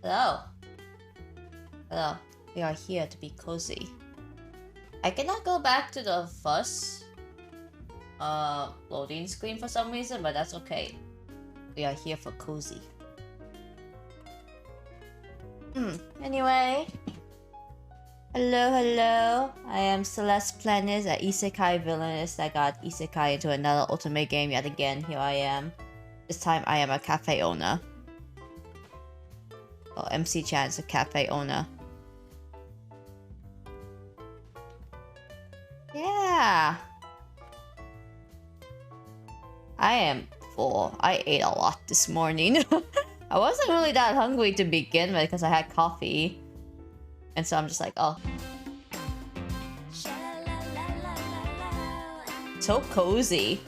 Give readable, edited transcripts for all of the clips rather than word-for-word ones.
Hello. Hello. We are here to be cozy. I cannot go back to the first loading screen for some reason, but that's okay. We are here for cozy. Anyway. Hello. I am Celeste Planus, an isekai villainess that got isekai into another otome game yet again. Here I am. This time I am a cafe owner. Oh, MC Chan is a cafe owner. Yeah. I am full. I ate a lot this morning. I wasn't really that hungry to begin with because I had coffee. And so I'm just like, oh. So cozy.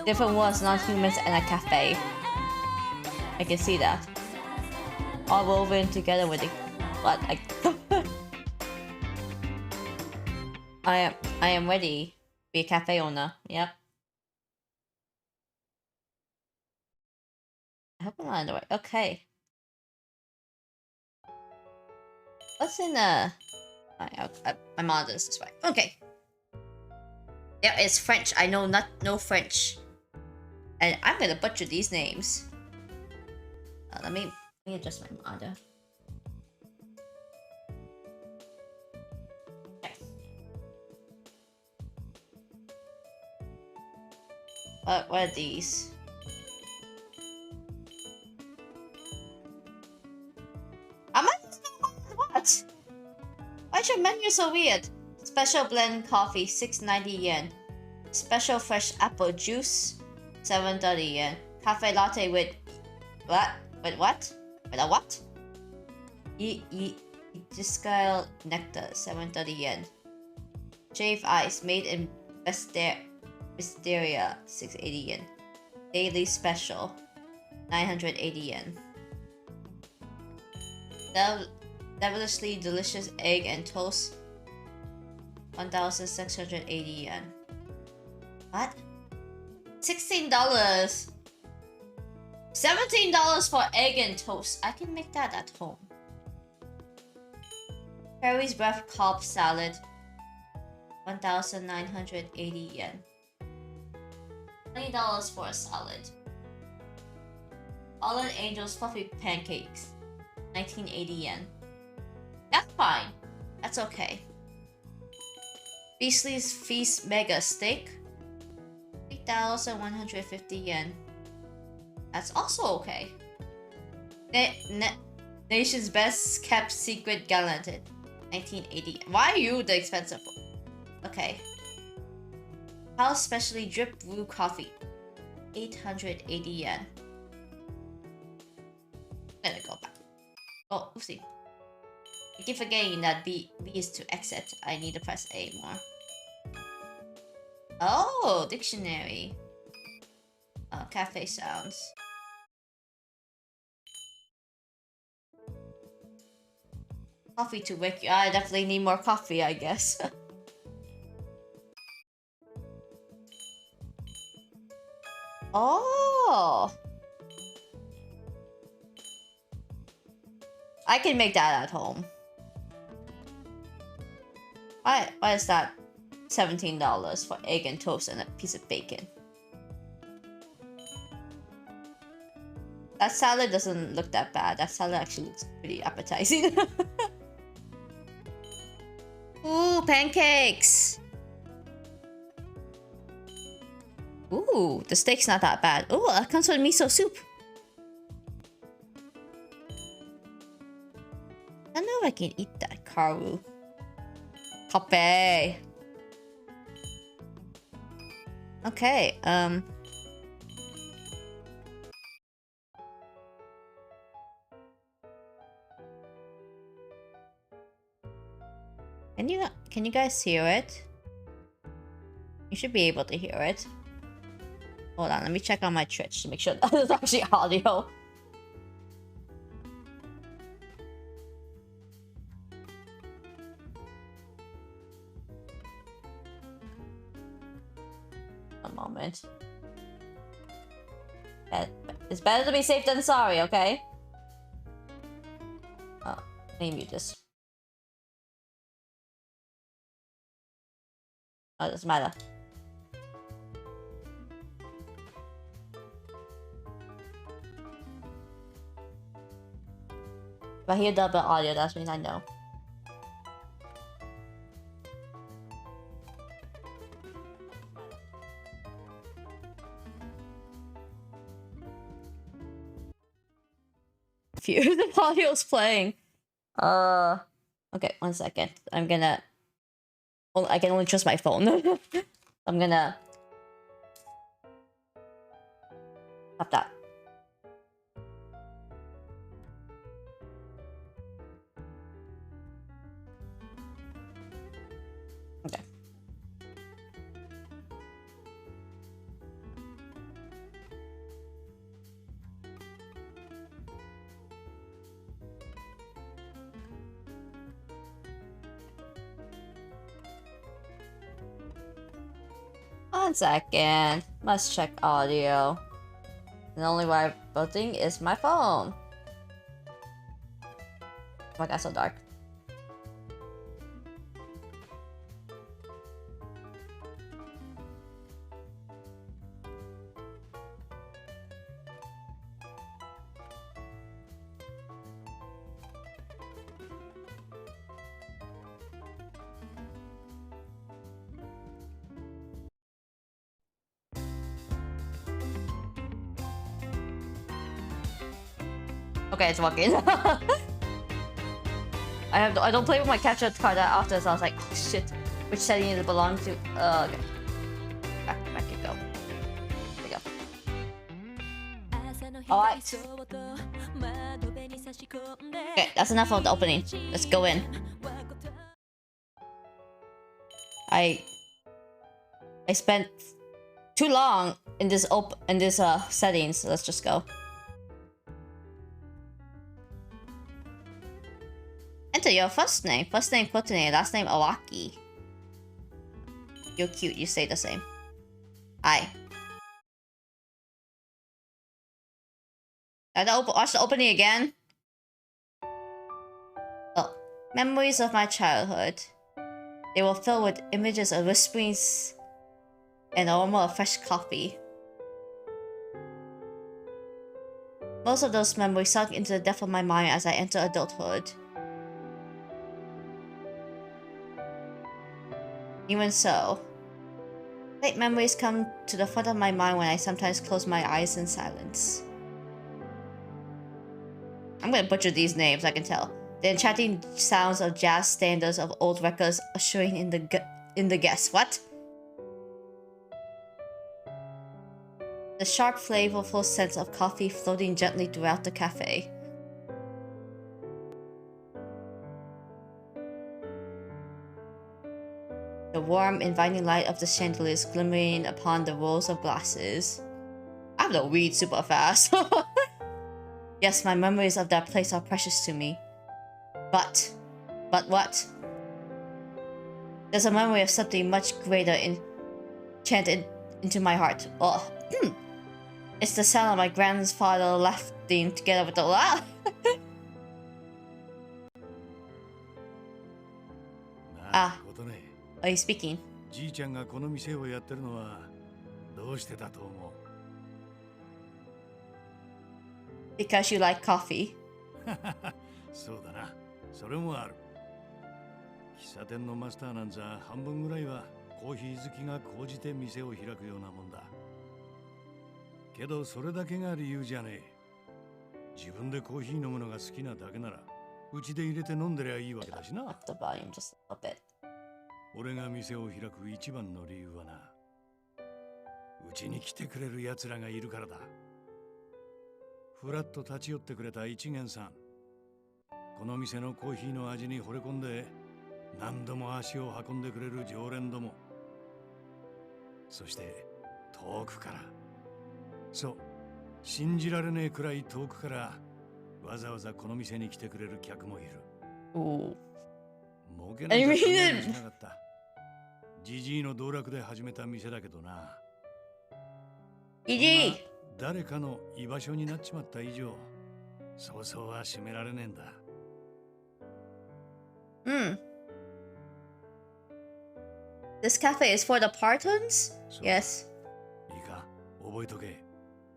Different worlds, non-humans, and a cafe. I can see that. All woven together with the... What? I am ready to be a cafe owner. Yep. I hope I'm on the way. Okay. What's in the... I'm on this way. Okay. Yeah, it's French. I know no French. And I'm gonna butcher these names. Let me adjust my monitor. Okay. What are these? What? Why is your menu so weird? Special blend coffee, 690 yen. Special fresh apple juice, 730 yen. Cafe latte with... What? With what? With a what? Discal nectar, 730 yen. Shave ice, made in Wisteria, 680 yen. Daily special, 980 yen. Devilishly delicious egg and toast, 1,680 yen. What? $16. $17 for egg and toast. I can make that at home. Fairy's breath Cobb salad, 1,980 yen. $20 for a salad. Fallen Angels fluffy pancakes, 1980 yen. That's fine. That's okay. Beastly's Feast Mega Steak, 3,150 yen. That's also okay. Nation's Best Kept Secret Gallanted, 1980. Why are you the expensive one? Okay. House Specially Drip Brew Coffee, 880 yen. I'm gonna go back. Oh, oopsie. I keep forgetting that B is to exit. I need to press A more. Oh, dictionary. Oh, cafe sounds. Coffee to wake you. I definitely need more coffee, I guess. Oh. I can make that at home. Why is that $17 for egg and toast and a piece of bacon? That salad doesn't look that bad. That salad actually looks pretty appetizing. Ooh, pancakes! Ooh, the steak's not that bad. Ooh, that comes with miso soup. I don't know if I can eat that, Karu. Café. Okay, Can you guys hear it? You should be able to hear it. Hold on, let me check on my Twitch to make sure that is actually audio. A moment. It's better to be safe than sorry, okay? Let me mute this. Oh, it doesn't matter. If I hear double audio, that means I know. Phew, the audio's playing. Okay, 1 second. I'm gonna... Well, I can only trust my phone. I'm gonna... Stop that. Okay. One second. Must check audio. The only way I'm voting is my phone. Oh my god, so dark. Okay, it's working. I don't play with my capture card that often, so I was like, oh, shit, which setting does it belong to? Okay. Back you go. There you go. Alright. Okay, that's enough of the opening. Let's go in. I spent too long in this settings, so let's just go. Enter your first name. First name Kotane, last name Awaki. You're cute, you say the same. Hi. Watch the opening again. Oh, memories of my childhood. They were filled with images of whisperings and aroma of fresh coffee. Most of those memories sunk into the depth of my mind as I enter adulthood. Even so, late memories come to the front of my mind when I sometimes close my eyes in silence. I'm gonna butcher these names, I can tell. The enchanting sounds of jazz standards of old records ushering in the guests. What? The sharp, flavorful scent of coffee floating gently throughout the cafe. The warm, inviting light of the chandeliers glimmering upon the rows of glasses. I have to read super fast. Yes, my memories of that place are precious to me. But what? There's a memory of something much greater enchanted into my heart. Oh, it's the sound of my grandfather laughing together with the laugh. Ah, are you speaking? Because you like coffee. そうだな、それもある。喫茶店のマスターなんざ半分ぐらいはコーヒー好きが高じて店を開くようなもんだ。けどそれだけが理由じゃねえ。自分でコーヒー飲むのが好きなだけなら、うちで入れて飲んでりゃいいわけだしな。Up the volume just a bit. 俺が店を開く一番の理由はな、うちに来てくれる奴らがいるからだ。ふらっと立ち寄ってくれた一元さん。この店のコーヒーの味に惚れ込んで何度も足を運んでくれる常連ども、そして遠くから、そう信じられねえくらい遠くからわざわざこの店に来てくれる客もいる。儲けなんか考えもしなかった。ジジイの道楽で始めた店だけどな。ジジイ、誰かの居場所になっちまった以上、そうそうは閉められねえんだ。Hmm. This cafe is for the partons? Yes. いいか、覚えとけ。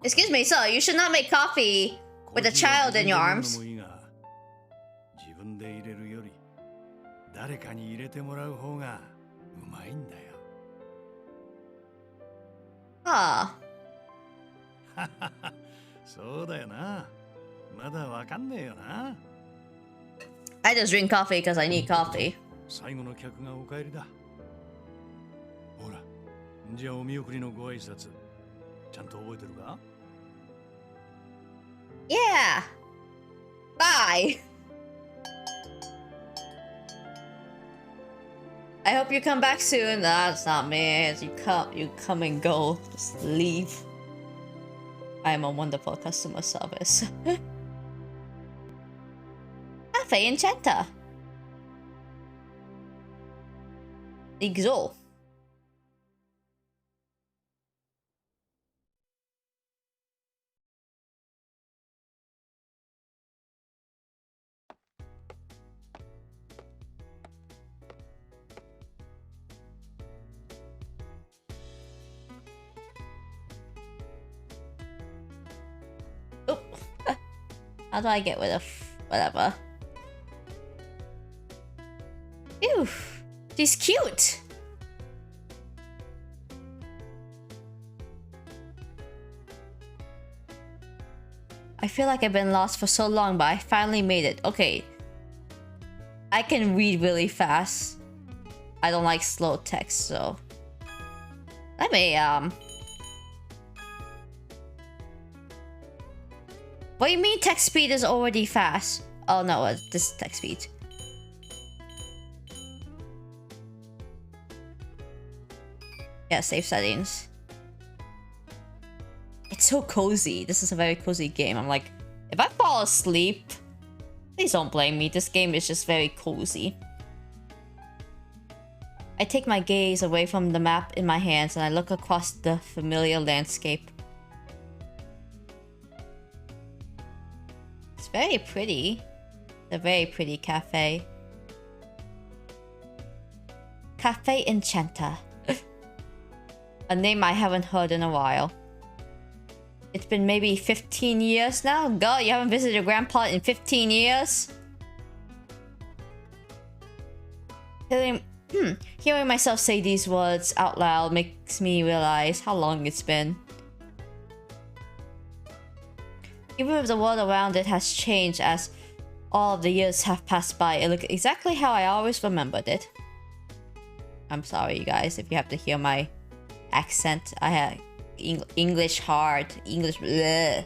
Excuse me, sir. You should not make coffee with a child in your arms. 自分で入れるより誰かに入れてもらう方がうまいんだよ。 Ah. そうだよな。まだわかんねえよな。 I just drink coffee because I need coffee. 最後の客がお帰りだ。ほら、じゃあお見送りのご挨拶ちゃんと覚えてるか？ Yeah. Bye. I hope you come back soon. That's not me. You come and go. Just leave. I am a wonderful customer service. Café Enchante. Exo. Oh. How do I get rid of whatever? Ew. She's cute. I feel like I've been lost for so long, but I finally made it. Okay. I can read really fast. I don't like slow text, so let me what do you mean text speed is already fast? Oh no, this is text speed. Yeah, save settings. It's so cozy. This is a very cozy game. I'm like, if I fall asleep, please don't blame me. This game is just very cozy. I take my gaze away from the map in my hands and I look across the familiar landscape. It's very pretty. It's a very pretty cafe. Café Enchante. A name I haven't heard in a while. It's been maybe 15 years now? God, you haven't visited your grandpa in 15 years? Hearing myself say these words out loud makes me realize how long it's been. Even if the world around it has changed as all of the years have passed by, it looks exactly how I always remembered it. I'm sorry, you guys, if you have to hear my accent. I have English hard. English bleh.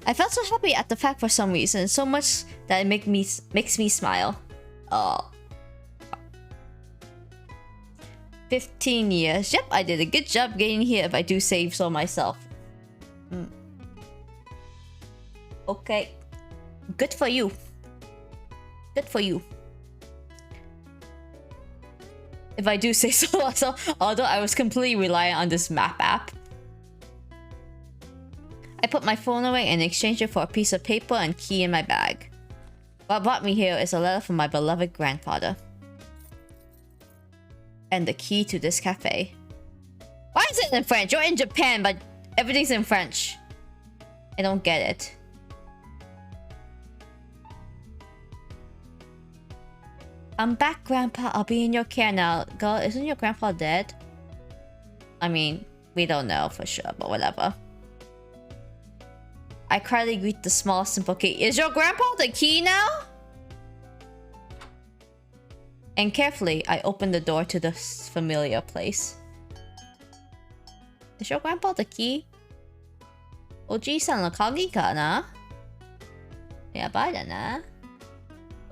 I felt so happy at the fact for some reason, so much that it makes me smile. Oh. 15 years. Yep, I did a good job getting here if I do say so myself. Okay. Good for you. Good for you. If I do say so myself, although I was completely reliant on this map app. I put my phone away and exchanged it for a piece of paper and key in my bag. What brought me here is a letter from my beloved grandfather. And the key to this cafe. Why is it in French? You're in Japan, but everything's in French. I don't get it. I'm back, Grandpa. I'll be in your care now. Girl, isn't your grandpa dead? I mean, we don't know for sure, but whatever. I quietly greet the small, simple key. Is your grandpa the key now? And carefully, I open the door to this familiar place. Is your grandpa the key? Oji-san no kagi ka na? Yabai da na.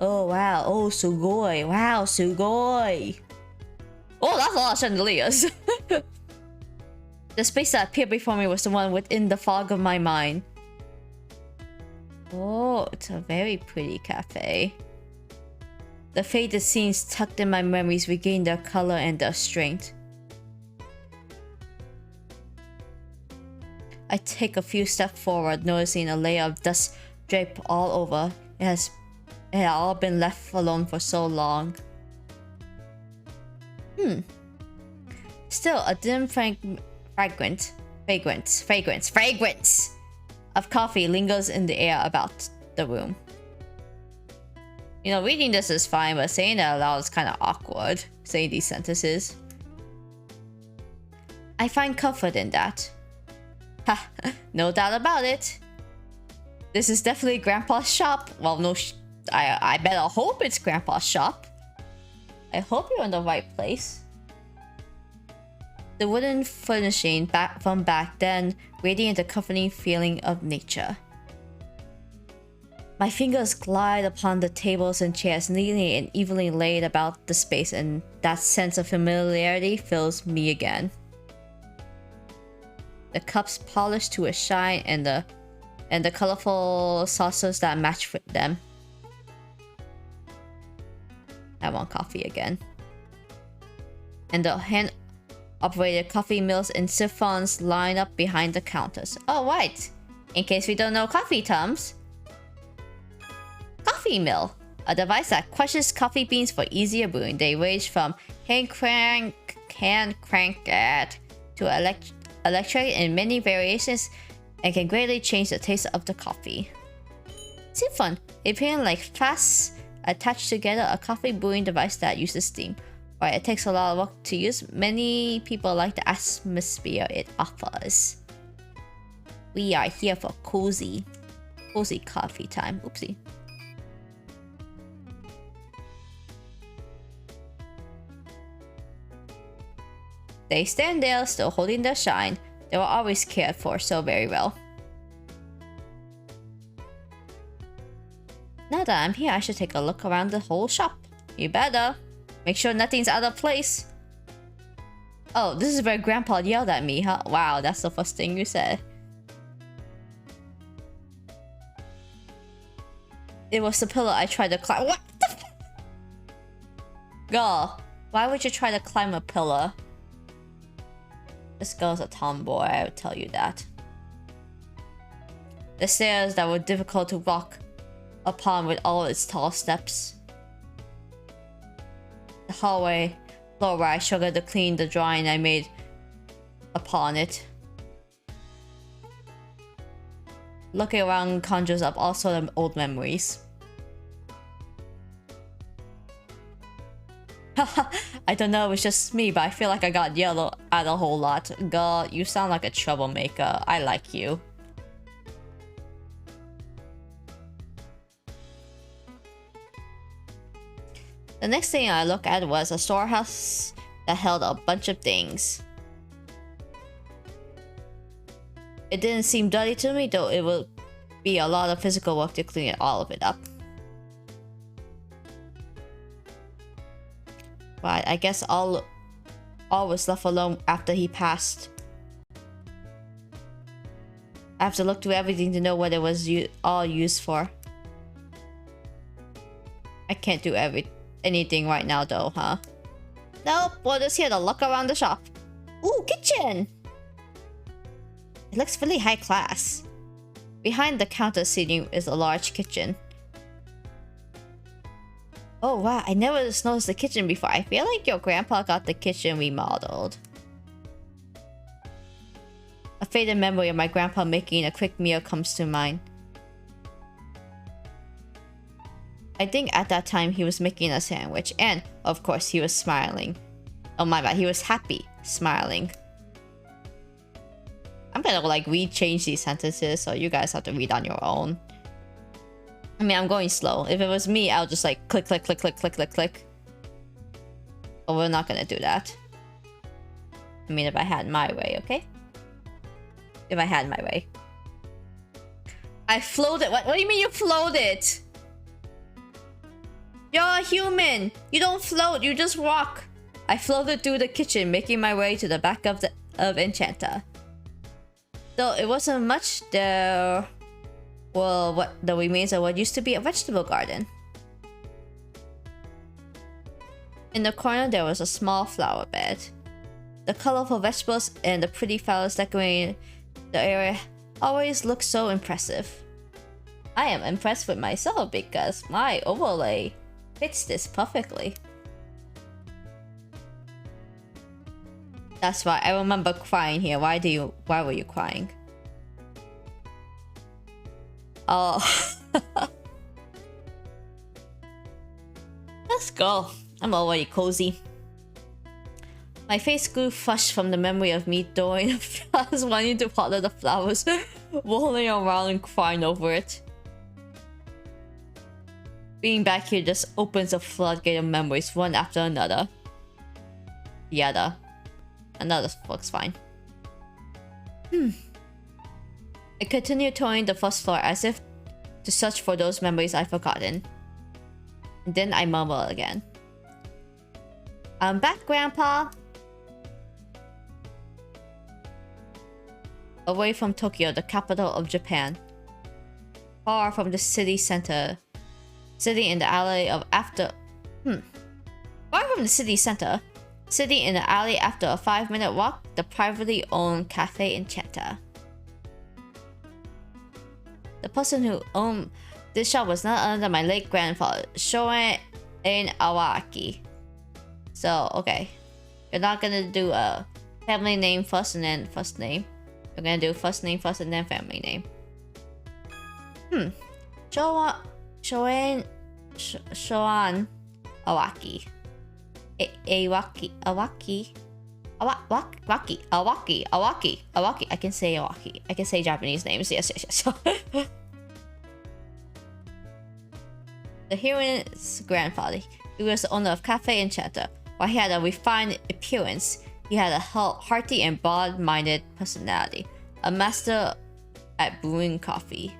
Oh, wow. Oh, sugoi. Wow, sugoi. Oh, that's a lot of chandeliers. The space that appeared before me was the one within the fog of my mind. Oh, it's a very pretty cafe. The faded scenes tucked in my memories regain their color and their strength. I take a few steps forward, noticing a layer of dust drape all over, it had all been left alone for so long. Still, a dim fragrance of coffee lingers in the air about the room. You know, reading this is fine, but saying it out loud is kind of awkward, saying these sentences. I find comfort in that. Ha, no doubt about it. This is definitely Grandpa's shop. Well, no, I better hope it's Grandpa's shop. I hope you're in the right place. The wooden furnishing from back then radiate the comforting feeling of nature. My fingers glide upon the tables and chairs, neatly and evenly laid about the space, and that sense of familiarity fills me again. The cups polished to a shine, and the colorful saucers that match with them. I want coffee again. And the hand-operated coffee mills and siphons line up behind the counters. Oh, right. In case we don't know coffee terms. Coffee mill, a device that crushes coffee beans for easier brewing. They range from hand cranked to electric in many variations and can greatly change the taste of the coffee. Siphon, appearing like flasks attached together, a coffee brewing device that uses steam. While it takes a lot of work to use, many people like the atmosphere it offers. We are here for cozy coffee time. Oopsie. They stand there, still holding their shine. They were always cared for so very well. Now that I'm here, I should take a look around the whole shop. You better. Make sure nothing's out of place. Oh, this is where Grandpa yelled at me, huh? Wow, that's the first thing you said. It was the pillow I tried to climb. What the f- Girl, why would you try to climb a pillar? This girl's a tomboy, I would tell you that. The stairs that were difficult to walk upon with all its tall steps. The hallway floor where I struggled to clean the drawing I made upon it. Looking around conjures up all sorts of old memories. I don't know, it's just me, but I feel like I got yelled at a whole lot. Girl, you sound like a troublemaker. I like you. The next thing I looked at was a storehouse that held a bunch of things. It didn't seem dirty to me, though it would be a lot of physical work to clean all of it up. But I guess all was left alone after he passed. I have to look through everything to know what it was all used for. I can't do anything right now though, huh? Nope, we're just here to look around the shop. Ooh, kitchen! It looks really high class. Behind the counter seating is a large kitchen. Oh wow, I never noticed the kitchen before. I feel like your grandpa got the kitchen remodeled. A faded memory of my grandpa making a quick meal comes to mind. I think at that time he was making a sandwich, and of course he was smiling. Oh my god, he was happy, smiling. I'm gonna like re-change these sentences so you guys have to read on your own. I mean, I'm going slow. If it was me, I'll just like click, click, click, click, click, click, click. But we're not gonna do that. I mean, if I had my way, okay? If I had my way. I floated. What do you mean you floated? You're a human. You don't float. You just walk. I floated through the kitchen, making my way to the back of Enchante. Though it wasn't much, there were the remains of what used to be a vegetable garden. In the corner, there was a small flower bed. The colorful vegetables and the pretty flowers decorating the area always looked so impressive. I am impressed with myself because my overlay fits this perfectly. That's why I remember crying here. Why were you crying? Oh. Let's go. I'm already cozy. My face grew flushed from the memory of me throwing the flowers, wanting to water the flowers, rolling around and crying over it. Being back here just opens a floodgate of memories, one after another. Yada. Another looks fine. I continued touring the first floor as if to search for those memories I'd forgotten. And then I mumbled again. I'm back, Grandpa! Away from Tokyo, the capital of Japan. Far from the city center. Sitting in the alley of after... Far from the city center. Sitting in the alley after a 5-minute walk, the privately owned Café Enchante. The person who owned this shop was none other than my late grandfather, Shoen Awaki. So, okay. You're not gonna do a family name first and then first name. You're gonna do first name first and then family name. Shoen Awaki. Awaki. I can say Awaki. I can say Japanese names. Yes. The heroine's grandfather. He was the owner of Café Enchante. While he had a refined appearance, he had a hearty and broad-minded personality. A master at brewing coffee.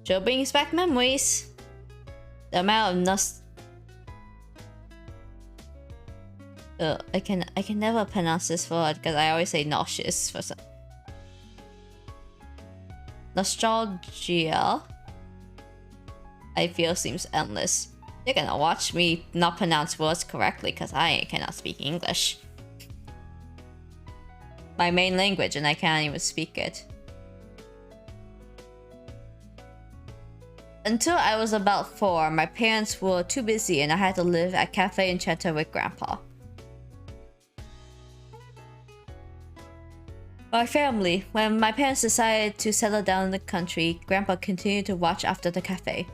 Joe brings back memories. The amount of I can never pronounce this word because I always say nauseous for some. Nostalgia, I feel, seems endless. You're gonna watch me not pronounce words correctly because I cannot speak English. My main language, and I can't even speak it. Until I was about 4, my parents were too busy and I had to live at Café Enchante with Grandpa. My family. When my parents decided to settle down in the country, Grandpa continued to watch after the cafe.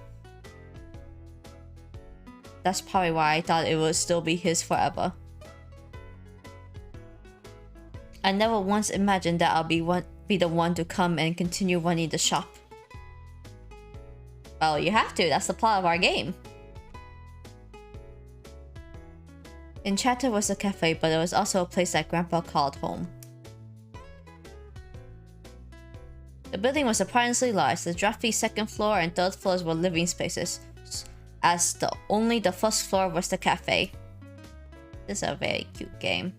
That's probably why I thought it would still be his forever. I never once imagined that I'll be the one to come and continue running the shop. Well, you have to. That's the plot of our game. Enchante was a cafe, but it was also a place that Grandpa called home. The building was surprisingly large. The drafty second floor and third floors were living spaces, as only the first floor was the cafe. This is a very cute game.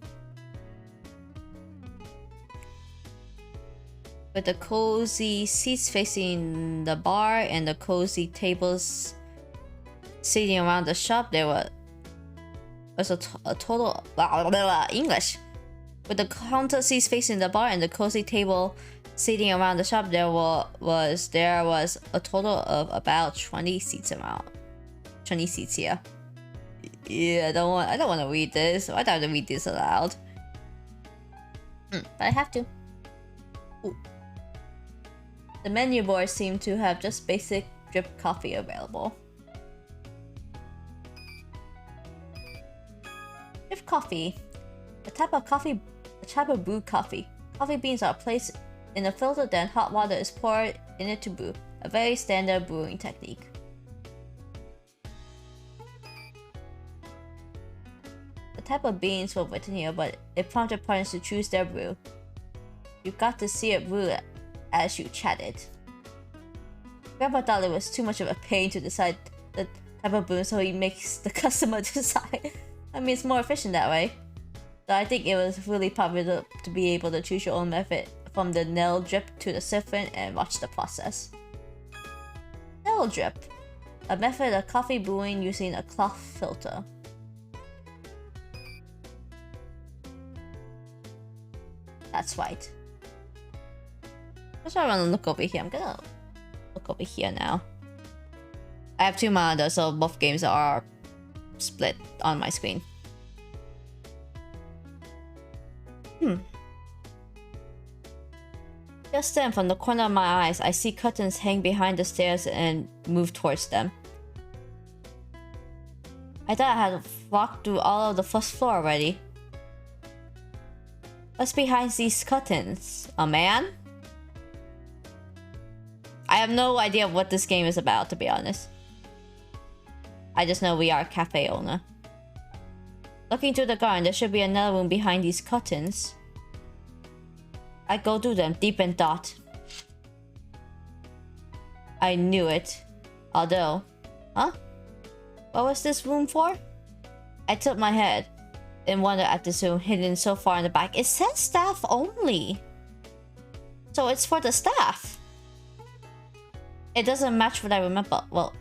With the cozy seats facing the bar and the cozy tables sitting around the shop, there was a total English. With the counter seats facing the bar and the cozy table sitting around the shop, there was a total of about 20 seats around. 20 seats here. Yeah, I don't want to read this. I don't have to read this aloud. But I have to. Ooh. The menu board seemed to have just basic drip coffee available. Drip coffee. A type of brewed coffee. Coffee beans are placed in a filter, then hot water is poured in it to brew. A very standard brewing technique. The type of beans were written here, but it prompted partners to choose their brew. You got to see it brew as you chatted. Grandpa thought it was too much of a pain to decide the type of brew, so he makes the customer decide. I mean, it's more efficient that way. So I think it was really popular to be able to choose your own method, from the nail drip to the siphon, and watch the process. Nail drip, a method of coffee brewing using a cloth filter. That's right. First I want to look over here. I'm gonna look over here now. I have 2 monitors, so both games are split on my screen. Just then, from the corner of my eyes, I see curtains hang behind the stairs and move towards them. I thought I had walked through all of the first floor already. What's behind these curtains? A man? I have no idea what this game is about, to be honest. I just know we are a cafe owner. Looking through the garden, there should be another room behind these curtains. I go through them, deep in thought. I knew it. Although... Huh? What was this room for? I tilt my head and wonder at this room hidden so far in the back. It says staff only. So it's for the staff. It doesn't match what I remember. Well,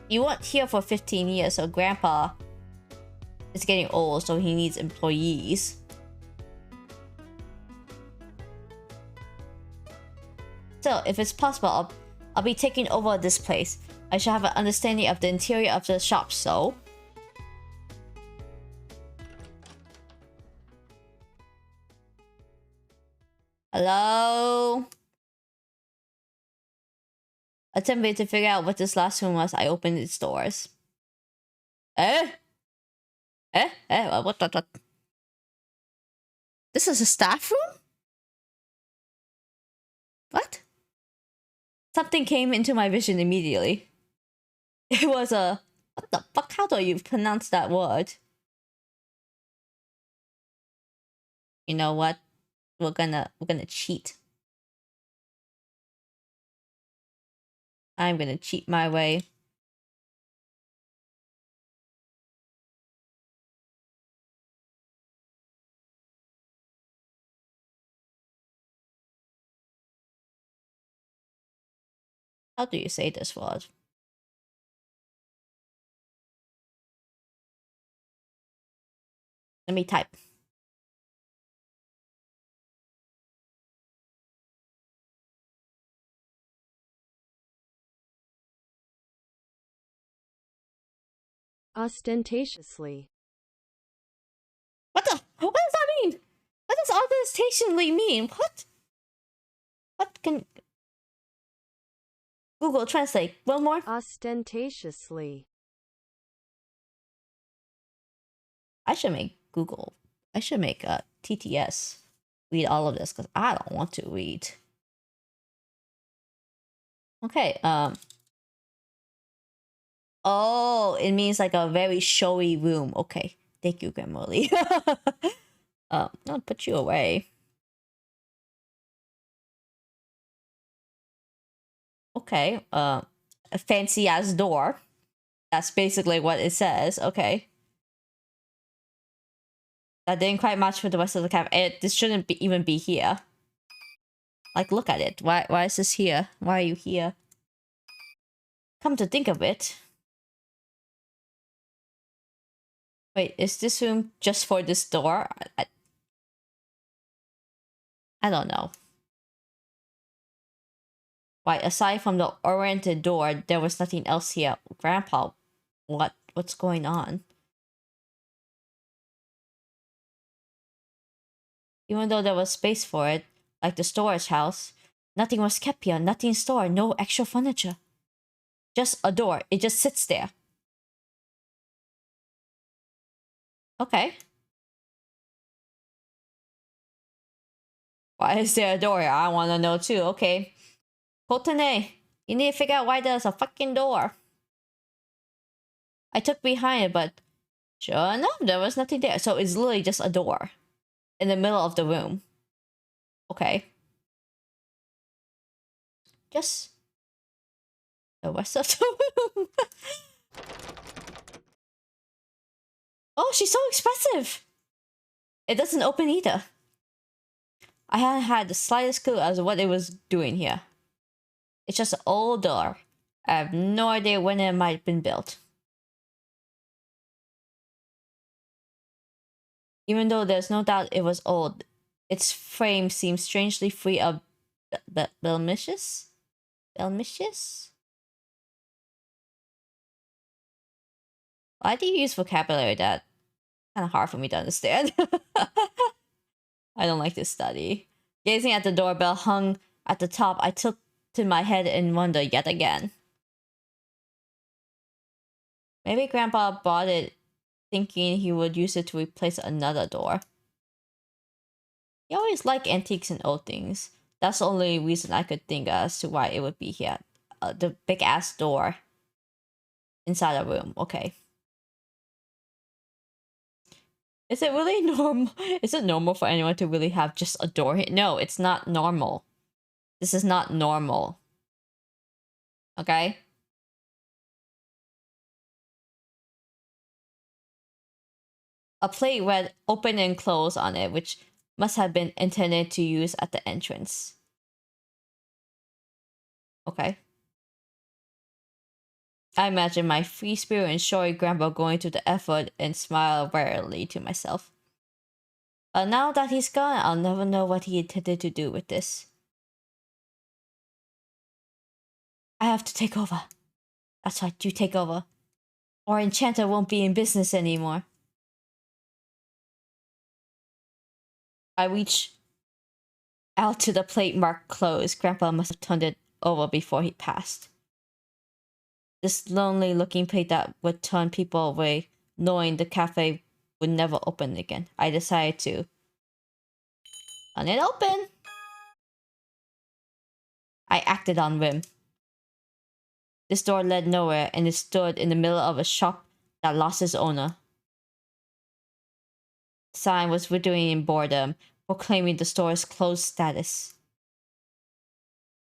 you weren't here for 15 years, so Grandpa is getting old, so he needs employees. Still, if it's possible, I'll be taking over this place. I should have an understanding of the interior of the shop, so... Hello? Attempting to figure out what this last room was, I opened its doors. What? This is a staff room? What? Something came into my vision immediately. It was a... What the fuck? How do you pronounce that word? You know what? We're gonna cheat. I'm gonna cheat my way. How do you say this word? Let me type. Ostentatiously. What the? What does that mean? What does ostentatiously mean? What? What can... Google Translate. One more. Ostentatiously. I should make Google. I should make a TTS read all of this because I don't want to read. Okay. Oh, it means like a very showy room. Okay. Thank you, Grammarly. I'll put you away. Okay. A fancy ass door. That's basically what it says. Okay. That didn't quite match with the rest of the cafe. This shouldn't even be here. Like, look at it. Why is this here? Why are you here? Come to think of it. Wait, is this room just for this door? I don't know. Why, aside from the oriented door, there was nothing else here. Grandpa, what's going on? Even though there was space for it, like the storage house, nothing was kept here, nothing stored, no extra furniture. Just a door, it just sits there. Okay. Why is there a door here? I want to know too. Okay. Kotane, you need to figure out why there's a fucking door. I took behind it, but sure enough, there was nothing there. So it's literally just a door in the middle of the room. Okay. Just the rest of the room. Oh, she's so expressive. It doesn't open either. I hadn't had the slightest clue as to what it was doing here. It's just an old door. I have no idea when it might have been built. Even though there's no doubt it was old, its frame seems strangely free of Belmicious? Belmicious? Why do you use vocabulary that kind of hard for me to understand? I don't like this study. Gazing at the doorbell hung at the top, I tilted my head in wonder yet again. Maybe Grandpa bought it thinking he would use it to replace another door. He always liked antiques and old things. That's the only reason I could think as to why it would be here. The big ass door inside a room. Okay. Is it really normal? Is it normal for anyone to really have just a door here? No, it's not normal. This is not normal. Okay? A plate read open and close on it, which must have been intended to use at the entrance. Okay. I imagine my free spirit and showy grandpa going to the effort and smile wearily to myself. But now that he's gone, I'll never know what he intended to do with this. I have to take over. That's right, you take over. Or Enchanter won't be in business anymore. I reach out to the plate marked closed. Grandpa must have turned it over before he passed. This lonely looking plate that would turn people away, knowing the cafe would never open again. I decided to turn it open. I acted on whim. This door led nowhere, and it stood in the middle of a shop that lost its owner. The sign was withering in boredom, proclaiming the store's closed status.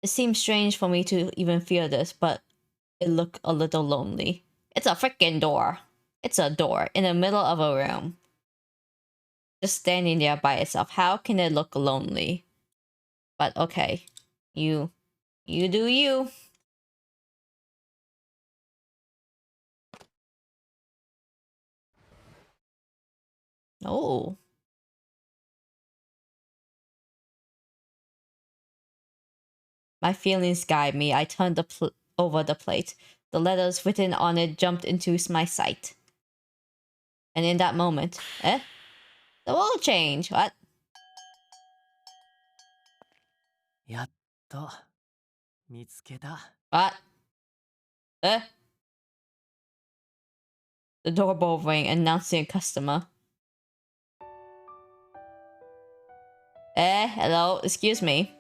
It seemed strange for me to even feel this, but it looked a little lonely. It's a freaking door. It's a door in the middle of a room. Just standing there by itself. How can it look lonely? But okay. You do you. Oh. My feelings guide me. I turned over the plate. The letters written on it jumped into my sight. And in that moment, the world changed. What? やっと見つけた。 What? The doorbell rang, announcing a customer. Hello, excuse me.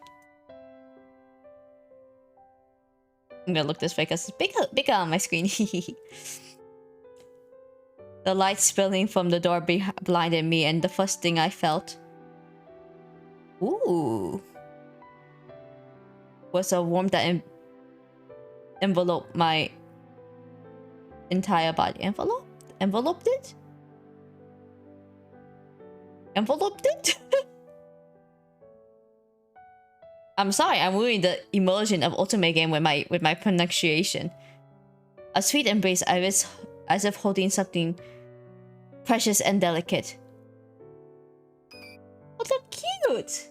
I'm gonna look this way because it's bigger on my screen. The light spilling from the door blinded me, and the first thing I felt, ooh, was a warmth that enveloped my entire body. Enveloped it? Enveloped it? I'm sorry, I'm ruining the immersion of otome game with my pronunciation. A sweet embrace, as if holding something precious and delicate. Oh, they're cute!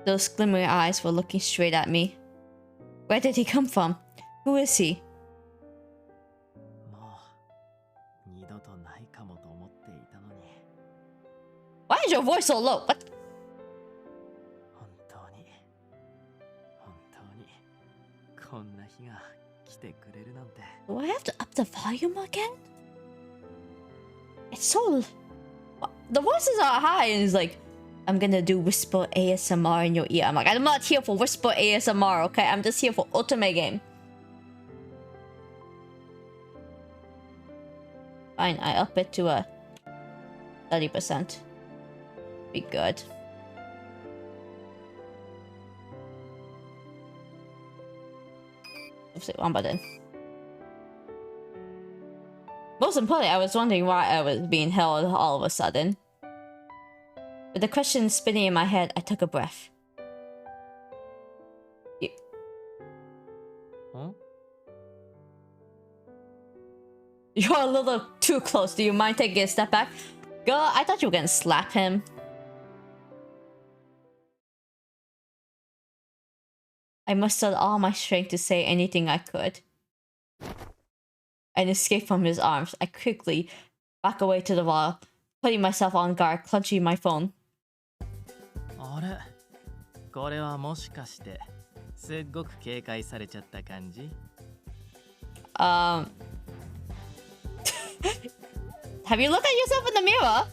Those glimmering eyes were looking straight at me. Where did he come from? Who is he? もう二度とないかもと思っていたのに。 Why is your voice so low? What? 本当にこんな日が来てくれるなんて。 Do I have to up the volume again? It's so... The voices are high and it's like, I'm gonna do whisper ASMR in your ear. I'm like, I'm not here for whisper ASMR, okay? I'm just here for otome game. Fine, I up it to a 30%. Be good. Let's see, one button. Most importantly, I was wondering why I was being held all of a sudden. With the question spinning in my head, I took a breath. Huh? You're a little too close. Do you mind taking a step back? Girl, I thought you were gonna slap him. I mustered all my strength to say anything I could and escape from his arms. I quickly back away to the wall, putting myself on guard, clutching my phone. あれこれはもしかしてすっごく警戒されちゃった感じ Have you looked at yourself in the mirror?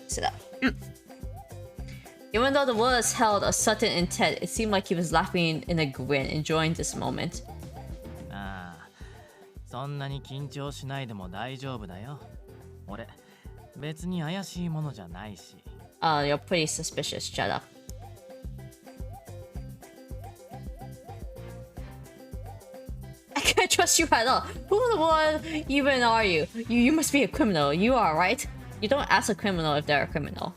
Sit up. Even though the words held a certain intent, it seemed like he was laughing in a grin, enjoying this moment. ああそんなに緊張しないでも大丈夫だよ俺別に怪しいものじゃないし You're pretty suspicious. Shut up. I can't trust you at all. Who in the world even are you? You must be a criminal. You are, right? You don't ask a criminal if they're a criminal.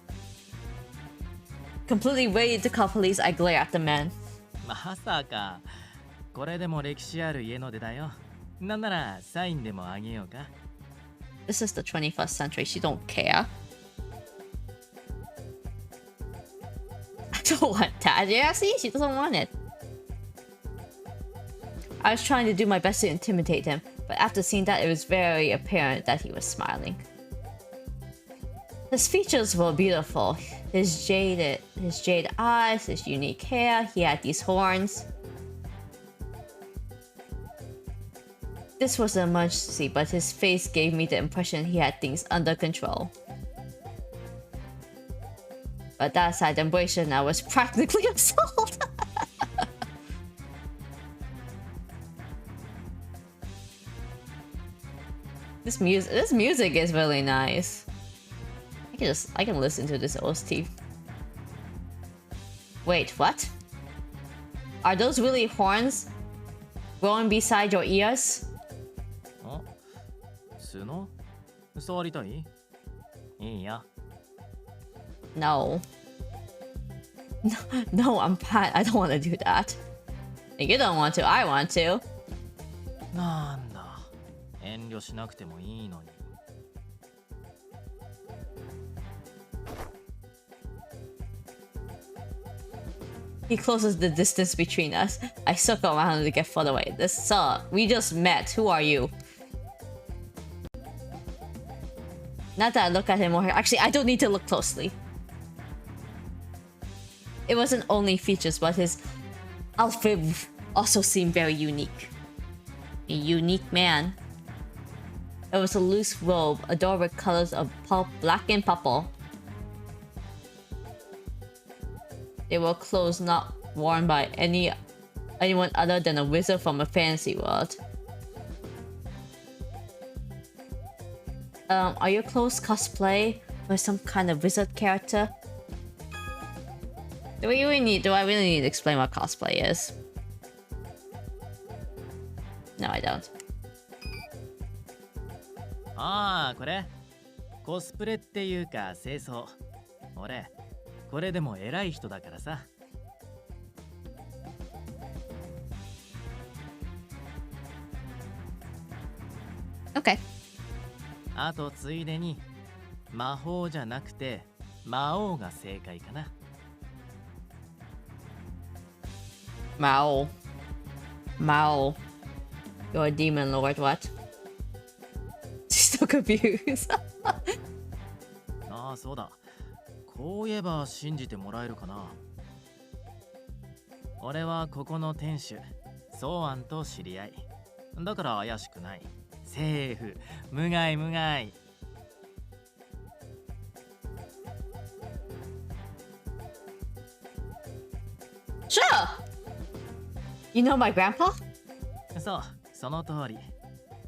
Completely ready to call police, I glare at the man. まさかこれでも歴史ある家の出だよなんならサインでもあげようか This is the 21st century. She don't care. I don't want that. Yeah, see? She doesn't want it. I was trying to do my best to intimidate him, but after seeing that, it was very apparent that he was smiling. His features were beautiful. His jade eyes, his unique hair, he had these horns. This was an emergency, but his face gave me the impression he had things under control. But that aside, the embracing I was practically assault. This music is really nice. I can listen to this OST. Wait, what? Are those really horns growing beside your ears? お角触りたいいいや No. No, I'm fine. I don't want to do that. You don't want to, I want to. なんだ遠慮しなくてもいいのに He closes the distance between us. I circle around to get further away. Sir, we just met. Who are you? Not that I look at him more. Actually, I don't need to look closely. It wasn't only features, but his outfit also seemed very unique. A unique man. It was a loose robe adorned with colors of black and purple. They were clothes not worn by anyone other than a wizard from a fantasy world. Are your clothes cosplay for some kind of wizard character? Do I really need to explain what cosplay is? No, I don't. ああこれコスプレっていうか清掃俺これでも偉い人だからさ Okay. あとついでに魔法じゃなくて魔王が正解かな Mao. You're a demon lord, what? Still confused. ああそうだこう言えば信じてもらえるかな俺はここの店主ソーアンと知り合いだから怪しくないセーフ無害無害 Sure! You know my grandpa? そうその通り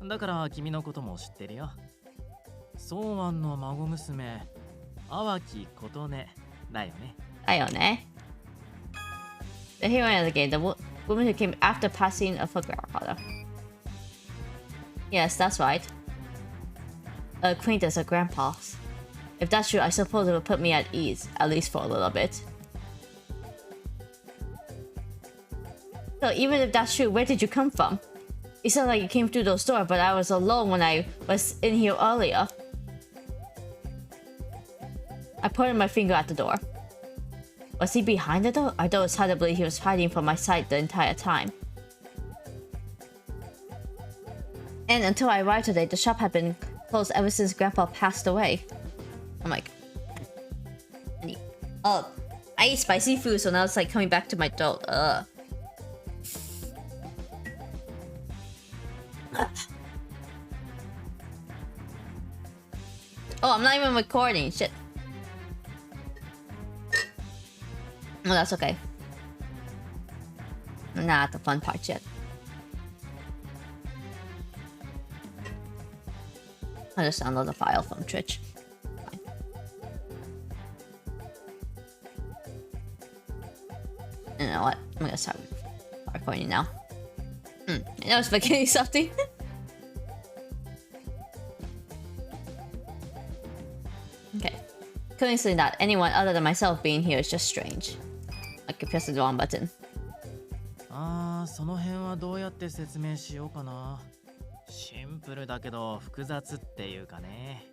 だから君のことも知ってるよソーアンの孫娘淡木琴音だよね Ione. The heroine of the game, the woman who came after passing of her grandfather. Yes, that's right. A acquaintance of grandpa's. If that's true, I suppose it would put me at ease, at least for a little bit. So even if that's true, where did you come from? It sounded like you came through those doors, but I was alone when I was in here earlier. I pointed my finger at the door. Was he behind the door? I thought it was hard to believe he was hiding from my sight the entire time. And until I arrived today, the shop had been closed ever since Grandpa passed away. I'm like... I ate spicy food, so now it's like coming back to my throat. Oh, I'm not even recording. Shit. Oh, that's okay. Not the fun part yet. I'll just download the file from Twitch. Fine. You know what? I'm gonna start recording now. I know it's beginning something. Okay. Convincingly that anyone other than myself being here is just strange. I could press the wrong button. その辺はどうやって説明しようかな。シンプルだけど複雑っていうかね。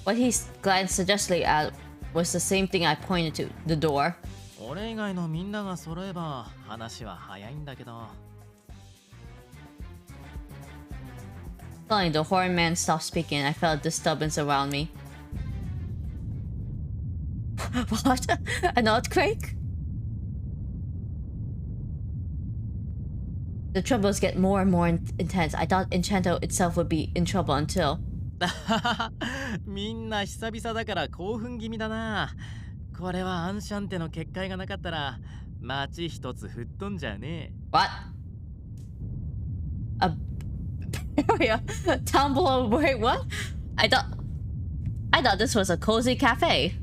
What he glanced suggestively at was the same thing I pointed to, the door. 俺以外のみんなが揃えば話は早いんだけど。Suddenly, the horn man stopped speaking and I felt a disturbance around me. What? An earthquake? The troubles get more and more intense. I thought Enchante itself would be in trouble until... みんな久々だから興奮気味だな。これはアンシャンテの結界がなかったら街一つ吹っ飛んじゃうね。What? A barrier? Tumble? Wait, what? I thought this was a cozy cafe.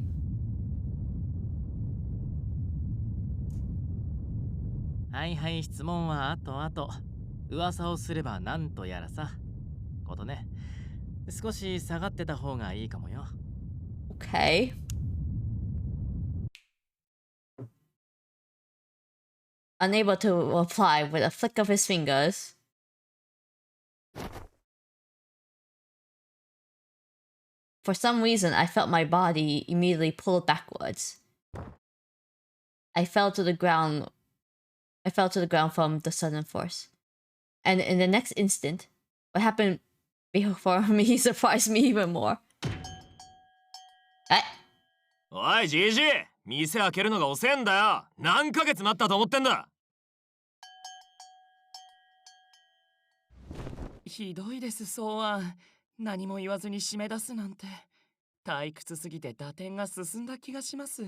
はい質問は後。噂をすればなんとやらさ。ことね。少し下がってた方がいいかもよ。Okay. Unable to reply with a flick of his fingers. For some reason, I felt my body immediately pulled backwards. I fell to the ground from the sudden force. And in the next instant, what happened before me surprised me even more. おいじじい、店開けるのが遅えんだよ。何ヶ月待ったと思ってんだ。ひどいですそう何も言わずに締め出すなんて退屈すぎて打点が進んだ気がします。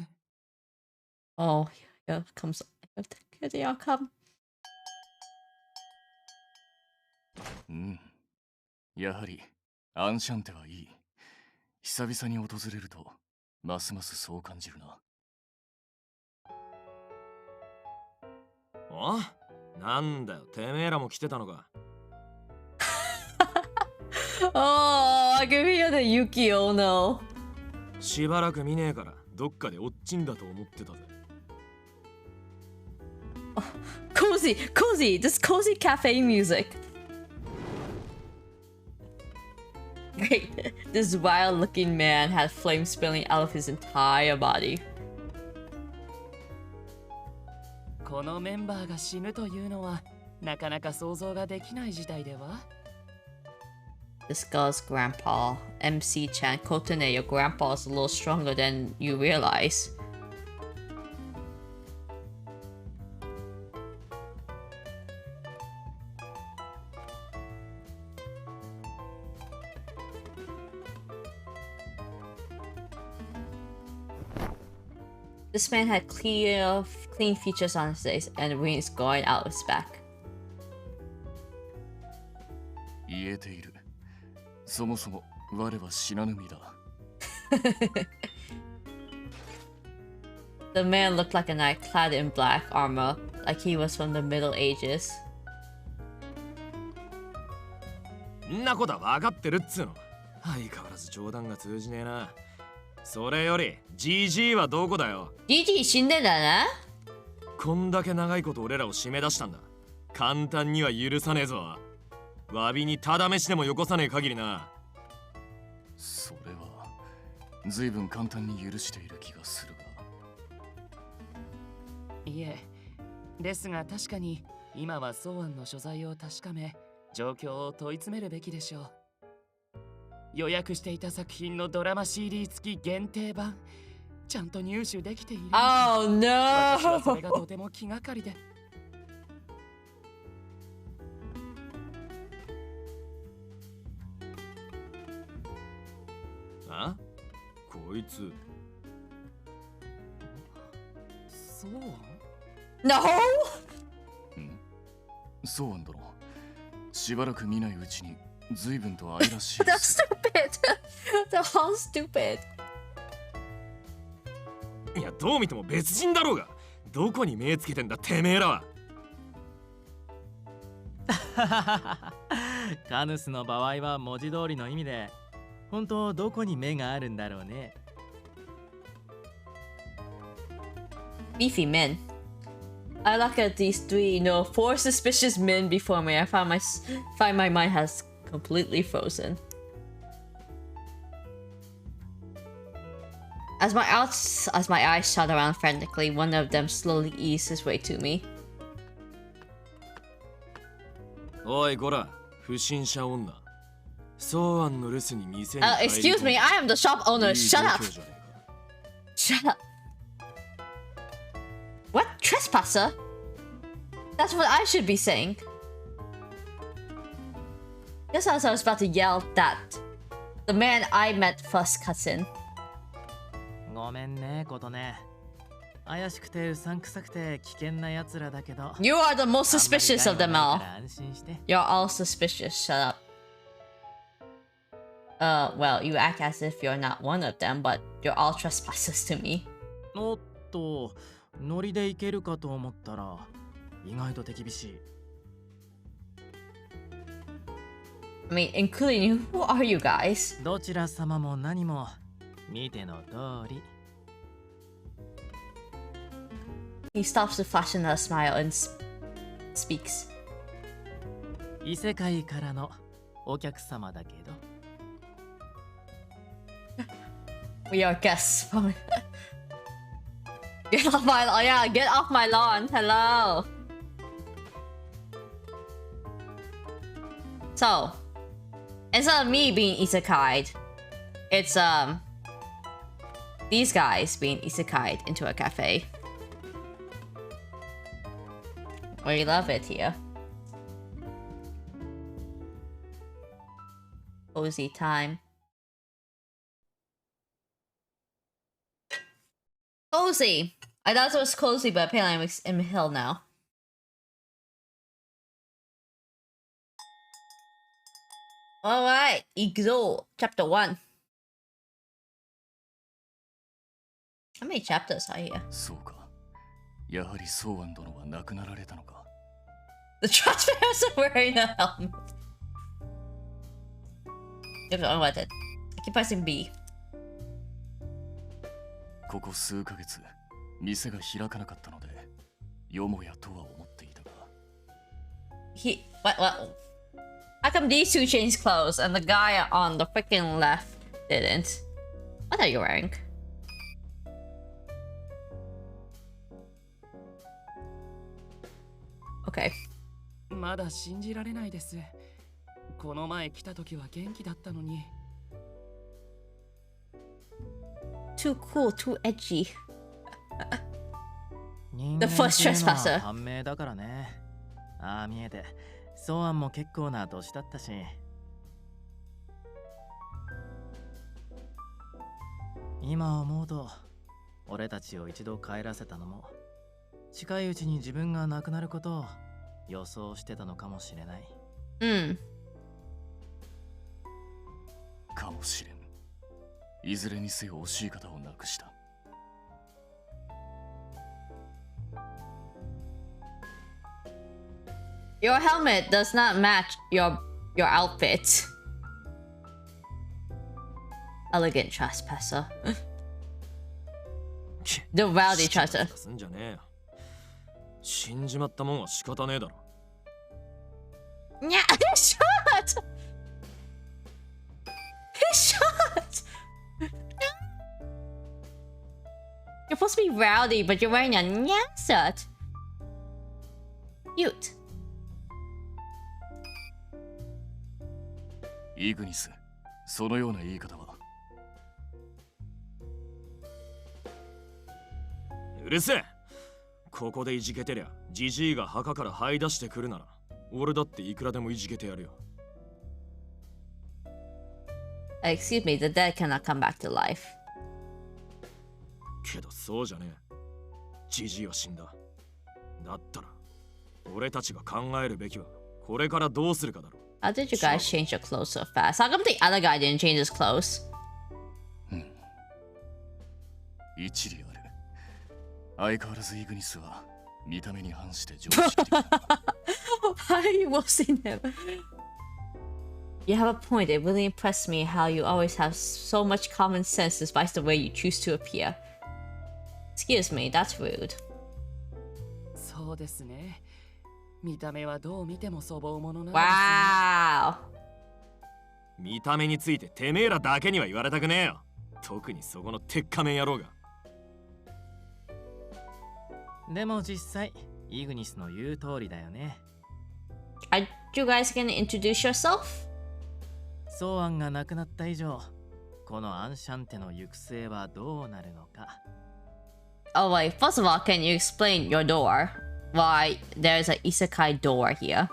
Oh, here comes the outcome. やはりアンシャンテはいい。久々に訪れるとますますそう感じるな。お？なんだよ、てめえらも来てたのか。Oh, I can hear the Yukio no. しばらく見ねえからどっかでおっちんだと思ってたぜ。Cozy, this cozy cafe music. Great, this wild-looking man had flames spilling out of his entire body. このメンバーが死ぬというのはなかなか想像ができない事態では。 This girl's grandpa, MC Chan, Kotane, your grandpa's a little stronger than you realize. This man had clean features on his face and rings going out his back. 言えている。そもそも我は死なぬ身だ。The man looked like a knight clad in black armor, like he was from the Middle Ages. んなことは分かってるっつうの。相変わらず冗談が通じねえな。それより GG はどこだよ。 GG 死んでんだな。こんだけ長いこと俺らを締め出したんだ。簡単には許さねえぞ。詫びにただ飯でもよこさねえ限りな。それは随分簡単に許している気がするが。いえ、ですが確かに今はソーアンの所在を確かめ、状況を問い詰めるべきでしょう。予約していた作品のドラマ CD 付き限定版、ちゃんと入手できているのか。 Oh 私はそ no! れがとても気がかりで。あ？こいつ。そう？ No! ソーアン殿、しばらく見ないうちに随分と愛らしい。That's stupid! They're all stupid. いや、どう見ても別人だろうが。どこに目つけてんだてめえらは。カヌスの場合は文字通りの意味で、本当どこに目があるんだろうね。Beefy men. I look at these three, four suspicious men before me. I find my mind has completely frozen. As my eyes shot around frantically, one of them slowly eased his way to me. おいこら、不審者女。ソーアンの留守に店に。Excuse me, I am the shop owner. Shut up! いい状況じゃねえか。 Shut up. What? Trespasser? That's what I should be saying. Just as I was about to yell that, the man I met first cuts in. ごめんね、ことね。怪しくてうさんくさくて危険な奴らだけど。 You are the most suspicious of them all. 安心して。 You're all suspicious. Shut up. Well, you act as if you're not one of them, but you're all trespassers to me. おっと、ノリでいけるかと思ったら意外と手厳しい。 I mean, including you. Who are you guys? どちら様も何も見ての通り。 He stops to flash another smile and speaks. 異世界からのお客様だけど。 We are guests. Get off my lawn. Yeah, get off my lawn. Hello. So, instead of me being isekai'd, it's these guys being isekai'd into a cafe. We love it here. Cozy time. Cozy! I thought it was cozy, but apparently I'm in hell now. Alright, Igzo, chapter 1. How many chapters are here? そうか。やはりソーアン殿は亡くなられたのか。The trash bears are wearing a helmet. Unwanted. I keep pressing B. ここ数ヶ月、店が開かなかったので、よもやとは思っていたが。What? How come these two changed clothes and the guy on the freaking left didn't? What are you wearing? Okay. まだ信じられないです。この前来た時は元気だったのに。Too cool, too edgy. 人 The 間 first っていうのは trespasser. 判明だからね。ああ見えて、ソーアンも結構な年だったし。今思うと、俺たちを一度帰らせたのも、近いうちに自分が亡くなることを予想してたのかもしれない。かもしれん。いずれにせよ惜しい方を亡くした。Your helmet does not match your outfit. Elegant trespasser. The rowdy trespasser. すんじゃねえよ。死んじまったもんは仕方ねえだろ。Yeah, he shot! He shot! You're supposed to be rowdy, but you're wearing a nyasut. Cute. イグニス、そのような言い方は。うるせえ。ここでいじけてりゃジジイが墓から這い出してくるなら俺だっていくらでもいじけてやるよ。 Excuse me, the dead cannot come back to life. けどそうじゃねえ。ジジイは死んだ。だったら俺たちが考えるべきはこれからどうするかだろう。 How did you guys change your clothes so fast? How come the other guy didn't change his clothes? 一理ある。相変わらずイグニスは見た目に反して常識的。 Why are you roasting him? You have a point. It really impressed me how you always have so much common sense despite the way you choose to appear. Excuse me, that's rude. そうですね。見た目はどう見ても粗暴者なんですね。Wow. 見た目についててめえらだけには言われたくねえよ。特にそこの鉄仮面野郎が。でも実際イグニスの言う通りだよね。 Are you guys gonna introduce yourself? ソーアンが亡くなった以上、このアンシャンテの行く末はどうなるのか。 Oh wait, first of all, can you explain your door? Why there's an isekai door here?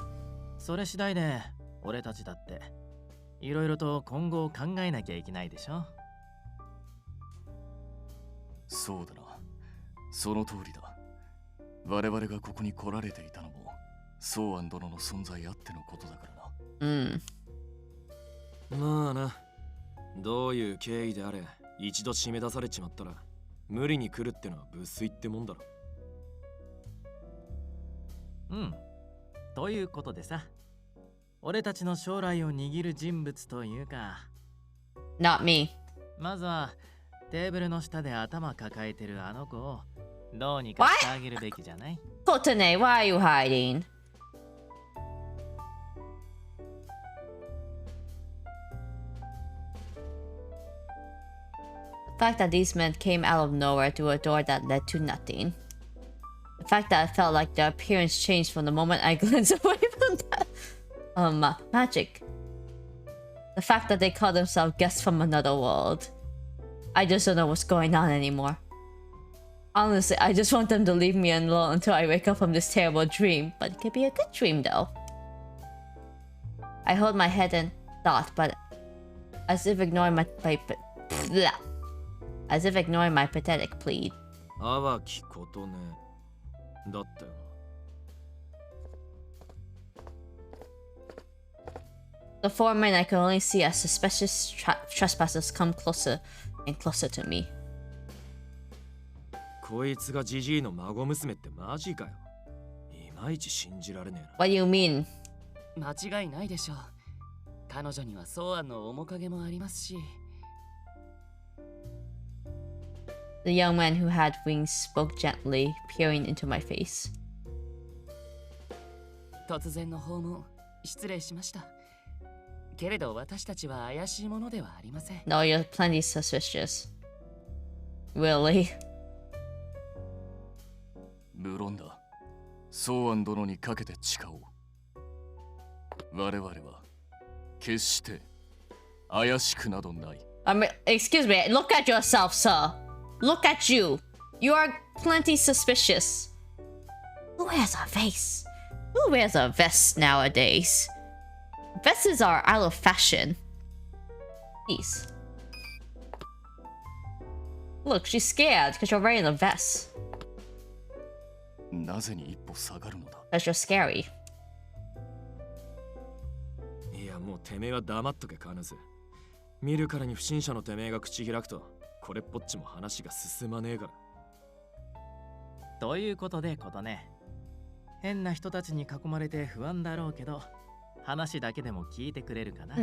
それ次第で俺たちだっていろいろと今後を考えなきゃいけないでしょ。そうだな。その通りだ。我々がここに来られていたのもソーアン殿の存在あってのことだからな。まあな、どういう経緯であれ一度締め出されちまったら無理に来るってのは無粋ってもんだろ。ということでさ、俺たちの将来を握る人物というか。 Not me. まずはテーブルの下で頭抱えてるあの子をどうにかしてあげるべきじゃない？ Kotane, why are you hiding? The fact that these men came out of nowhere through a door that led to nothing. The fact that I felt like their appearance changed from the moment I glanced away from that magic. The fact that they call themselves guests from another world. I just don't know what's going on anymore. Honestly, I just want them to leave me alone until I wake up from this terrible dream. But it could be a good dream though. I hold my head and thought, but as if ignoring my pathetic plea. 淡きことね。だったよな。 The four men I could only see as suspicious trespassers come closer and closer to me. こいつがジジイの孫娘ってマジかよ。いまいち信じられねえな。 What do you mean? 間違いないでしょう。彼女にはソーアンの面影もありますし。 The young man who had wings spoke gently, peering into my face. 突然の訪問、失礼しました。けれど私たちは怪しいものではありません。 No, you're plenty suspicious. Really? 無論だ。ソーアン殿にかけて誓おう。我々は決して怪しくなどない。Excuse me, look at yourself, sir. Look at you. You are plenty suspicious. Who wears a vest? Who wears a vest nowadays? Vests are out of fashion. Please. Look, she's scared because you're wearing a vest. なぜに一歩下がるのだ。 Because you're scary. いやもうてめえは黙っとけカヌズ。見るからに不審者のてめえが口開くとこれっぽっちも話が進まねえから。ということでことね。変な人たちに囲まれて不安だろうけど、話だけでも聞いてくれるかな。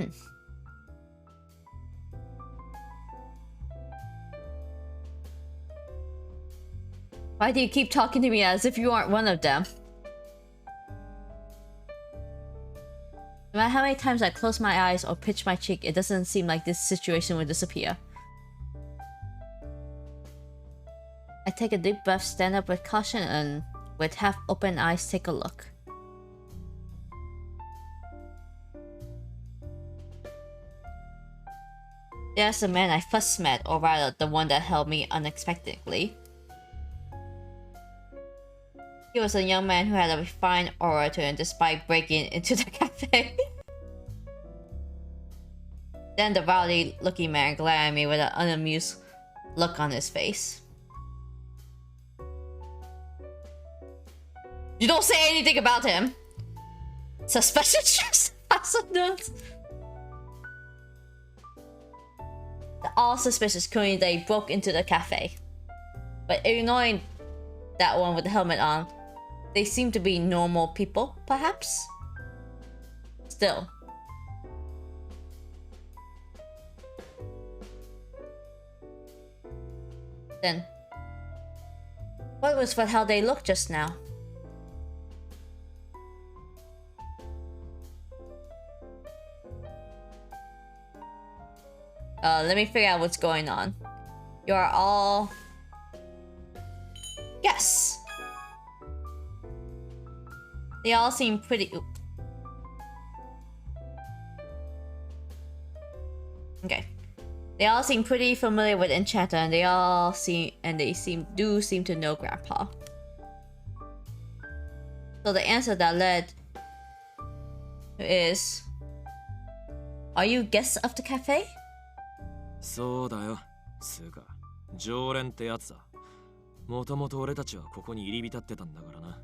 Why do you keep talking to me as if you aren't one of them? No matter how many times I close my eyes or pinch my cheek, it doesn't seem like this situation will disappear. I take a deep breath, stand up with caution, and with half-open eyes take a look. There's the man I first met, or rather, the one that helped me unexpectedly. He was a young man who had a refined aura to him despite breaking into the cafe. Then the rowdy-looking man glared at me with an unamused look on his face. You don't say anything about him! Suspicious trespassers. All suspicious, claiming they broke into the cafe. But ignoring that one with the helmet on, they seem to be normal people, perhaps? Still. Then, what was with how they looked just now? Let me figure out what's going on. You are all... Yes! They all seem pretty... Oop. Okay. They all seem pretty familiar with Enchante, and they do seem to know Grandpa. So the answer that led is... Are you guests of the cafe? そうだよ、つうか常連ってやつだ。もともと俺たちはここに入り浸ってたんだからな。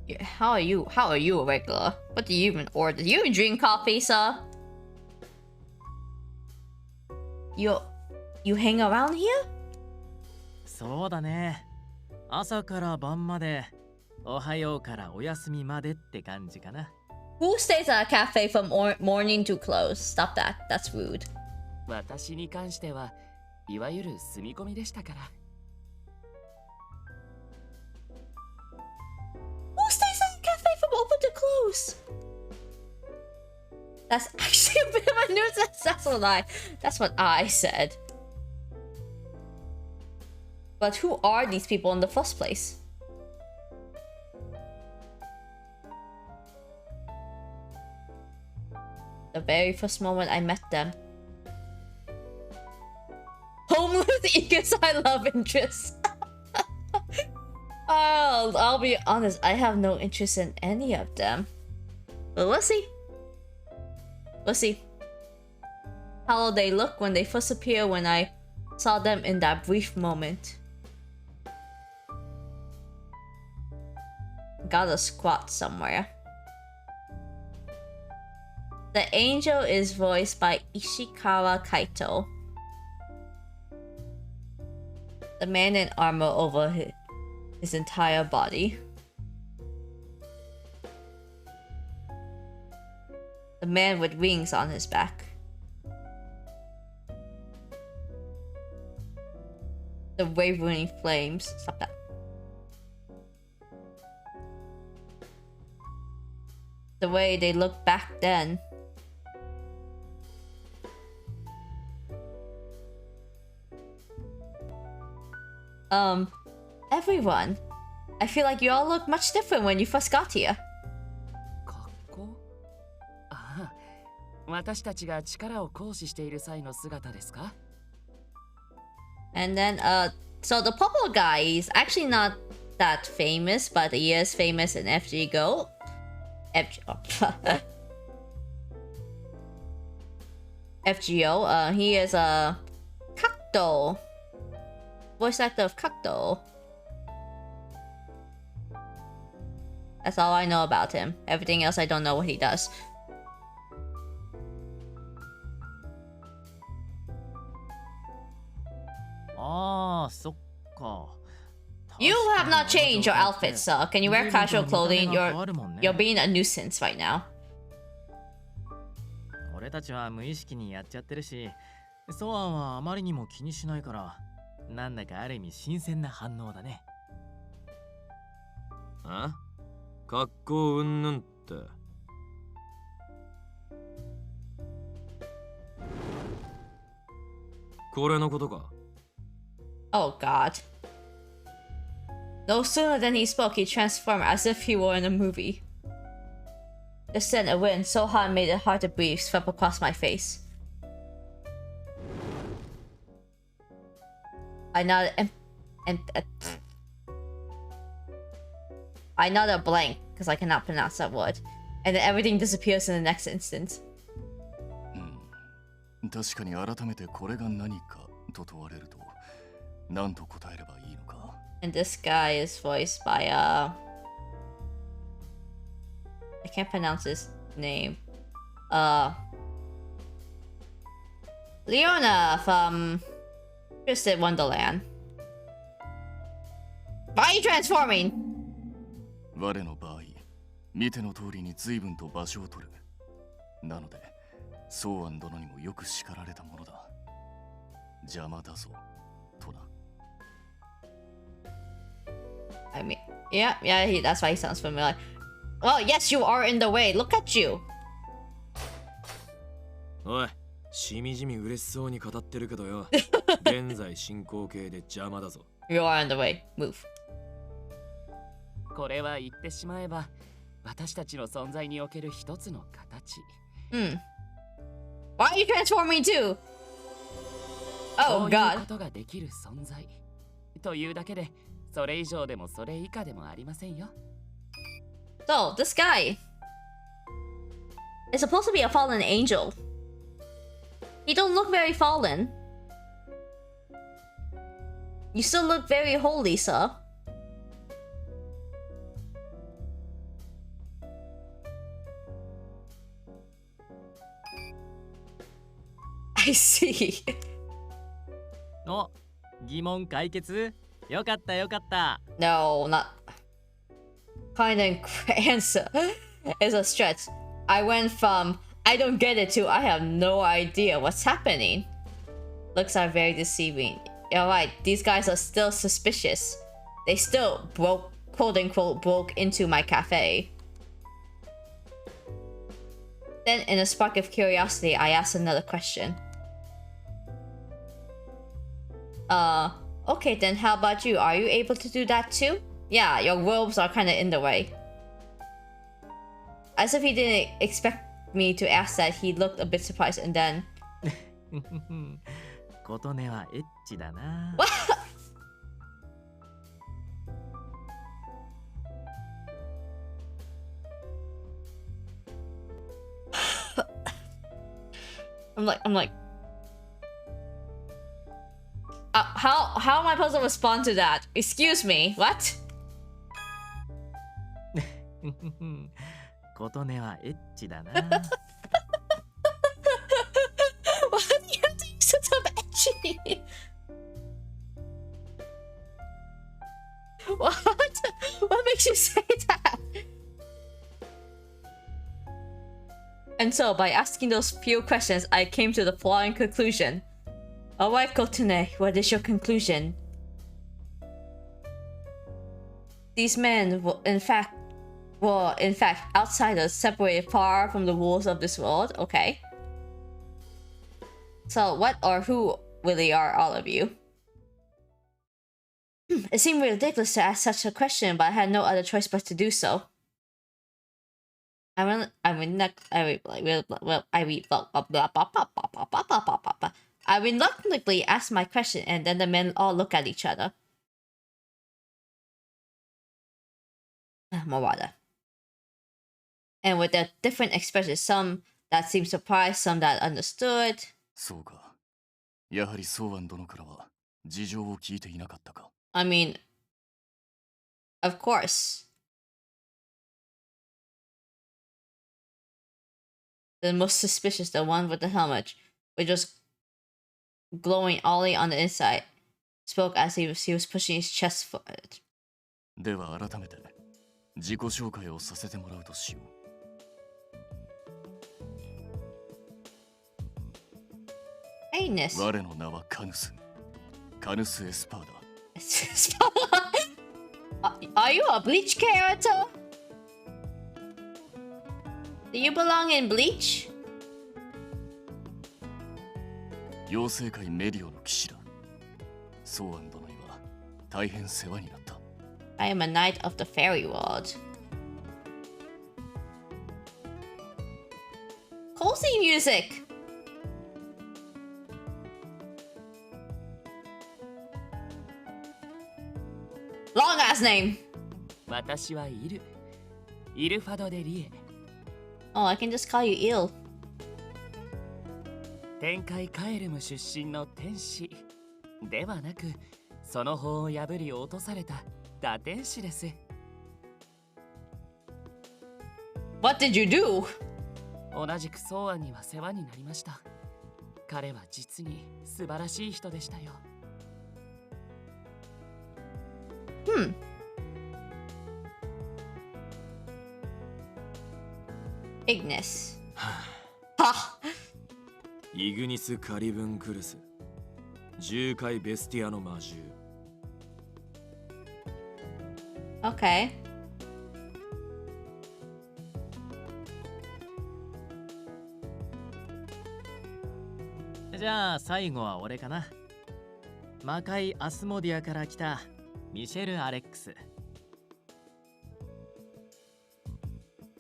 Yeah, how are you? How are you a regular? What do you even order? Do you even drink coffee, sir? You hang around here? そうだね。朝から晩まで、おはようからお休みまでって感じかな。Who stays at a cafe from morning to close? Stop that. That's rude. 私に関してはいわゆる住み込みでしたから。Who stays at a cafe from open to close? That's actually a bit of a nuisance. That's what I said. But who are these people in the first place? The very first moment I met them. Homeless eagles, I love interest. I'll be honest, I have no interest in any of them. But we'll see. We'll see how they look when they first appear when I saw them in that brief moment. Gotta squat somewhere. The angel is voiced by Ishikawa Kaito. The man in armor over his entire body. The man with wings on his back. The wavering flames. Stop that. The way they looked back then. Everyone. I feel like you all look much different when you first got here. 格好？ああ、私たちが力を行使している際の姿ですか？ And then, so the purple guy is actually not that famous, but he is famous in FGO. FGO, he is a Kakto. Voice actor of Kakto. That's all I know about him. Everything else I don't know what he does. You have not changed your outfit, sir. Can you wear casual clothing? You're being a nuisance right now. 俺たちは無意識にやっちゃってるし、ソアンはあまりにも気にしないから、なんだかある意味新鮮な反応だね。あ？格好うんぬんって。これのことか。Oh god. No sooner than he spoke, he transformed as if he were in a movie. The scent of wind so hot it made it hard to breathe swept across my face. I nodded I nodded blank because I cannot pronounce that word, and then everything disappears in the next instant. 確かに改めてこれが何かと問われると何と答えればいいのか。 And this guy is voiced by I can't pronounce his name. Leona from Twisted Wonderland. Why are you transforming? 我の場合、見ての通りに随分と場所を取る。なので、ソーアン殿にもよく叱られたものだ。邪魔だぞ、とな。I mean, yeah, that's why he sounds familiar. Oh, yes, you are in the way. Look at you. おい、しみじみ嬉しそうに語ってるけどよ。現在進行形で邪魔だぞ。You are in the way. Move. これは言ってしまえば私たちの存在における一つの形。Why are you transforming too? そ Oh ういう god. ことができる存在というだけで、それ以上でもそれ以下でもありませんよ。So, this guy is supposed to be a fallen angel. He don't look very fallen. You still look very holy, sir. I see. お、疑問解決？よかったよかった。No, not kind of answer. It's a stretch. I went from I don't get it to I have no idea what's happening. Looks are very deceiving. You're right, these guys are still suspicious. They still quote unquote broke into my cafe. Then in a spark of curiosity, I asked another question. Okay then, how about you? Are you able to do that too? Yeah, your robes are kind of in the way. As if he didn't expect me to ask that, he looked a bit surprised and then... 琴音はエッチだな。I'm like... how am I supposed to respond to that? Excuse me, what? 琴音はエッチだな。Why do you have to use such a edgy? What? What makes you say that? And so, by asking those few questions, I came to the following conclusion. Alright, Kotune, what is your conclusion? These men were in fact outsiders, separated far from the rules of this world. Okay. So what or who really are all of you? It seemed ridiculous to ask such a question, but I had no other choice but to do so. I reluctantly asked my question, and then the men all look at each other. More water. And with their different expressions, some that seemed surprised, some that understood. そうか。やはりソーアン殿からは事情を聞いていなかったか。I mean, of course. The most suspicious, the one with the helmet, which was glowing only on the inside, spoke as he was pushing his chest forward. では改めて自己紹介をさせてもらうとしよう。Villainess. 我の名はカヌス。カヌスエスパーだ。Are you a Bleach character? Do you belong in Bleach? 妖精界メディオの騎士だ。ソーアン殿には大変世話になった。I am a knight of the fairy world. Cozy music! Long ass name! 私はイル。イルファド・デ・リエ。 Oh, I can just call you ill. 天界カエルム出身の天使ではなく、その法を破り落とされた打天使です。 What did you do? 同じくソーアンには世話になりました。彼は実に素晴らしい人でしたよ。Ignis. ははイグニス・カリブンクルス。重界ベスティアの魔獣。Okay. じゃあ最後は俺かな。魔界アスモディアから来たミシェル・アレックス。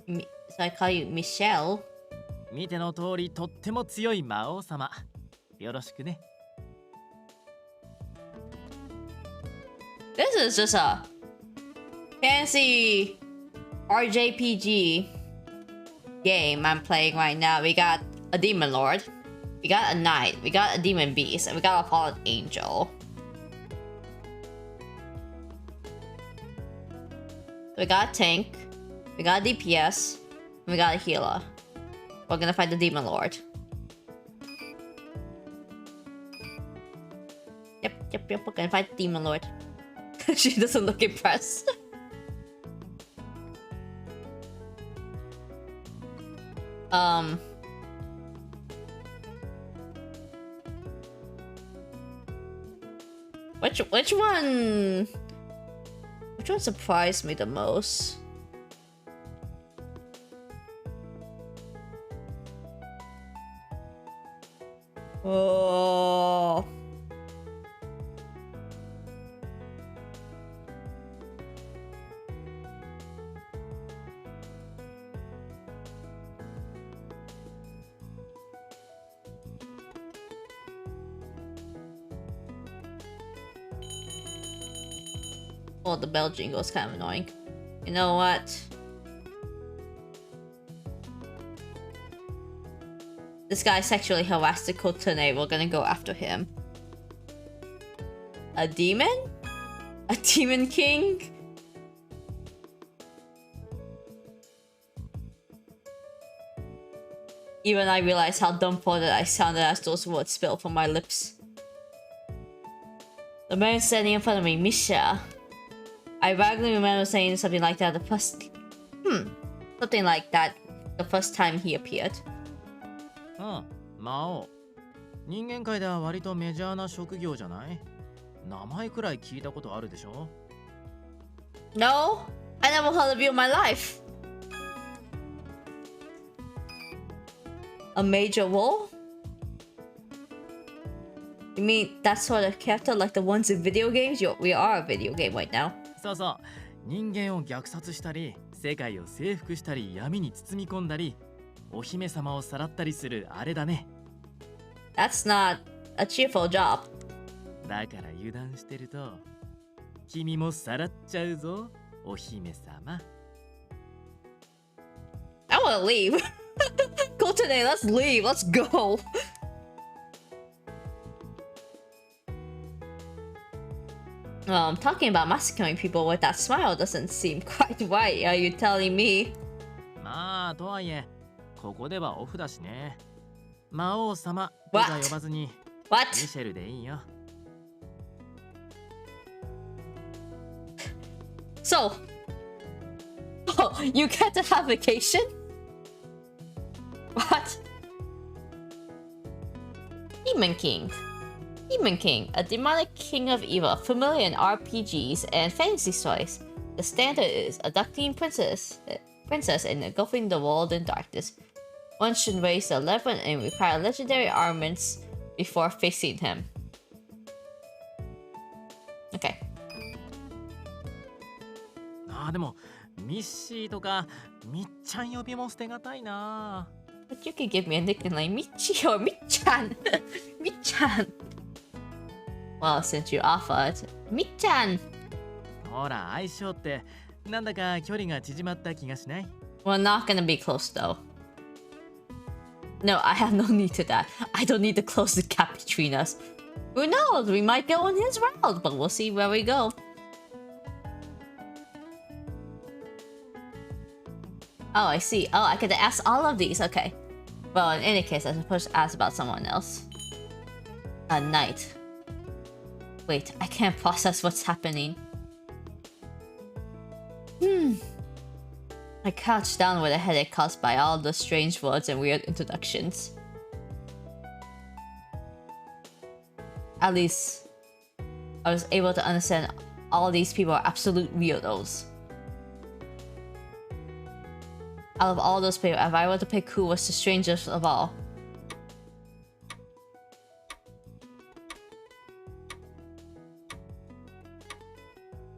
So I call you Michelle. 見ての通りとっても強い魔王様。よろしくね。This is just a fancy RJPG game I'm playing right now. We got a demon lord, we got a knight, we got a demon beast, and we got a fallen angel. We got a tank, we got a DPS, and we got a healer. We're gonna fight the demon lord. Yep, we're gonna fight the demon lord. She doesn't look impressed. Which one surprised me the most? Oh. Oh, the bell jingle is kind of annoying. You know what? This guy sexually harassed the Kotone. We're gonna go after him. A demon? A demon king? Even I realized how dumbfounded I sounded as those words spilled from my lips. The man standing in front of me, Misha. I vaguely remember saying something like that the first... Something like that the first time he appeared. ああ、魔王。人間界では割とメジャーな職業じゃない？名前くらい聞いたことあるでしょ？ No, I never heard of you in my life. A major role? You mean that sort of character like the ones in video games? We are a video game right now. そうそう。人間を虐殺したり、世界を征服したり、闇に包み込んだり、お姫様をさらったりするあれだね。That's not a cheerful job. だから油断してると、君もさらっちゃうぞ、お姫様。I wanna leave. Go today, let's leave, let's go. Talking about massacring people with that smile doesn't seem quite right, are you telling me? まあ、とはいえ、ここではオフだしね。魔王様とか呼ばずに、What? ミシェルでいいよ。So, oh, you get to have vacation? What? Demon King. Demon King, a demonic king of evil, familiar in RPGs and fantasy stories. The standard is abducting princess and engulfing the world in darkness. One should raise the level and require legendary armaments before facing him. Okay. あーでもミッシーとかみっちゃん呼びも捨てがたいな。 But you could give me a nickname like Michi or Michan. Michan. Well, since you offered, Michan. ほら相性ってなんだか距離が縮まった気がしない？ We're not gonna be close though. No, I have no need to that. I don't need to close the gap between us. Who knows? We might go on his route, but we'll see where we go. Oh, I see. Oh, I could ask all of these. Okay. Well, in any case, I suppose to ask about someone else. A knight. Wait, I can't process what's happening. I crouched down with a headache caused by all the strange words and weird introductions. At least, I was able to understand all these people are absolute weirdos. Out of all those people, if I were to pick who was the strangest of all.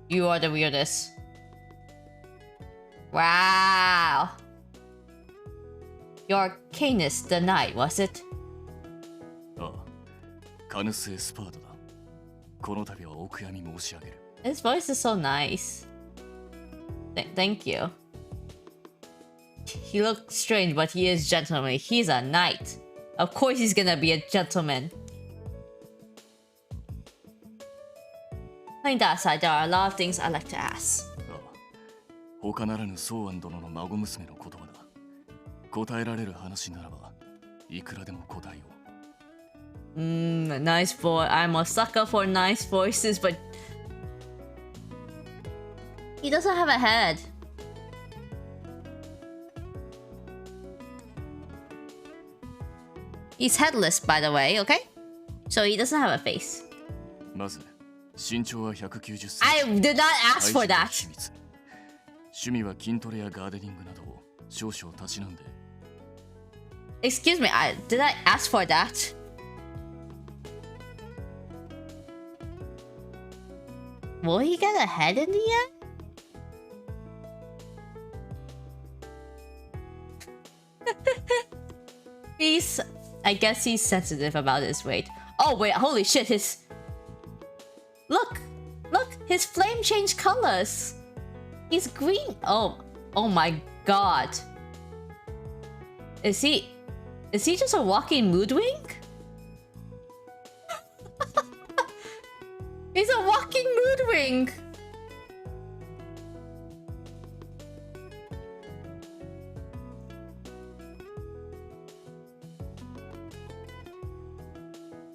You are the weirdest. Wow. Your Canis the Knight, was it? ああ、カヌス・エスパードだ。この度はお悔やみ申し上げる。His voice is so nice. Thank you. He looks strange, but he is gentlemanly. He's a knight. Of course he's gonna be a gentleman. Putting that aside, there are a lot of things I'd like to ask. ああ、他ならぬソーアン殿の孫娘の言葉だ。答えられる話ならば、いくらでも答えよう。Nice boy. I'm a sucker for nice voices, but he doesn't have a head. He's headless, by the way, okay? So he doesn't have a face. まず、身長は190センチ。I did not ask for 体重は that. 秘密。趣味は筋トレやガーデニングなどを少々たしなんで。Excuse me, did I ask for that? Will he get a head in the end? I guess he's sensitive about his weight. Oh wait, holy shit, Look! His flame changed colors! He's green! Oh my god. Is he just a walking mood ring? He's a walking mood ring!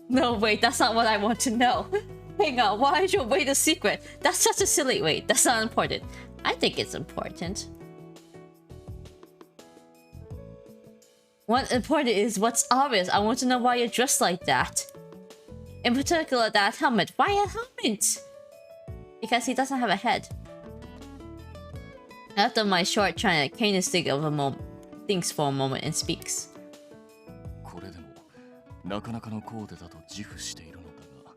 No, wait, that's not what I want to know. Hang on, why is your weight a secret? That's such a silly weight. That's not important. I think it's important. What's important is what's obvious. I want to know why you're dressed like that. In particular, that helmet. Why a helmet? Because he doesn't have a head. After my short China, Canis thinks for a moment and speaks. これでもなかなかのコーデだと自負しているのだが、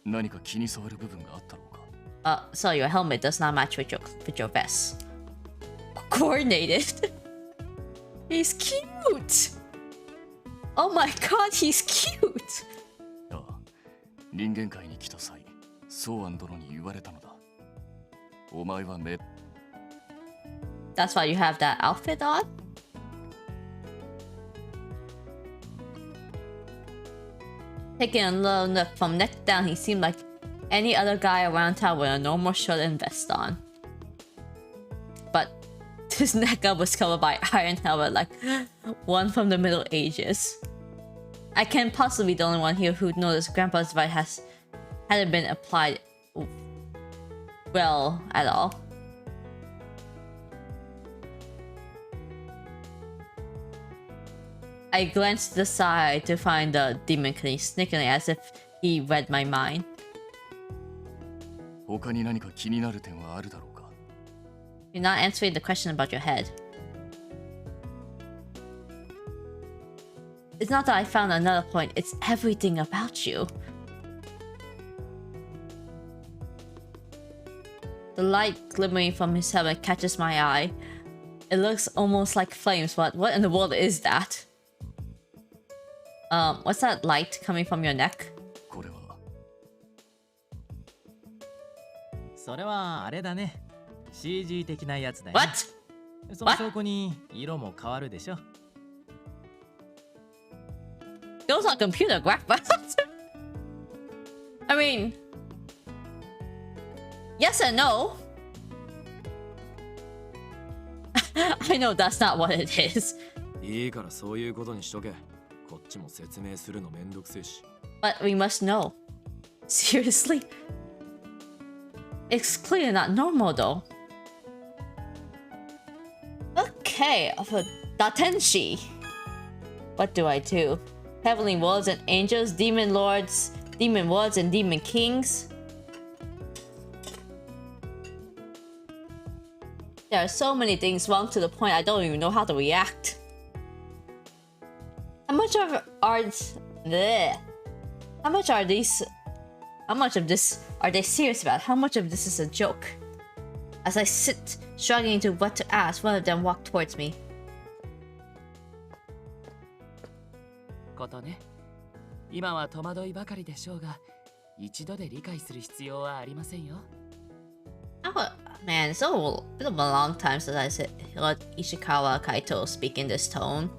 何か気に障る部分があったろうか。So your helmet does not match with your vest. Coordinated. He's cute. Oh my god, he's cute. ああ、人間界に来た際、ソーアン殿に言われたのだ。お前はThat's why you have that outfit on? Taking a little look from neck down, he seemed like any other guy around town with a normal shirt and vest on. But his neck up was covered by iron helmet like one from the Middle Ages. I can't possibly be the only one here who noticed Grandpa's device hadn't been applied well at all. I glanced to the side to find the demon sneakily as if he read my mind. 他に何か気になる点はあるだろうか？ You're not answering the question about your head. It's not that I found another point, it's everything about you. The light glimmering from his helmet catches my eye. It looks almost like flames, but what in the world is that? What's that light coming from your neck? これはそれはあれだね。CG 的なやつだよ。 What? その証拠に色も変わるでしょ。Those are computer graphics. I mean, yes and no. I know that's not what it is. いいからそういうことにしとけ。こっちも説明するのめんどくせえし。But we must know. Seriously? It's clearly not normal though. Okay, for Datenshi. What do I do? Heavenly worlds and angels, demon lords, demon worlds and demon kings. There are so many things wrong to the point I don't even know how to react. How much of bleh. How much of this are they serious about? How much of this is a joke? As I sit, struggling to what to ask, one of them walked towards me. ことね。今は戸惑いばかりでしょうが、一度で理解する必要はありませんよ。Oh, man, it's been a long time since I heard Ishikawa Kaito speak in this tone.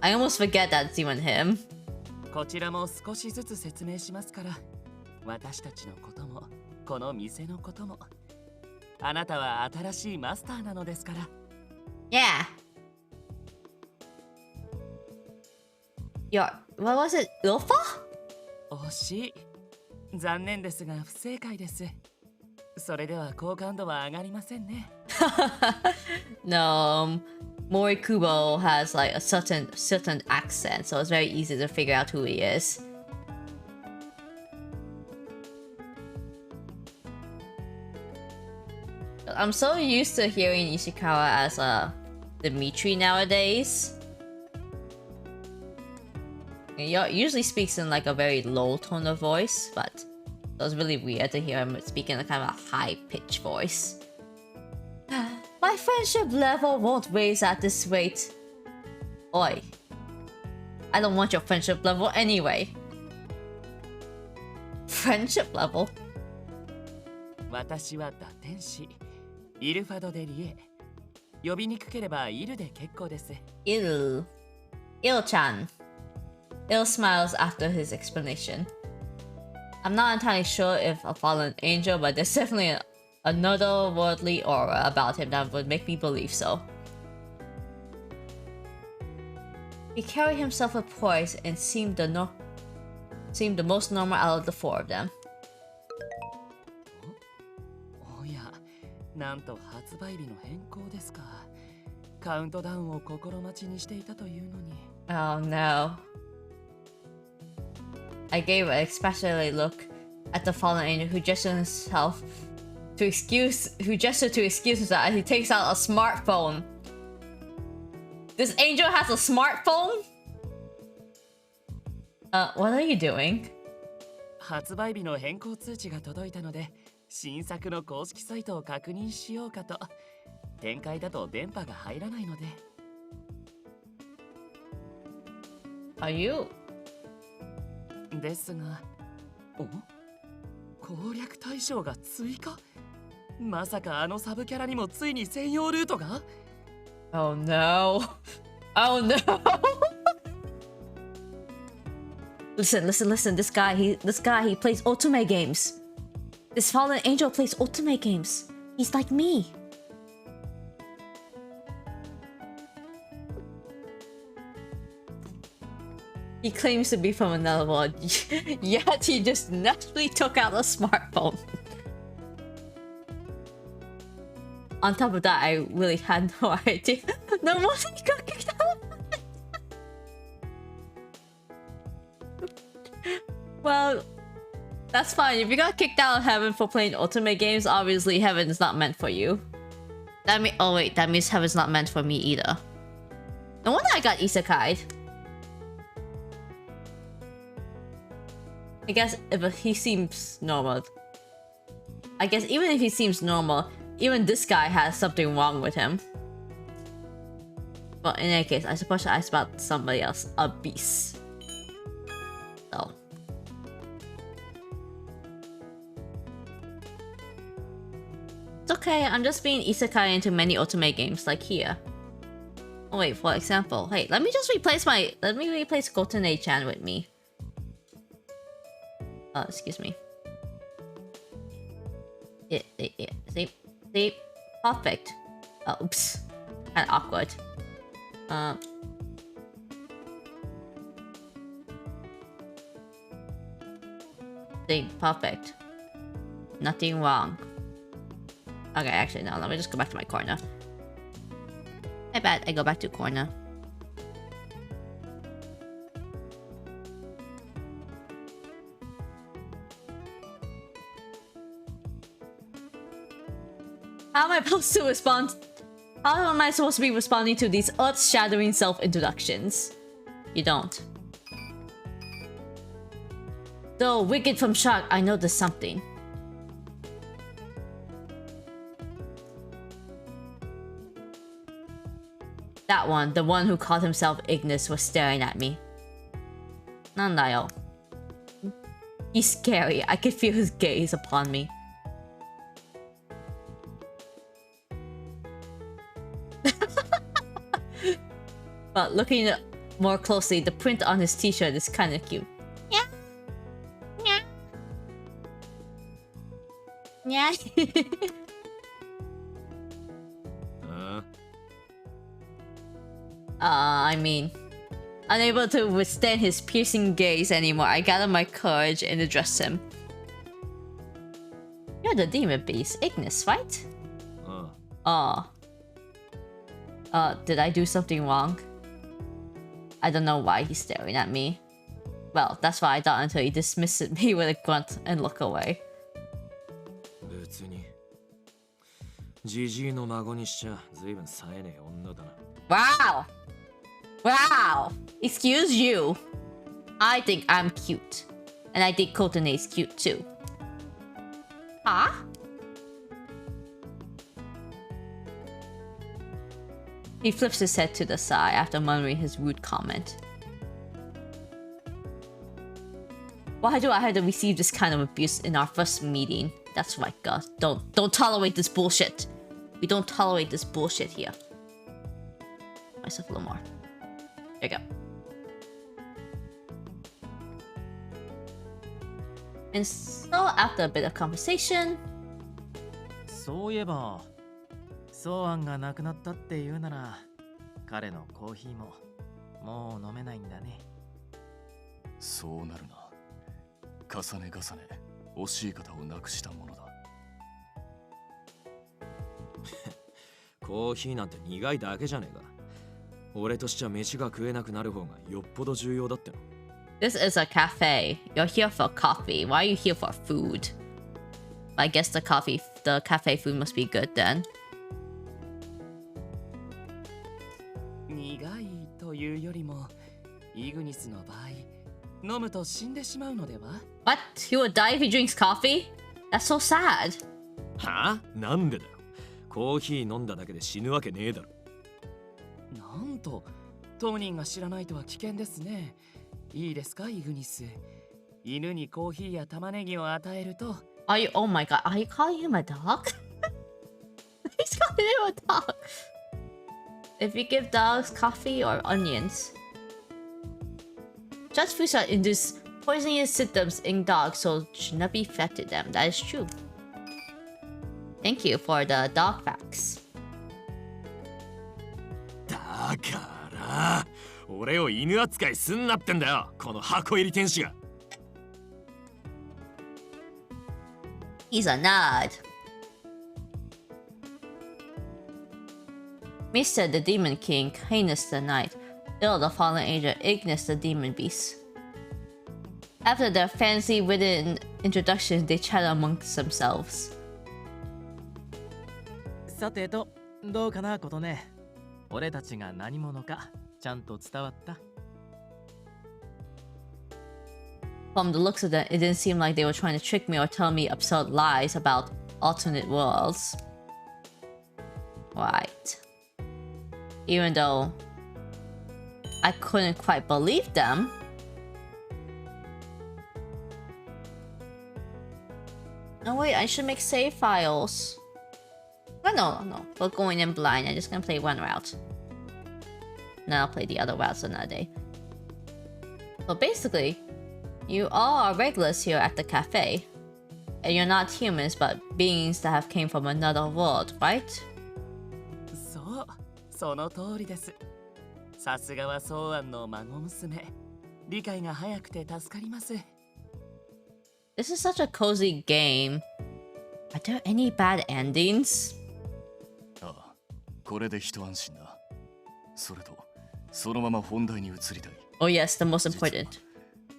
I almost forget that it's even him. こちらも少しずつ説明しますから、私たちのことも、この店のことも。あなたは新しいマスターなのですから。Yeah. What was it? Ilfa? 惜しい。残念ですが不正解です。それでは好感度は上がりませんね。No, Morikubo has like a certain accent, so it's very easy to figure out who he is. I'm so used to hearing Ishikawa as Dimitri nowadays. He usually speaks in like a very low tone of voice, but it was really weird to hear him speaking in a kind of a high-pitched voice. My friendship level won't raise at this rate. Oi. I don't want your friendship level anyway. Friendship level? 私は打天使、イルファド・デリエ。呼びにくければイルで結構です。Il-chan. Il smiles after his explanation. I'm not entirely sure if a fallen angel, but there's definitely another worldly aura about him that would make me believe so. He carried himself with poise and seemed the most normal out of the four of them. おや、なんと発売日の変更ですか。カウントダウンを心待ちにしていたというのに。Oh no. I gave an especially look at the fallen angel who gestured to excuse himself as he takes out a smartphone. This angel has a smartphone? What are you doing? 発売日の変更通知が届いたので、新作の公式サイトを確認しようかと。展開だと電波が入らないので。Are you? ですが、攻略対象が追加？まさかあのサブキャラにもついに専用ルートが？ Oh no. Oh no. Listen. This guy, he plays otome games. This fallen angel plays otome games. He's like me. He claims to be from another world, yet he just naturally took out a smartphone. On top of that, I really had no idea. No wonder he got kicked out. Well, that's fine. If you got kicked out of heaven for playing otome games, obviously heaven is not meant for you. That mean, oh wait, that means heaven's not meant for me either. No wonder I got isekai'd. I guess if he seems normal. I guess even if he seems normal, even this guy has something wrong with him. But in any case, I suppose I asked about somebody else. A beast. So. It's okay, I'm just being isekai into many otome games, like here. Oh wait, for example, hey, let me replace Kotone-chan with me. Excuse me. Yeah, see, perfect. Oops, kind of awkward. See, perfect. Nothing wrong. Okay, actually no, let me just go back to my corner. I bet I go back to corner. How am I supposed to respond? How am I supposed to be responding to these earth-shattering self-introductions? You don't. Though wicked from shock, I know there's something. That one, the one who called himself Ignis, was staring at me. Nandayo. He's scary. I could feel his gaze upon me. But looking more closely, the print on his t-shirt is kind of cute. Yeah. Yeah. I mean, unable to withstand his piercing gaze anymore, I gathered my courage and addressed him. You're the demon beast, Ignis, right? Did I do something wrong? I don't know why he's staring at me. Well, that's what I thought until he dismissed me with a grunt and looked away. Wow! Wow! Excuse you. I think I'm cute. And I think Kotone is cute too. Huh? He flips his head to the side after murmuring his rude comment. Why do I have to receive this kind of abuse in our first meeting? That's right, guys. Don't tolerate this bullshit. We don't tolerate this bullshit here. Myself a little more. There you go. And so after a bit of conversation, そういえば、ソーアンが亡くなったっていうなら、彼のコーヒーももう飲めないんだね。そうなるな。重ね重ね、惜しい方をなくしたものだ。コーヒーなんて苦いだけじゃねえか。俺としちゃ飯が食えなくなる方がよっぽど重要だっての。this is a cafe. You're here for coffee. Why are you here for food? I guess the cafe food must be good then. 苦いというよりも、イグニスの場合、飲むと死んでしまうのでは？ What? He would die if he drinks coffee? That's so sad. はあ？なんでだよ。コーヒー飲んだだけで死ぬわけねえだろ。なんと、当人が知らないとは危険ですね。いいですか、イグニス。犬にコーヒーや玉ねぎを与えると。Oh my god, are you calling him a dog? He's calling him a dog. If you give dogs coffee or onions, just foods that induce poisonous symptoms in dogs, so should not be fed to them. That is true. Thank you for the dog facts. だから、俺を犬扱いすんなってんだよ、この箱入り天使が。He's a nerd. Mr. the Demon King, Heinous the Knight, Ill the Fallen Angel, Ignis the Demon Beast. After their fancy written introductions, they chat amongst themselves. さてと、どうかなことね。俺たちが何者かちゃんと伝わった。From the looks of them, it didn't seem like they were trying to trick me or tell me absurd lies about alternate worlds. Right. Even though I couldn't quite believe them. Oh wait, I should make save files. Oh, no. We're going in blind. I'm just gonna play one route. And then I'll play the other routes another day. So basically, you all are regulars here at the cafe. And you're not humans, but beings that have came from another world, right? そう、その通りです。さすがはソウアンの孫娘。理解が早くて助かります。This is such a cozy game. Are there any bad endings? ああ、これで一安心だ。それと、そのまま本題に移りたい。Oh yes, the most important.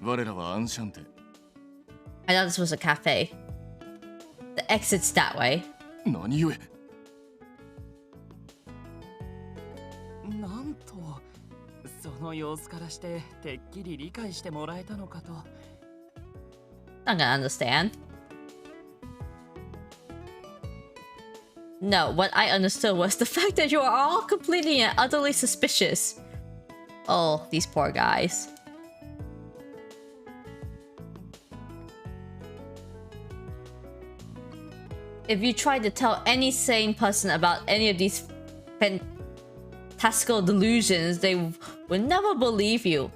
我らはアンシャンテ。I thought this was a cafe. The exit's that way. 何故？なんと、その様子からしててっきり理解してもらえたのかと。Not gonna understand. No, what I understood was the fact that you are all completely and utterly suspicious. Oh, these poor guys. If you tried to tell any sane person about any of these fantastical delusions, they would never believe you.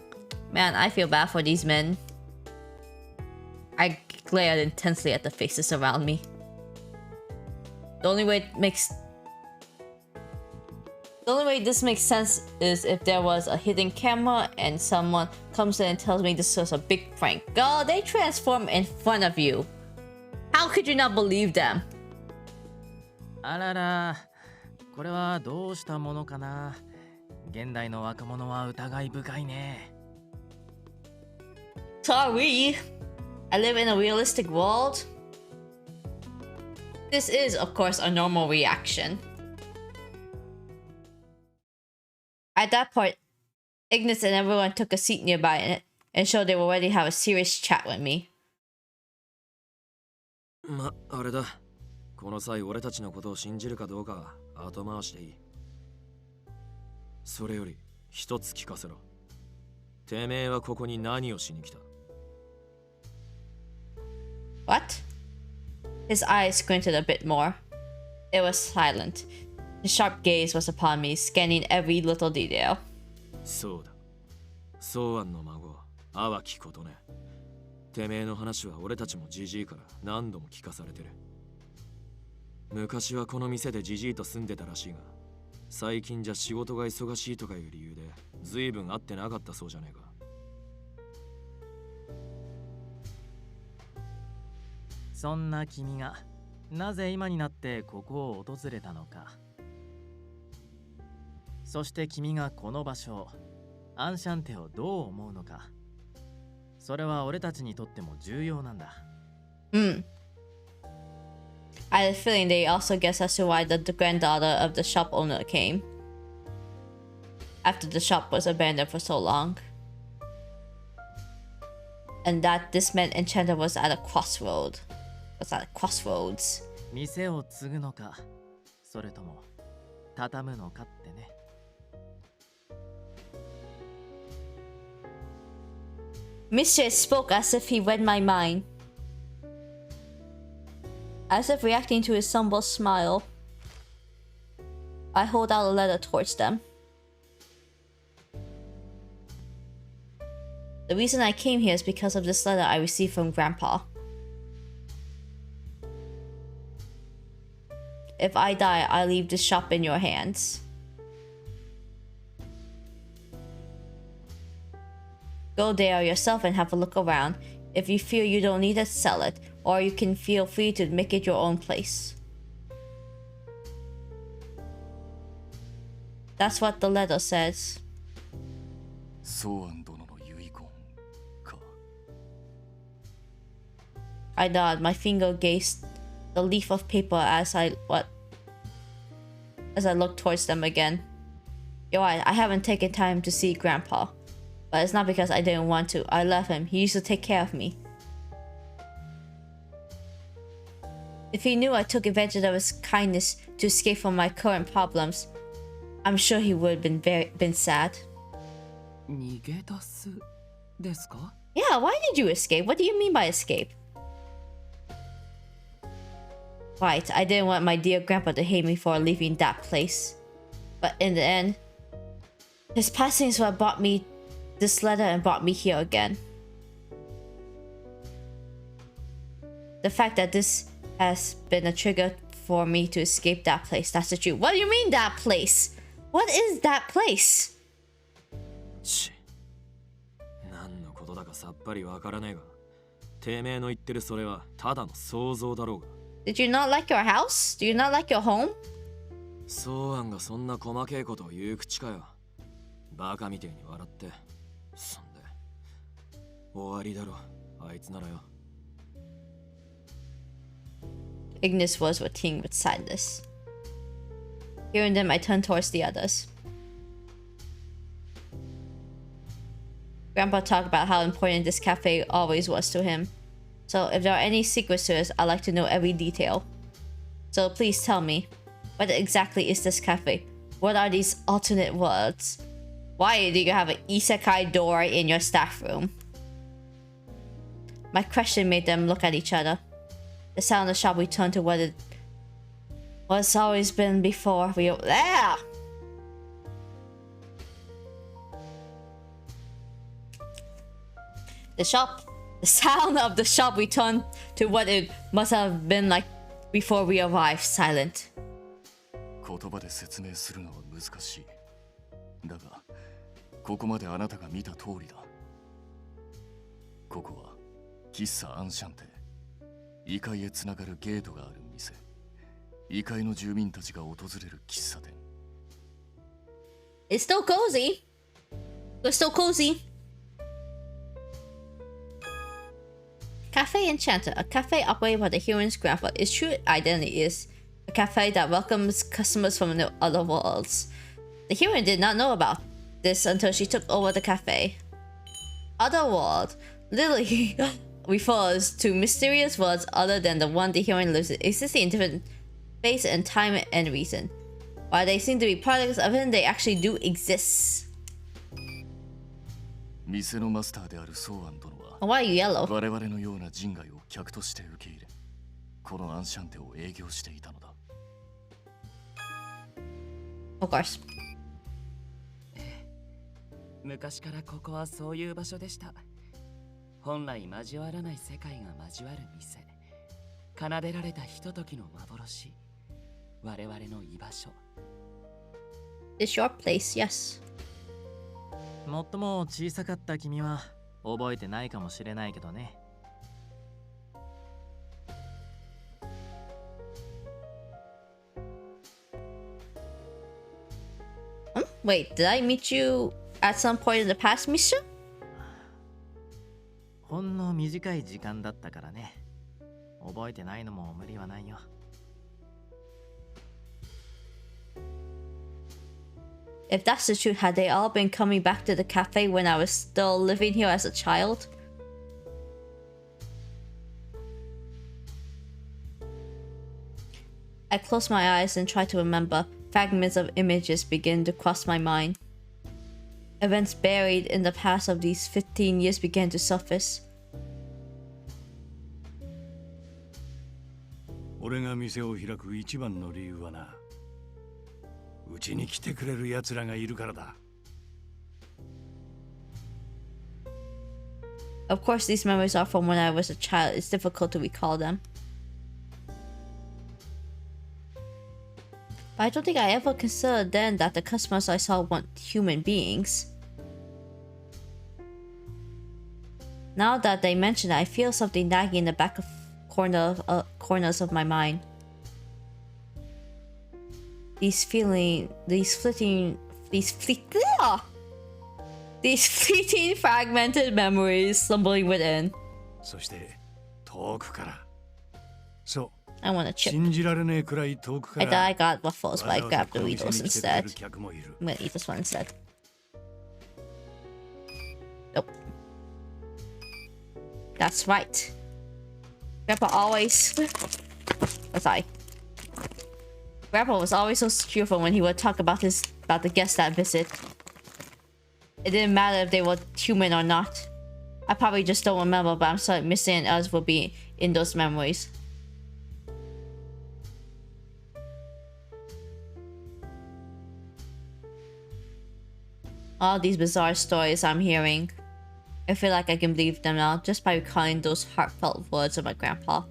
Man, I feel bad for these men. I glared intensely at the faces around me. The only way this makes sense is if there was a hidden camera and someone comes in and tells me this was a big prank. Oh, they transform in front of you. How could you not believe them? あらら、これはどうしたものかな。現代の若者は疑い深いね。Sorry. I live in a realistic world. This is, of course, a normal reaction. At that point, Ignis and everyone took a seat nearby and showed they were ready to have a serious chat with me. ま、あれだ。この際俺たちのことを信じるかどうかは後回しでいい。それより一つ聞かせろ。てめえはここに何をしに来た？ What? His eyes squinted a bit more. It was silent. His sharp gaze was upon me, scanning every little detail. そうだ。ソウアンの孫、淡きことね。てめえの話は俺たちもジジイから何度も聞かされてる。昔はこの店でジジイと住んでたらしいが、最近じゃ仕事が忙しいとかいう理由で随分会ってなかったそうじゃねえか。そんな君がなぜ今になってここを訪れたのか。そして君がこの場所、アンシャンテをどう思うのか。それは俺たちにとっても重要なんだ。I had a feeling they also guessed as to why the granddaughter of the shop owner came. After the shop was abandoned for so long. And that this meant Enchanted was at a crossroad. Was at crossroads. 店を継ぐのか、それとも畳むのかってね。Mistress spoke as if he read my mind. As if reacting to his somber smile. I hold out a letter towards them. The reason I came here is because of this letter I received from Grandpa. If I die, I leave this shop in your hands. Go there yourself and have a look around. If you feel you don't need it, sell it. Or you can feel free to make it your own place. That's what the letter says. ソウアン殿の遺言か。I nod. My finger gazed the leaf of paper as I look towards them again. You're right, I haven't taken time to see Grandpa. But it's not because I didn't want to. I love him. He used to take care of me. If he knew I took advantage of his kindness to escape from my current problems, I'm sure he would have been sad. 逃げ出すですか? Yeah, why did you escape? What do you mean by escape? Right, I didn't want my dear grandpa to hate me for leaving that place. But in the end, his passing is what brought me this letter and brought me here again. The fact that this has been a trigger for me to escape that place, that's the truth. What do you mean that place? What is that place? ち何のことだかさっぱりわからねえが、てめえの言ってるそれはただの想像だろうが。Did you not like your house? Do you not like your home? そうあんがそんな細けいことを言う口かよ。バカみてえに笑って。そんで終わりだろ、あいつならよ。Ignis was were tinged with sadness. Hearing them, I turned towards the others. Grandpa talked about how important this cafe always was to him. So if there are any secrets to this, I'd like to know every detail. So please tell me, what exactly is this cafe? What are these alternate worlds? Why do you have an isekai door in your staff room? My question made them look at each other. The sound of the shop returned to what it was always been before we were there. The sound of the shop returned to what it must have been like before we arrived, silent. 言葉で説明するのは難しい。だが、ここまであなたが見た通りだ。ここは喫茶アンシャンテ。異界へつながるゲートがある店。異界の住民たちが訪れる喫茶店。It's still cozy. It's still cozy. Café Enchante, a cafe operated by the heroine's grandfather. Its true identity is a cafe that welcomes customers from the other worlds. The heroine did not know about this until she took over the cafe. Otherworld literally refers to mysterious worlds other than the one the heroine lives in, existing in different space and time and reason. While they seem to be products of it, they actually do exist. 店のマスターであるソーアン殿は Why are you yellow? 我々のような人外を客として受け入れ、このアンシャンテを営業していたのだ。Of course. 昔からここはそういう場所でした。本来交わらない世界が交わる店。奏でられたひとときの幻。我々の居場所。It's your place, yes. もっとも小さかった君は覚えてないかもしれないけどね。Wait, did I meet you at some point in the past, Misha? ほんの短い時間だったからね。覚えてないのも無理はないよ。If that's the truth, had they all been coming back to the cafe when I was still living here as a child? I closed my eyes and tried to remember. Fragments of images began to cross my mind. Events buried in the past of these 15 years began to surface. 俺が店を開く一番の理由はな、うちに来てくれる奴らがいるからだ。Of course, these memories are from when I was a child. It's difficult to recall them. But I don't think I ever considered then that the customers I saw weren't human beings. Now that they mention it, I feel something nagging in the back of corners of my mind. These fleeting fragmented memories stumbling within. そして遠くから。そう。 I want a chip. 信じられねえくらい遠くか I thought ら I got waffles, but I わざわざ grabbed この the 店に Doritos 来てくれ instead. る客もいる。 I'm gonna eat this one instead. Nope. That's right. Grandpa always... Sorry. Grandpa was always so cheerful when he would talk about the guests that visit. It didn't matter if they were human or not. I probably just don't remember, but I'm sorry Missy and Els will be in those memories. All these bizarre stories I'm hearing. I feel like I can believe them now just by recalling those heartfelt words of my grandpa.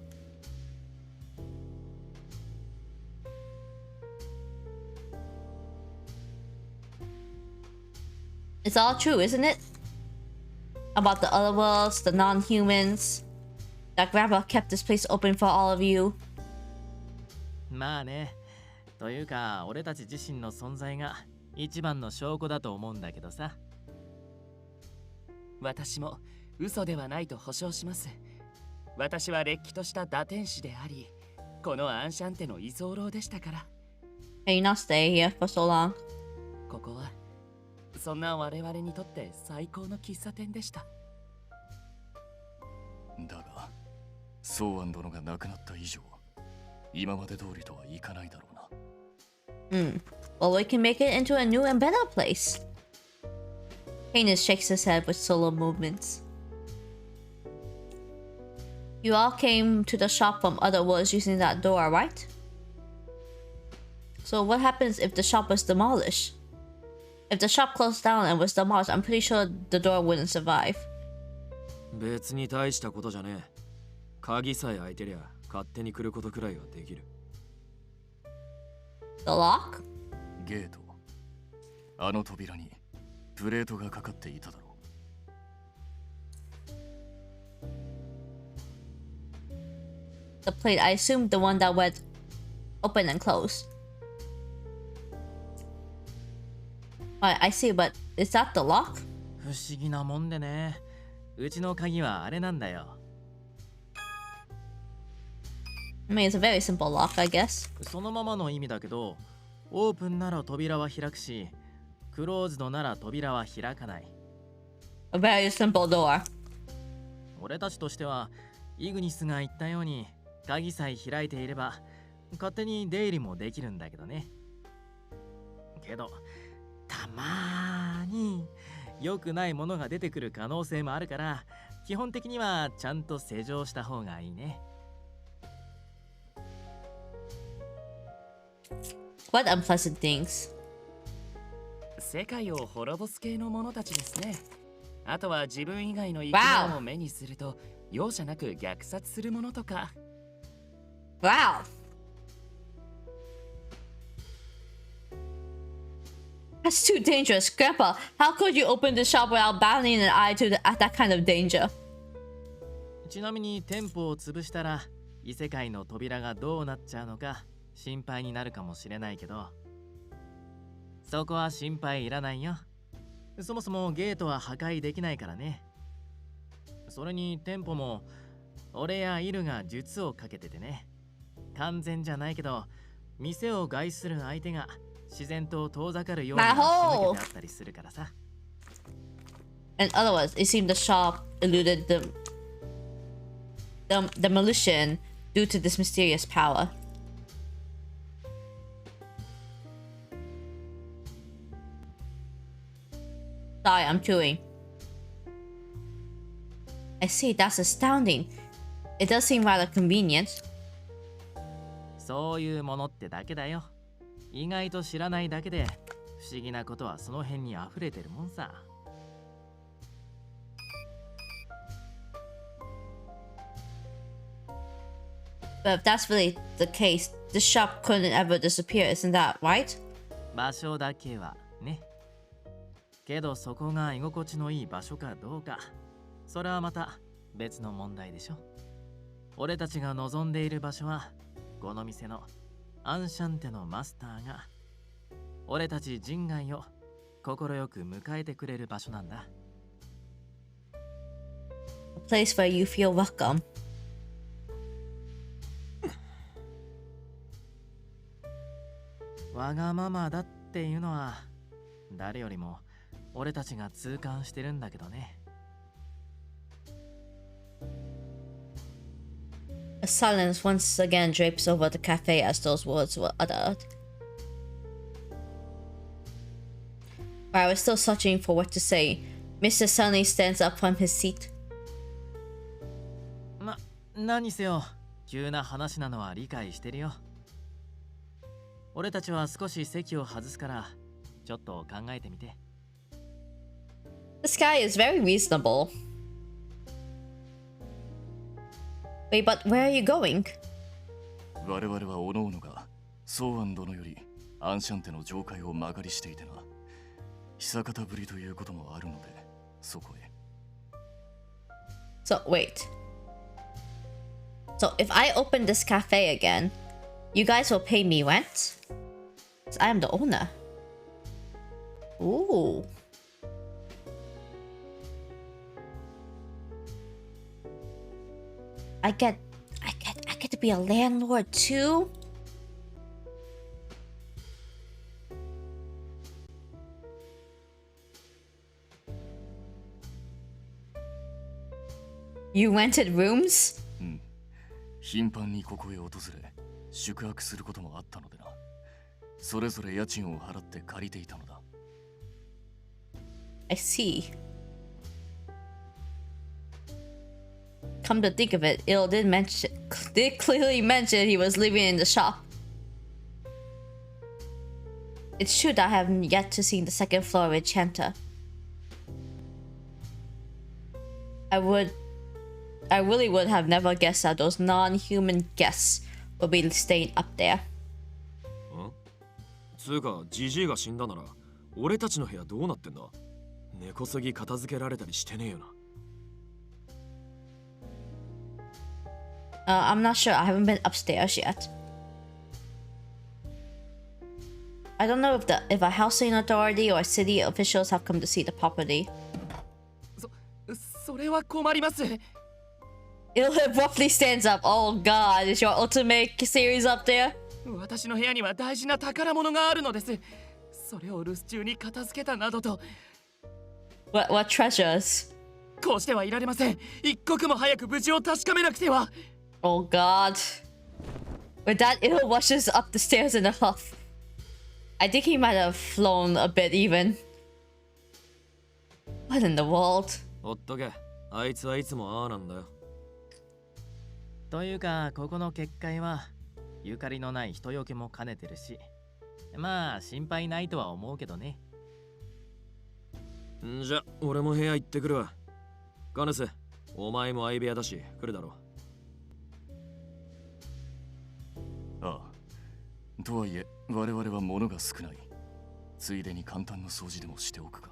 It's all true, isn't it? About the other worlds, the non-humans. That grandpa kept this place open for all of you. まあね。というか、俺たち自身の存在が一番の証拠だと思うんだけどさ。私も嘘ではないと保証します。私はれっきとした打天使であり、このアンシャンテの居候でしたから。Can you not stay here for so long? ここはそんな我々にとって最高の喫茶店でした。だが、ソーアン殿が亡くなった以上、今まで通りとはいかないだろうな。Well, we can make it into a new and better place. Haynes shakes his head with solo movements. You all came to the shop from other worlds using that door, right? So what happens if the shop was demolished? If the shop closed down and was demolished, I'm pretty sure the door wouldn't survive. 別に大したことじゃねえ。鍵さえ開いてりゃ勝手に来ることくらいはできる。The lock? ゲート。あの扉にプレートがかかっていただろう。The plate, I assume the one that went open and close. I see, but is that the lock? 不思議なもんでね。うちの鍵はあれなんだよ。I mean, it's a very simple lock, I guess. そのままの意味だけど、オープンなら扉は開くし、クローズドなら扉は開かない。A very simple door. 俺たちとしては、イグニスが言ったように、鍵さえ開いていれば、勝手に出入りもできるんだけどね。けど、たまーに良くないものが出てくる可能性もあるから、基本的にはちゃんと施錠した方がいいね。What unpleasant things? 世界を滅ぼす系の者たちですね。あとは自分以外の生き物を目にすると容赦なく虐殺するものとか。Wow. That's too dangerous. Grandpa, how could you open the shop without batting an eye to that kind of danger? ちなみに店舗を潰したら異世界の扉がどうなっちゃうのか心配になるかもしれないけど、そこは心配いらないよ。そもそもゲートは破壊できないからね。それに店舗も俺やイルが術をかけててね。完全じゃないけど、店を害する相手が自然と遠ざかるように仕向けてあったりするからさ。In other words, it seemed the shop eluded the demolition due to this mysterious power. Sorry, I'm chewing. I see, that's astounding. It does seem rather convenient. そういうものってだけだよ。意外と知らないだけで不思議なことはその辺に溢れてるもんさ。But if that's really the case, the shop couldn't ever disappear, isn't that right? 場所だけはね。けどそこが居心地のいい場所かどうか、それはまた別の問題でしょ。俺たちが望んでいる場所はこの店のアンシャンテのマスターが俺たち人外を快く迎えてくれる場所なんだ。A place where you feel welcome. わがままだっていうのは誰よりも俺たちが痛感してるんだけどね。A silence once again drapes over the cafe as those words were uttered. While I was still searching for what to say, Mr. suddenly stands up from his seat. 何せよ急な話なのは理解してるよ。俺たちは少し席を外すからちょっと考えてみて。This guy is very reasonable. Wait, but where are you going? 我々は各々がソーアン殿よりアンシャンテの上階を間借りしていてな。久方ぶりということもあるので、そこへ。So, wait. So, if I open this cafe again, you guys will pay me rent? 'Cause I am the owner. Ooh. I get to be a landlord too? You rented rooms? 頻繁にここへ訪れ、宿泊することもあったのでな。それぞれ家賃を払って借りていたのだ。I see. Come to think of it, Il did clearly mention he was living in the shop. It's true that I haven't yet to see the second floor of Enchante. I really would have never guessed that those non-human guests would be staying up there. つうか、ジジイが死んだなら、俺たちの部屋どうなってんだ？根こそぎ片付けられたりしてねえよな。I'm not sure. I haven't been upstairs yet. I don't know if a housing authority or city officials have come to see the property. それは困ります。Il abruptly stands up. Oh god, is your otome series up there? 私の部屋には大事な宝物があるのです。それを留守中に片付けたなどと。What treasures? こうしてはいられません。一刻も早く無事を確かめなくては。Oh god. With that, Il rushes up the stairs in a huff. I think he might have flown a bit even. What in the world? ほっとけ。あいつはいつもああなんだよ。というか、ここの結界はゆかりのない人よけも兼ねてるし、まあ心配ないとは思うけどね。んじゃ、俺も部屋行ってくるわ。ガネス、お前も相部屋だし、来るだろう。ああ。とはいえ、我々は物が少ない。ついでに簡単な掃除でもしておくか。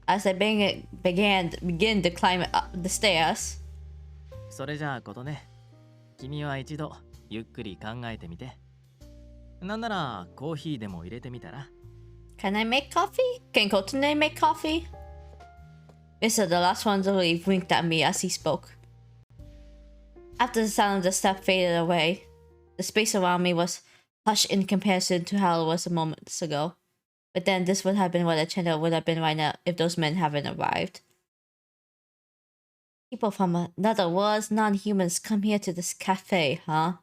As I begin to climb up the stairs. それじゃあことね。君は一度ゆっくり考えてみて。なんならコーヒーでも入れてみたら。Can I make coffee? Can Kotune make coffee? Mr. The last one to leave winked at me as he spoke. After the sound of the step faded away, the space around me was hushed in comparison to how it was moments ago. But then this would have been what Enchante would have been right now if those men haven't arrived. People from another world, non-humans, come here to this cafe, huh?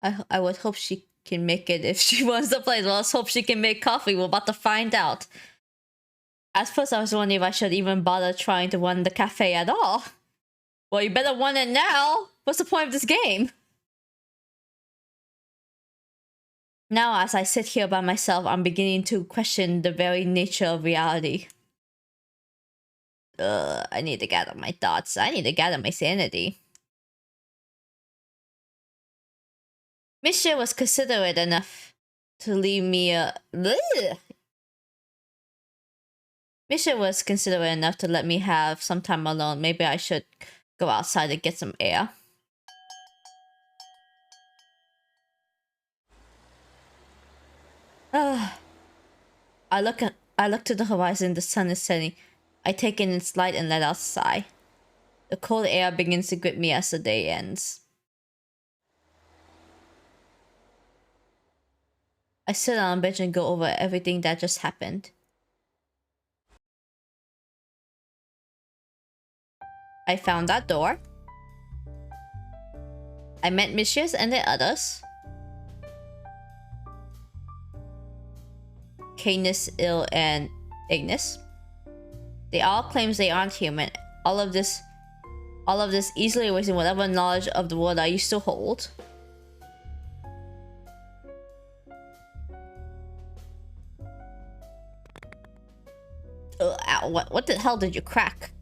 I would hope she can make it if she wants to play. Well, let's hope she can make coffee. We're about to find out. At first, I was wondering if I should even bother trying to run the cafe at all. Well, you better run it now. What's the point of this game? Now, as I sit here by myself, I'm beginning to question the very nature of reality. I need to gather my thoughts. I need to gather my sanity. Misha was considerate enough to leave me Misha was considerate enough to let me have some time alone. Maybe I should go outside and get some air. I I look to the horizon, the sun is setting. I take in its light and let out a sigh. The cold air begins to grip me as the day ends. I sit on a bench and go over everything that just happened. I found that door. I met Mistress and the others. Canis, Ill, and Ignis. They all claim they aren't human. All of this easily erasing whatever knowledge of the world I used to hold. Ow, what the hell did you crack?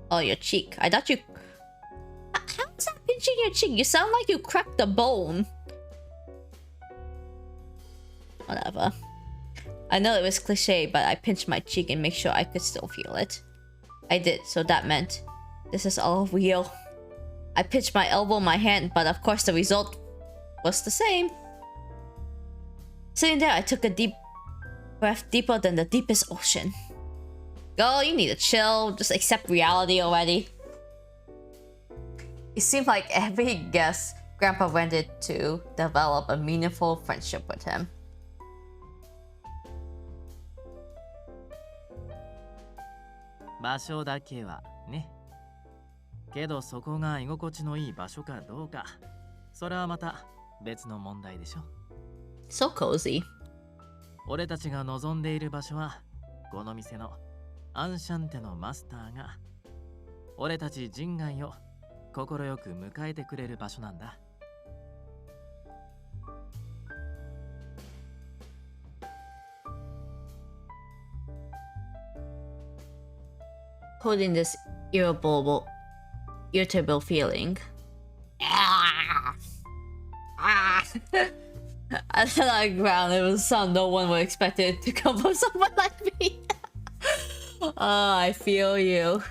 Oh, your cheek. I thought you... How's that pinching your cheek? You sound like you cracked a bone. Whatever. I know it was cliche, but I pinched my cheek and make sure I could still feel it. I did, so that meant this is all real. I pinched my elbow, my hand, but of course the result was the same. Sitting there, I took a deep breath, deeper than the deepest ocean. Girl, you need to chill. Just accept reality already. It seemed like every guest Grandpa wanted to develop a meaningful friendship with him. Basho dake wa ne. Kedo soko ga igokochi no ii basho ka dou ka, sore wa mata betsu no mondai desho. So cozy. 俺たちが望んでいる場所はこの店のアンシャンテのマスターが俺たち人外を心よく迎えてくれる場所なんだ。Holding this irritable feeling. Ah! Ah! I fell on the ground. It was a sound no one would expect it to come from someone like me. Oh, I feel you.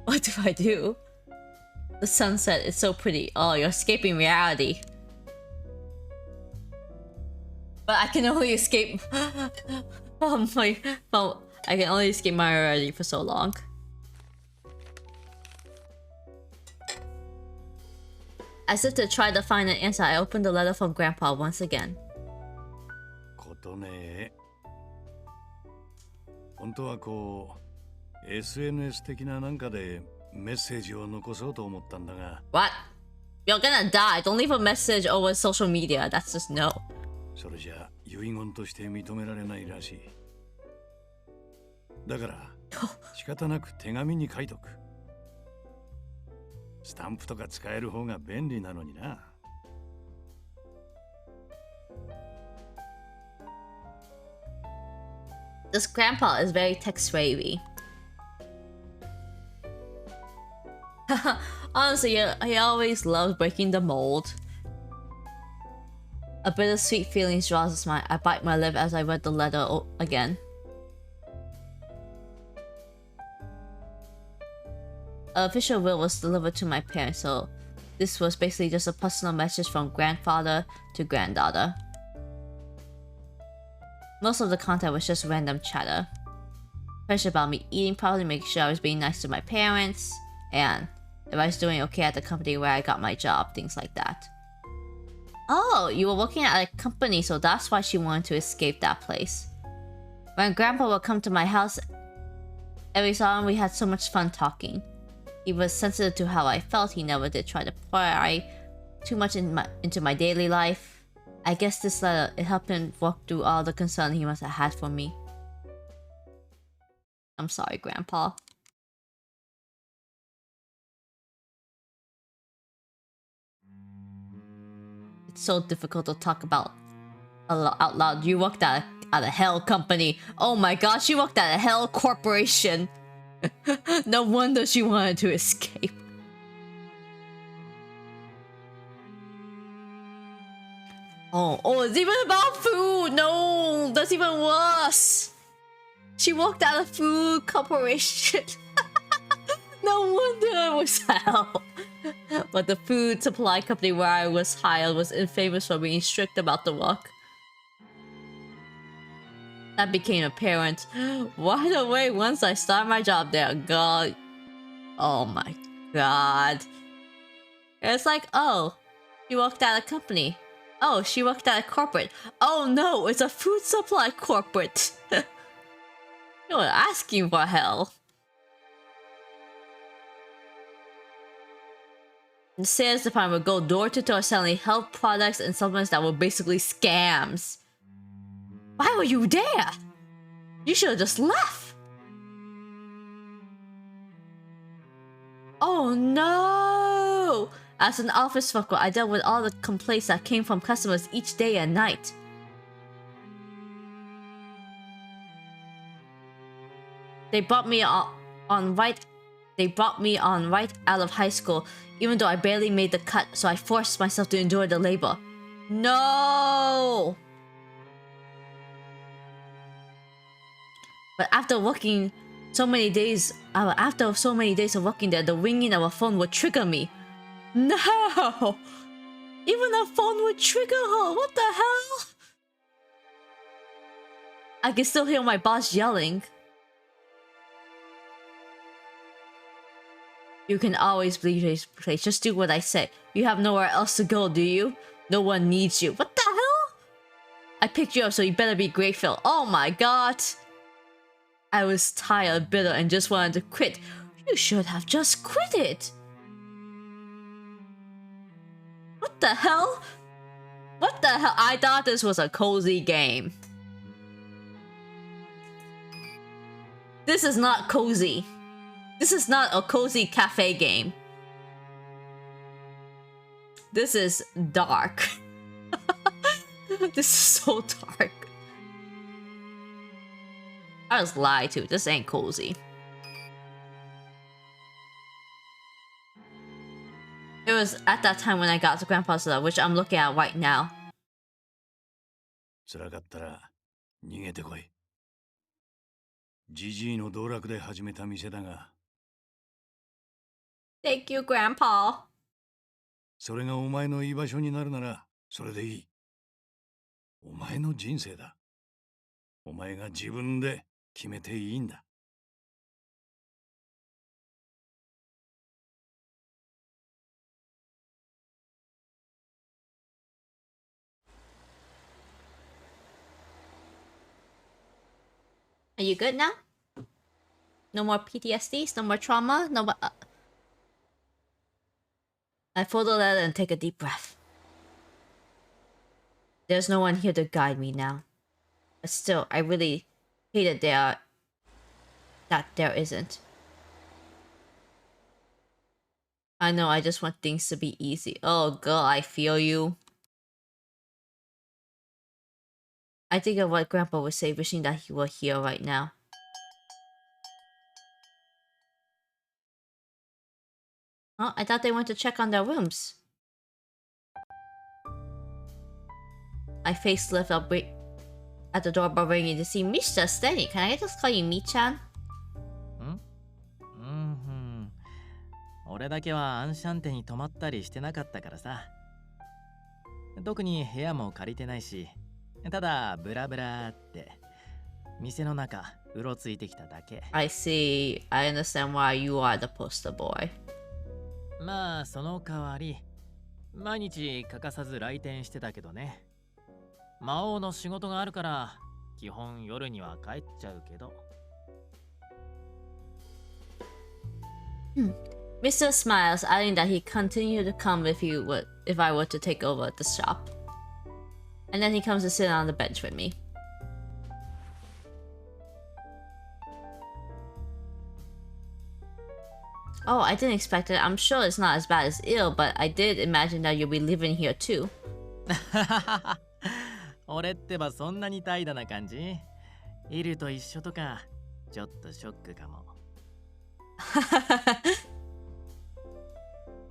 What do I do? The sunset is so pretty. Oh, you're escaping reality. But I can only escape I can only escape my reality for so long. As if to try to find an answer, I opened the letter from Grandpa once again. ことね。本当はこう SNS 的ななんかでメッセージを残そうと思ったんだが。What? You're gonna die. Don't leave a message over social media. That's just no. それじゃ遺言として認められないらしい。だから仕方なく手紙に書いとく。スタンプとか使える方が便利なのにな。This grandpa is very text-wavy. Honestly, he always loves breaking the mold. A bittersweet feeling draws a smile. I bite my lip as I read the letter again. An official will was delivered to my parents, so this was basically just a personal message from grandfather to granddaughter. Most of the content was just random chatter. Pressure about me eating properly, making sure I was being nice to my parents, and if I was doing okay at the company where I got my job, things like that. Oh, you were working at a company, so that's why she wanted to escape that place. When Grandpa would come to my house every so often, we had so much fun talking. He was sensitive to how I felt. He never did try to pry too much into my daily life. I guess this letter, it helped him walk through all the concern he must have had for me. I'm sorry, Grandpa. It's so difficult to talk about out loud. You worked at a hell company. Oh my gosh, you worked at a hell corporation. No wonder she wanted to escape. Oh, it's even about food. No, that's even worse. She worked at a food corporation. No wonder it was hell. But the food supply company where I was hired was infamous for being strict about the work. That became apparent right away once I started my job there. God. Oh my god. It's like, oh, she worked at a company. Oh, she worked at a corporate. Oh no, it's a food supply corporate. You're asking for hell. The sales department would go door to door selling health products and supplements that were basically scams. Why were you there? You should have just left. Oh no! As an office worker, I dealt with all the complaints that came from customers each day and night. They brought me on right out of high school, even though I barely made the cut, so I forced myself to endure the labor. No! But after so many days of working there, the ringing of a phone would trigger me. No! Even a phone would trigger her. What the hell? I can still hear my boss yelling. You can always leave this place. Just do what I say. You have nowhere else to go, do you? No one needs you. What the hell? I picked you up, so you better be grateful. Oh my god. I was tired, bitter, and just wanted to quit. You should have just quit it. What the hell? What the hell? I thought this was a cozy game. This is not cozy. This is not a cozy cafe game. This is dark. This is so dark. I was lied to. This ain't cozy. It was at that time when I got to Grandpa's letter, which I'm looking at right now. 辛かったら逃げてこい。ジジイの道楽で始めた店だが。Thank you, Grandpa. それがお前の居場所になるならそれでいい。お前の人生だ。お前が自分で決めていいんだ。Are you good now? No more PTSDs, no more trauma, no more... I fold the letter and take a deep breath. There's no one here to guide me now. But still, I really hate it that there isn't. I know, I just want things to be easy. Oh god, I feel you. I think of what Grandpa would say, wishing that he were here right now. Oh, I thought they went to check on their rooms. My face lifted up at the doorbell ringing to see Misha standing. Can I just call you Mi-chan? 俺だけはアンシャンテに泊まったりしてなかったからさ。特に部屋も借りてないし、ただブラブラって店の中うろついてきただけ。I see. I understand why you are the poster boy. まあその代わり毎日欠かさず来店してたけどね。魔王の仕事があるから基本夜には帰っちゃうけど。Mr. smiles, adding that he'd continue to come if I were to take over the shop. And then he comes to sit on the bench with me. Oh, I didn't expect it. I'm sure it's not as bad as ill, but I did imagine that you'll be living here too. 俺ってばそんなに怠惰な感じ？いると一緒とかちょっとショックかも。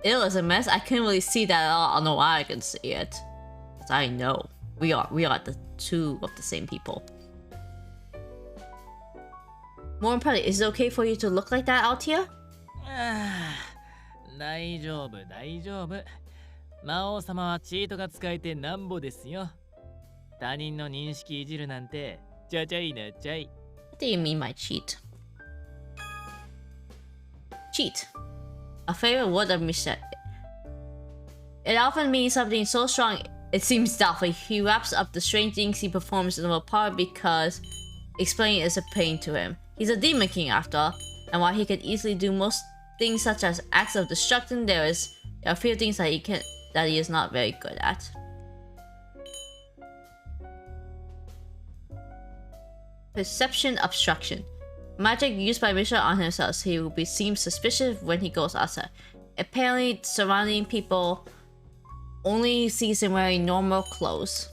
Ill is a mess. I can't really see that at all. I don't know why I can see it. Because I know we are the two of the same people. More importantly, is it okay for you to look like that out here? 大丈夫大丈夫。魔王様はチートが使えてなんぼですよ。他人の認識いじるなんてちゃちゃいなちゃい。 What do you mean by cheat? Cheat. A favorite word of Misha. It often means something so strong it seems doubtful. He wraps up the strange things he performs in a part because explaining is a pain to him. He's a demon king after all, and while he can easily do most things such as acts of destruction, there are a few things that he is not very good at. Perception obstruction. Magic used by Misha on himself, so he will seem suspicious when he goes outside. Apparently, surrounding people only sees him wearing normal clothes.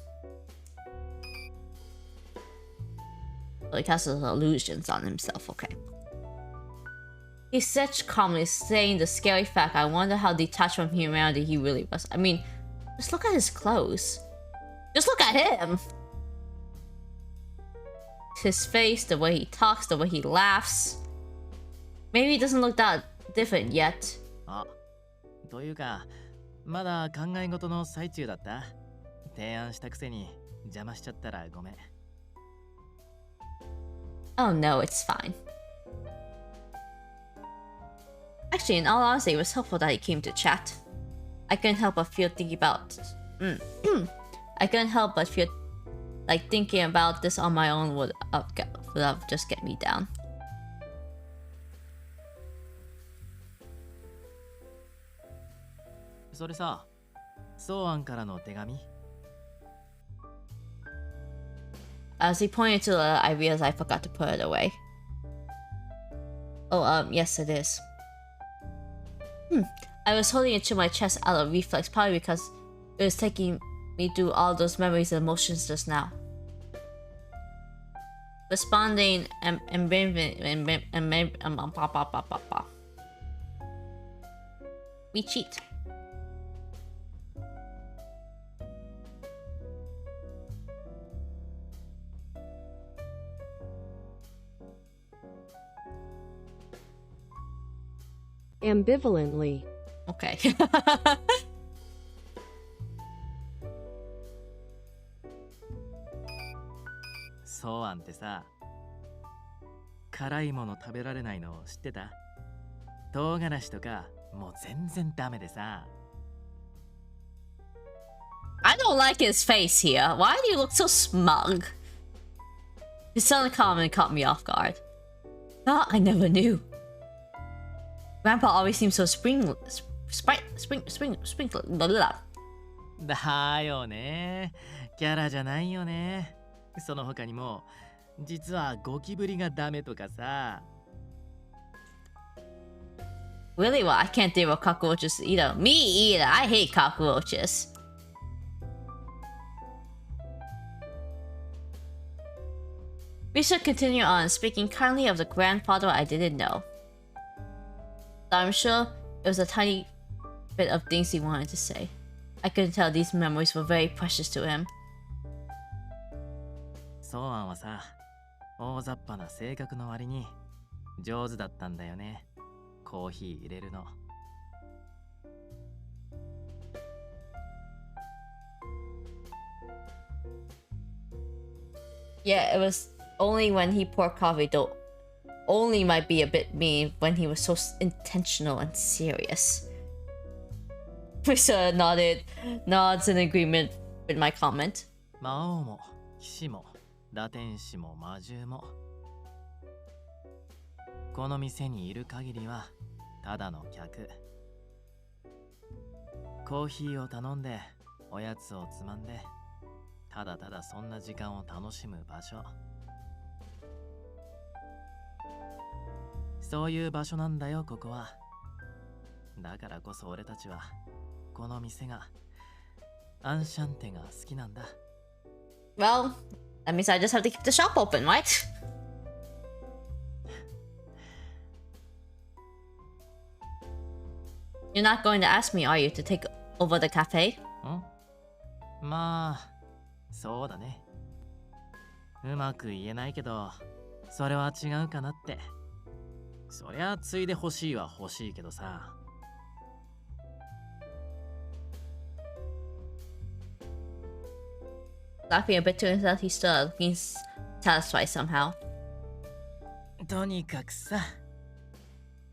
So he casts illusions on himself, okay. He said calmly, saying the scary fact, I wonder how detached from humanity he really was. I mean, just look at his clothes. Just look at him! His face, the way he talks, the way he laughs. Maybe he doesn't look that different yet. あ、というか、まだ考え事の最中だった。提案したくせに邪魔しちゃったらごめん。Oh no, it's fine. Actually, in all honesty, it was helpful that he came to chat. I couldn't help but feel thinking about... I couldn't help but feel like thinking about this on my own would just get me down. So, それさ、ソーアンからの手紙? As he pointed to the letter, I realized I forgot to put it away. Oh, yes it is. I was holding it to my chest out of reflex, probably because it was taking me through all those memories and emotions just now. Responding we cheat. Ambivalently. Okay. ソーアンってさ、辛いもの食べられないの知ってた？唐辛子とかもう全然ダメでさ。I don't like his face here. Why do you look so smug? His sudden comment caught me off guard. Oh, I never knew. Grandpa always seems so sprinkle. Blah, blah. だよね。キャラじゃないよね。その他にも、実はゴキブリがダメとかさ。Really? Well, I can't deal with cockroaches either. Me either. I hate cockroaches. We should continue on, speaking kindly of the grandfather I didn't know. I'm sure it was a tiny bit of things he wanted to say. I couldn't tell these memories were very precious to him. ソーアンはさ、大雑把な性格の割に上手だったんだよね。コーヒー入れるの。Yeah, it was only when he poured coffee, though only might be a bit mean when he was so intentional and serious. Mr. nods in agreement with my comment. 魔王も騎士も打天使も魔獣もこの店にいる限りはただの客。コーヒーを頼んでおやつをつまんでただただそんな時間を楽しむ場所。そういう場所なんだよここは。だからこそ俺たちはこの店がアンシャンテが好きなんだ。Well, that means I just have to keep the shop open, right? You're not going to ask me, are you, to take over the cafe? まあ、そうだね。うまく言えないけど、それは違うかなって。そりゃついで欲しいは欲しいけどさ。Laughing a bit to himself, he stood, looking satisfied somehow. とにかくさ、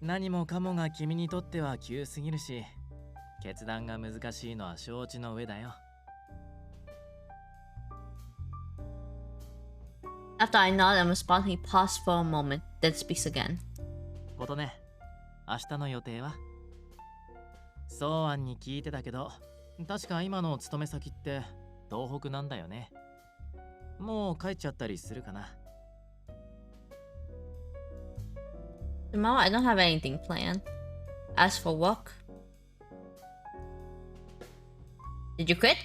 何もかもが君にとっては急すぎるし、決断が難しいのは承知の上だよ。After I nod and respond, he paused for a moment, then speaks again. ことね、明日の予定は？そう案に聞いてたけど、確か今の勤め先って東北なんだよね。もう帰っちゃったりするかな。Tomorrow, I don't have anything planned. As for work, did you quit?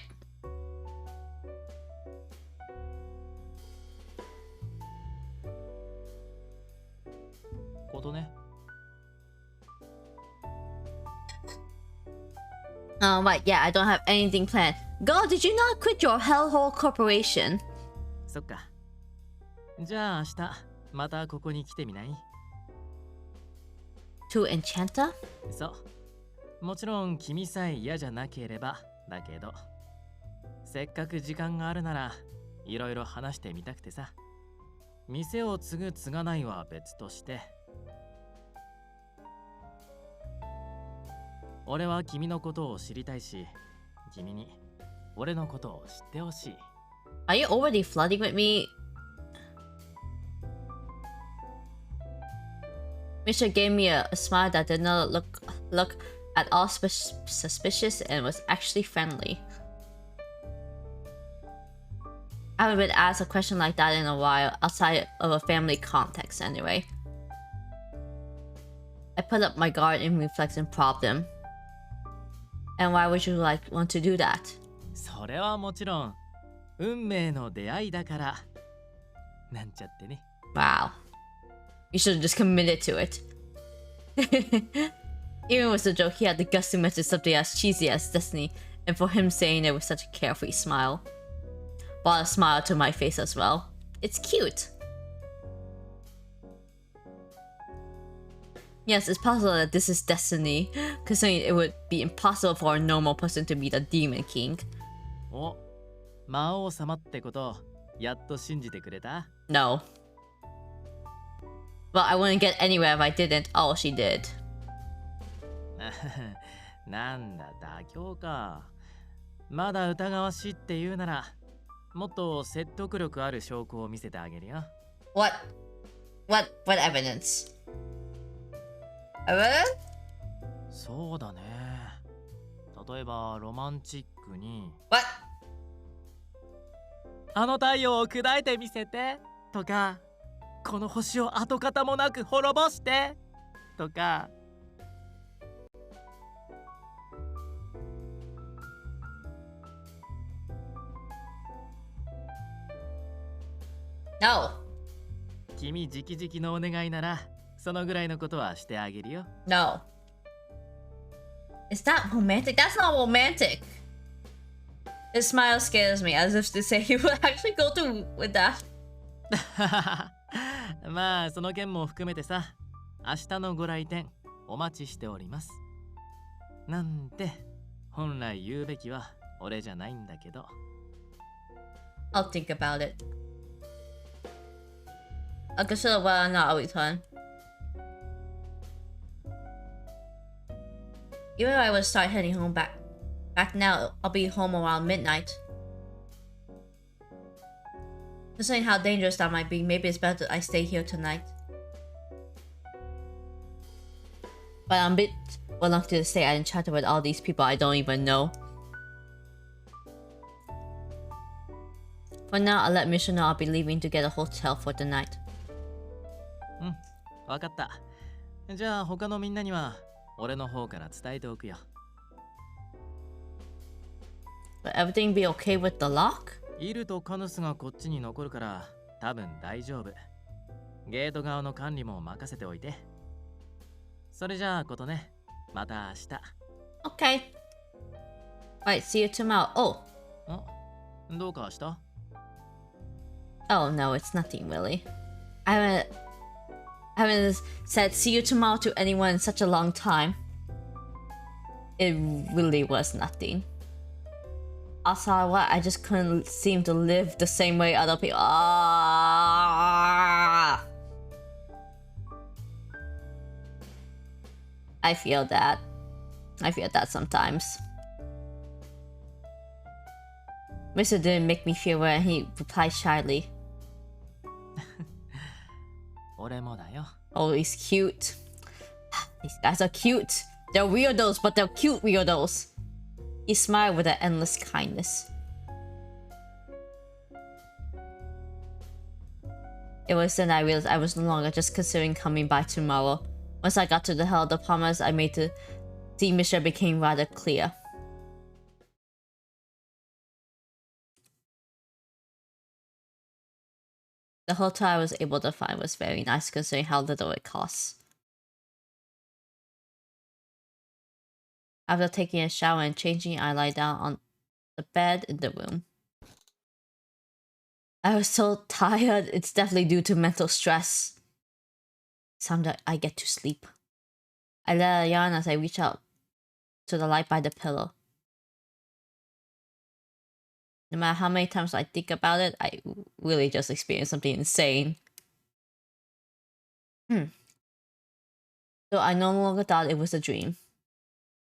Right, yeah, I don't have anything planned. Girl, did you not quit your hellhole corporation? そっか。じゃあ明日またここに来てみない？ To Enchante? そう。もちろん君さえ嫌じゃなければだけど、せっかく時間があるならいろいろ話してみたくてさ。店を継ぐ継がないは別として、俺は君のことを知りたいし、君に俺のことを知ってほしい。Are you already flirting with me? Misha gave me a smile that did not look at all suspicious and was actually friendly. I haven't been asked a question like that in a while, outside of a family context anyway. I put up my guard in reflex and probed him. And why would you want to do that? それはもちろん運命の出会いだからなんちゃってね。 Wow. You should have just committed to it. Even with the joke, he had the guts to mention something as cheesy as destiny, and for him saying it with such a carefree smile. Brought a smile to my face as well. It's cute. Yes, it's possible that this is destiny, considering it would be impossible for a normal person to be the Demon King. お、魔王様ってことやっと信じてくれた？ No. Well, I wouldn't get anywhere if I didn't. Oh, she did. なんだ妥協か。まだ疑わしいって言うなら、もっと説得力ある証拠を見せてあげるよ。What evidence? Evidence? そうだね。例えばロマンチックに What? あの太陽を砕いてみせてとか、この星を跡形もなく滅ぼしてとか。No. 君直々のお願いならそのぐらいのことはしてあげるよ。No. Is that romantic? That's not romantic. His smile scares me, as if to say he would actually go through with that. まあその件も含めてさ、明日のご来店お待ちしております。なんて本来言うべきは俺じゃないんだけど。I'll think about it. I'll consider whether or not I'll return. Even if I would start heading home back now, I'll be home around midnight. Considering how dangerous that might be, maybe it's better I stay here tonight. But I'm a bit reluctant to stay at Enchanted with all these people I don't even know. For now, I'll let Misha know I'll be leaving to get a hotel for the night. うん、わかった。じゃあ他のみんなには俺の方から伝えておくよ。Will everything be okay with the lock? イルとカヌスがこっちに残るから多分大丈夫。ゲート側の管理も任せておいて。それじゃあことね。また明日。Okay. Right, see you tomorrow. Oh. どうかした？ Oh no, it's nothing really. I haven't said see you tomorrow to anyone in such a long time. It really was nothing. Also, what? I just couldn't seem to live the same way other people. Ah. I feel that. I feel that sometimes. Mr. didn't make me feel well and he replied shyly. 俺もだよ。 Oh, he's cute. These guys are cute. They're weirdos, but they're cute weirdos. He smiled with an endless kindness. It was then I realized I was no longer just considering coming by tomorrow. Once I got to the hell, the promise I made to the mission became rather clear. The hotel I was able to find was very nice considering how little it costs. After taking a shower and changing, I lie down on the bed in the room. I was so tired, it's definitely due to mental stress. Sometimes I get to sleep. I let out a yawn as I reach out to the light by the pillow. No matter how many times I think about it, I really just experienced something insane. So I no longer thought it was a dream.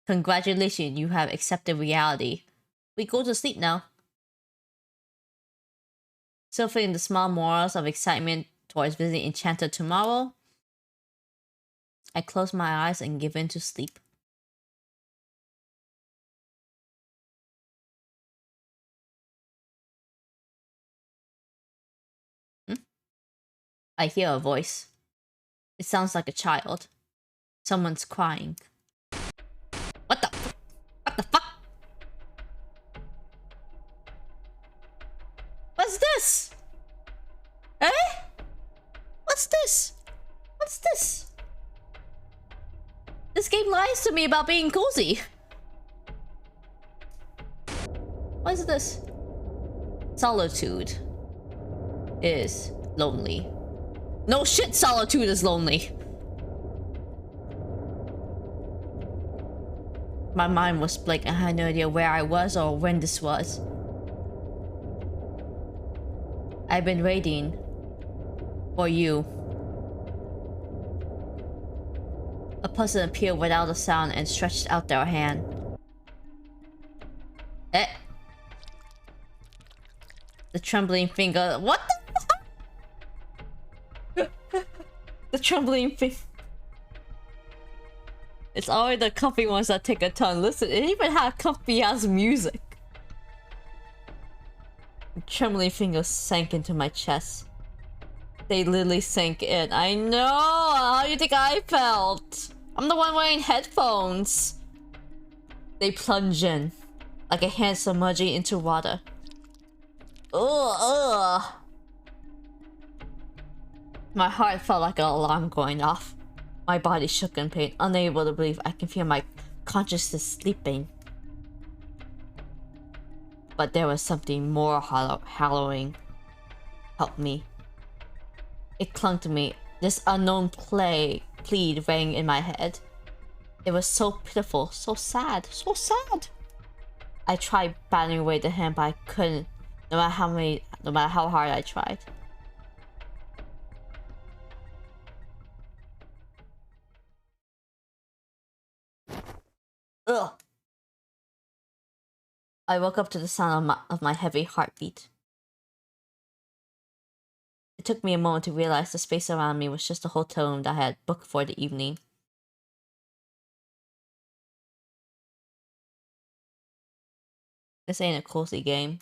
Congratulations, you have accepted reality. We go to sleep now. Still feeling the small morals of excitement towards visiting Enchante tomorrow, I close my eyes and give in to sleep. I hear a voice. It sounds like a child. Someone's crying. What the fuck? What's this? Eh? What's this? What's this? This game lies to me about being cozy. What is this? Solitude is lonely. No shit, solitude is lonely. My mind was blank. I had no idea where I was or when this was. I've been waiting for you. A person appeared without a sound and stretched out their hand. Eh? The trembling finger. What the? The trembling finger. It's always the comfy ones that take a turn. Listen, it even had comfy ass music. The trembling fingers sank into my chest. They literally sank in. I know! How do you think I felt? I'm the one wearing headphones. They plunge in, like a hand submerging into water. Ugh. My heart felt like an alarm going off. My body shook in pain, unable to believe I can feel my consciousness sleeping. But there was something more harrowing. Help me. It clung to me. This unknown plead rang in my head. It was so pitiful, so sad, so sad. I tried batting away the hand, but I couldn't, no matter how hard I tried. Ugh. I woke up to the sound of my heavy heartbeat. It took me a moment to realize the space around me was just a hotel room that I had booked for the evening. This ain't a cozy game.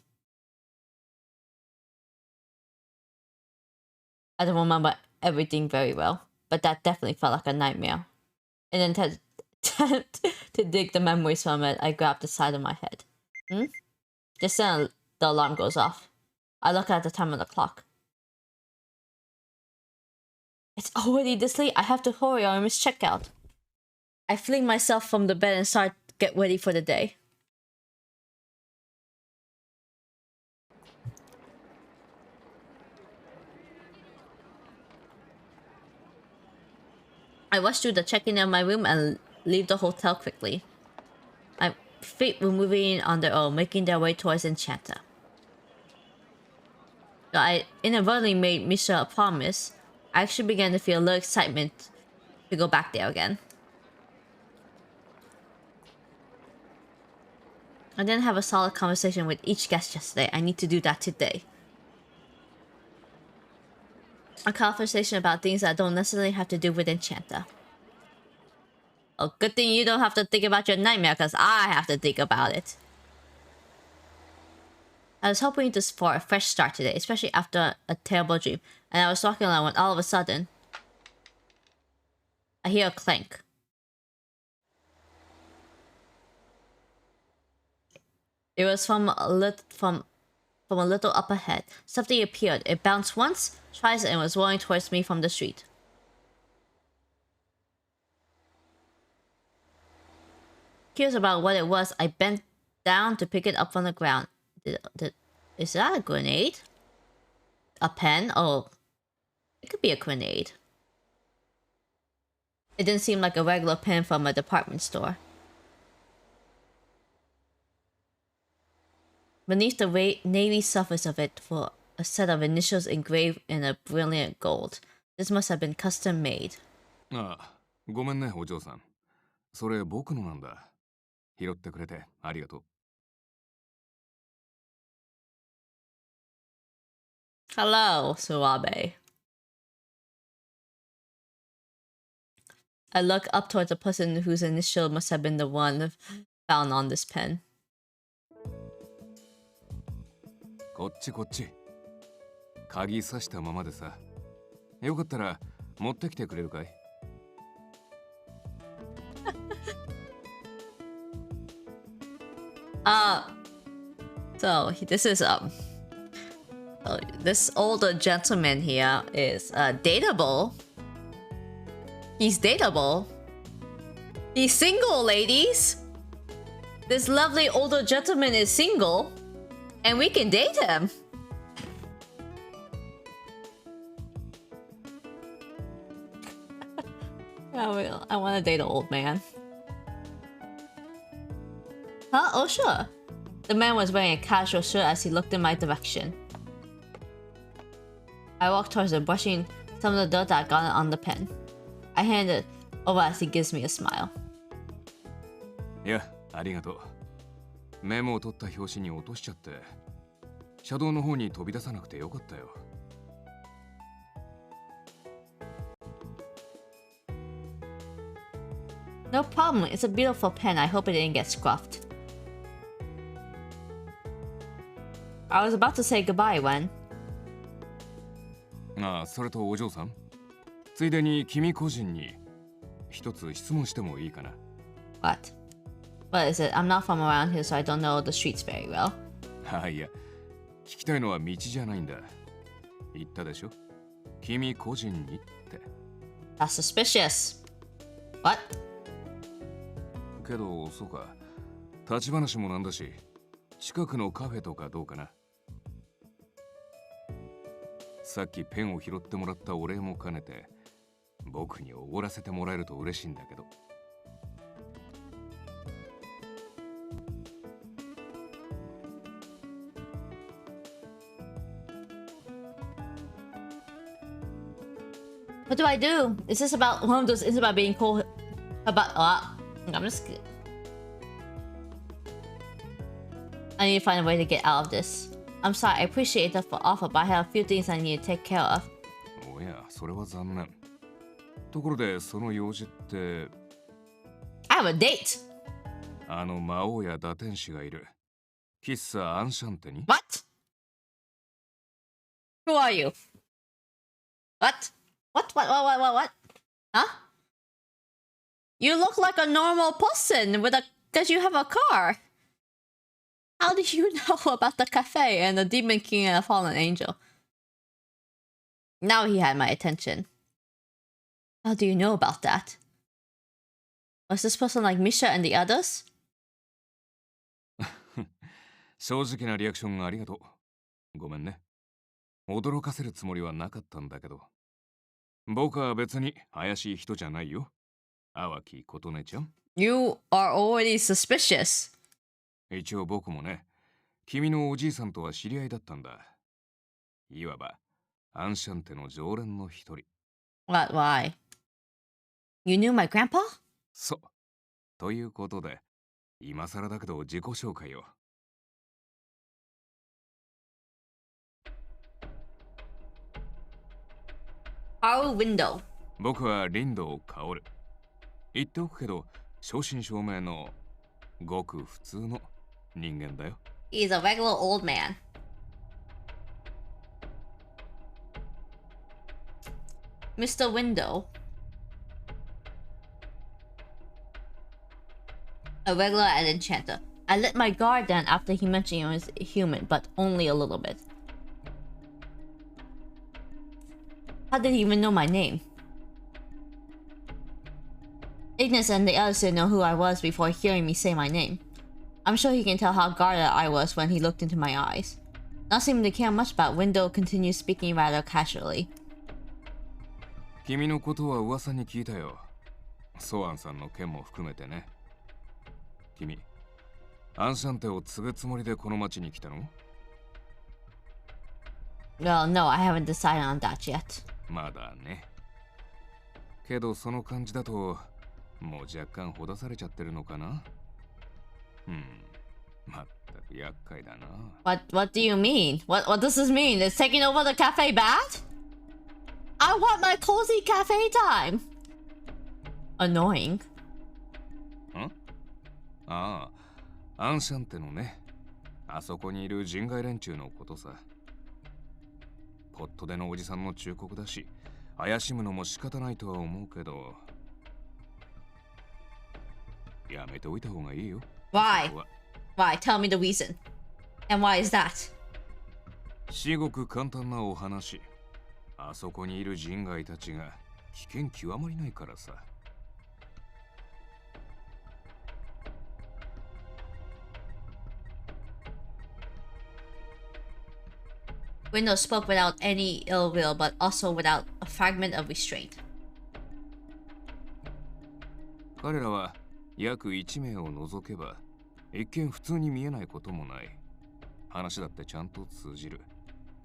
I don't remember everything very well, but that definitely felt like a nightmare. And then to dig the memories from it, I grabbed the side of my head. Just then, the alarm goes off. I look at the time on the clock. It's already this late. I have to hurry or I miss checkout. I fling myself from the bed and start to get ready for the day. I rush through the check-in of my room and leave the hotel quickly. My feet were moving on their own, making their way towards Enchante. Though I inadvertently made Misha a promise, I actually began to feel a little excitement to go back there again. I didn't have a solid conversation with each guest yesterday. I need to do that today. A conversation about things that don't necessarily have to do with Enchante. Oh, good thing you don't have to think about your nightmare, because I have to think about it. I was hoping for a fresh start today, especially after a terrible dream. And I was walking along when all of a sudden, I hear a clank. It was from a little up ahead. Something appeared. It bounced once, twice, and was rolling towards me from the street. Curious about what it was, I bent down to pick it up from the ground. Is that a grenade? A pen? Oh, it could be a grenade. It didn't seem like a regular pen from a department store. Beneath the navy surface of it were a set of initials engraved in a brilliant gold. This must have been custom made. ああ、ごめんね、お嬢さん。それ僕のなんだ。拾ってくれてありがとう。Hello, Suabe. I look up towards the person whose initial must have been the one found on this pen. こっちこっち。鍵刺したままでさ。よかったら持ってきてくれるかい？ So this is this older gentleman here is dateable. He's dateable. He's single, ladies. This lovely older gentleman is single, and we can date him. I want to date an old man. Huh? Oh, sure. The man was wearing a casual shirt as he looked in my direction. I walked towards him, brushing some of the dirt that got on the pen. I hand it over as he gives me a smile. いや、ありがとう。メモを取った拍子に落としちゃって、車道の方に飛び出さなくてよかったよ。No problem. It's a beautiful pen. I hope it didn't get scuffed. I was about to say goodbye when... ああ、それとお嬢さん。ついでに君個人に一つ質問してもいいかな。What? What is it? I'm not from around here, so I don't know the streets very well. ああ、いや、聞きたいのは道じゃないんだ。言ったでしょ？君個人にって。That's suspicious. What? けど、そうか。立ち話もなんだし、近くのカフェとかどうかな。さっきペンを拾ってもらったお礼も兼ねて、僕におごらせてもらえると嬉しいんだけど。What do I do? Is this about one of those? Is it about being cool? About I'm just. I need to find a way to get out of this. I'm sorry. I appreciate the offer, but I have a few things I need to take care of. おや、それは残念。ところで、その用事って。I have a date. あの魔王や打天使がいる。喫茶アンシャンテに。What? Who are you? What? What? Huh? You look like a normal person because you have a car. How do you know about the cafe and the Demon King and the Fallen Angel? Now he had my attention. How do you know about that? Was this person like Misha and the others? 正直なリアクションありがとう。ごめんね。驚かせるつもりはなかったんだけど。僕は別に怪しい人じゃないよ。淡木琴音ちゃん。You are already suspicious. 一応僕もね、君のおじいさんとは知り合いだったんだ。いわば、アンシャンテの常連の一人。What? Why? You knew my grandpa? そう。ということで、今更だけど自己紹介を。Our window. 僕は林道薫。言っておくけど、正真正銘のごく普通の人間だよ。He's a regular old man. Mr. Window. A regular and enchanter. I let my guard down after he mentioned he was human, but only a little bit. How did he even know my name? Ignis and the others didn't know who I was before hearing me say my name. I'm sure he can tell how guarded I was when he looked into my eyes. Not seeming to care much about Window continued speaking rather casually. 君のことは噂に聞いたよ。ソアンさんの件も含めてね。君、アンシャンテを継ぐつもりでこの町に来たの？ Well, no, I haven't decided on that yet. まだね。けどその感じだと、もう若干ほだされちゃってるのかな？まったく厄介だな。What do you mean? What does this mean? Is taking over the cafe bad? I want my cozy cafe time. Annoying. ああ、アンシャンテのね。あそこにいる人外連中のことさ。ポットでのおじさんの忠告だし、怪しむのも仕方ないとは思うけど、やめておいた方がいいよ。Why? Why? Tell me the reason. And why is that? 至極簡単なお話。あそこにいる人外たちが危険極まりないからさ。Window spoke without any ill will, but also without a fragment of restraint. 彼らは約1名を除けば一見普通に見えないこともない。話だってちゃんと通じる。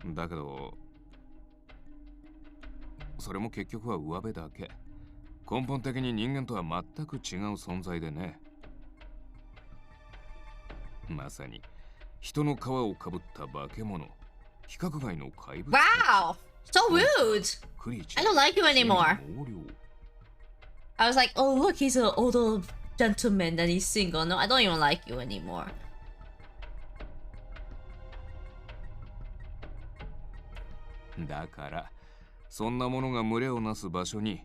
だけどそれも結局は上辺だけ。根本的に人間とは全く違う存在でね。まさに人の皮をかぶった化け物。規格外の怪物。Wow! So rude! I don't like you anymore. I was like, oh look, he's an older gentleman and he's single. No, I don't even like you anymore. Daからそんなものが群れをなす場所に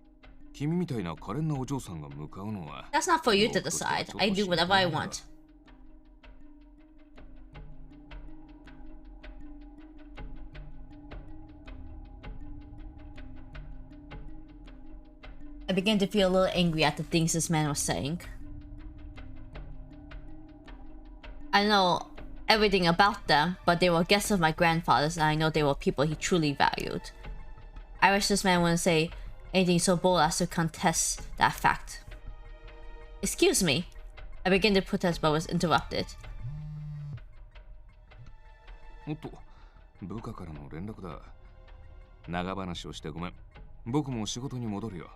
君みたいな可憐なお嬢さんが向かうのは That's not for you to decide. I do whatever I want. I began to feel a little angry at the things this man was saying. I know everything about them, but they were guests of my grandfather's and I know they were people he truly valued. I wish this man wouldn't say anything so bold as to contest that fact. Excuse me. I began to protest but was interrupted. おっと、部下からの連絡だ。長話をしてごめん。僕も仕事に戻るよ。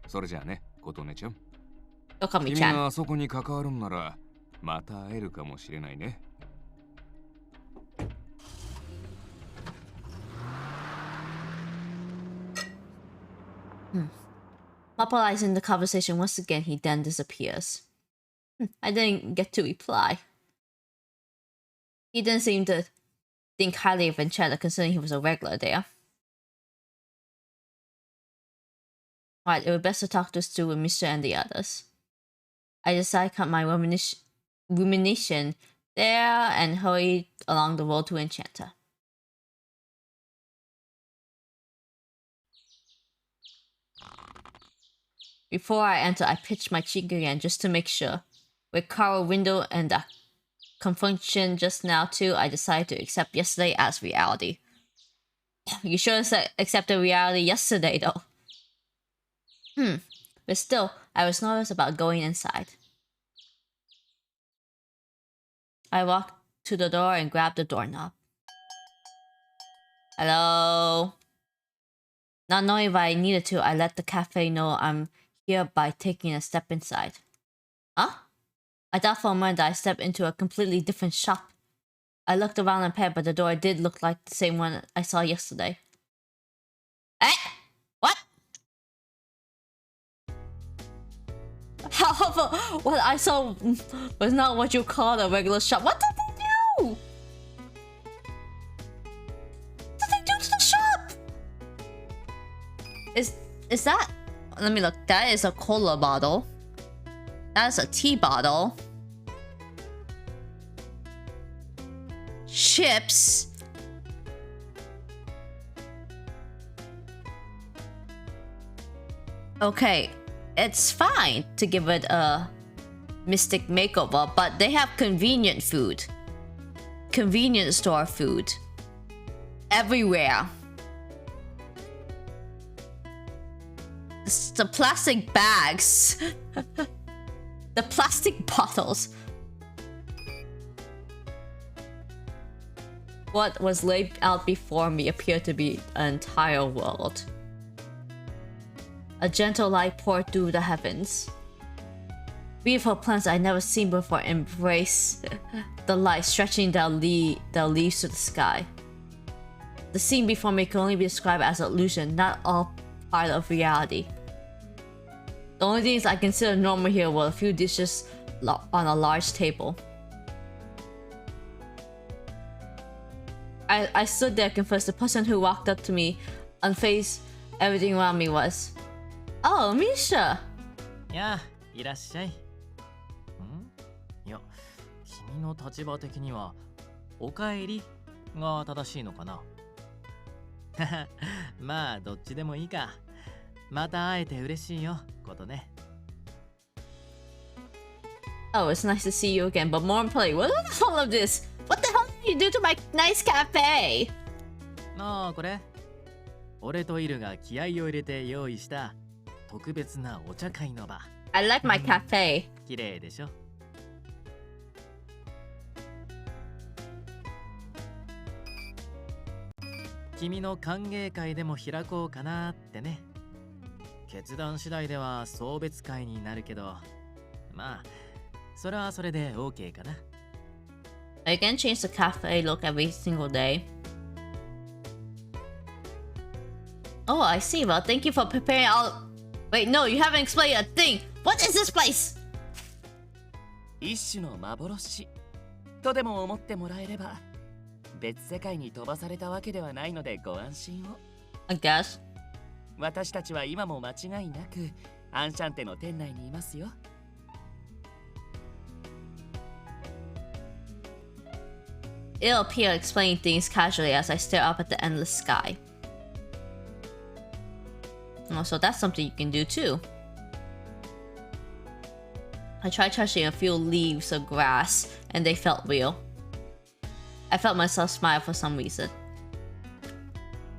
それじゃあね、琴音ちゃん。君があそこに関わるんなら、また会えるかもしれないね。Monopolizing the conversation once again, he then disappears. I didn't get to reply. He didn't seem to think highly of Enchante considering he was a regular there. Alright, it would be best to talk this through with Mr. and the others. I decided to cut my rumination there and hurried along the road to Enchante. Before I entered, I pitched my cheek again just to make sure. With Carl window and the confunction just now too, I decided to accept yesterday as reality. You should have accepted reality yesterday though. But still, I was nervous about going inside. I walked to the door and grabbed the doorknob. Hello? Not knowing if I needed to, I let the cafe know I'm here by taking a step inside. Huh? I thought for a moment that I stepped into a completely different shop. I looked around and peered, but the door did look like the same one I saw yesterday. Eh? of what I saw was not what you call a regular shop. What did they do? What did they do to the shop? Is that? Let me look. That is a cola bottle. That is a tea bottle. Chips. Okay, it's fine to give it a mystic makeover, but they have convenient food. Convenience store food. Everywhere. It's the plastic bags. The plastic bottles. What was laid out before me appeared to be an entire world. A gentle light poured through the heavens. Beautiful plants I'd never seen before embrace the light, stretching their leaves to the sky. The scene before me can only be described as an illusion, not all part of reality. The only things I considered normal here were a few dishes on a large table. I stood there confused. The person who walked up to me, unfazed, everything around me was, "Oh, Misha!" やあ、いらっしゃい。いや、君の立場的には、おかえりが正しいのかな。まあ、どっちでもいいか。また会えて嬉しいよ、ことね。Oh, it's nice to see you again, but more importantly, what the hell of this? What the hell did you do to my nice cafe? ああ、これ。俺とイルが気合を入れて用意した特別なお茶会の場。I like my cafe. 綺麗でしょ。君の歓迎会でも開こうかなってね。決断次第では送別会になるけど、まあ、それはそれで OK かな。I can change the cafe look every single day. Oh, I see. Well, thank you for preparing all... Wait, no, you haven't explained a thing. What is this place? 一種の幻とでも思ってもらえれば、別世界に飛ばされたわけではないのでご安心を。I guess. 私たちは今も間違いなくアンシャンテの店内にいますよ。It'll appear explaining things casually as I stare up at the endless sky. Oh, so that's something you can do too. I tried touching a few leaves of grass, and they felt real. I felt myself smile for some reason.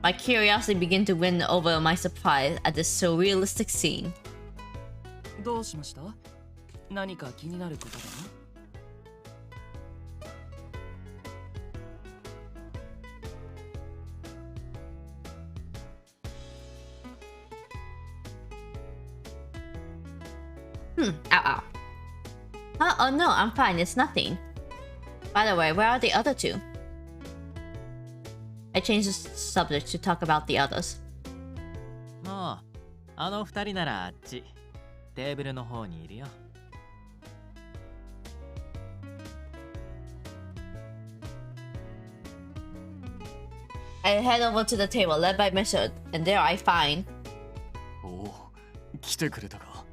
My curiosity began to win over my surprise at this surrealistic scene. どうしました？何か気になることでも？Ow, ow. Oh no, I'm fine, it's nothing. By the way, where are the other two? I changed the subject to talk about the others. ああ、あの二人ならあっち。テーブルの方にいるよ。I head over to the table, led by Mr. and there I find... おお、来てくれたか。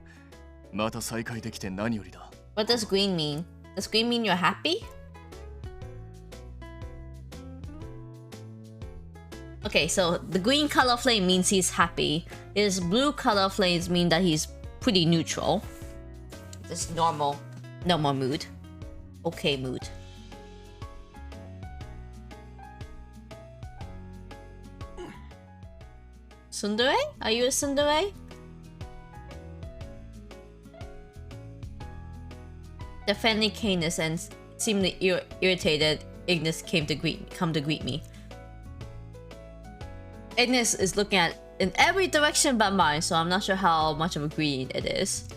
また再会できて何よりだ。What does green mean? Does green mean you're happy? Okay, so the green color flame means he's happy. His blue color flames mean that he's pretty neutral. Just normal mood. Okay mood. Tsundere? Are you a tsundere? The friendly canus and seemingly irritated Ignis come to greet me. Ignis is looking at in every direction but mine, so I'm not sure how much of a greed it is.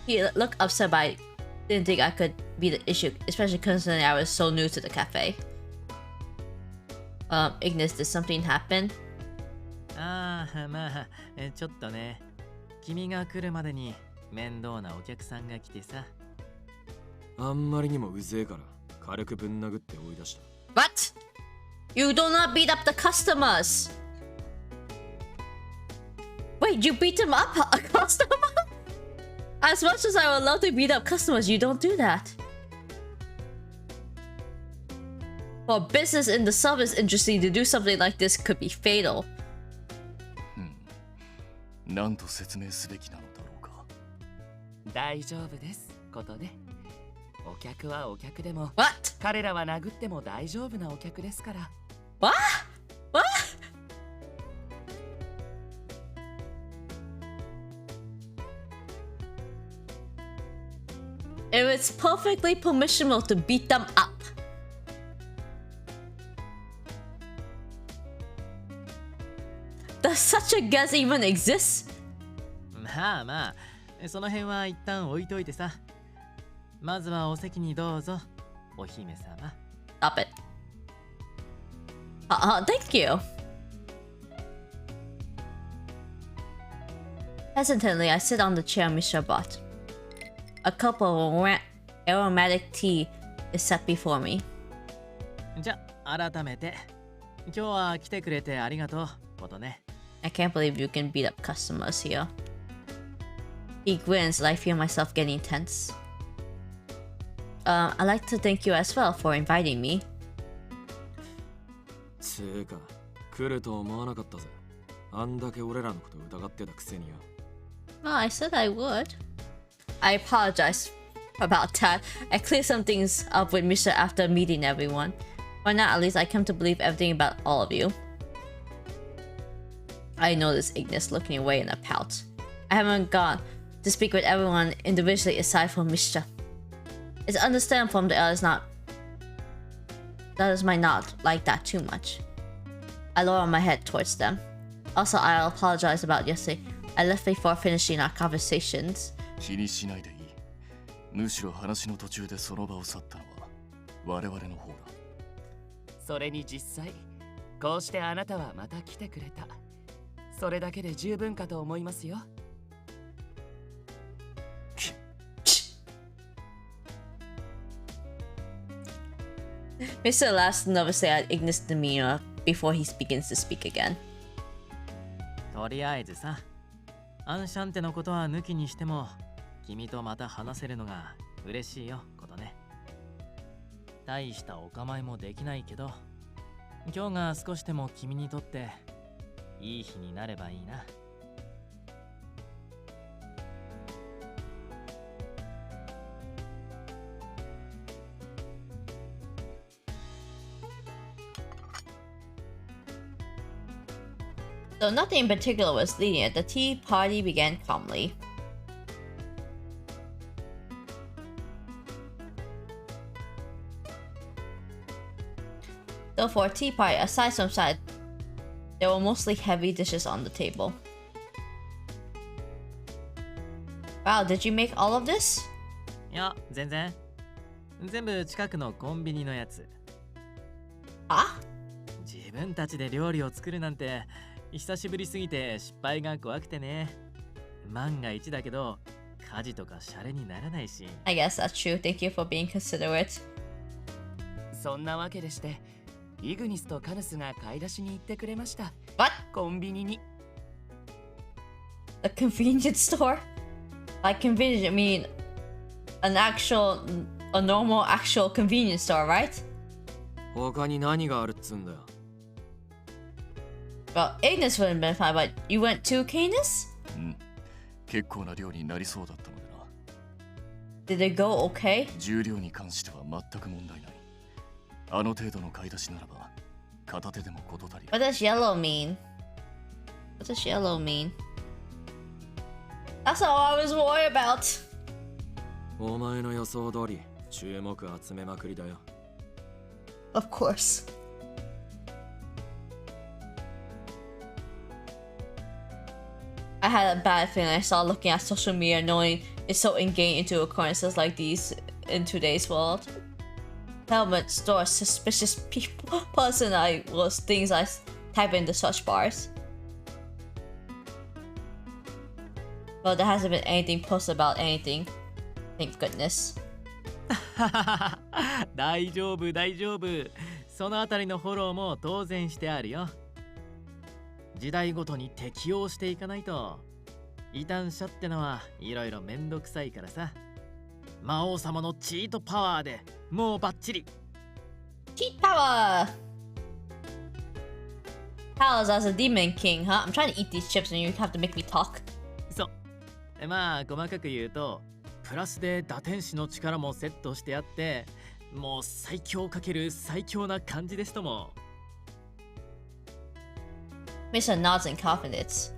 He looked upset, but I didn't think I could be the issue, especially considering I was so new to the cafe. Ignis, did something happen? ああ、まあ、ちょっとね。君が来るまでに面倒なお客さんが来てさ。あんまりにもうぜえから軽くぶん殴って追い出した。 What? You do not beat up the customers. Wait, you beat them up, a customer? As much as I would love to beat up customers, you don't do that. For business in the service industry, to do something like this could be fatal. なんと説明すべきなのだろうか。大丈夫ですことで。お客はお客でも What? 彼らは殴っても大丈夫なお客ですから。 What? What? If it's perfectly permissible to beat them up. Does such a guess even exist? まあまあ、その辺は一旦置いといてさ。まずはお席にどうぞ、お姫様。Stop it. Thank you. Hesitantly, I sit on the chair Mr. bought. A cup of aromatic tea is set before me. じゃあ改めて、今日は来てくれてありがとう、ことね。I can't believe you can beat up customers here. He grins and I feel myself getting tense. I'd like to thank you as well for inviting me. つーか来ると思わなかったぜ。あんだけ俺らのこと疑ってたくせによ。Well, I said I would. I apologize about that. I cleared some things up with Mr. after meeting everyone. Why not? At least I come to believe everything about all of you. I noticed Ignis looking away in a pout. I haven't gone to speak with everyone individually aside from Mr. It's understandable from the others not. The others might not like that too much. I lower my head towards them. Also, I'll apologize about yesterday. I left before finishing our conversations. 気にしないでいい。むしろ話の途中でその場を去ったのは我々の方だ。それに実際、こうしてあなたはまた来てくれた。それだけで十分かと思いますよ。Mr. laughs nervously at Ignis' demeanor before he begins to speak again. とりあえずさ、アンシャンテのことは抜きにしても、君とまた話せるのが嬉しいよ、ことね。大したお構いもできないけど、今日が少しでも君にとっていい日になればいいな。Though nothing in particular was leading it, the tea party began calmly. Though for a tea party, aside from side, there were mostly heavy dishes on the table. Wow, did you make all of this? いや、全然。全部近くのコンビニのやつ。あ？自分たちで料理を作るなんて久しぶりすぎて失敗が怖くてね。万が一だけど家事とかシャレにならないし。I guess that's true. Thank you for being considerate. そんなわけでして、イグニスとカヌスが買い出しに行ってくれました。What? コンビニに。A convenience store? By convenience, I mean a normal actual convenience store, right? 他に何があるっつんだよ。Well, Ignis would have been fine, but you went to Canis? 結構な量になりそうだったのでな。Did it go okay? 重量に関しては全く問題ない。あの程度の買い出しならば片手でも事足りる。What does yellow mean? What does yellow mean? That's all I was worried about. お前の予想通り注目集めまくりだよ。Of course. I had a bad feeling I saw looking at social media knowing it's so ingrained into occurrences like these in today's world. Helmet store suspicious people person I was things I type in the search bars. Well, there hasn't been anything posted about anything. Thank goodness. 大丈夫大丈夫。そのあたりのフォローも当然してあるよ。時代ごとに適応していかないと。異端者ってのはいろいろめんどくさいからさ。魔王様のチートパワーでもうバッチリ。Cheat power! Powers as a demon king, huh? I'm trying to eat these chips and you have to make me talk. そう。まあ細かく言うと、プラスで打天使の力もセットしてあって、もう最強かける最強な感じですとも。Mr. nods in confidence.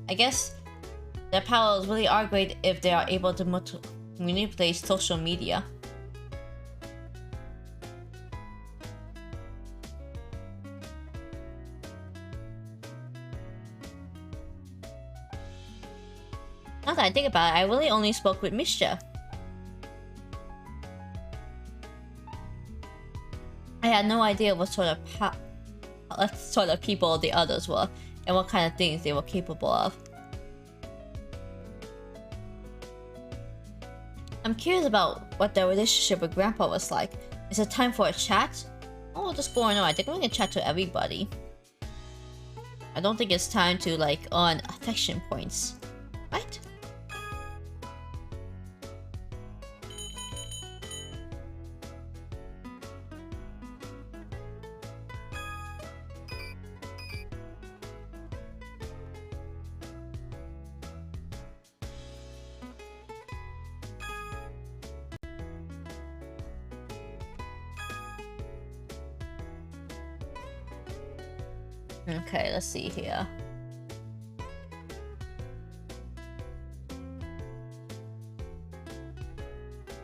I guess their powers really are great if they are able to manipulate social media. Now that I think about it, I really only spoke with Misha. I had no idea what sort of people the others were, and what kind of things they were capable of. I'm curious about what their relationship with Grandpa was like. Is it time for a chat? Oh, we'll just go on. I think we can chat to everybody. I don't think it's time to like earn affection points, right? Okay, let's see here.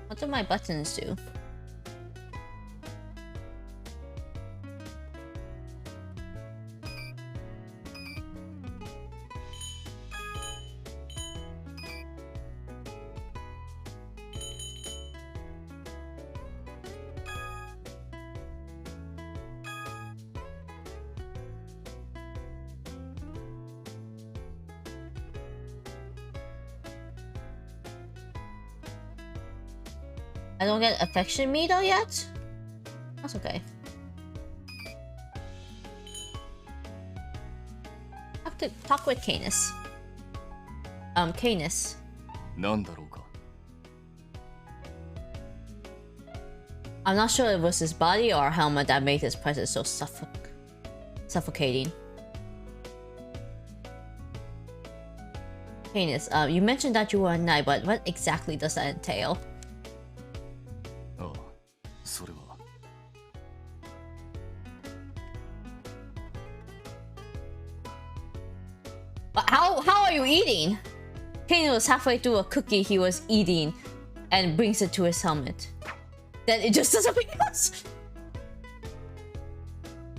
What do my buttons do? I don't get affection meter yet? That's okay. I have to talk with Canis. Canis. なんだろうか。 I'm not sure if it was his body or helmet that made his presence so suffocating. Canis, you mentioned that you were a knight, but what exactly does that entail? ああ、それは。How are you eating? Canis was halfway through a cookie he was eating and brings it to his helmet. Then it just disappears.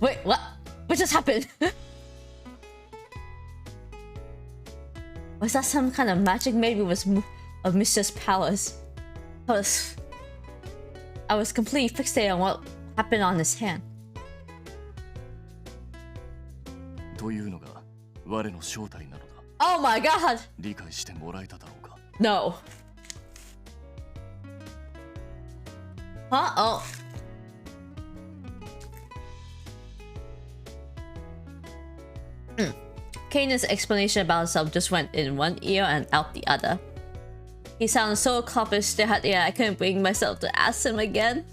Wait, what? What just happened? Was that some kind of magic? Maybe it was of Mr.'s powers. I was completely fixated on what happened on his hand. というのが我の正体なのだ。 Oh my god! 理解してもらえただろうか。 No. Huh? Oh. Kanan's explanation about himself just went in one ear and out the other. He sounded so accomplished that I couldn't bring myself to ask him again.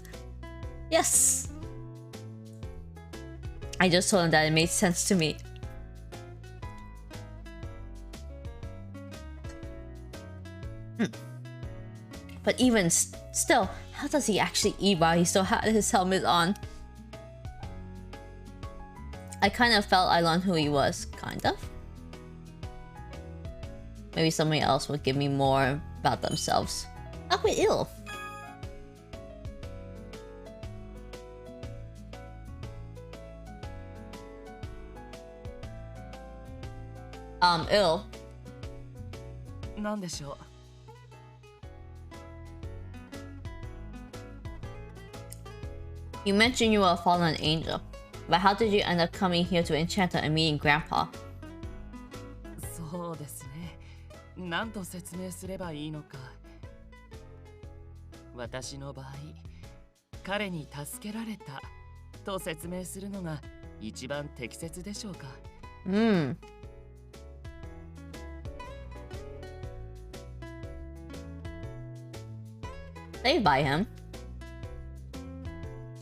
Yes. I just told him that it made sense to me. But even still, how does he actually eat while he still had his helmet on? I kind of felt I learned who he was, kind of. Maybe somebody else would give me more about themselves. Not with ill. Ill. なんでしょう。 You mentioned you were a fallen angel, but how did you end up coming here to Enchante and meeting Grandpa? そう。そうですね。何と説明すればいいのか。私の場合、彼に助けられたと説明するのが一番適切でしょうか。Hmm. Saved by him.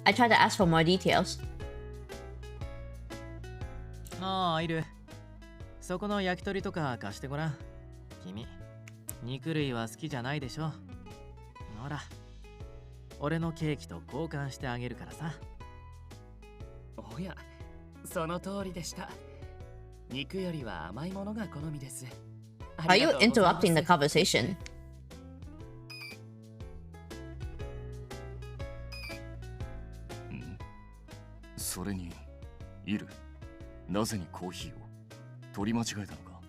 I tried to ask for more details. ああ、いる。そこの焼き鳥とか貸してごらん。君、肉類は好きじゃないでしょ。ほら、俺のケーキと交換してあげるからさ。おや、その通りでした。肉よりは甘いものが好みです。Are you interrupting the conversation? それにいる。なぜにコーヒーを取り間違えたのか。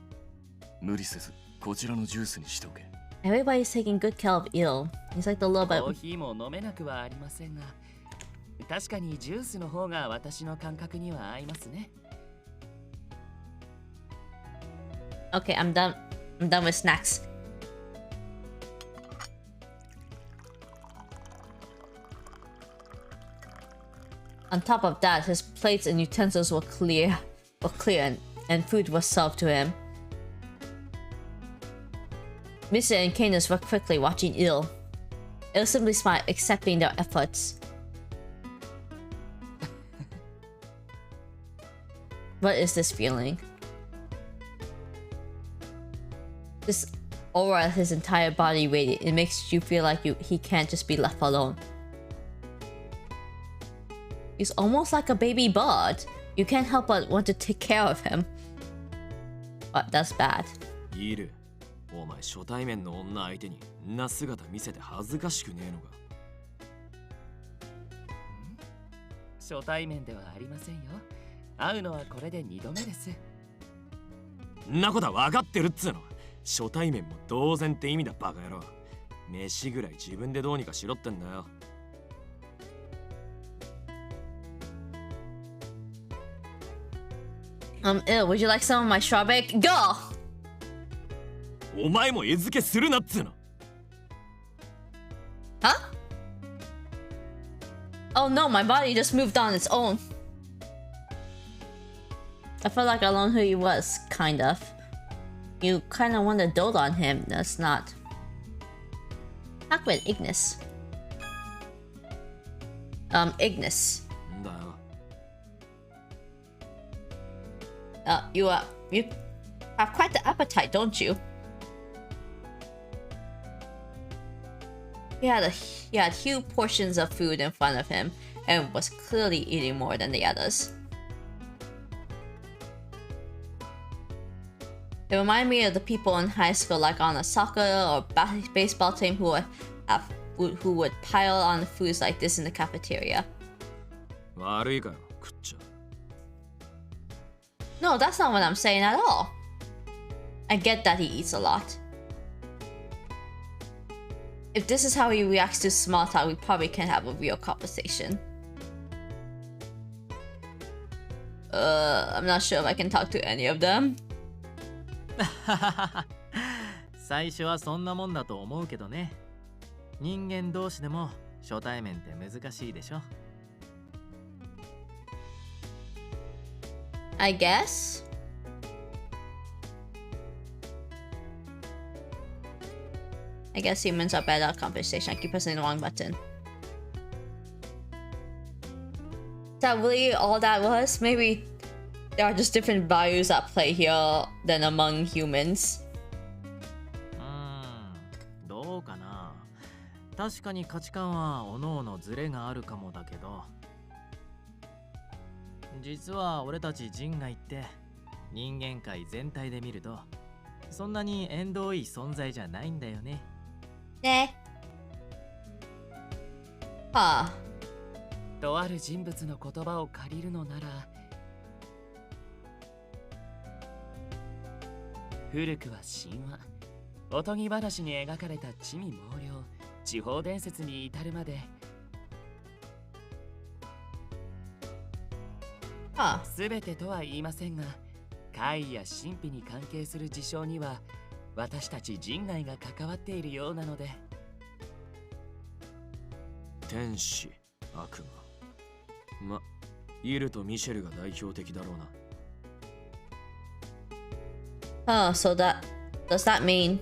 無理せずこちらのジュースにしておけ。 Everybody's taking good care of ill. He's like the little コー bit. ヒーも飲めなくはありませんが、確かにジュースの方が私の感覚には合いますね。Okay, I'm done. I'm done with snacks. On top of that, his plates and utensils were clear, and food was served to him. Mr. and Canis were quickly watching ill. Il simply smiled, accepting their efforts. What is this feeling? This aura his entire body radiates. It makes you feel like he can't just be left alone. He's almost like a baby bird. You can't help but want to take care of him. But that's bad. いる。お前初対面の女相手にんな姿見せて恥ずかしくねえのか。初対面ではありませんよ。会うのはこれで2度目です。んなことは分かってるっつうの。初対面も同然って意味だバカ野郎。飯ぐらい自分でどうにかしろってんだよ。Ew, would you like some of my strawberry? Go! お前も餌付けするなっつうの。Huh? Oh no, my body just moved on its own. I felt like I learned who he was, kind of. You kind of want to dote on him, that's not. Talk with Ignis. Ignis. んだよ。You have quite the appetite, don't you? He had huge portions of food in front of him and was clearly eating more than the others. It reminded me of the people in high school, like on a soccer or baseball team, who would pile on foods like this in the cafeteria. 悪いかよ、食っちゃ。No, that's not what I'm saying at all. I get that he eats a lot. If this is how he reacts to small talk, we probably can't have a real conversation. I'm not sure if I can talk to any of them. 最初はそんなもんだと思うけどね。人間同士でも初対面って難しいでしょ。I guess. I guess humans are bad at conversation. I keep pressing the wrong button. Is that really all that was? Maybe there are just different values at play here than among humans. どうかな。確かに価値観は各々ズレがあるかもだけど。実は俺たち人外って人間界全体で見るとそんなに縁遠い存在じゃないんだよね。ね。はあ。とある人物の言葉を借りるのなら、古くは神話、おとぎ話に描かれた地味猛量、地方伝説に至るまで、全てとは言いませんが、怪や神秘に関係する事象には私たち人外が関わっているようなので。天使、悪魔。ま、イルとミシェルが代表的だろうな。Oh, so does that mean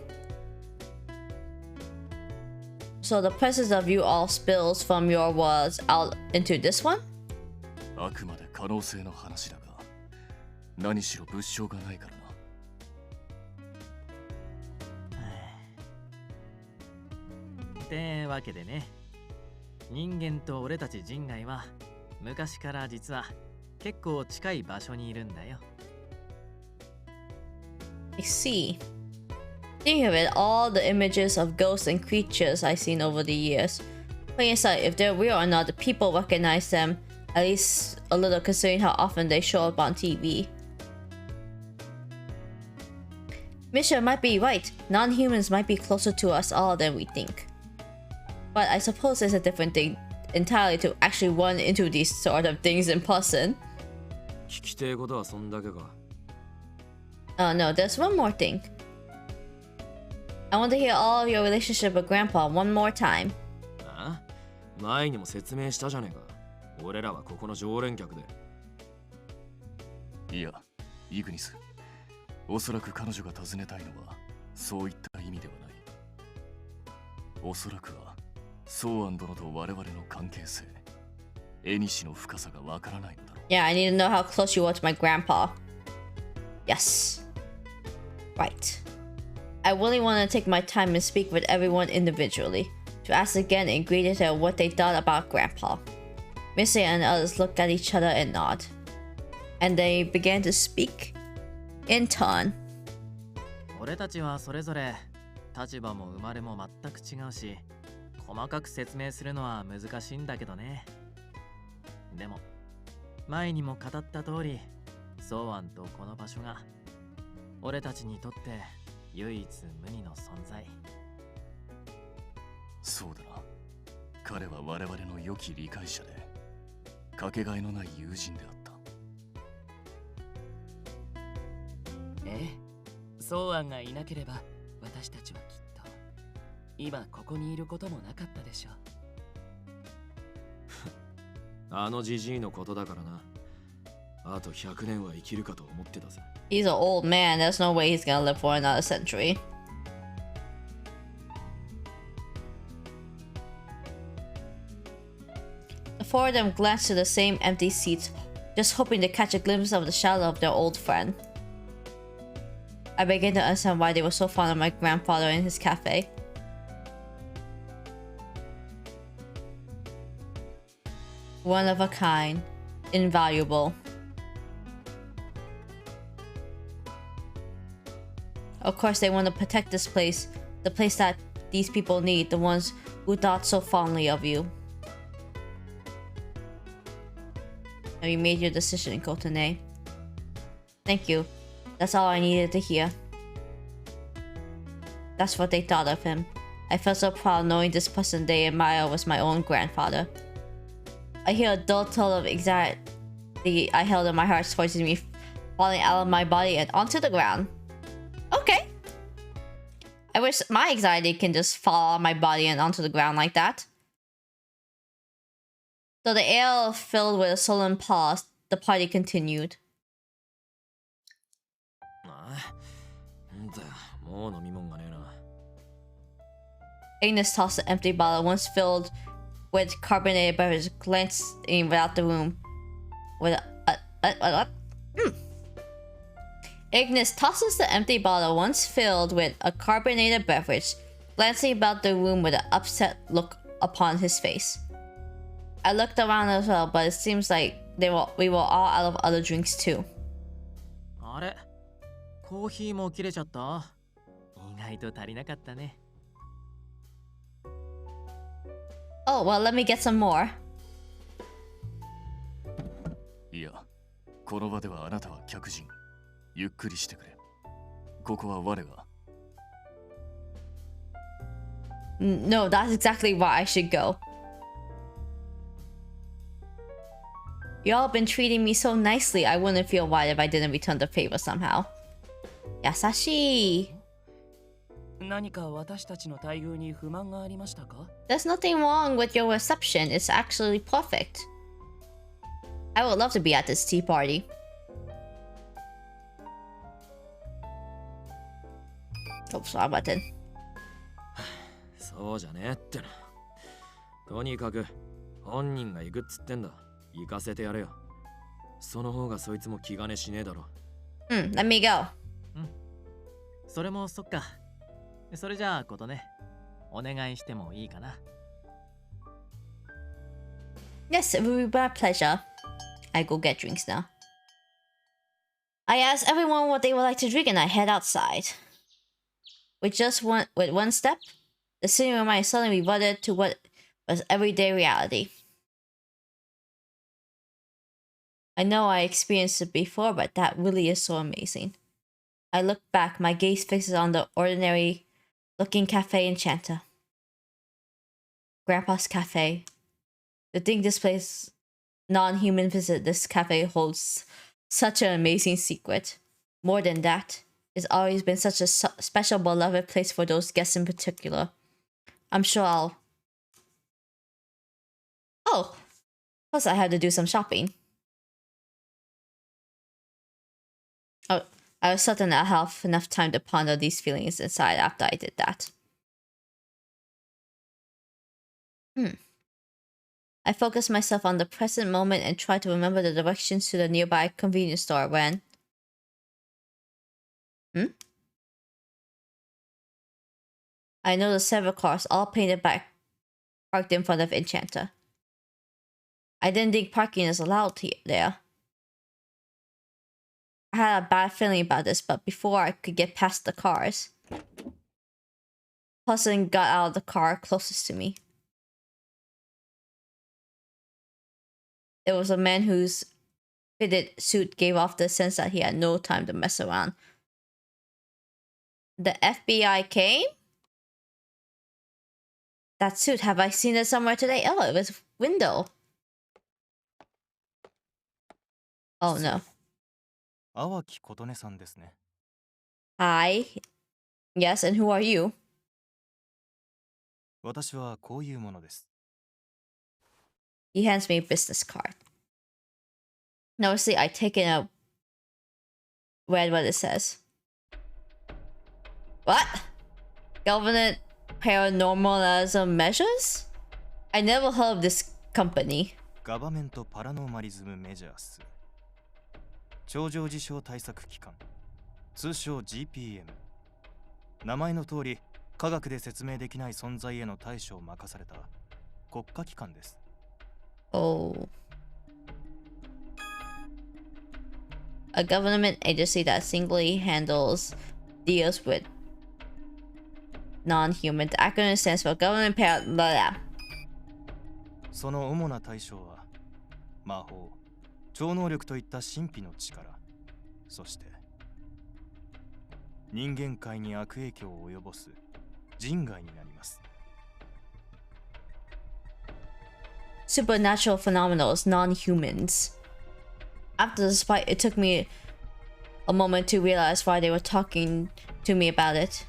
so the presence of you all spills from your worlds out into this one? あくまで可能性の話だが、何しろ物証がないからな。ってわけでね、人間と俺たち人外は昔から実は結構近い場所にいるんだよ。I see. Think of it, all the images of ghosts and creatures I've seen over the years. Plain sight, if they're real or not, the people recognize them, at least a little considering how often they show up on TV. Misha might be right. Non-humans might be closer to us all than we think. But I suppose it's a different thing entirely to actually run into these sort of things in person. 聞きてえことはそんだけか。Oh no, there's one more thing. I want to hear all of your relationship with Grandpa one more time. あ？前にも説明したじゃねえか。俺らはここの常連客で。いや、イグニス。おそらく彼女が尋ねたいのはそういった意味ではない。おそらくはソーアン殿と我々の関係性、縁の深さがわからないのだろう。Yeah, I need to know how close you were to my grandpa. Yes. Right. I really want to take my time and speak with everyone individually, to ask again in great detail what they thought about Grandpa. Missy and others looked at each other and nod. And they began to speak in turn. 俺たちはそれぞれ立場も生まれも全く違うし、細かく説明するのは難しいんだけどね。でも前にも語った通り、ソーアンとこの場所が俺たちにとって唯一無二の存在。そうだな。彼は我々の良き理解者で、かけがえのない友人であった。ええ、ソーアンがいなければ私たちはきっと今ここにいることもなかったでしょう。あのジジイのことだからな。あと100年は生きるかと思ってたぜ。He's an old man. There's no way he's gonna live for another century. The four of them glanced to the same empty seats, just hoping to catch a glimpse of the shadow of their old friend. I began to understand why they were so fond of my grandfather and his cafe. One of a kind, invaluable. Of course, they want to protect this place, the place that these people need, the ones who thought so fondly of you. Have you made your decision, Kotane? Thank you. That's all I needed to hear. That's what they thought of him. I felt so proud knowing this person they admire was my own grandfather. I hear a dull tone of anxiety I held in my heart towards me falling out of my body and onto the ground. Okay. I wish my anxiety can just fall out of my body and onto the ground like that. Though the air filled with a sullen pause, the party continued. なんだよ、もう飲み物がねえな。Agnes tossed the empty bottle once filled with carbonated beverage, glancing about the room with what? Agnes tosses the empty bottle once filled with a carbonated beverage, glancing about the room with an upset look upon his face. I looked around as well, but it seems like we were all out of other drinks too. あれ、コーヒーも切れちゃった？意外と足りなかったね。Oh, well, let me get some more. いや、この場ではあなたは客人。ゆっくりしてくれ。ここは我が。No, that's exactly why I should go. Y'all been treating me so nicely, I wouldn't feel right if I didn't return the favor somehow. Yasashi. 何か私たちの待遇に不満がありましたか？ There's nothing wrong with your reception. It's actually perfect. I would love to be at this tea party. Oh, sorry about that. そうじゃねえってな。とにかく本人が行くっつってんだ。行かせてやれよ。その方がそいつも気兼ねしねえだろ。Let me go. それもそっか。それじゃあことね。お願いしてもいいかな。Yes, it will be my pleasure. I go get drinks now. I ask everyone what they would like to drink and I head outside. With one step, the sitting room I suddenly reverted to what was everyday reality. I know I experienced it before, but that really is so amazing. I look back, my gaze fixes on the ordinary looking Café Enchante. Grandpa's Café. To think this place non-human visit this cafe holds such an amazing secret. More than that, it's always been such a special beloved place for those guests in particular. I'm sure I'll... Oh! Plus I had to do some shopping. Oh, I was certain I'll have enough time to ponder these feelings inside after I did that. I focused myself on the present moment and tried to remember the directions to the nearby convenience store when... I noticed several cars, all painted black, parked in front of Enchante. I didn't think parking is allowed there. I had a bad feeling about this, but before I could get past the cars, Hudson got out of the car closest to me. It was a man whose fitted suit gave off the sense that he had no time to mess around. The FBI came? That suit, have I seen it somewhere today? Oh, it was window. Oh no. 淡木琴音さんですね。 Hi. Yes, and who are you? 私はこういうものです。 He hands me a business card. Notice I take it and read what it says. What? Government paranormalism measures? I never heard of this company. ガバメントパラノーマリズムメジャース。超常事象対策機関。通称 GPM。名前の通り、科学で説明できない存在への対処を任された国家機関です。 Oh. A government agency that singly deals with non-human. The acronym stands for government blah. その主な対象は魔法、超能力といった神秘の力、そして人間界に悪影響を及ぼす人外になります。 Supernatural phenomenals, non-humans. After the fight, it took me a moment to realize why they were talking to me about it.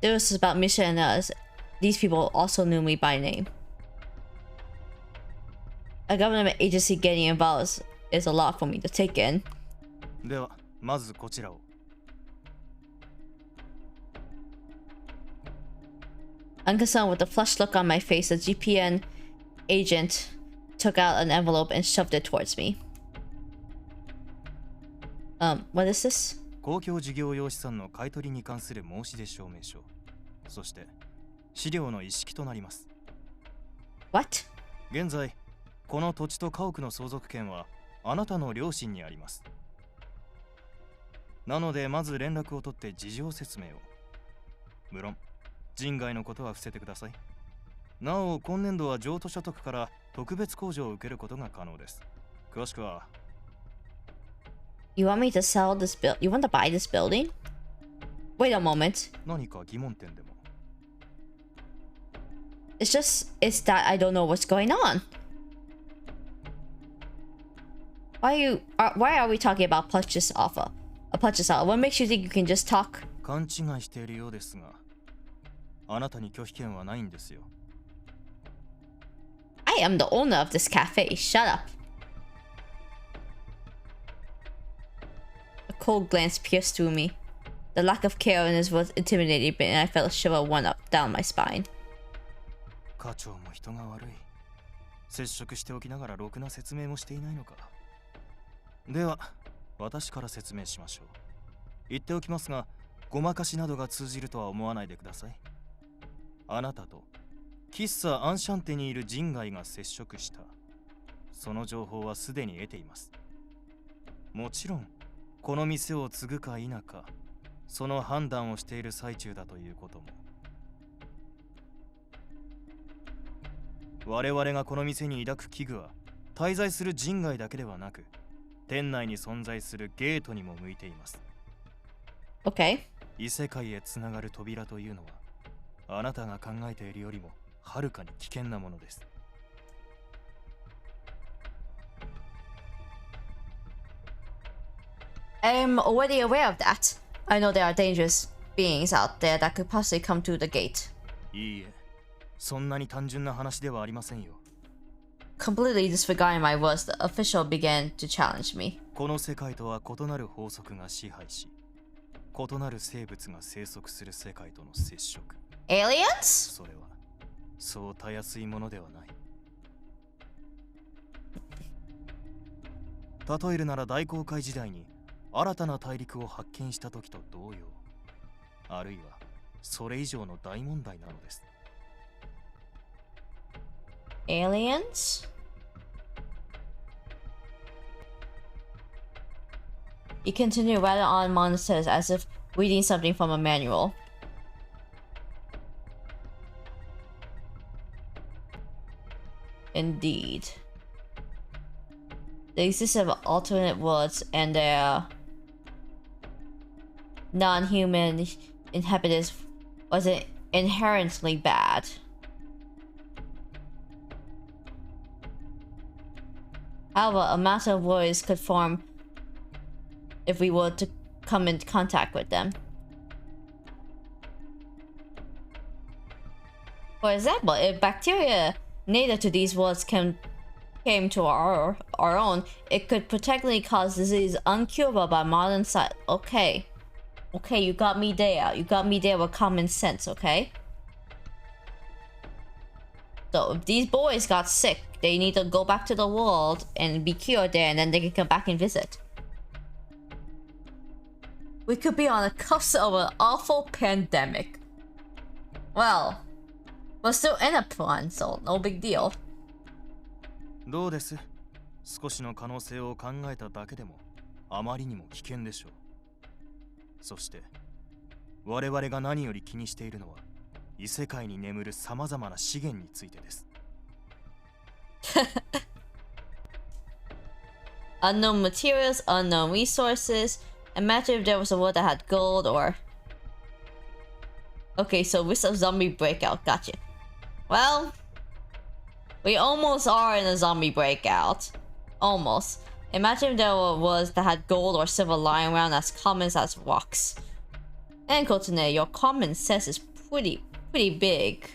This was about Misha and us. These people also knew me by name. A government agency getting involved is a lot for me to take in. では、まずこちらを。 Unconcerned with the flushed look on my face, the GPN agent took out an envelope and shoved it towards me. What is this? 公共事業用資産の買取に関する申し出証明書。そして資料の一式となります。 What? 現在、この土地と家屋の相続権はあなたの両親にあります。なのでまず連絡を取って事情説明を。無論、人外のことは伏せてください。なお、今年度は譲渡所得から特別控除を受けることが可能です。詳しくは。 You want me to sell this You want to buy this building? Wait a moment. 何か疑問点でも。 It's that I don't know what's going on. Why are we talking about purchase offer? A purchase offer. What makes you think you can just talk? 勘違いしているようですが、あなたに拒否権はないんですよ。I am the owner of this cafe. Shut up. A cold glance pierced through me. The lack of care in his voice intimidated me, and I felt a shiver run up down my spine. 課長も人が悪い。接触しておきながらろくな説明もしていないのか。では、私から説明しましょう。言っておきますが、ごまかしなどが通じるとは思わないでください。あなたと喫茶アンシャンテにいる人外が接触した。その情報はすでに得ています。もちろん、この店を継ぐか否か、その判断をしている最中だということも。我々がこの店に抱く危惧は、滞在する人外だけではなく、店内に存在するゲートにも向いています。Okay. 異世界へつながる扉というのは、あなたが考えているよりもはるかに危険なものです。I'm already aware of that. I know there are dangerous beings out there that could possibly come through the gate. いいえ、そんなに単純な話ではありませんよ。Completely disregarding my words, the official began to challenge me. この世界とは異なる法則が支配し、異なる生物が生息する世界との接触。Aliens? それは、そうたやすいものではない。例えるなら大航海時代に新たな大陸を発見した時と同様、あるいはそれ以上の大問題なのです。Aliens? He continued rather on monitors as if reading something from a manual. Indeed. The existence of alternate worlds and their non-human inhabitants was inherently bad. However, a mass of worries could form if we were to come in contact with them. For example, if bacteria native to these worlds came to our own, it could potentially cause disease uncurable by modern science. Okay, you got me there. You got me there with common sense, okay? So if these boys got sick, they need to go back to the world and be cured there, and then they can come back and visit. We could be on the cusp of an awful pandemic. Well, we're still in a plan, so no big deal. どうです？少しの可能性を考えただけでもあまりにも危険でしょう。そして我々が何より気にしているのは異世界に眠るさまざまな資源についてです。Unknown materials, unknown resources. Imagine if there was a world that had gold or... Okay, so risk of zombie breakout. Gotcha. Well, we almost are in a zombie breakout. Almost. Imagine if there were worlds that had gold or silver lying around as common as rocks. And Kotune, your common sense is pretty big.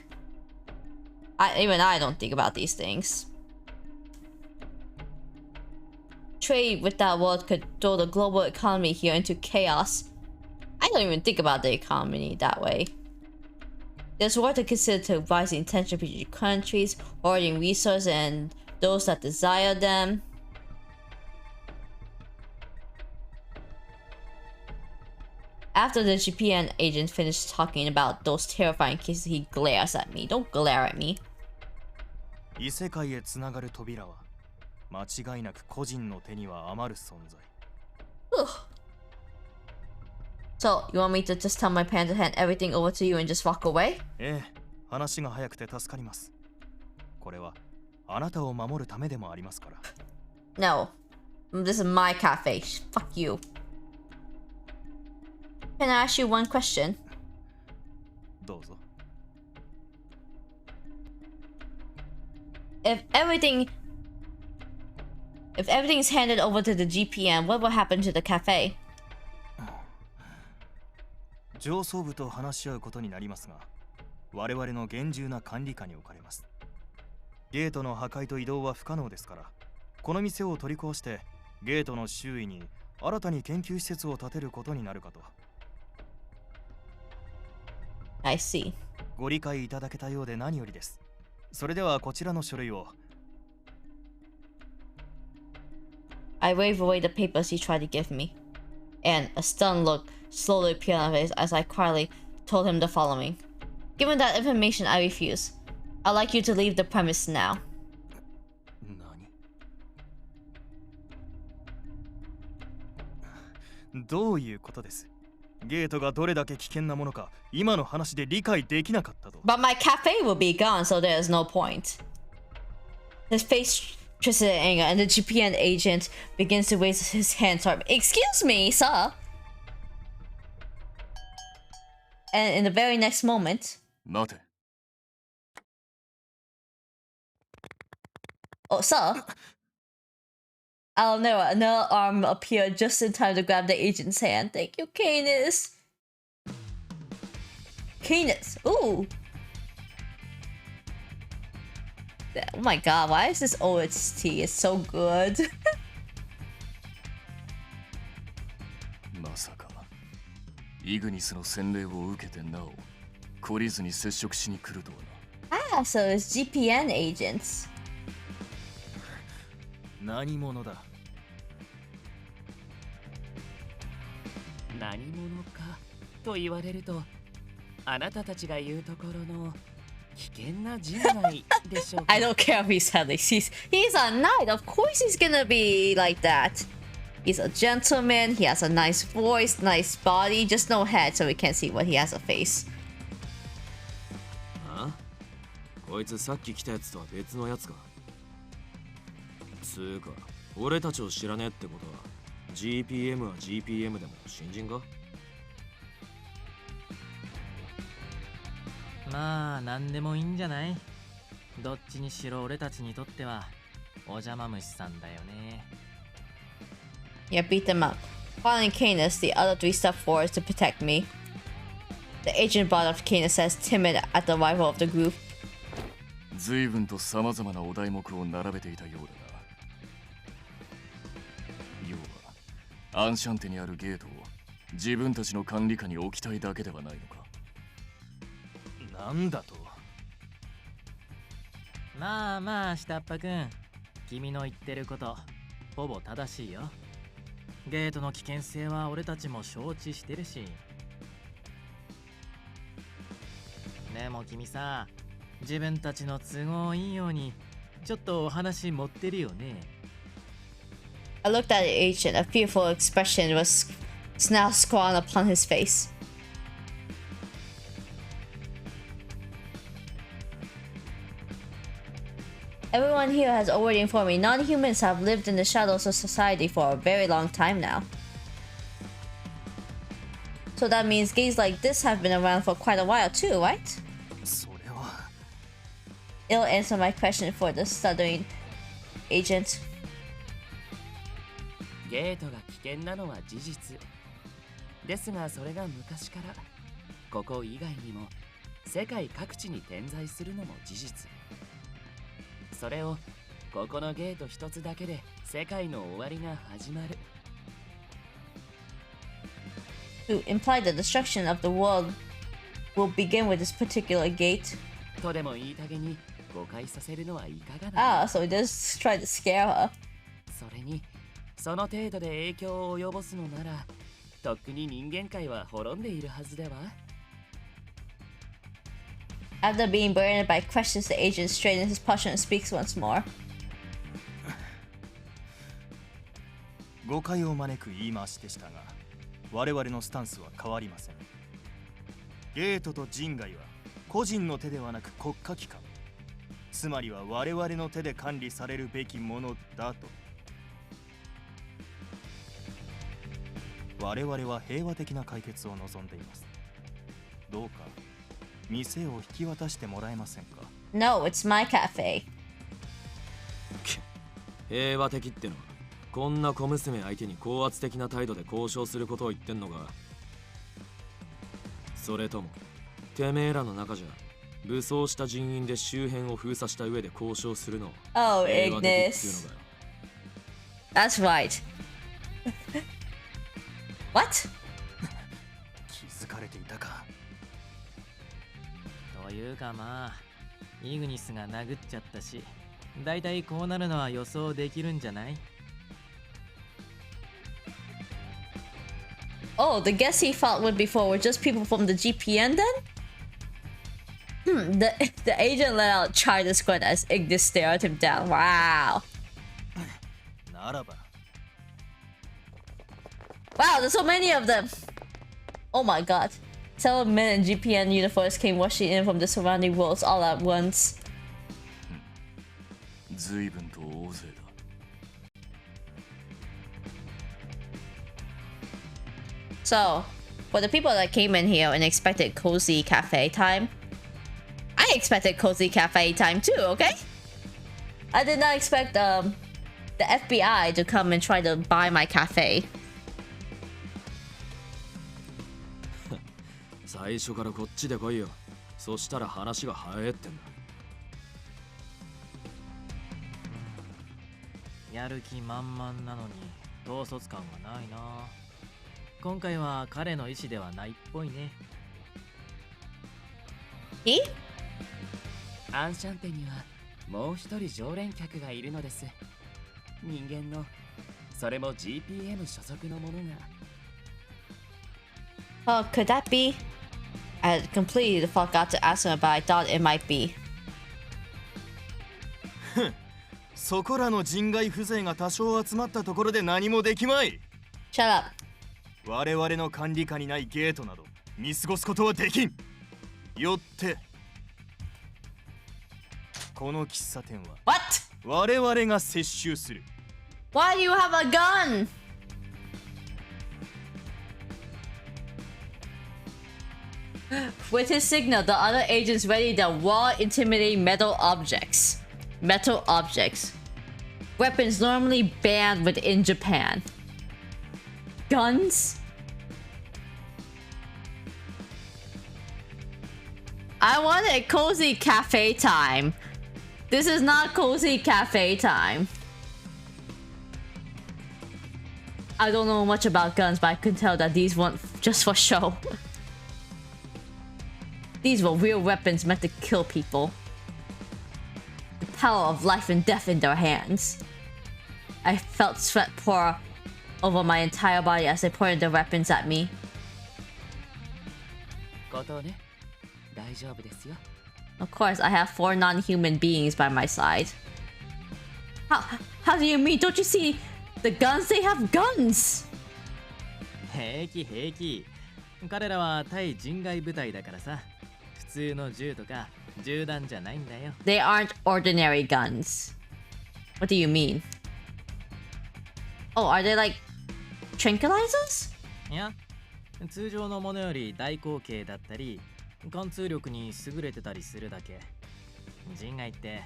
Even I don't think about these things. Trade with that world could throw the global economy here into chaos. I don't even think about the economy that way. There's world to consider to rising tension between countries, hoarding resources and those that desire them. After the GPN agent finished talking about those terrifying cases, he glares at me. Don't glare at me. 異世界へつながる扉は間違いなく個人の手には余る存在。So, you want me to just tell my parents to hand everything over to you and just walk away? ええ、話が早くて助かります。これはあなたを守るためでもありますから。No. This is my cafe. Fuck you. Can I ask you one question? どうぞ。If If everything's handed over to the GPN, what will happen to the cafe? 上層部と話し合うことになりますが、我々の厳重な管理下に置かれます。ゲートの破壊と移動は不可能ですから、この店を取り壊してゲートの周囲に新たに研究施設を建てることになるかと。I see. ご理解いただけたようで何よりです。それではこちらの書類を。I wave away the papers he tried to give me, and a stunned look slowly appeared on his face as I quietly told him the following. Given that information, I refuse. I'd like you to leave the premise now. 何？どういうことです？ゲートがどれだけ危険なものか今の話で理解できなかったと。But my cafe will be gone, so there's no point. His face twisted in anger, and the GPN agent begins to raise his hand toward me. Excuse me, sir. And in the very next moment, 待て。oh, sir. I'll know another arm appeared just in time to grab the agent's hand. Thank you, Canis. Canis. Ooh. Oh my god, why is this OST? It's so good. まさかイグニスの洗礼を受けてなお懲りずに接触しに来るとはな。Ah, so it's GPN agents. 何者だ？何者かと言われると、あなたたちが言うところの危険な人材でしょうか。I don't care if he's headless. He's a knight. Of course he's gonna be like that. He's a gentleman. He has a nice voice, nice body, just no head, so we can't see what he has a face. あ？こいつさっき来たやつとは別のやつか。つうか、俺たちを知らねえってことは、GPM は GPM でも新人か？まあ何でもいいんじゃない？どっちにしろ俺たちにとってはお邪魔虫さんだよね。Yeah, beat them up. Following Canis, the other three step forward to protect me. The agent brought up Canis as timid at the arrival of the group. 随分と様々なお題目を並べていたようだな。要はアンシャンテにあるゲートを自分たちの管理下に置きたいだけではないのか。なんだと？まあまあ下っ端くん、君の言ってることほぼ正しいよ。ゲートの危険性は俺たちも承知してるし。でも君さ、自分たちの都合いいようにちょっとお話持ってるよね。I looked at the agent. A fearful expression was now scrawled upon his face. Everyone here has already informed me non-humans have lived in the shadows of society for a very long time now. So that means gays like this have been around for quite a while too, right? それは。It'll answer my question for the stuttering agent. ゲートが危険なのは事実ですが、それが昔からここ以外にも世界各地に点在するのも事実。それをここのゲート一つだけで世界の終わりが始まる。To imply the destruction of the world will begin with this particular gate. とでもいい加減に誤解させるのはいかがだ。Ah, so he just tried to scare her. それにその程度で影響を及ぼすのなら、とっくに人間界は滅んでいるはずでは。After being burdened by questions, the agent straightens his posture and speaks once more. 誤解を招く言い回しでしたが、我々のスタンスは変わりません。ゲートと人外は個人の手ではなく国家機関、つまりは我々の手で管理されるべきものだと。我々は平和的な解決を望んでいます。どうか店を引き渡してもらえませんか？ No, it's my cafe. 平和的ってのはこんな小娘相手に高圧的な態度で交渉することを言ってんのか。それともてめえらの中じゃ武装した人員で周辺を封鎖した上で交渉するのを Oh, 平和的っていう Ignis. のかよ。 That's right. What? 気づかれていたか。というかまあイグニスが殴っちゃったし、だいたいこうなるのは予想できるんじゃない？ Oh, the guests he fought with before were just people from the GPN then? The agent let out China Squad as Ignis stared him down. Wow. ならば Wow, there's so many of them. Oh my god. Several men in GPN uniforms came rushing in from the surrounding worlds all at once. 随分と大勢だ。So, for the people that came in here and expected cozy cafe time, I expected cozy cafe time too, okay? I did not expect the FBI to come and try to buy my cafe. 最初からこっちで来いよ。そしたら話が早えってんだ。やる気満々なのに統率感がないな。今回は彼の意思ではないっぽいね。E? アンシャンテにはもう一人常連客がいるのです。人間の、それも GPM 所属の者が。Oh, could that be? I had completely forgot to ask him, but I thought it might be. そこらの人外風情が多少集まったところで何もできまい。 Shut up. 我々の管理下にないゲートなど見過ごすことはできん。よってこの喫茶店は What? 我々が接収する。 Why do you have a gun? With his signal, the other agents ready their raw, intimidating metal objects. Metal objects. Weapons normally banned within Japan. Guns? I wanted cozy cafe time. This is not cozy cafe time. I don't know much about guns, but I could tell that these weren't just for show. These were real weapons meant to kill people. The power of life and death in their hands. I felt sweat pour over my entire body as they pointed their weapons at me. ことね、大丈夫ですよ。 Of course, I have 4 non-human beings by my side. How do you mean? Don't you see the guns? They have guns! 平気平気。彼らは対人外部隊だからさ。普通の銃とか銃弾じゃないんだよ。They aren't ordinary guns. What do you mean? Oh, are they like tranquilizers? いや、通常のものより大口径だったり、貫通力に優れてたりするだけ。人外って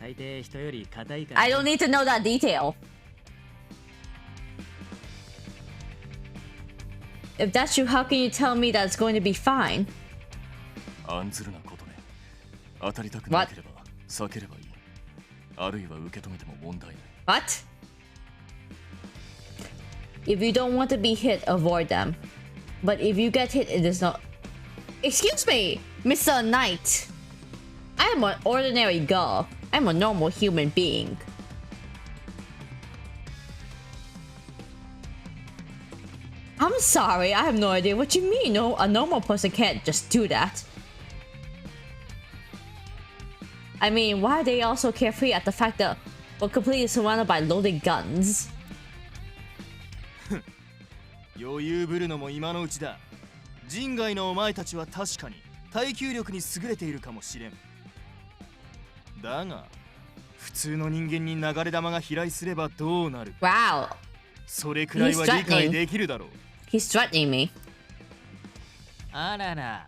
大抵人より硬いから、ね。I don't need to know that detail. If that's true, how can you tell me that it's going to be fine? 案ずるなことね。当たりたくなければ避ければいい。あるいは受け止めても問題ない。What? If you don't want to be hit, avoid them. But if you get hit, it is not... Excuse me, Mr. Knight. I'm an ordinary girl. I'm a normal human being. I'm sorry, I have no idea what you mean. No, a normal person can't just do that. I mean, why are they all so carefree at the fact that we're completely surrounded by loaded guns? 余裕ぶるのも今のうちだ。人外のお前たちは確かに耐久力に優れているかもしれん。だが、普通の人間に流れ弾が飛来すればどうなる？ Wow. それくらいは理解できるだろう。He's threatening me. あらら、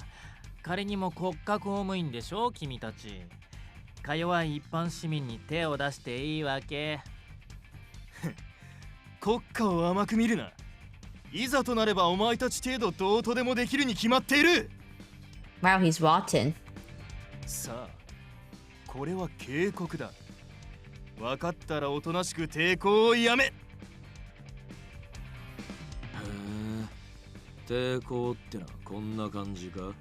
仮にも国家公務員でしょ、君たち。か弱い一般市民に手を出していいわけ。国家を甘く見るな。いざとなればお前たち程度どうとでもできるに決まっている。 Wow, he's rotten. さあ、これは警告だ。分かったらおとなしく抵抗をやめ。へえ、抵抗ってのはこんな感じか。うわ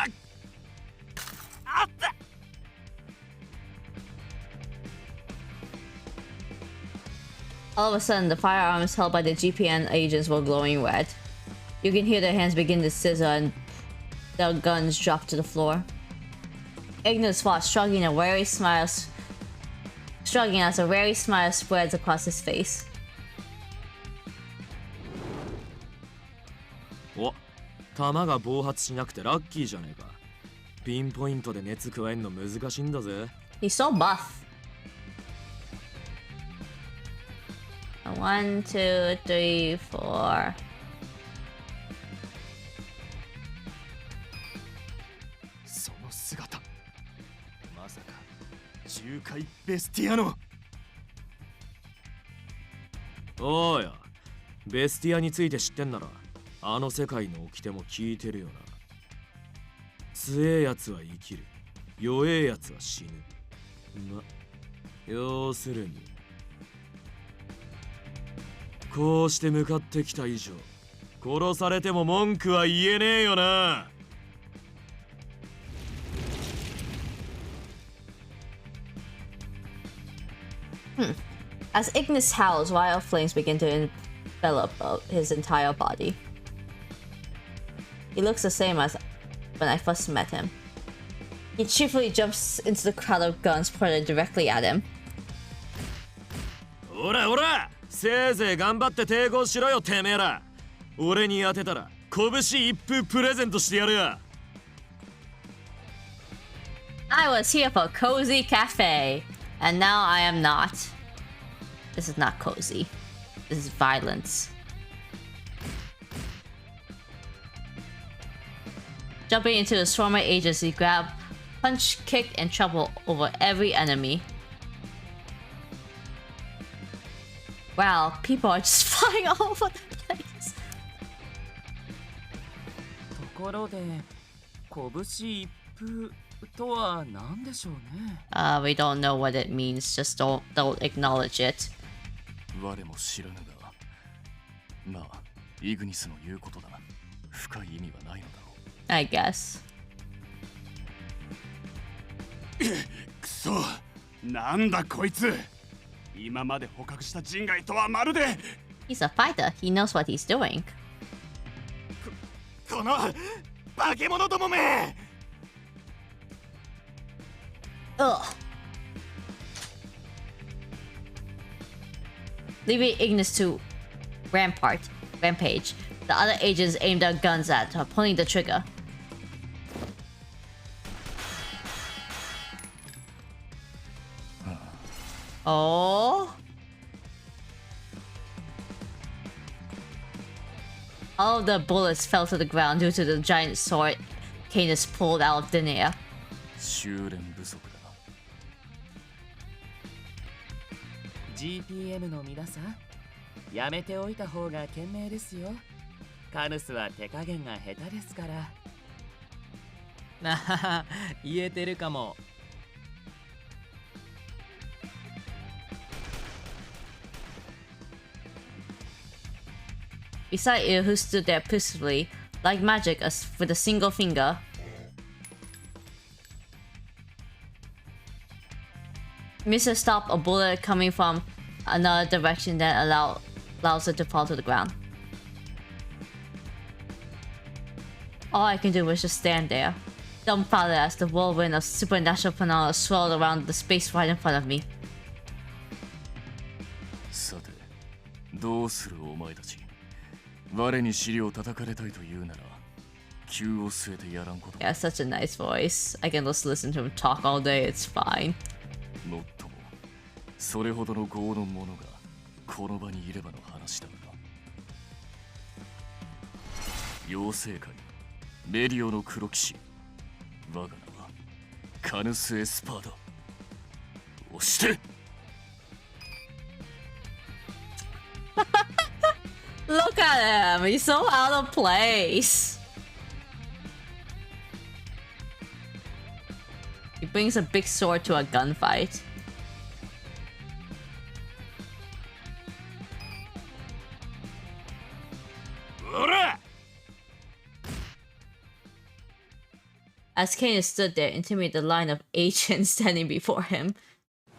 っ、 All of a sudden, the firearms held by the GPN agents were glowing red. You can hear their hands begin to scissor and their guns drop to the floor. Ignis fought, shrugging as a wary smile spreads across his face. お、弾が暴発しなくてラッキーじゃねえか。ピンポイントで熱加えんの難しいんだぜ。 He's so buff. 1, 2, 3, 4. その姿、まさか重海ベスティアの。おうや、ベスティアについて知ってんなら、あの世界の掟も聞いてるよな。強えやつは生きる、弱えやつは死ぬ。ま、要するにこうして向かってきた以上、殺されても文句は言えねえよな。As Ignis howls, wild flames begin to envelop his entire body. He looks the same as when I first met him. He cheerfully jumps into the crowd of guns pointed directly at him. おらおら、せいぜい頑張って抵抗しろよてめえら。俺に当てたら拳一風プレゼントしてやるよ。 I was here for cozy cafe, and now I am not. This is not cozy. This is violence. Jumping into the swarm of agents, he grabbed, punched, kicked, and trampled over every enemy. Wow, people are just flying all over the place. ところで、拳一風とは何でしょうね。We don't know what it means. Just don't acknowledge it. 我も知らぬが、まあイグニスの言うことだ。深い意味はないのだろう。 I guess. くそ、なんだこいつ。今まで捕獲した人外とはまるで。 He's a fighter. He knows what he's doing. この化け物どもめ。 Ugh. Leaving Ignis to rampage. The other agents aimed their guns at her, pulling the trigger. Oh. All of the bullets fell to the ground due to the giant sword Canis pulled out of thin air. 修練不足だな。 GPM の皆さん、やめておいた方が賢明ですよ。カヌスは手加減が下手ですから。なはは、言えてるかも。Beside you, who stood there peacefully, like magic, with a single finger. Mr. stopped a bullet coming from another direction that allows it to fall to the ground. All I can do was just stand there, dumbfounded as the whirlwind of supernatural phenomena swirled around the space right in front of me. さて、どうするお前たち。我に尻を叩かれたいと言うなら、急を据えてやらんこと。 Yeah, such a nice voice. I can just listen to him talk all day, it's fine. もっとも、それほどの業の者がこの場にいればの話だが。妖精界、メリオの黒騎士。我が名はカヌス・エスパーダ。押して Look at him. He's so out of place. He brings a big sword to a gunfight. As Kane stood there, intimidating the line of agents standing before him,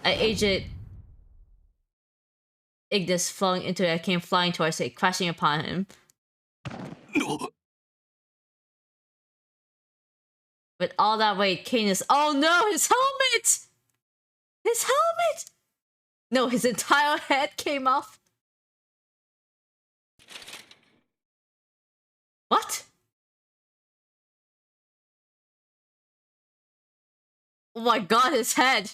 an agent Ignis flung into it, came flying towards it, crashing upon him. With all that weight, Kane is— oh no, his helmet! His helmet! No, his entire head came off. What? Oh my god, his head!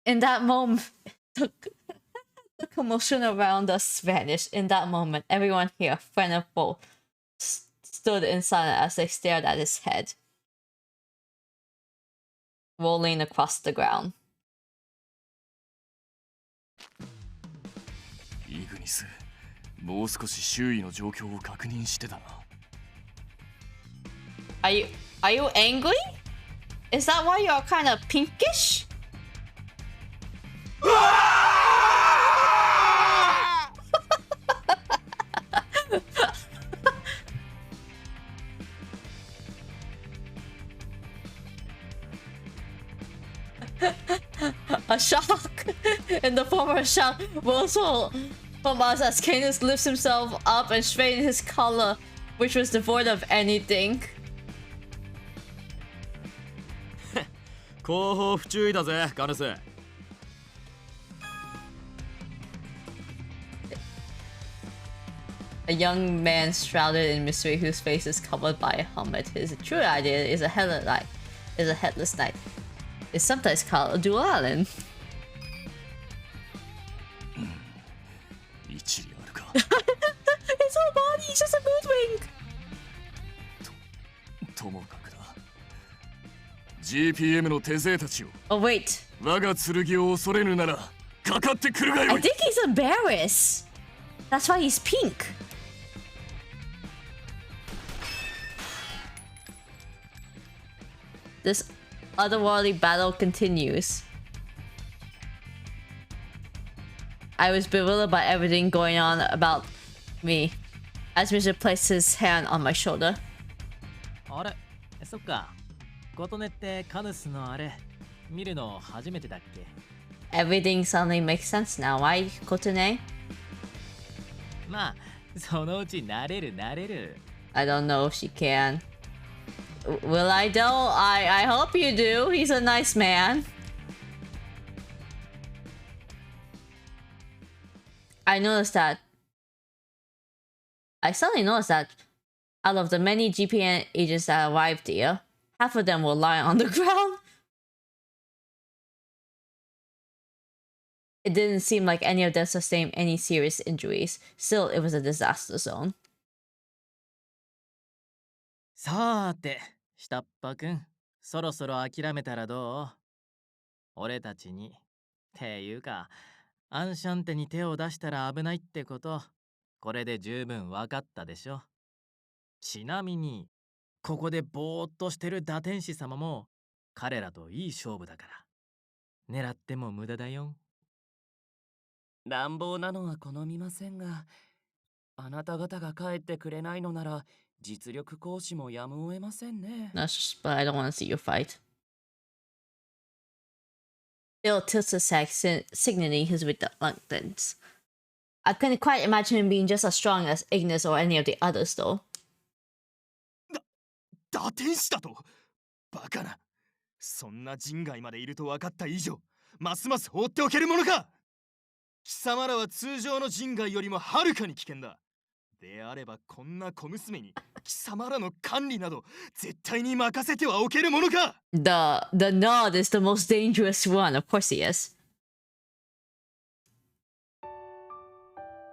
In that moment, the commotion around us vanished. In that moment, everyone here, friend and foe, stood in silence as they stared at his head, rolling across the ground. Ignis, もう少し周囲の状況を確認してたな。Are you angry? Is that why you're kind of pinkish? A shock in the form of a shock rolls from us as Canis lifts himself up and straightens his collar, which was devoid of anything. 後方不注意だぜ、ガヌス。A young man shrouded in mystery whose face is covered by a helmet. His true idea is a headless knight. It's sometimes called a dualin. 一理あるか。 His whole body is just a mood ring. ともかくだ。GPM の手勢たちを。Oh wait. 我が剣を恐れぬなら、かかってくるがよい。 I think he's embarrassed. That's why he's pink. This otherworldly battle continues. I was bewildered by everything going on about me as Mr. placed his hand on my shoulder. あれ、そっか。琴音ってカヌスのあれ見るの初めてだっけ？ Everything suddenly makes sense now. Why, Kotone? まあ、そのうち慣れる。 I don't know if she can. Will I though? I hope you do. He's a nice man. I suddenly noticed that out of the many GPN agents that arrived here, half of them were lying on the ground. It didn't seem like any of them sustained any serious injuries. Still, it was a disaster zone. さーて、下っ端くん、そろそろ諦めたらどう？俺たちに。っていうか、アンシャンテに手を出したら危ないってこと、これで十分分かったでしょ。ちなみに、ここでぼーっとしてる打天使様も、彼らといい勝負だから。狙っても無駄だよ。乱暴なのは好みませんが、あなた方が帰ってくれないのなら、実力行使もやむを得ませんね。But I don't want to see you fight. Bill tilts his head, signaling his reluctance. I couldn't quite imagine him being just as strong as Ignis or any of the others, though. 打天使だとバカな。そんな人外までいると分かった以上、ますます放っておけるものか。貴様らは通常の人外よりもはるかに危険だ。であればこんな小娘に貴様らの管理など絶対に任せてはおけるものか。 The Nod is the most dangerous one. Of course he is.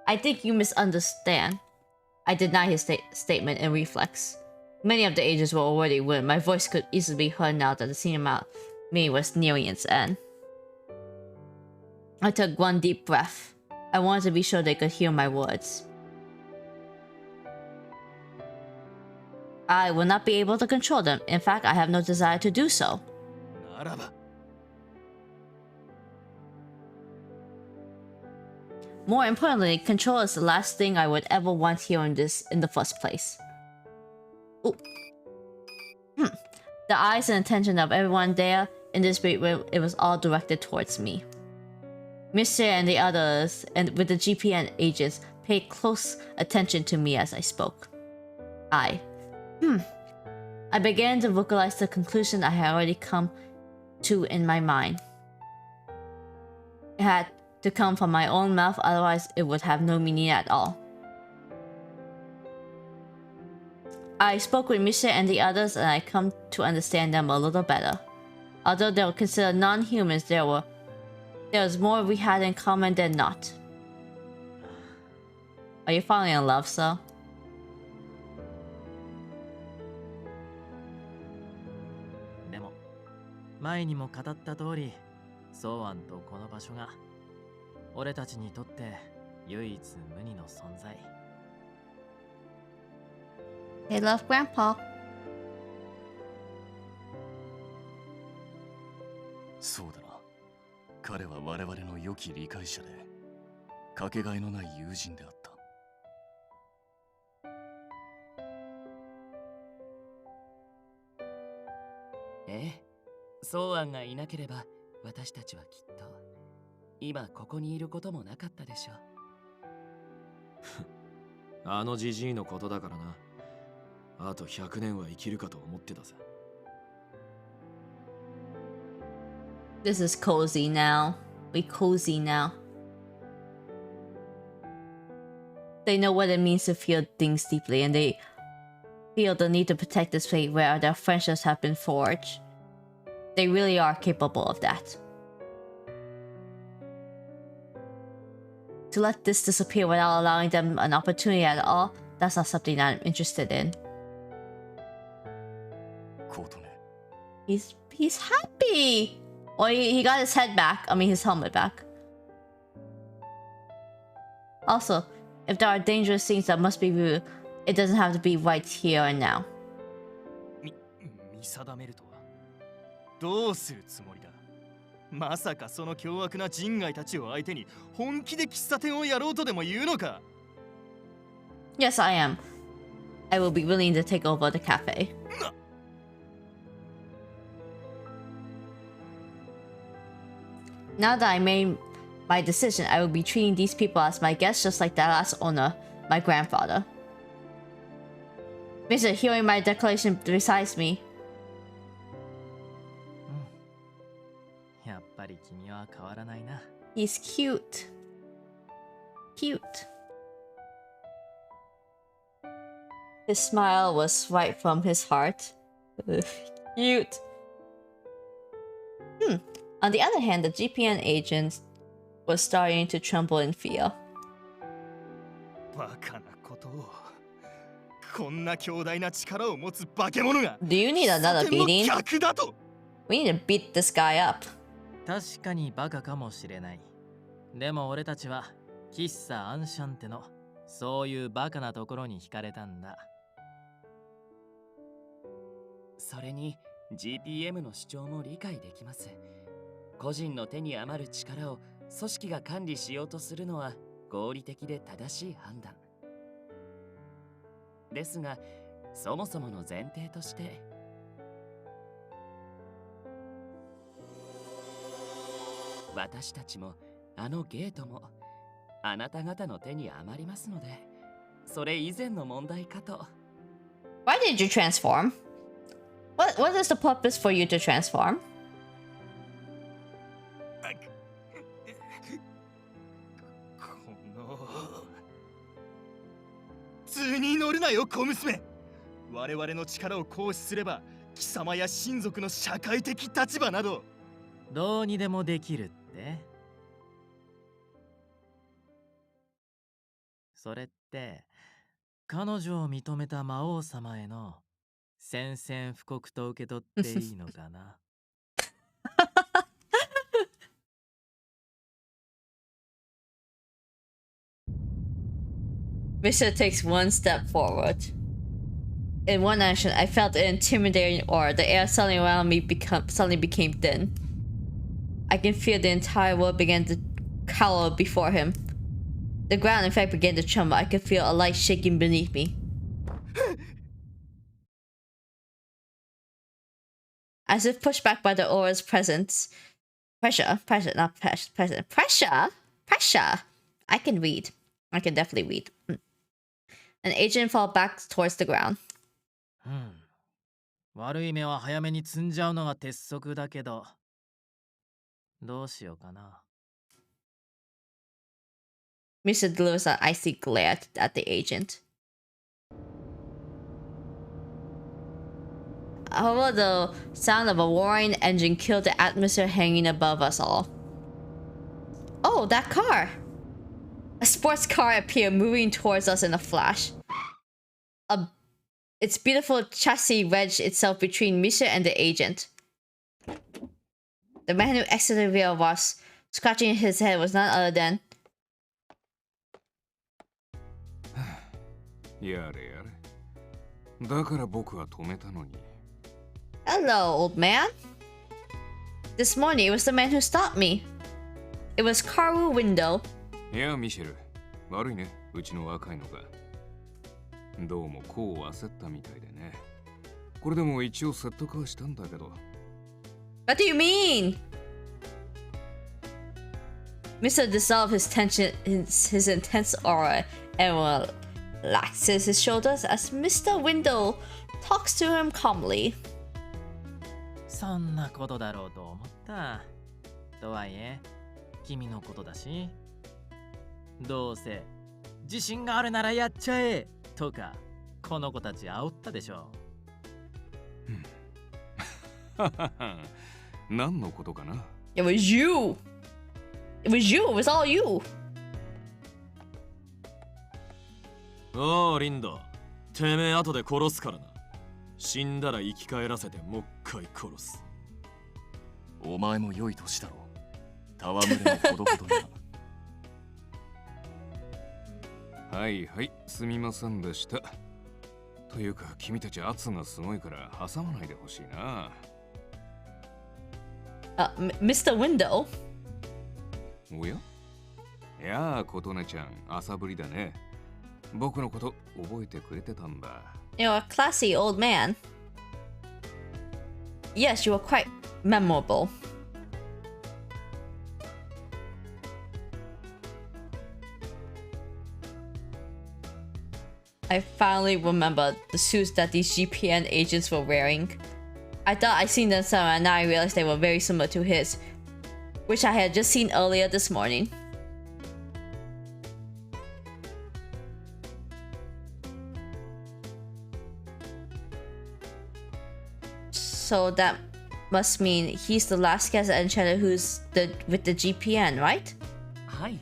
I think you misunderstand. I deny his statement in reflex. Many of the agents were already wounded. My voice could easily be heard now that the scene about me was nearing its end. I took one deep breath. I wanted to be sure they could hear my words. I will not be able to control them. In fact, I have no desire to do so. ならば More importantly, control is the last thing I would ever want here in the first place. Ooh. The eyes and attention of everyone there in this big room, it was all directed towards me. Mr. and the others, and with the GPN agents, paid close attention to me as I spoke. I began to vocalize the conclusion I had already come to in my mind. It had to come from my own mouth, otherwise it would have no meaning at all. I spoke with Misha and the others, and I come to understand them a little better. Although they were considered non-humans, there was more we had in common than not. Are you falling in love, sir? でも前にも語った通り、ソーアンとこの場所が俺たちにとって唯一無二の存在。They love Grandpa. そうだな。彼は我々の良き理解者で、かけがえのない友人であった。ええ、ソーアンがいなければ私たちはきっと今ここにいることもなかったでしょう。あのジジイのことだからな。あと100年は生きるかと思ってたぜ。This is cozy now. We cozy now. They know what it means to feel things deeply, and they feel the need to protect this place where their friendships have been forged. They really are capable of that. To let this disappear without allowing them an opportunity at all, that's not something that I'm interested in. コートね。He's happy! Or he got his head back. I mean, his helmet back. Also, if there are dangerous things that must be viewed, it doesn't have to be right here and now. 見定めるとはどうするつもりだ。まさかその凶悪な人外たちを相手に本気で喫茶店をやろうとでも言うのか。 Yes, I am. I will be willing to take over the cafe. Now that I made my decision, I will be treating these people as my guests, just like that last owner, my grandfather. Mr. Hearing my declaration besides me. やっぱり君は変わらないな。 He's cute. Cute. His smile was right from his heart. Cute. On the other hand, the GPN agent was starting to tremble in fear. バカなことを。こんな強大な力を持つ化け物が。 Do you need another beating? 客だと。 We need to beat this guy up. 確かにバカかもしれない。でも俺たちは喫茶アンシャンテのそういうバカなところに惹かれたんだ。それに GPM の主張も理解できます。個人の手に余る力を組織が管理しようとするのは合理的で正しい判断。ですが、そもそもの前提として、私たちもあのゲートもあなた方の手に余りますので、それ以前の問題かと。Why did you transform? What is the purpose for you to transform? 図に乗るなよ小娘。我々の力を行使すれば貴様や親族の社会的立場などどうにでもできるって。それって彼女を認めた魔王様への宣戦布告と受け取っていいのかな。Mr. takes one step forward. In one action, I felt an intimidating aura. The air suddenly around me suddenly became thin. I can feel the entire world began to cower before him. The ground, in fact, began to tremble. I could feel a light shaking beneath me. As if pushed back by the aura's presence. Pressure. I can read. I can definitely read. An agent fell back towards the ground. 悪い目は早めに積んじゃうのが鉄則だけど、どうしようかな。Mr. delivers an icy glare at the agent. However, the sound of a roaring engine killed the atmosphere hanging above us all. Oh, that car! A sports car appeared, moving towards us in a flash. Its beautiful chassis wedged itself between Misha and the agent. The man who exited the vehicle was scratching his head was none other than... やれやれ。だから僕は止めたのに。Hello, old man. This morning, it was the man who stopped me. It was Karu Window. いや、ミシェル。悪いね、うちの若いのが。どうもこう焦ったみたいでね。これでも一応説得はしたんだけど。What do you mean? Mr. dissolved his tension, his intense aura, and relaxes his shoulders as Mr. Window talks to him calmly. そんなことだろうと思った。とはいえ、君のことだし。どうせ自信があるならやっちゃえとかこの子たち煽ったでしょ。何のことかな。 It was you. It was you. It was all you. おお、リンド。てめえ後で殺すからな。死んだら生き返らせてもう一回殺す。お前も良い年だろう。戯れもほどほどにな。はいはい、すみませんでした。というか、君たち圧がすごいから挟まないでほしいな。Mr. Window? おや？いやあ、琴音ちゃん、朝ぶりだね。僕のこと覚えてくれてたんだ。You're a classy old man. Yes, you were quite memorable. I finally remembered the suits that these GPN agents were wearing. I thought I'd seen them somewhere, and now I realized they were very similar to his, which I had just seen earlier this morning. So that must mean he's the last guest at Enchante who's with the GPN, right? はい、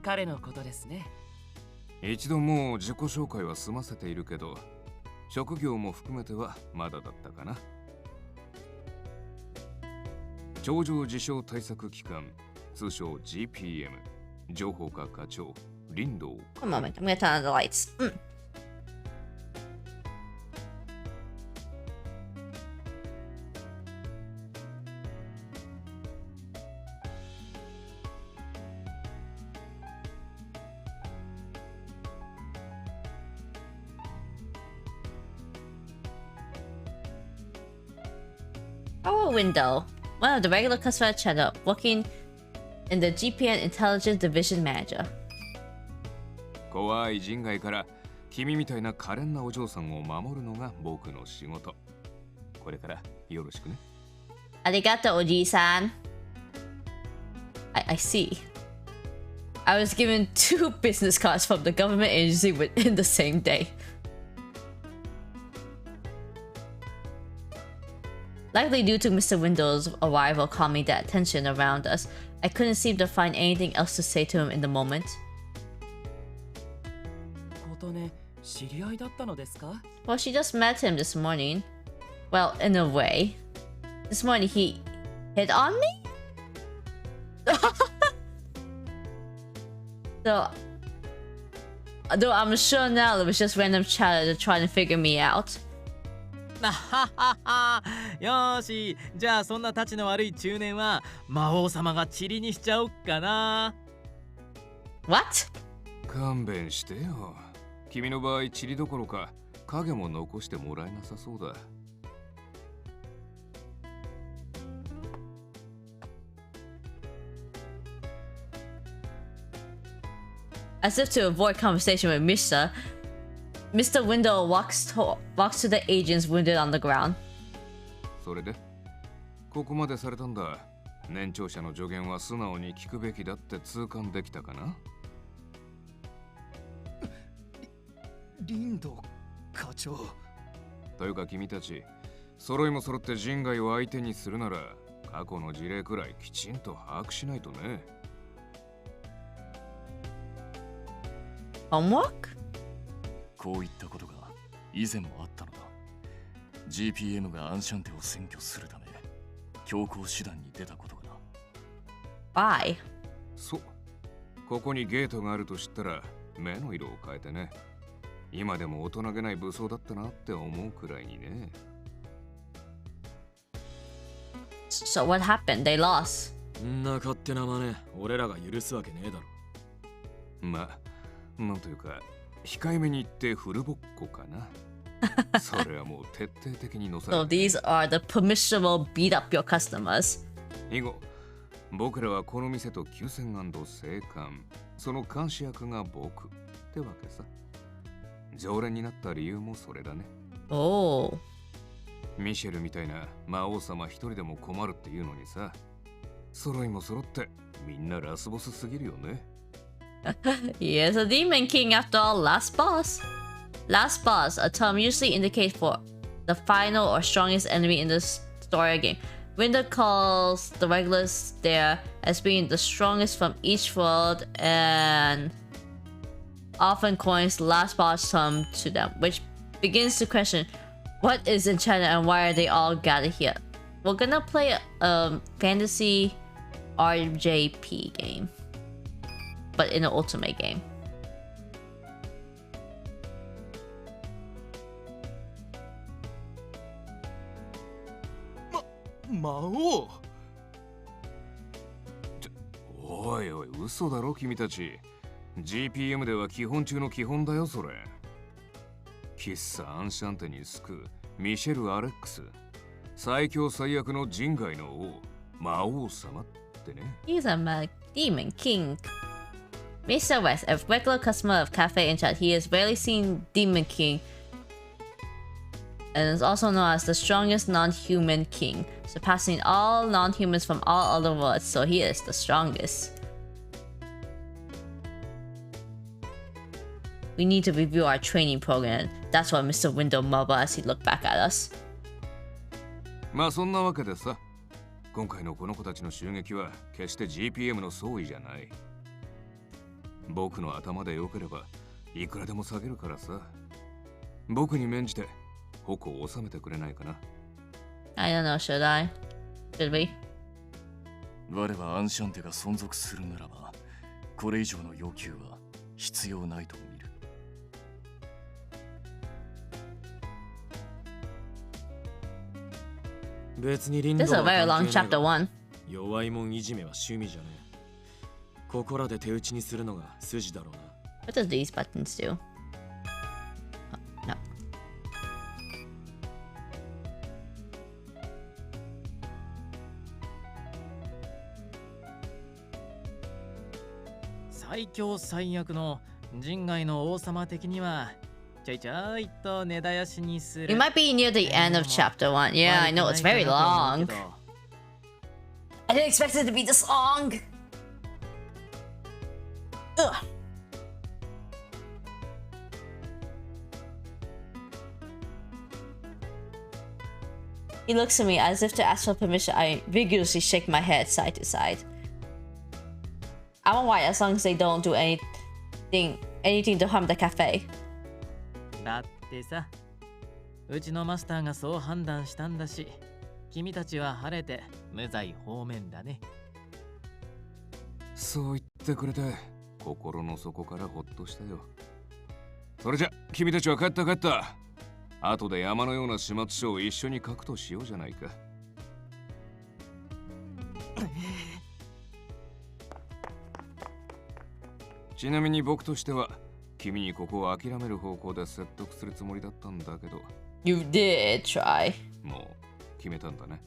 彼のことですね。一度もう自己紹介は済ませているけど、職業も含めてはまだだったかな。頂上自傷対策機関、通称 GPM、情報課課長、リンドウ。One moment, I'm gonna turn on the lights. Our window. One of the regular customer channel working in the GPN Intelligence Division Manager. 怖い人外から君みたいな可憐なお嬢さんを守るのが僕の仕事。これからよろしくね。Arigato, Oji-san. I see. I was given 2 business cards from the government agency within the same day. Likely due to Mr. Window's arrival calming the attention around us, I couldn't seem to find anything else to say to him in the moment. 琴音、知り合いだったのですか？ Well, she just met him this morning. Well, in a way. This morning he hit on me? So Though I'm sure now it was just random chatter trying to figure me out. なははは。よーし、じゃあそんなたちの悪い中年は魔王様が塵にしちゃおっかな。What? 勘弁してよ。君の場合塵どころか影も残してもらえなさそうだ。As if to avoid conversation with Mr. Window walks to the agents wounded on the ground. それでここまでされたんだ。年長者の助言は素直に聞くべきだって痛感できたかな。リンド課長。というか君たち、揃いも揃って人外を相手にするなら過去の事例くらいきちんと把握しないとね。Homework? こういったことが以前もあったのだ。 GPM がアンシャンテを占拠するため強行手段に出たことがな。 Why? そう、ここにゲートがあると知ったら目の色を変えてね。今でも大人げない武装だったなって思うくらいにね。So what happened? They lost. んな勝手な真似俺らが許すわけねえだろ。まあなんというか控えめに言ってフルボッコかな。それはもう徹底的に乗せ So る。 these are the permissible beat up your customers. 以後僕らはこの店と休戦&生還、その監視役が僕ってわけさ。常連になった理由もそれだね。Oh. ミシェルみたいな魔王様一人でも困るっていうのにさ、揃いも揃ってみんなラスボスすぎるよね。He is a demon king after all. Last boss. Last boss, a term usually indicates for the final or strongest enemy in the story game. Winter calls the regulars there as being the strongest from each world and often coins the last boss term to them, which begins to question what is Enchanted and why are they all gathered here. We're gonna play a fantasy RJP game, but in an ultimate game. 魔王。おいおい、嘘だろ君たち。GPM では基本中の基本だよそれ。喫茶アンシャンテに救うミシェル・アレックス、最強最悪の人外の王、魔王様ってね。 He's a demon king. Mr. West, a regular customer of Café Enchante, he is rarely seen Demon King and is also known as the strongest non-human king, surpassing all non-humans from all other worlds, so he is the strongest. We need to review our training program. That's what Mr. Window mumbled as he looked back at us. まあそんなわけでさ、今回のこの子たちの襲撃は決して GPM の総意じゃない。僕の頭でよければいくらでも下げるからさ。僕に免じて矛を収めてくれないかな。 I don't know, should I? Should we? 我はアンシャンテが存続するならばこれ以上の要求は必要ないと見る。別にリン This ド is a は very 関 long 係ねえ chapter が 1. 弱いもんいじめは趣味じゃねえ。ここらで手打ちにするのが筋だろうな。What does these buttons do? Oh, no. 最強最悪の人外の王様的にはちょいちょいと根絶やしにする。 We might be near the end of chapter 1. Yeah, I know, it's very long. I didn't expect it to be this long. Ugh. He looks at me as if to ask for permission. I vigorously shake my head side to side. I'm alright as long as they don't do anything to harm the cafe. だってさ、うちのマスターがそう判断したんだし、君たちは晴れて無罪放免だね。そう言ってくれて心の底からほっとしたよ。それじゃ君たちは帰った帰った。後で山のような始末書を一緒に書くとしようじゃないか。ちなみに僕としては君にここを諦める方向で説得するつもりだったんだけど。 You did try. もう決めたんだね。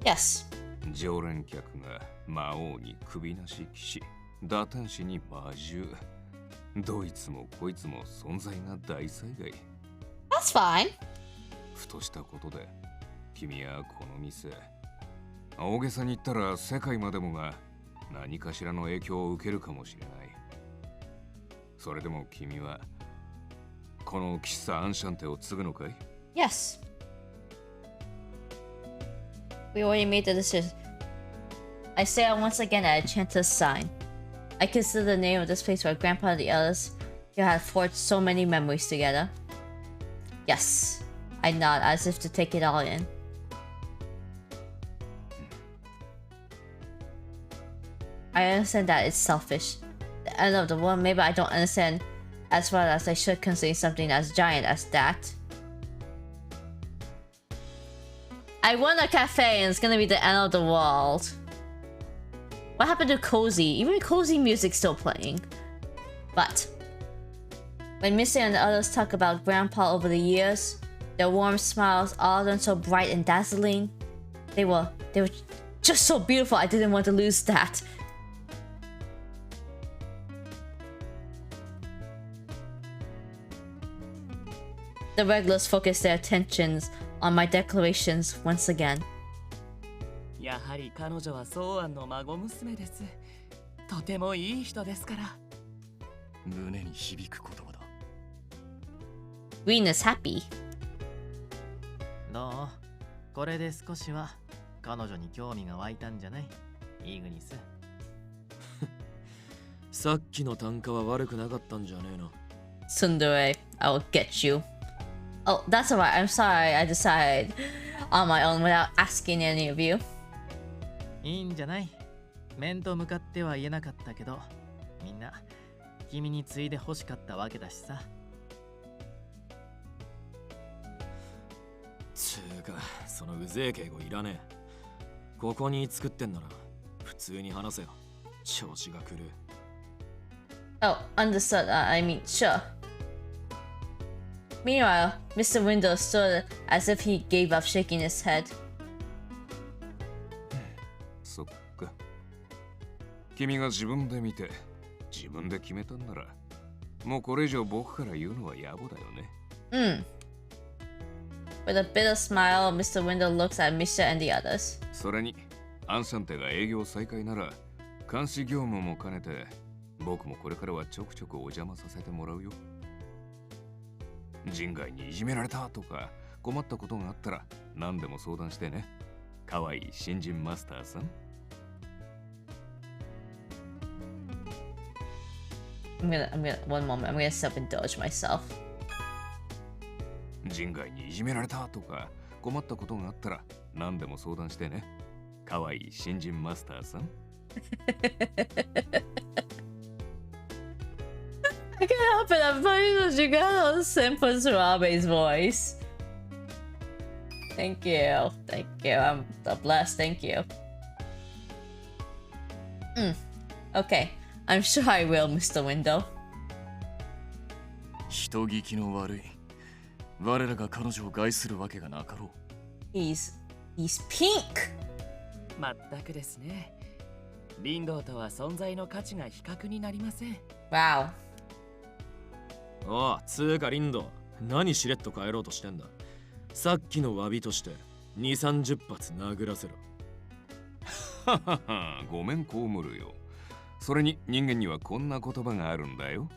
Yes. 常連客が魔王に首なし騎士、打天使に魔獣、どいつもこいつも存在が大災害。 That's fine. ふとしたことで君やこの店、大げさに言ったら世界までもが何かしらの影響を受けるかもしれない。それでも君はこの喫茶アンシャンテを継ぐのかい？ Yes. We already made the decision. I say it once again at Enchante's sign. I consider the name of this place where Grandpa and the others here had forged so many memories together. Yes. I nod as if to take it all in. I understand that it's selfish. The end of the world, maybe I don't understand as well as I should considering something as giant as that. I won a cafe and it's gonna be the end of the world. What happened to Cozy? Even Cozy music's still playing. But when Missy and the others talk about Grandpa over the years, their warm smiles, all of them so bright and dazzling, they were just so beautiful. I didn't want to lose that. The regulars focused their attentions on my declarations once again. やはり彼女はソーアンの孫娘です。とてもいい人ですから。胸に響く言葉だ。Green is happy. どう？これで少しは彼女に興味が湧いたんじゃない？イーグニス。さっきの単価は悪くなかったんじゃねえの。 Tsundere, I will get you. Oh, that's alright. I'm sorry I decided on my own without asking any of you. いいんじゃない？面と向かっては言えなかったけど、みんな君に継いで欲しかったわけだしさ。つーか、そのうぜえ敬語いらねえ。ここに作ってんなら普通に話せよ。調子が狂う。Oh, understood. I mean, sure. Meanwhile, Mr. Windows stood as if he gave up shaking his head. そっか。君が自分で見て自分で決めたんなら、もうこれ以上僕から言うのは野暮だよね。With a bitter smile, Mr. Window looks at Misha and the others. それに、アンシャンテが営業再開なら、監視業務も兼ねて、僕もこれからはちょくちょくお邪魔させてもらうよ。人外にいじめられたとか困ったことがあったら何でも相談してね。かわいい新人マスターさん。One moment, I'm gonna self-indulge myself. 人外にいじめられたとか困ったことがあったら何でも相談してね。かわいい新人マスターさん。I can't help it, I'm funny that you got on simple Surabe's voice. Thank you, thank you, I'm blessed, thank you. Okay, I'm sure I will, Mr. Window. 人聞きの悪い。我らが彼女を害するわけがなかろう。He's pink! まったくですね。リンドウとは存在の価値が比較になりません。Wow. おう、つーかリンド、何しれっと帰ろうとしてんだ。さっきの詫びとして2、30発殴らせろ。ははは、ごめん被るよ。それに人間にはこんな言葉があるんだよ。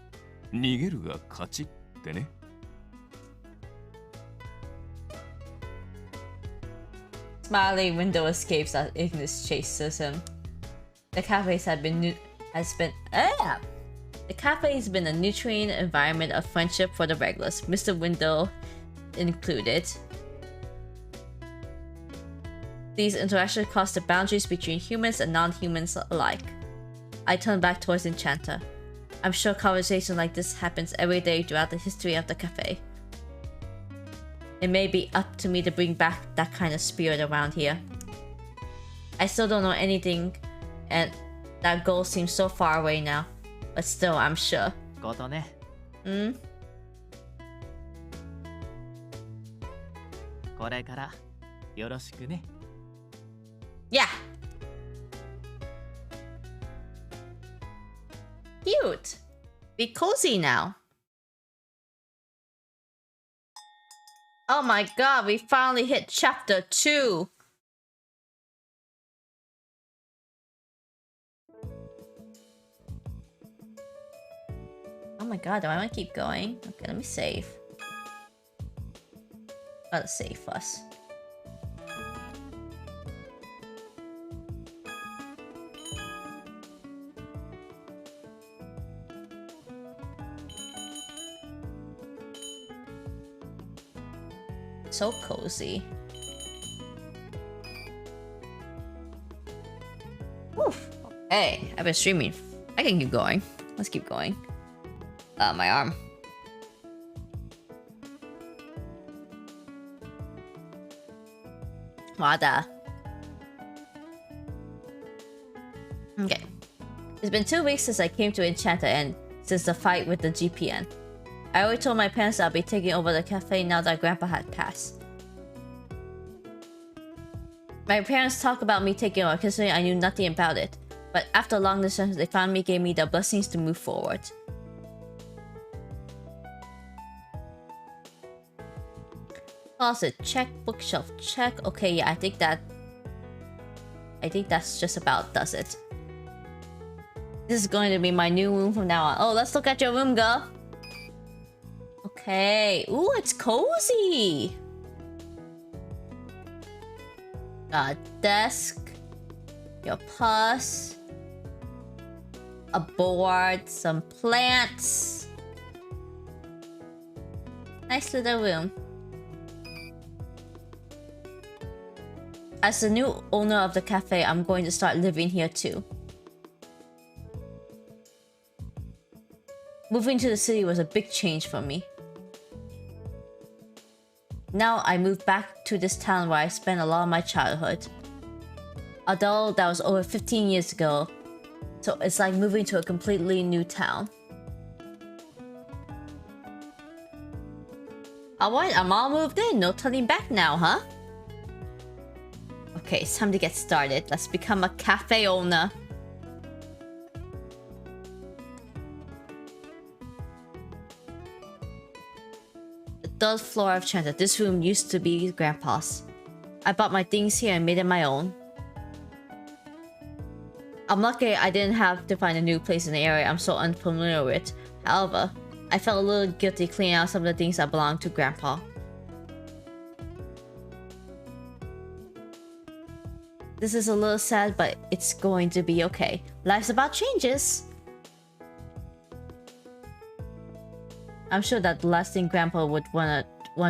逃げるが勝ちってね。Smiling Window escapes as Ignis chases him. The cafe has been a nurturing environment of friendship for the regulars, Mr. Window included. These interactions cross the boundaries between humans and non-humans alike. I turn back towards Enchanter. I'm sure conversation like this happens every day throughout the history of the cafe. It may be up to me to bring back that kind of spirit around here. I still don't know anything, and that goal seems so far away now. But still, I'm sure. ことね。これからよろしくね。Yeah. Cute. Be cozy now. Oh my god, we finally hit chapter 2. Oh my god, do I want to keep going? Okay, let me save. Gotta save first. So cozy. Oof. Hey, I've been streaming. I can keep going. Let's keep going. My arm. Wada. Okay. It's been 2 weeks since I came to Enchante and since the fight with the GPN. I already told my parents I'll be taking over the cafe now that Grandpa had passed. My parents talked about me taking over considering I knew nothing about it. But after long discussions, they finally gave me the blessings to move forward. Closet, check. Bookshelf, check. Okay, yeah, I think that's just about does it. This is going to be my new room from now on. Oh, let's look at your room, girl. Okay. Ooh, it's cozy. A desk. Your purse. A board. Some plants. Nice little room. As the new owner of the cafe, I'm going to start living here too. Moving to the city was a big change for me. Now I moved back to this town where I spent a lot of my childhood. Although that was over 15 years ago, so it's like moving to a completely new town. Alright, I'm all moved in, no turning back now, huh? Okay, it's time to get started. Let's become a cafe owner. The third floor of Enchante. This room used to be Grandpa's. I bought my things here and made it my own. I'm lucky I didn't have to find a new place in the area I'm so unfamiliar with. However, I felt a little guilty cleaning out some of the things that belonged to Grandpa. This is a little sad, but it's going to be okay. Life's about changes. I'm sure that the last thing Grandpa would want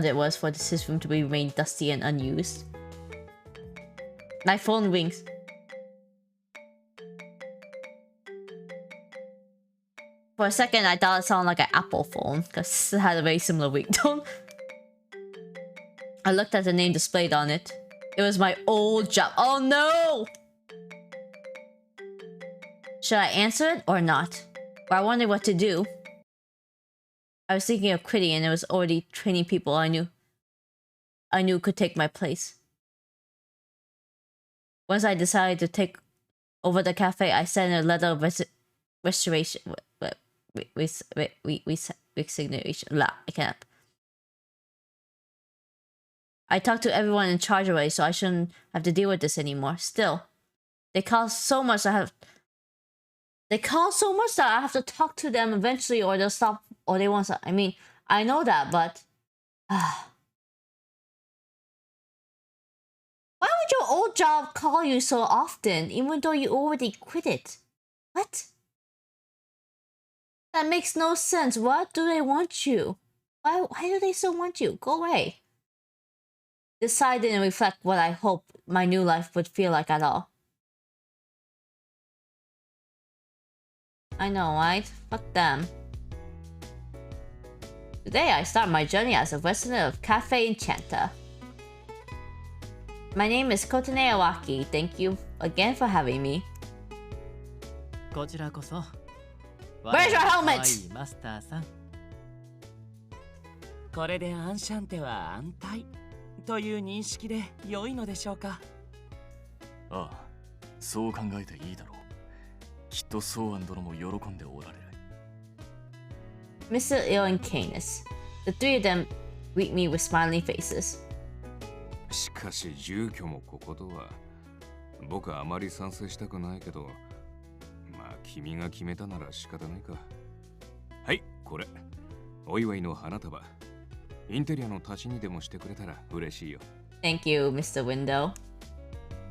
it was for his room to remain dusty and unused. My phone rings. For a second, I thought it sounded like an Apple phone, because it had a very similar ringtone. I looked at the name displayed on it. It was my old job. Oh no! Should I answer it or not? But I wondered what to do. I was thinking of quitting and it was already training people I knew could take my place. Once I decided to take over the cafe, I sent a letter of resignation. I can't. I talked to everyone in charge already, so I shouldn't have to deal with this anymore. Still, they call so much that I have to talk to them eventually, or they'll stop, or they won't stop. I mean, I know that, but why would your old job call you so often, even though you already quit it? What? That makes no sense. What do they want you? Why do they still want you? Go away. This side didn't reflect what I hoped my new life would feel like at all. I know, right? Fuck them. Today I start my journey as a resident of Café Enchante. My name is Kotane Awaki. Thank you again for having me. こちらこそ。 Where's your helmet? 可愛いマスターさん。これでアンシャンテは安泰という認識で良いのでしょうか。ああ、そう考えていいだろう。きっとソーアン殿も喜んでおられる。Mr. Il and Canis. The three of them greet me with smiling faces. しかし住居もこことは僕はあまり賛成したくないけど、まあ君が決めたなら仕方ないか。はい、これお祝いの花束。インテリアの足しにでもしてくれたら嬉しいよ。 Thank you, Mr. Window.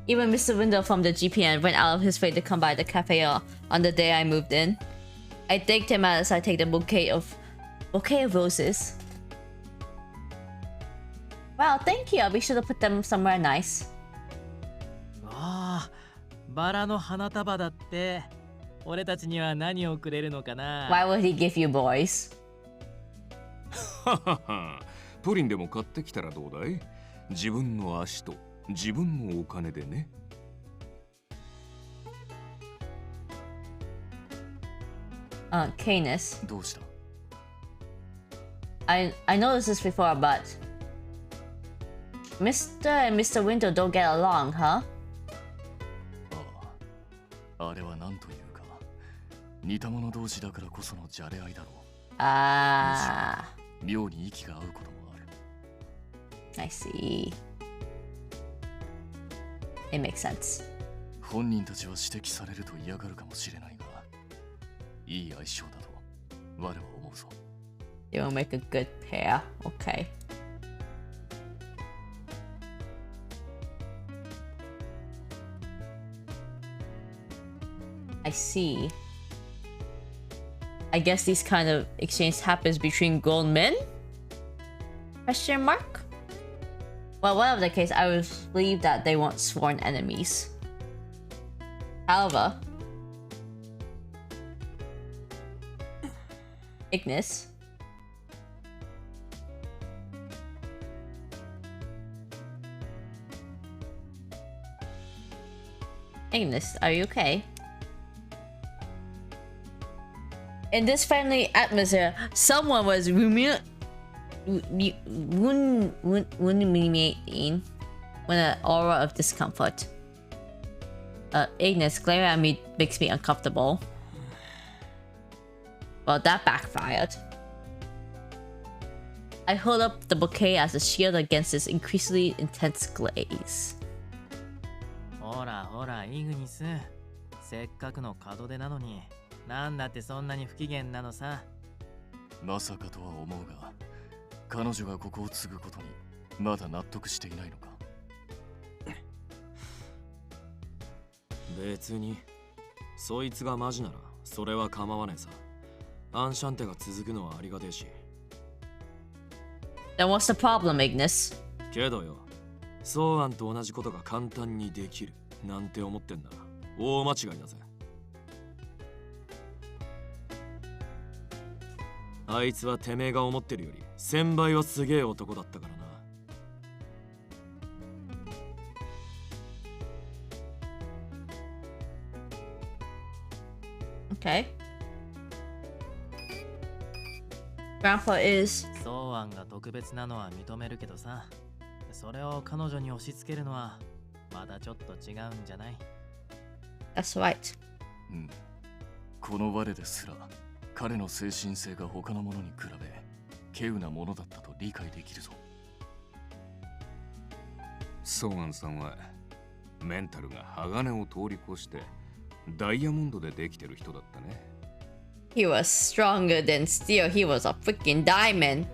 Even Mr. Window from the GPN went out of his way to come by the cafe on the day I moved in. I thanked him as I take the bouquet of roses. Wow, thank you. I'll be sure to put them somewhere nice. わあ、バラの花束だって。俺たちには何をくれるのかな。 Why would he give you boys? ははは、プリンでも買ってきたらどうだい？自分の足と自分のお金でね。Canis. どうした？ I noticed this before, but Mr. and Mr. Window don't get along, huh? あれは何というか、似た者同士だからこそのじゃれ合いだろう。Ah, 妙に息が合うこともある。I see. It makes sense. 本人たちは指摘されると嫌がるかもしれないが、いい相性だと我は思うぞ。They will make a good pair. Okay. I see. I guess these kind of exchange happens between grown men? Question mark? Well, whatever the case, I would believe that they weren't sworn enemies. However, Ignis. Ignis, are you okay? In this friendly atmosphere, someone was ruminating with an aura of discomfort. Ignis glaring at me makes me uncomfortable. Well, that backfired. I hold up the bouquet as a shield against this increasingly intense glaze. ほらほら、イグニス。せっかくの門出なのに、なんだってそんなに不機嫌なのさ。まさかとは思うが、彼女がここを継ぐことにまだ納得していないのか。別にそいつがマジならそれは構わねえさ。アンシャンテが続くのはありがてえし。 Then what's the problem, Ignis? けどよ、ソーアンと同じことが簡単にできるなんて思ってんだら大間違いだぜ。あいつはてめえが思ってるより1000倍はすげえ男だったからな。Okay. Grandpa is ソーアンが特別なのは認めるけどさ、それを彼女に押し付けるのはまだちょっと違うんじゃない？ that's right. うん。この我ですら彼の精神性が他の者に比べ稀有なものだったと理解できるぞ。ソーアンさんはメンタルが鋼を通り越してダイヤモンドでできてる人だったね。He was stronger than steel. He was a freaking diamond.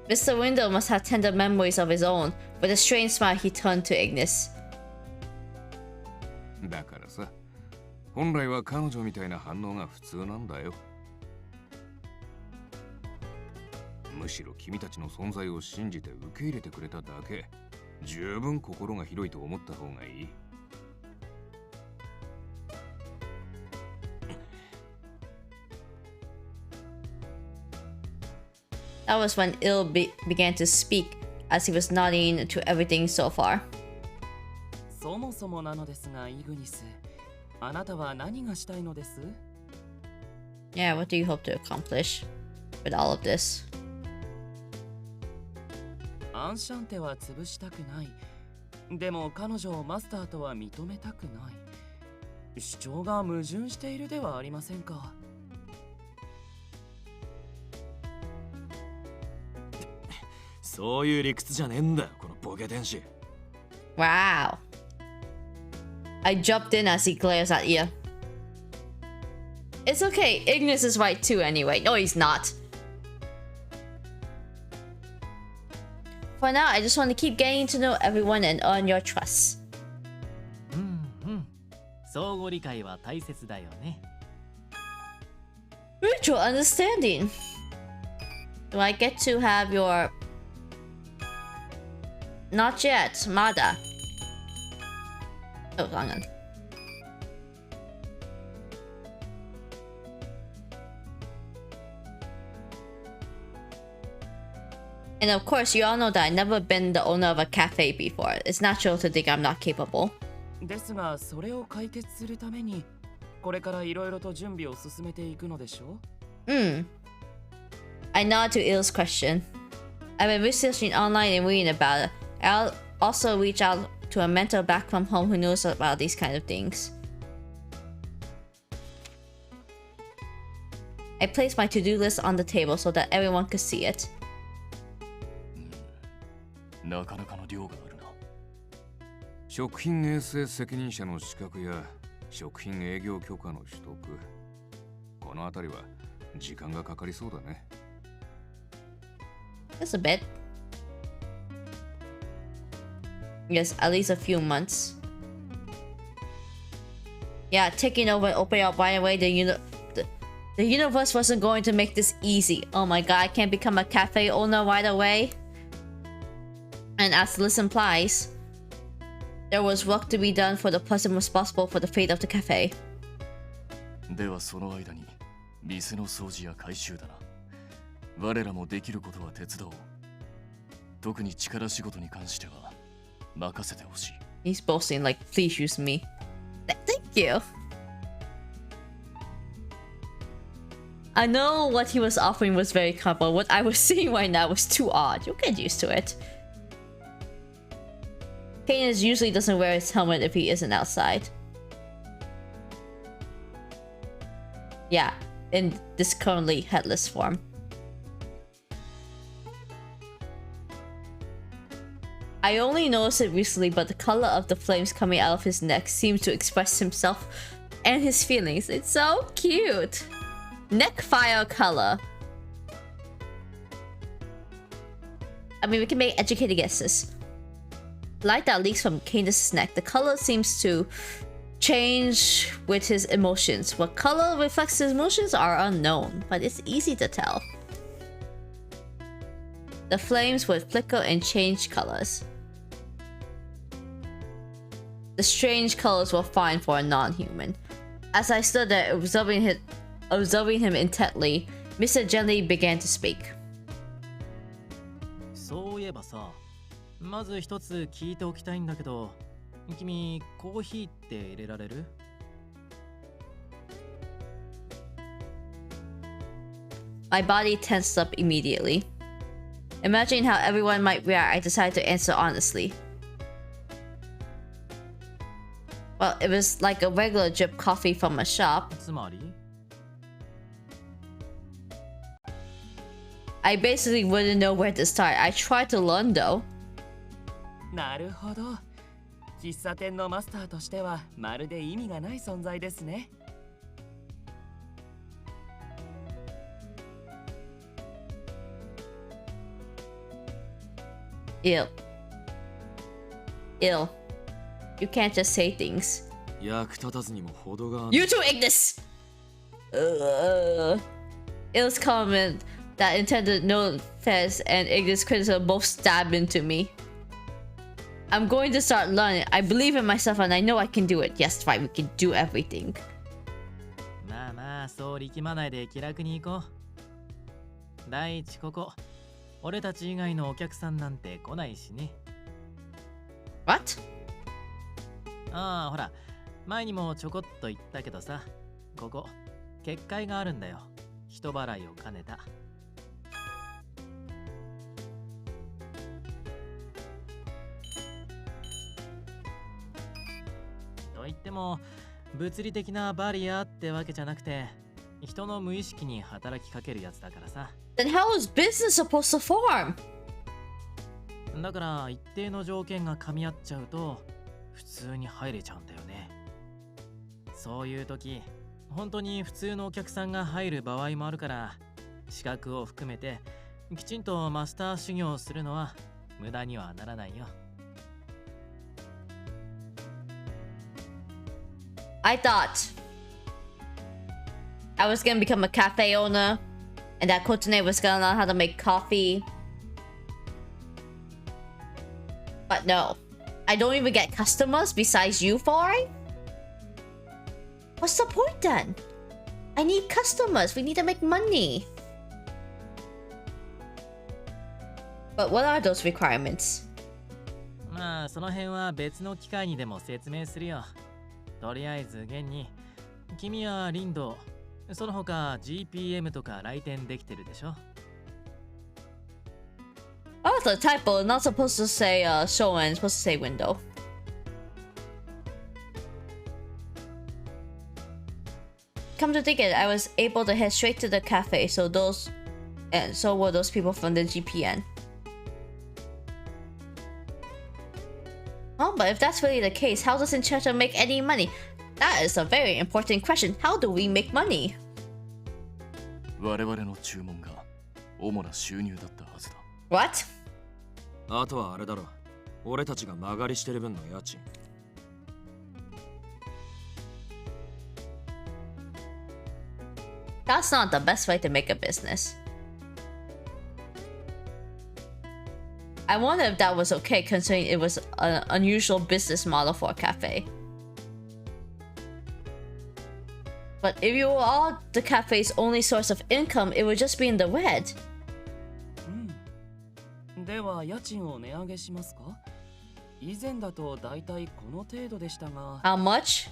Mr. Window must have tender memories of his own. With a strange smile, he turned to Ignis. だからさ、本来は彼女みたいな反応が普通なんだよ。むしろ君たちの存在を信じて受け入れてくれただけ、十分心が広いと思った方がいい。That was when began to speak as he was nodding to everything so far. そもそもなのですが、イグニス、あなたは何がしたいのです？ Yeah, what do you hope to accomplish with all of this? アンシャンテは潰したくない。でも彼女をマスターとは認めたくない。主張が矛盾しているではありませんか。そういう理屈じゃねえんだよ、このボケ天使。Wow. I jumped in as he glares at you. It's okay, Ignis is right too anyway. No, he's not. For now, I just want to keep getting to know everyone and earn your trust. 相互理解は大切だよね。Mutual understanding. Do I get to have your... Not yet, Mada. Oh, hang on. And of course, you all know that I've never been the owner of a cafe before. It's natural to think I'm not capable. ですが、それを解決するために、これからいろいろと準備を進めていくのでしょう？ I nod to Il's question. I've been researching online and reading about it. I'll also reach out to a mentor back from home who knows about these kind of things. I placed my to-do list on the table so that everyone could see it. なかなかの量があるな。食品衛生責任者の資格や食品営業許可の取得、このあたりは時間がかかりそうだね。Just a bit. Yes, at least a few months. Yeah, taking over and opening up right away, the universe wasn't going to make this easy. Oh my god, I can't become a cafe owner right away. And as the list implies, there was work to be done for the person responsible for the fate of the cafe. ではその間に店の掃除や回収だな。我らもできることは手伝おう。特に力仕事に関しては任せてほしい。He's boasting like, please use me. Thank you. I know what he was offering was very comfortable. What I was seeing right now was too odd. You'll get used to it. Canis usually doesn't wear his helmet if he isn't outside. Yeah, in this currently headless form. I only noticed it recently, but the color of the flames coming out of his neck seems to express himself and his feelings. It's so cute. Neck fire color. I mean, we can make educated guesses. Light that leaks from Canis' neck. The color seems to change with his emotions. What color reflects his emotions are unknown, but it's easy to tell. The flames would flicker and change colors. The strange colors were fine for a non-human. As I stood there observing him intently, Mr. Gently began to speak. そういえばさ、まず一つ聞いておきたいんだけど、君コーヒーって入れられる？ My body tensed up immediately. Imagining how everyone might react, I decided to answer honestly. Well, it was like a regular drip coffee from a shop. つまり？ I basically wouldn't know where to start. I tried to learn though. なるほど。喫茶店のマスターとしてはまるで意味がない存在ですね。Ill. You can't just say things. 役立たずにも程がある。 You too, Ignis! Ill's comment that intended no offense and Ignis' criticism both stabbed into me. I'm going to start learning. I believe in myself and I know I can do it. Yes, right, we can do everything. まあまあ、そう力まないで気楽に行こう。第一ここ、俺たち以外のお客さんなんて来ないしね。What? ああ、ほら、前にもちょこっと言ったけどさ、ここ、結界があるんだよ。人払いを兼ねた。と言っても、物理的なバリアってわけじゃなくて、人の無意識に働きかけるやつだからさ。Then how is business supposed to form? だから一定の条件が噛み合っちゃうと普通に入れちゃうんだよね。そういう時、本当に普通のお客さんが入る場合もあるから、資格を含めてきちんとマスター修行をするのは無駄にはならないよ。I thought I was gonna become a cafe owner and that Kotone was gonna learn how to make coffee. But no, I don't even get customers besides you for it? What's the point then? I need customers, we need to make money. But what are those requirements? まあその辺は別の機会にでも説明するよ。とりあえず現に君はリンド、その他 GPM とか来店できてるでしょ。Oh, the typo, not supposed to say show and supposed to say window. Come to think it, I was able to head straight to the cafe, so were those people from the GPN. Oh, but if that's really the case, how does Enchante make any money? That is a very important question. How do we make money? 我々の注文が主な収入だったはずだ。What? あとはあれだろ。俺たちが間借りしてる分の家賃。That's not the best way to make a business. I wonder if that was okay considering it was an unusual business model for a cafe. But if you were all the cafe's only source of income, it would just be in the red. では家賃を値上げしますか？以前だとだいたいこの程度でしたが。How much?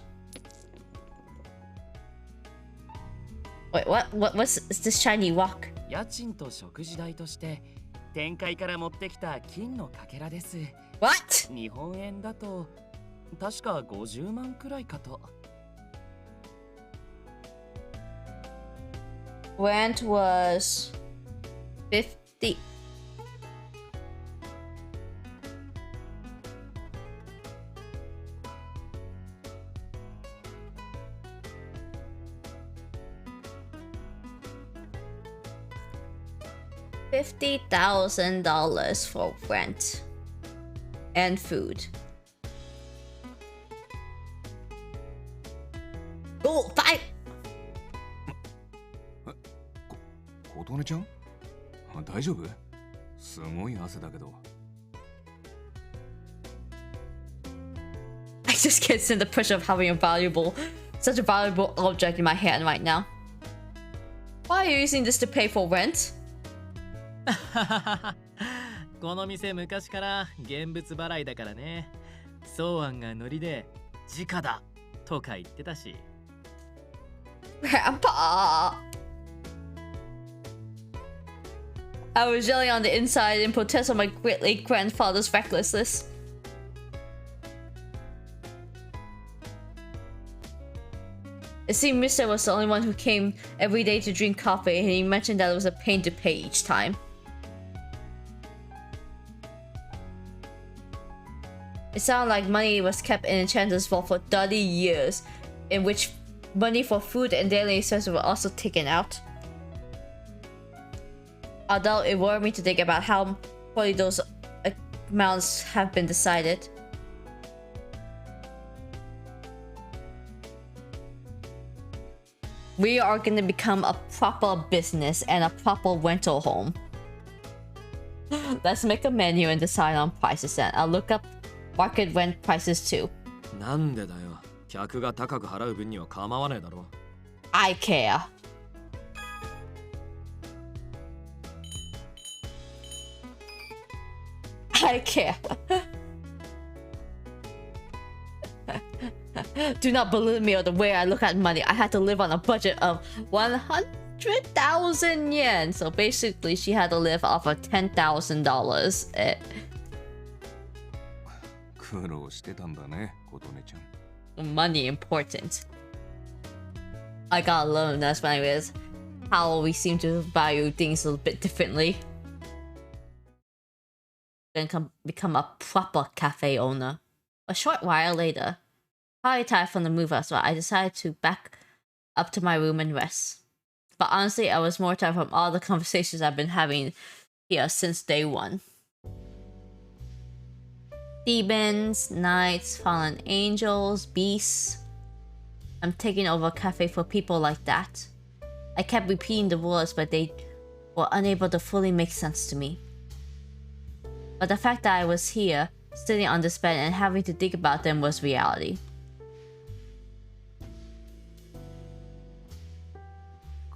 Wait, what's this shiny rock? 家賃と食事代として天界から持ってきた金のかけらです。What? 日本円だと確か50万くらいかと。Rent was 50. $50,000 for rent and food. Oh, 5. 琴音ちゃん？大丈夫？すごい汗だけど。I just can't stand the pressure of having such a valuable object in my hand right now. Why are you using this to pay for rent? この店昔から現物払いだからね。ソーアンがノリで直だとか言ってたし。Grandpa! I was yelling on the inside in protest of my great grandfather's recklessness. It seemed Mister was the only one who came every day to drink coffee, and he mentioned that it was a pain to pay each time. It sounded like money was kept in Enchante's vault for 30 years, in which money for food and daily expenses were also taken out. Although it worried me to think about how poorly those amounts have been decided. We are going to become a proper business and a proper rental home. Let's make a menu and decide on prices then. I'll look up market rent prices too. なんでだよ。客が高く払う分には構わねえだろ。I care. I care. Do not believe me or the way I look at money. I had to live on a budget of 100,000 yen. So basically, she had to live off of $10,000. 苦労してたんだね、琴音ちゃん。 Money important. I gotta learn that's when I realized how we seem to value things a little bit differently. Gonna become a proper cafe owner. A short while later, probably tired from the move as well, I decided to back up to my room and rest. But honestly, I was more tired from all the conversations I've been having here since day one. Demons, knights, fallen angels, beasts. I'm taking over a cafe for people like that. I kept repeating the words, but they were unable to fully make sense to me. But the fact that I was here, sitting on this bed and having to think about them was reality.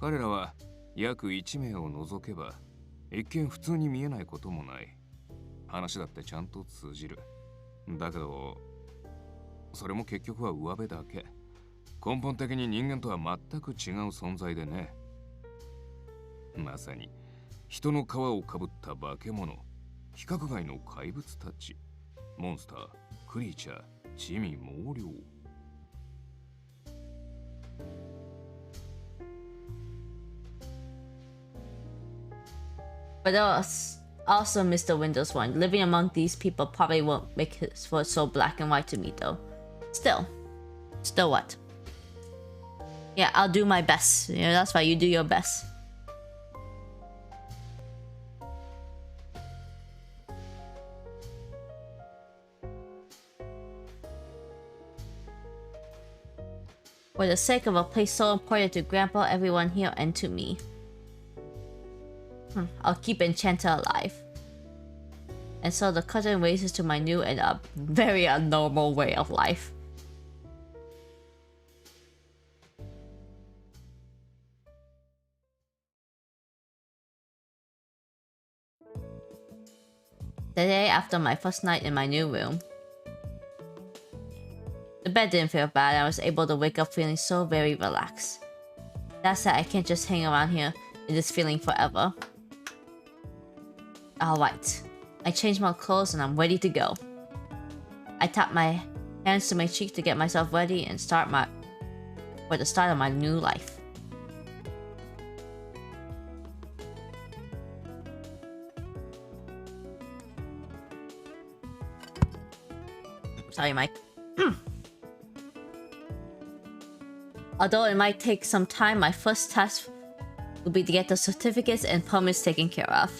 彼らは約1名を除けば一見普通に見えないこともない。話だってちゃんと通じる。だけどそれも結局は上辺だけ。根本的に人間とは全く違う存在でね。まさに人の皮をかぶった化け物、規格外の怪物たち、モンスター、クリーチャー、地味猛量。But there was also Mr. Windows 1. Living among these people probably won't make his world so black and white to me though. Still what? Yeah, I'll do my best. You know, that's why you do your best. For the sake of a place so important to Grandpa, everyone here, and to me. I'll keep Enchante alive. And so the curtain raises to my new and a very abnormal way of life. The day after my first night in my new room. The bed didn't feel bad, and I was able to wake up feeling so very relaxed. That said, I can't just hang around here in this feeling forever. Alright, I changed my clothes and I'm ready to go. I tapped my hands to my cheek to get myself ready and for the start of my new life. Sorry, Mike. Although it might take some time, my first task will be to get the certificates and permits taken care of.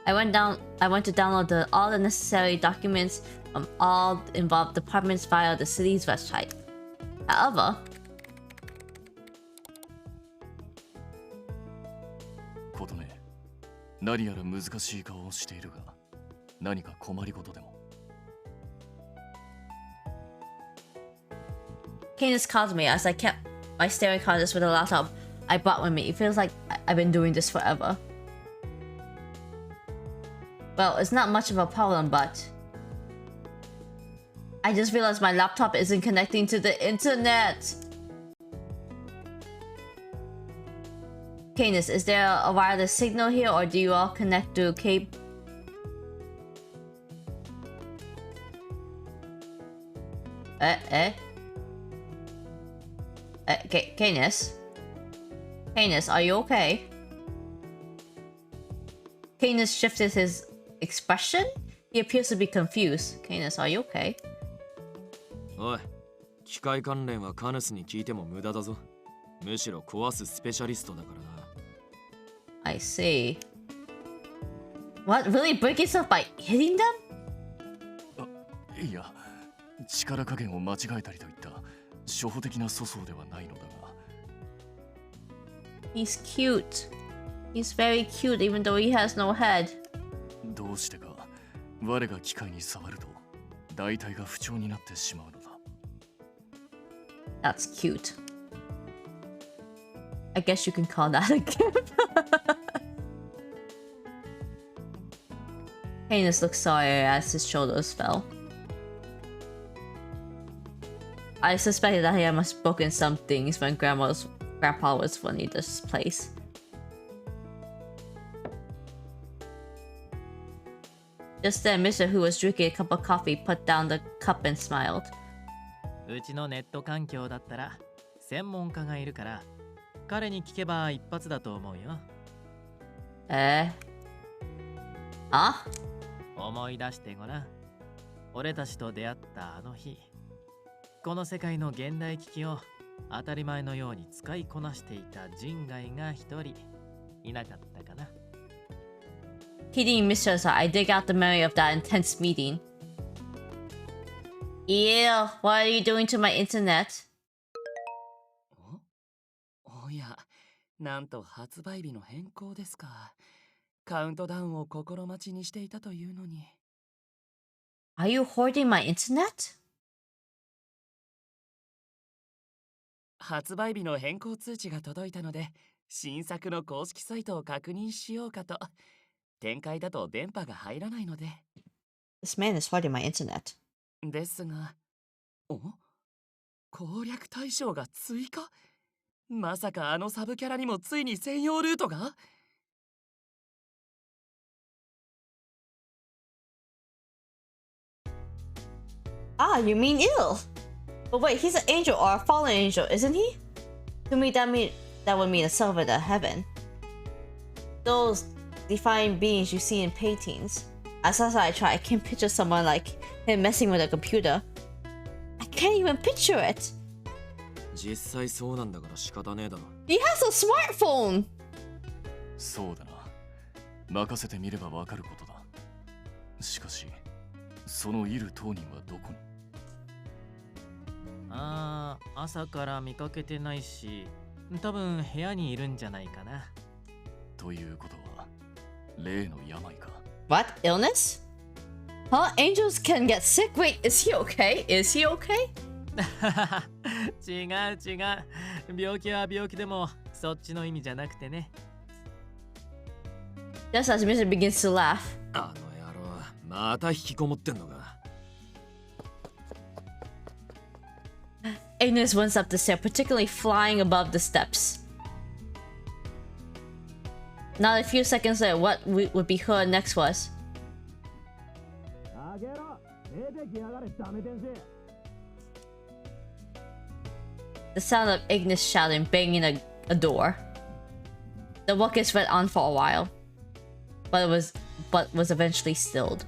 I went to download all the necessary documents from all involved departments via the city's website. However, 琴音、何やら難しい顔をしているが、何か困りごとでも。Candace called me as I kept my staring contest with a laptop I brought with me. It feels like I've been doing this forever. Well, it's not much of a problem, but I just realized my laptop isn't connecting to the internet. Candace, is there a wireless signal here, or do you all connect to cable? Candace? Candace, are you okay? Candace shifted his expression? He appears to be confused. Candace, are you okay? おい、機械関連はカヌスに聞いても無駄だぞ。むしろ壊すスペシャリストだからな。I see. What? Really breaking stuff by hitting them? いや、力加減を間違えたりといった初歩的な粗相ではないのだが。He's cute. He's very cute even though he has no head. どうしてか我が機械に触ると大体が不調になってしまうのだ。That's cute. I guess you can call that a gift. Heinous looked sorry as his shoulders fell. I suspected that he must have broken some things when Grandpa was running this place. Just then, Mr. Who was drinking a cup of coffee put down the cup and smiled. うちのネット環境だったら専門家がいるから彼に聞けば一発だと思うよ。あ？思い出してごらん。俺たちと出会ったあの日、この世界の現代機器を当たり前のように使いこなしていた人外が一人いなかったかな。Kidding, Mr. Sir, I dig out the memory of that intense meeting. Ew, what are you doing to my internet? おや、なんと発売日の変更ですか。カウントダウンを心待ちにしていたというのに。Are you hoarding my internet? 発売日の変更通知が届いたので、新作の公式サイトを確認しようかと。展開だと電波が入らないので。This man is hoarding my internet. ですが、攻略対象が追加？まさかあのサブキャラにもついに専用ルートが？Ah, you mean ill? But wait, he's an angel or a fallen angel, isn't he? To me, that would mean a servant of heaven. Those defined beings you see in paintings. As far as I try, I can't picture someone like him messing with a computer. I can't even picture it. 実際そうなんだから仕方ねえだろ。He has a smartphone! そうだな。任せてみればわかることだ。しかし、そのいる当人はどこに？朝から見かけてないし、多分部屋にいるんじゃないかな。ということは、例の病か。What? Illness? Huh? Angels can get sick? Wait, is he okay? Is he okay? 違う。病気は病気でも、そっちの意味じゃなくてね。Just as Mr. begins to laugh. あの野郎、また引きこもってんのか。Agnes runs up the stair, particularly flying above the steps. Not a few seconds later, what would be heard next was... the sound of Ignis shouting, banging a door. The ruckus went on for a while, but was eventually stilled.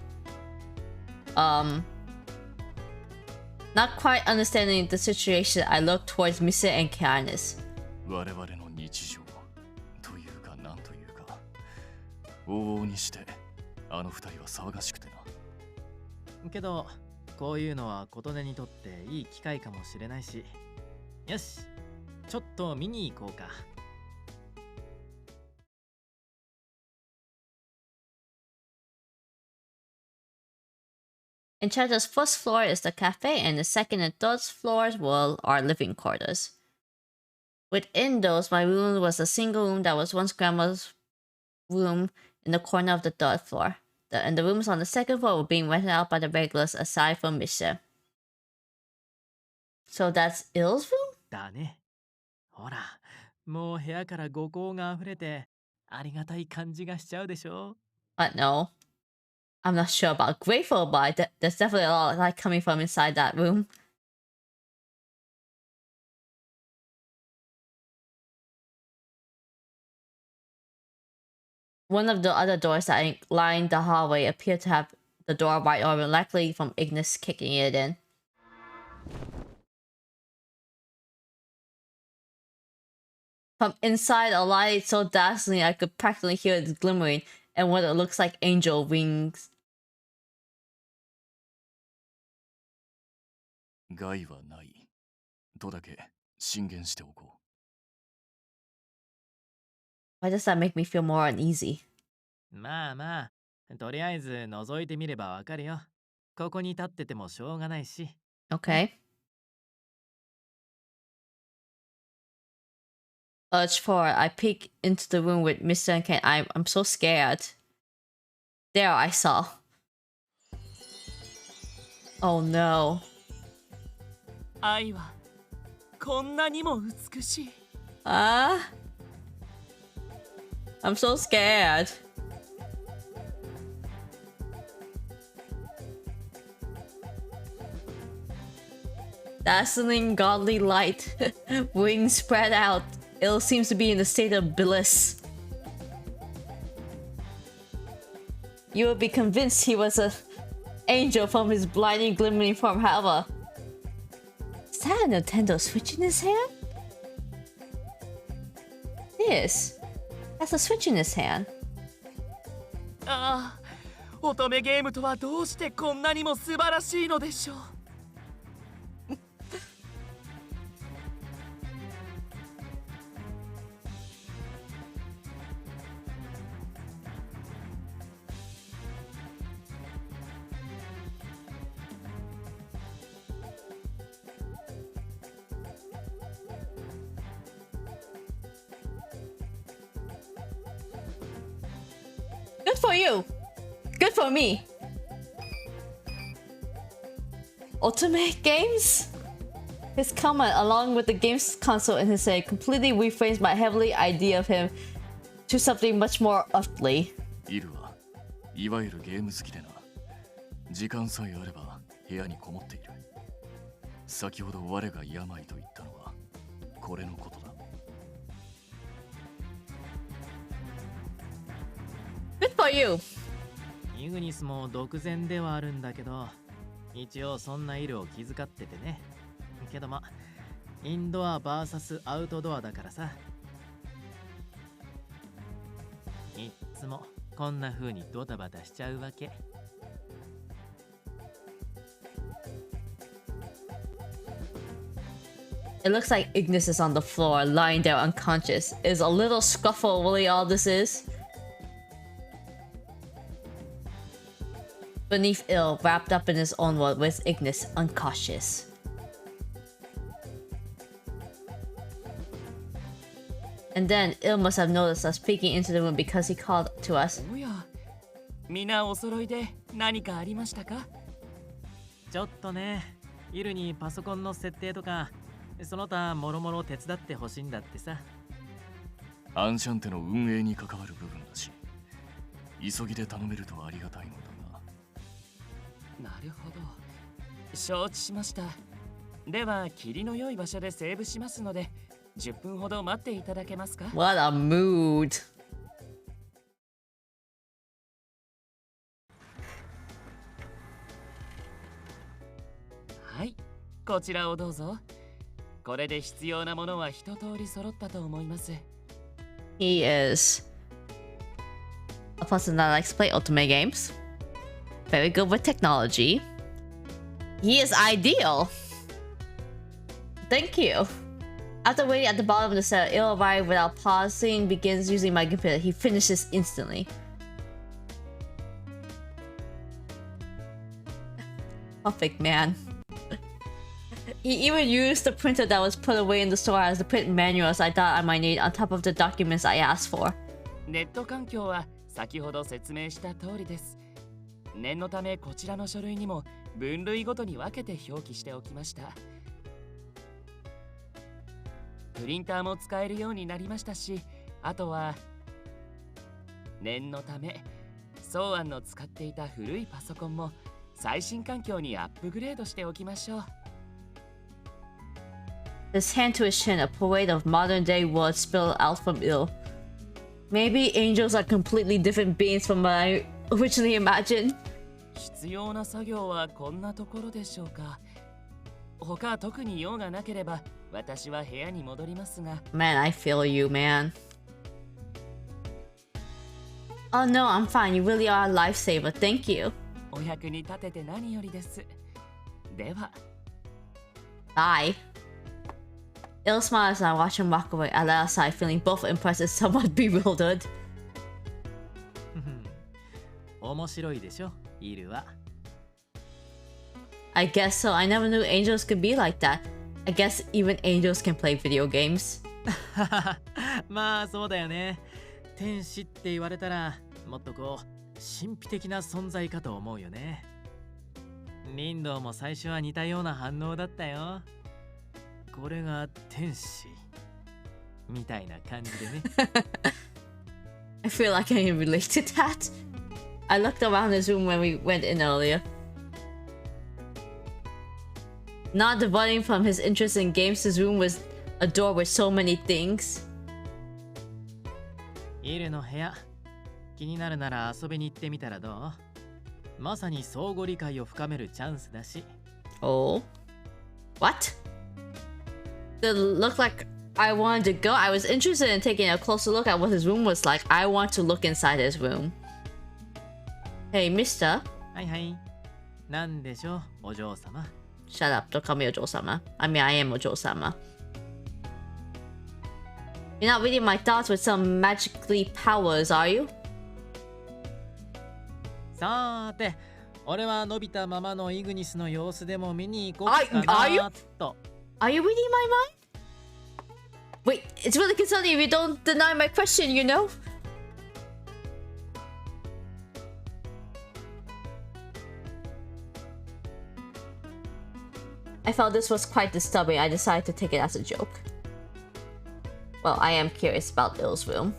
Not quite understanding the situation, I looked towards Mr. Enchante. 我々の日常というかなんというか、往々にしてあの二人は騒がしくてな。けど、こういうのは琴音にとっていい機会かもしれないし。よし、ちょっと見に行こうか。Enchante's first floor is the cafe, and the second and third floors were our living quarters. Within those, my room was a single room that was once Grandma's room in the corner of the third floor. And the rooms on the second floor were being rented out by the regulars aside from Misha. So that's Ill's room? だね。ほら、もう部屋から五光が溢れて、ありがたい感じがしちゃうでしょ。But no. I'm not sure about grateful, but there's definitely a lot of light coming from inside that room. One of the other doors that lined the hallway appeared to have the door wide open, likely from Ignis kicking it in. From inside, a light so dazzling I could practically hear it glimmering, and what it looks like angel wings. 害はないとだけ進言しておこう。Why does that make me feel more uneasy? まあ、とりあえず覗いてみればわかるよ。ここに立っててもしょうがないし。Okay. Urged forward, I peeked into the room with Mr. Enchante. I'm so scared. There I saw. Oh no. 愛はこんなにも美しい。I'm so scared. Dazzling godly light, wings spread out. Il seems to be in a state of bliss. You would be convinced he was an angel from his blinding, glimmering form, however. Is that a Nintendo Switch in his hand? Yes. That's a Switch in his hand. ああ、乙女ゲームとはどうしてこんなにも素晴らしいのでしょう。Good for you. Good for me. Otome games? His comment, along with the game's console in his head, completely reframes my heavily idea of him to something much more earthly. イルはいわゆるゲーム好きでな。時間さえあれば部屋にこもっている。先ほど我が病と言ったのはこれのことだ。Good for you. イグニスも独善ではあるんだけど、一応そんなイルを気遣っててね。けどま、インドア vs アウトドアだからさ。いっつもこんな風にドタバタしちゃうわけ。It looks like Ignis is on the floor, lying there unconscious. Is a little scuffle really all this is? Beneath Il, wrapped up in his own world, with Ignis unconscious. And then Il must have noticed us peeking into the room because he called to us. おや、みんなお揃いで何かありましたか？ちょっとね、イルにパソコンの設定とか、その他もろもろ手伝ってほしいんだってさ。アンシャンテの運営に関わる部分だし、急ぎで頼めるとありがたいのだが。なるほど。承知しました。では、霧の良い場所でセーブしますので、10分ほど待っていただけますか？ What a mood. はい、こちらをどうぞ。これで必要なものは一通り揃ったと思います。He is a person that likes to play otome games. Very good with technology. He is ideal. Thank you. After waiting at the bottom of the set, Il arrives without pausing, begins using my computer. He finishes instantly. Perfect, man. He even used the printer that was put away in the store as the print manuals I thought I might need on top of the documents I asked for. ネット環境は先ほど説明した通りです。念のためこちらの書類にも分類ごとに分けて表記しておきました。プリンターも使えるようになりましたし、あとは念のためソーアンの使っていた古いパソコンも最新環境にアップグレードしておきましょう。His hand to his chin, a parade of modern-day words spilled out from Il. Maybe angels are completely different beings from what I originally imagined. 必要な作業はこんなところでしょうか。他特に用がなければ私は部屋に戻りますが。Man, I feel you, man. Oh no, I'm fine. You really are a lifesaver. Thank you. お役に立てて何よりです。では。Bye. Il smiles as I watch him walk away. I let aside, feeling both impressed and somewhat bewildered. 面白いでしょ、イルは。I guess so. I never knew angels could be like that. I guess even angels can play video games. まあそうだよね。天使って言われたらもっとこう神秘的な存在かと思うよね。リンドウも最初は似たような反応だったよ。これが天使みたいな感じでね。I feel like I can relate to that. I looked around his room when we went in earlier. Not departing from his interest in games, his room was a door with so many things. イルの部屋、気になるなら遊びに行ってみたらどう？まさに相互理解を深めるチャンスだし。Oh? What? It looked like I wanted to go. I was interested in taking a closer look at what his room was like. I want to look inside his room. Hey, mister. はいはい。なんでしょう、お嬢様。Shut up. Don't call me Ojo-sama. I mean, I am Ojo-sama. You're not reading my thoughts with some magically powers, are you? さーて、俺は伸びたままのイグニスの様子でも見に行こうかなと。Are you reading my mind? Wait, it's really concerning if you don't deny my question, you know? I felt this was quite disturbing. I decided to take it as a joke. Well, I am curious about Ill's room.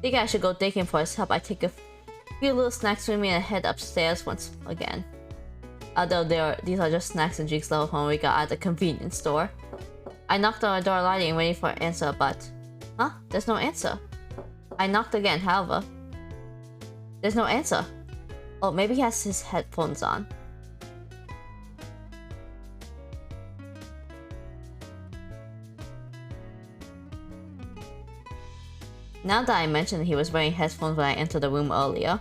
Think I should go thank him for his help. I take a few little snacks with me and head upstairs once again. Although these are just snacks and drinks left home we got at the convenience store. I knocked on the door lightly waiting for an answer, but... Huh? There's no answer. I knocked again, however. There's no answer. Oh, maybe he has his headphones on. Now that I mentioned he was wearing headphones when I entered the room earlier,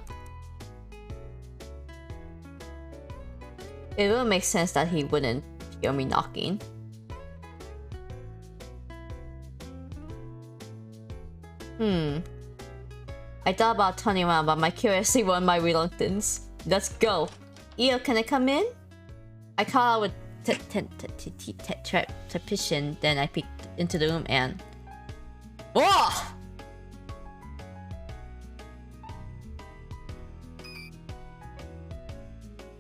it would make sense that he wouldn't hear me knocking. I thought about turning around, but my curiosity won my reluctance. Let's go. Io, can I come in? I called out with trepidation, then I peeked into the room and... Whoa!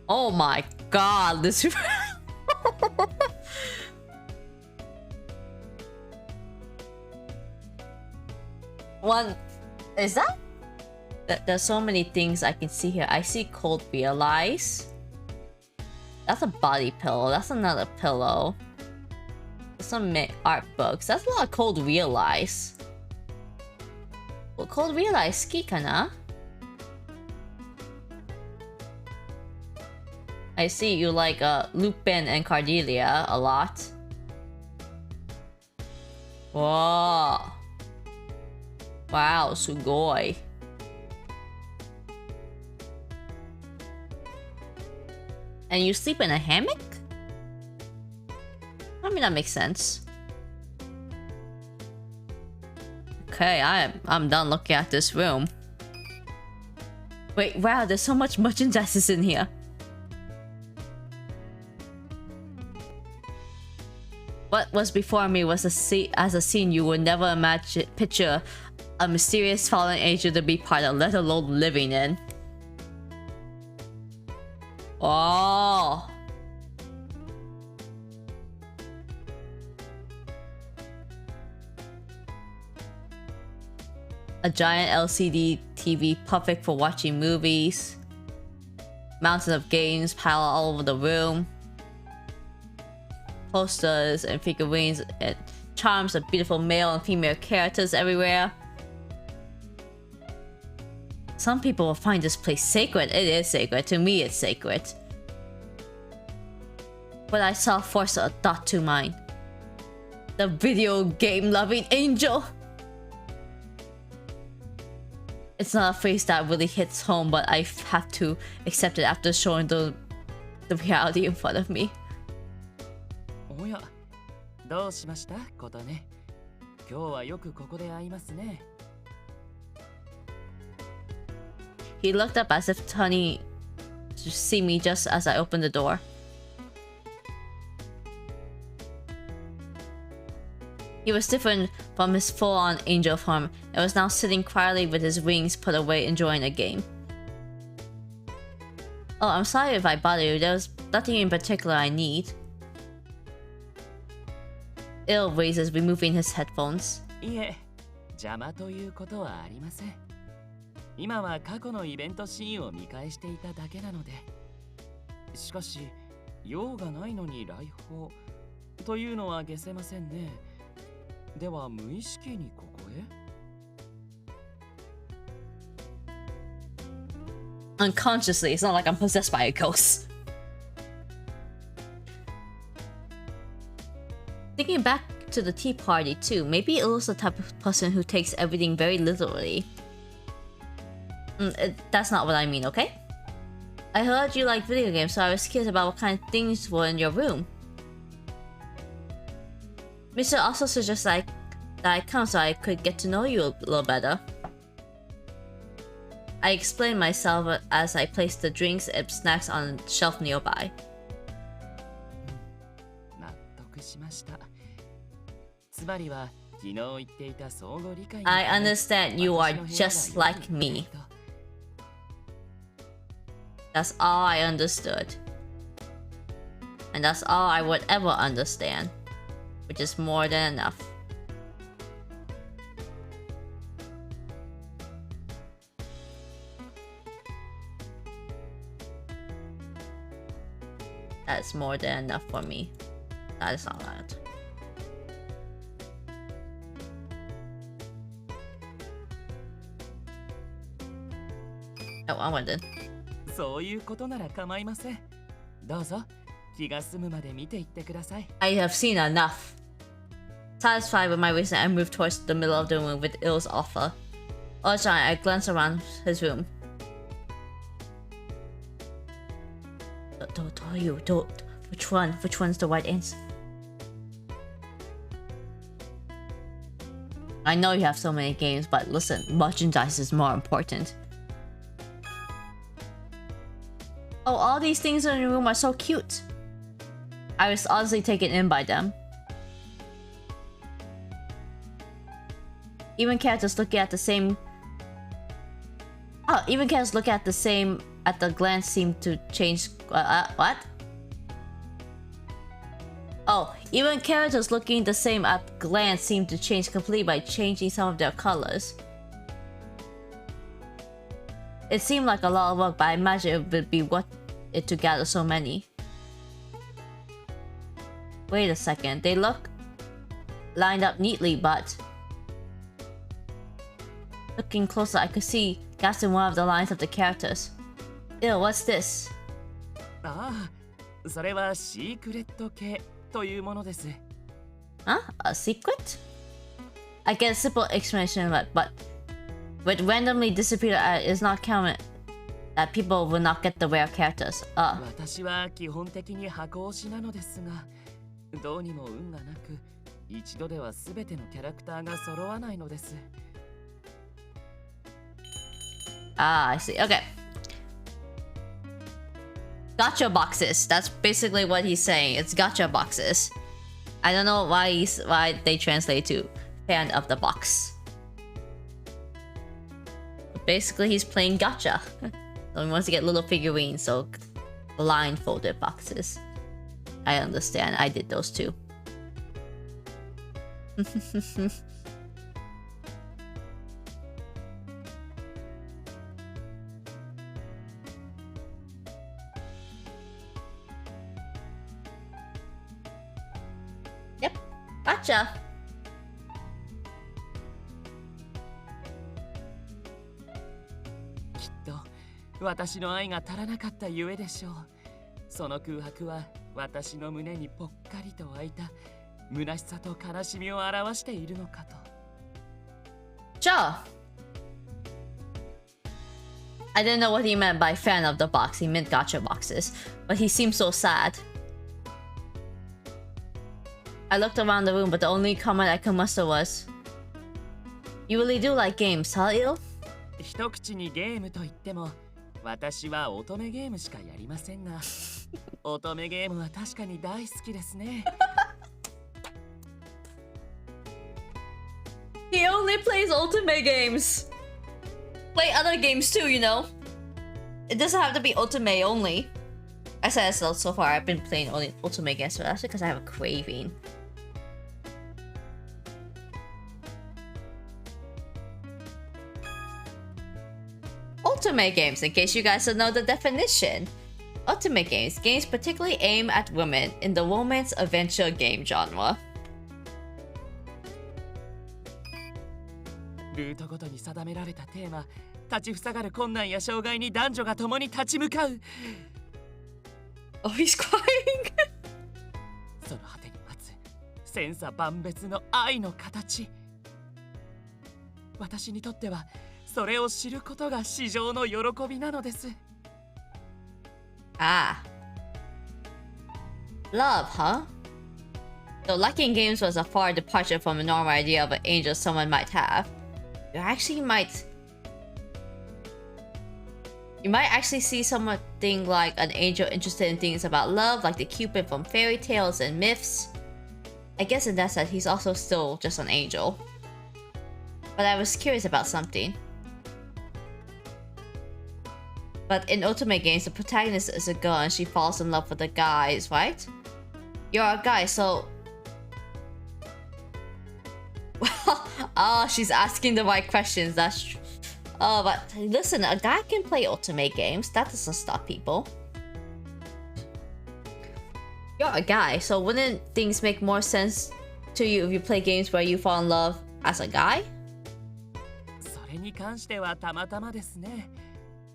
Oh my god, this... One... Is that? There's so many things I can see here. I see cold realize. That's a body pillow. That's another pillow. Some art books. That's a lot of cold realize. Well, cold realize ski kana? I see you like Lupin and Cordelia a lot. Whoa. Wow, sugoi. And you sleep in a hammock? I mean, that makes sense. Okay, I'm done looking at this room. Wait, wow, there's so much merchandise in here. What was before me was a scene you would never picture a mysterious fallen angel to be part of, let alone living in. Oh. A giant LCD TV perfect for watching movies. Mountains of games piled all over the room. Posters and figurines and charms of beautiful male and female characters everywhere. Some people will find this place sacred. It is sacred. To me, it's sacred. But I saw force a thought to mind. The video game loving angel. It's not a phrase that really hits home, but I have to accept it after showing the reality in front of me. おや、どうしましたことね。今日はよくここで会いますね。He looked up as if turning to see me just as I opened the door. He was different from his full-on angel form and was now sitting quietly with his wings put away enjoying a game. Oh, I'm sorry if I bother you. There was nothing in particular I need. Il raises, removing his headphones. いえ、邪魔ということはありません。今は過去のイベントシーンを見返していただけなので。しかし、用がないのに来訪というのは消せませんね。では無意識にここへ？Unconsciously, it's not like I'm possessed by a ghost. Thinking back to the tea party too, maybe Il's the type of person who takes everything very literally. That's not what I mean, okay? I heard you like video games, so I was curious about what kind of things were in your room. Mr. also suggests that I come so I could get to know you a little better. I explained myself as I placed the drinks and snacks on the shelf nearby. 納得しました。つまりは昨日言っていた相互理解。I understand you are just like me. That's all I understood. And that's all I would ever understand. Which is more than enough. That's more than enough for me. That is all that. Oh, I went in. そういうことなら構いません。どうぞ気が済むまで見ていってください。I have seen enough. Satisfied with my reason, I moved towards the middle of the room with Il's offer. Also, I glanced around his room. Don't. Which one? Which one's the right answer? I know you have so many games, but listen, merchandise is more important. Oh, all these things in your room are so cute. I was honestly taken in by them. Even characters looking at the same... Oh, even characters looking at the same at the glance seem to change... what? Oh, even characters looking the same at glance seem to change completely by changing some of their colors. It seemed like a lot of work, but I imagine it would be worth it to gather so many. Wait a second, they look lined up neatly, but... Looking closer, I could see gaps in one of the lines of the characters. Ew, what's this? ああ、それはシークレット系というものです。Huh? A secret? I get a simple explanation, but with randomly disappear is not counted that people will not get the rare characters. 私は基本的に箱推しなのですが、どうにも運がなく、一度では全てのキャラクターが揃わないのです。I see. Okay. Gotcha boxes. That's basically what he's saying. It's gotcha boxes. I don't know why they translate to fan of the box. But basically, he's playing gotcha. So he wants to get little figurines, so blindfolded boxes. I understand. I did those too. Yep, gotcha.きっと私の愛が足らなかったゆえでしょう。その空白は私の胸にぽっかりと湧いた虚しさと悲しみを表しているのかと。Sure. I didn't know what he meant by fan of the box. He meant gotcha boxes. But he seemed so sad. I looked around the room, but the only comment I could muster was, "You really do like games, huh, Il?" 一口にゲームと言っても、私は乙女ゲームしかやりませんが、乙女ゲームは確かに大好きですね。He only plays ultimate games. Play other games too, you know. It doesn't have to be ultimate only. I said so far I've been playing only otome games, but that's because I have a craving. Otome games, in case you guys don't know the definition. Otome games, games particularly aimed at women in the romance adventure game genre. ルートごとに定められたテーマ、立ちふさがる困難や障害に男女が共に立ち向かう。Oh, he's crying. その果てに待つ千差万別の愛の形。私にとってはそれを知ることが至上の喜びなのです。Ah. Love, huh? Though liking games was a far departure from a normal idea of an angel someone might have, you might actually see something like an angel interested in things about love, like the Cupid from fairy tales and myths. I guess in that sense, he's also still just an angel. But I was curious about something. But in otome games, the protagonist is a girl and she falls in love with the guys, right? You're a guy, so... Oh, she's asking the right questions, that's true. Oh, but listen, a guy can play otome games. That doesn't stop people. You're a guy, so wouldn't things make more sense to you if you play games where you fall in love as a guy? それに関してはたまたまですね。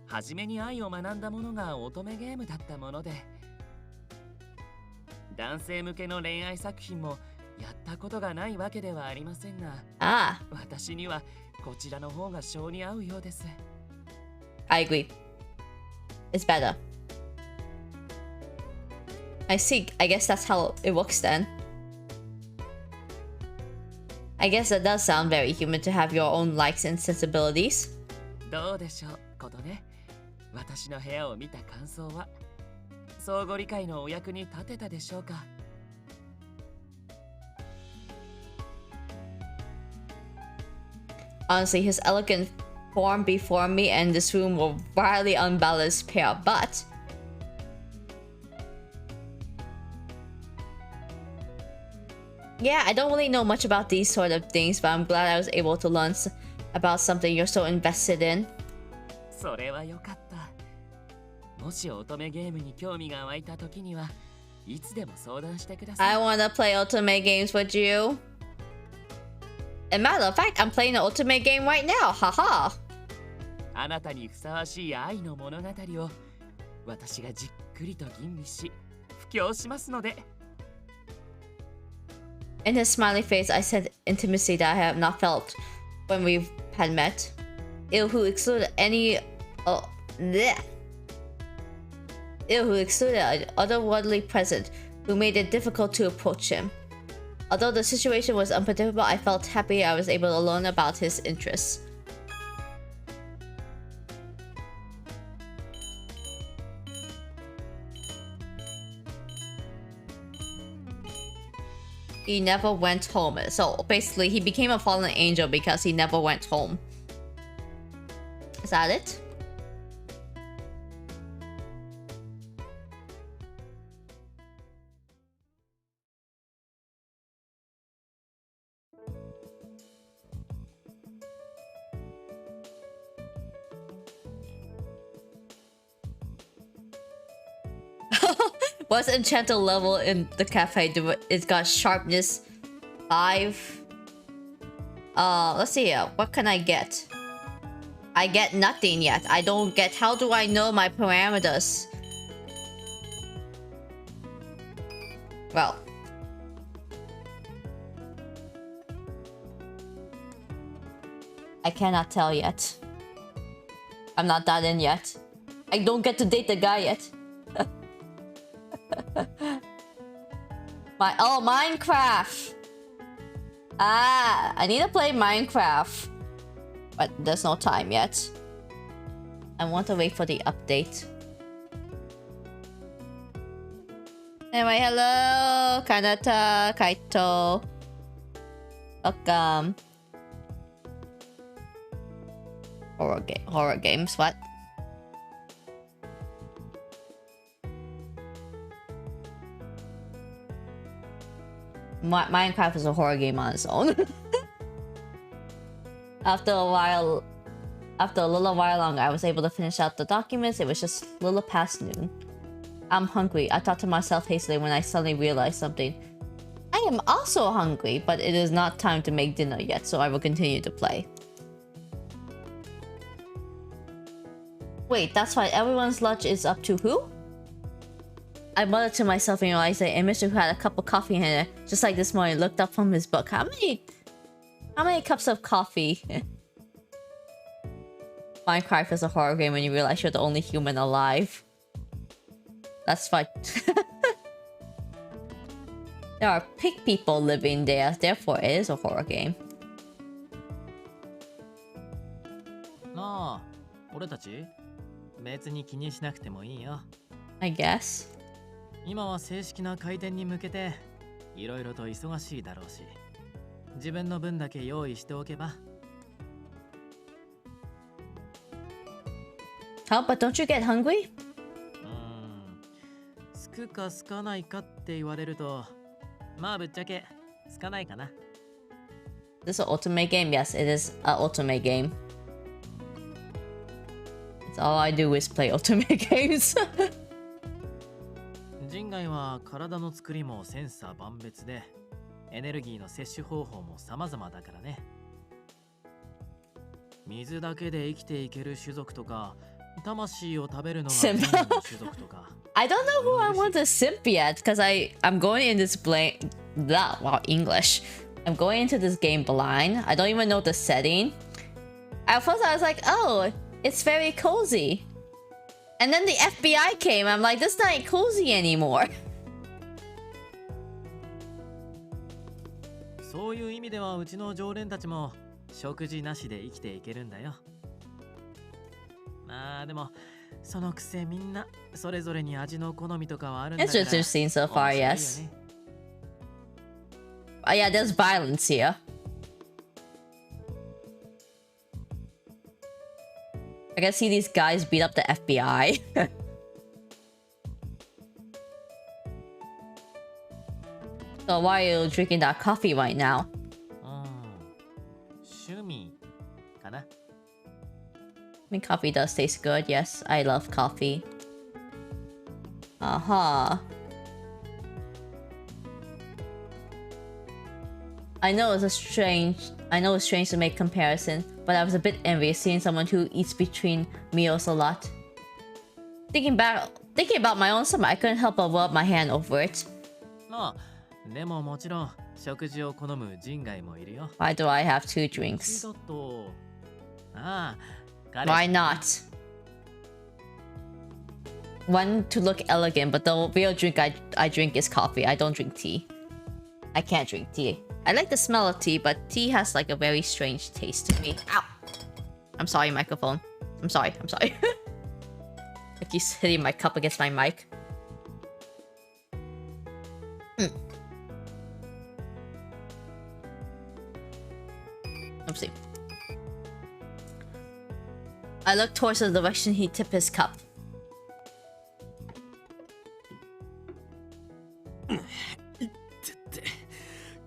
初めに愛を学んだものが乙女ゲームだったもので、男性向けの恋愛作品もやったことがないわけではありませんが、私にはこちらの方が性に合うようです。I agree. It's better. I see. I guess that's how it works then. I guess that does sound very human to have your own likes and sensibilities. どうでしょう、ことね。私の部屋を見た感想は相互理解のお役に立てたでしょうか。Honestly, his elegant form before me and this room were wildly unbalanced pair, but yeah, I don't really know much about these sort of things, but I'm glad I was able to learn about something you're so invested in. それはよかった。もし乙女ゲームに興味が湧いたときにはいつでも相談してください。I wanna play otome games with you. As a matter of fact, I'm playing an otome game right now. Haha. あなたにふさわしい愛の物語を私がじっくりと吟味し布教しますので。In his smiley face, I said intimacy that I have not felt when we had met. Ill who excluded any... Ill who excluded an otherworldly presence who made it difficult to approach him. Although the situation was unpredictable, I felt happy I was able to learn about his interests. He never went home. So basically, he became a fallen angel because he never went home. Is that it? What's Enchante level in the cafe? It's got sharpness 5. Let's see. What can I get? I get nothing yet. I don't get... How do I know my parameters? Well. I cannot tell yet. I'm not that in yet. I don't get to date the guy yet. Minecraft! Ah, I need to play Minecraft. But there's no time yet. I want to wait for the update. Anyway, hello, Kanata, Kaito. Welcome. Horror games, what? Minecraft is a horror game on its own. After a little while longer, I was able to finish out the documents. It was just a little past noon. I'm hungry, I thought to myself hastily when I suddenly realized something. I am also hungry, but it is not time to make dinner yet, so I will continue to play. Wait, that's why everyone's lunch is up to who? I muttered to myself and realized that Image who had a cup of coffee in it, just like this morning, looked up from his book. How many cups of coffee? Minecraft is a horror game when you realize you're the only human alive. That's fine. There are pig people living there, therefore it is a horror game. ああ、俺たち別に気にしなくてもいいよ。I guess. 今は正式な開店に向けていろいろと忙しいだろうし、自分の分だけ用意しておけば。How? But don't you get hungry? すくかすかないかって言われると、まあぶっちゃけすかないかな。This is an otome game? Yes, it is an otome game. That's all I do is play otome games. 人外は体の作りも千差万別で、エネルギーの摂取方法も様々だからね。水だけで生きていける種族とか、魂を食べるのがメインの種族とか。I don't know who I want to simp yet, because I'm going in this English. I'm going into this game blind. I don't even know the setting. At first I was like, oh, it's very cozy. And then the FBI came. I'm like, this not cozy anymore. そういう意味ではうちの常連たちも食事なしで生きていけるんだよ。まあでもそのくせみんなそれぞれに味の好みとかはあるんだから。It's interesting so far, yes. Oh yeah, there's violence here. I can see these guys beat up the FBI. So why are you drinking that coffee right now? 趣味かな。I mean, coffee does taste good. Yes, I love coffee. I know it's strange to make comparison, but I was a bit envious seeing someone who eats between meals a lot. Thinking about my own stomach, I couldn't help but rub my hand over it. まあでももちろん食事を好む人外もいるよ。Why do I have two drinks? だと、ああ、Why not? One to look elegant, but the real drink I drink is coffee. I don't drink tea. I can't drink tea. I like the smell of tea, but tea has like a very strange taste to me. Ow! I'm sorry, microphone. I'm sorry. I keep hitting my cup against my mic. Oopsie. I looked towards the direction he tipped his cup.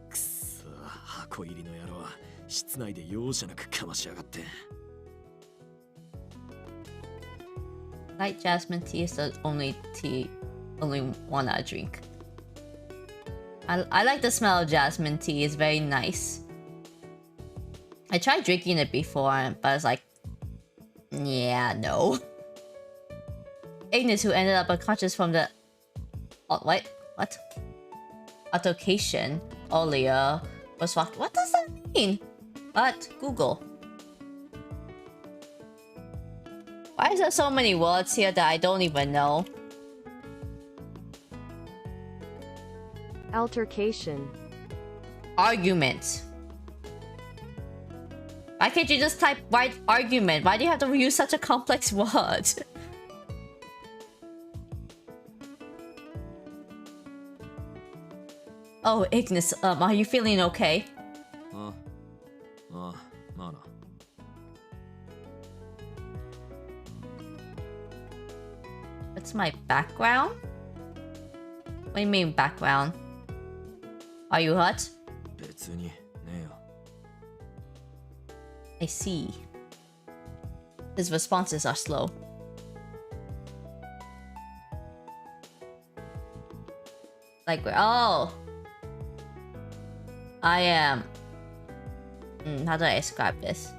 くそ、箱入りの野郎は室内で容赦なくかましやがって。Light jasmine tea is the only one I drink. I like the smell of jasmine tea. It's very nice. I tried drinking it before, but I was like, yeah, no. Ignis, who ended up unconscious from the... Oh, what? Altercation earlier was fucked. What does that mean? What? Google. Why is there so many words here that I don't even know? Altercation. Argument. Why can't you just type white argument? Why do you have to use such a complex word? Oh, Ignis, are you feeling okay? What's my background? What do you mean background? Are you hot? 別にねえよ。 I see. His responses are slow. Like, oh, I am. How do I describe this?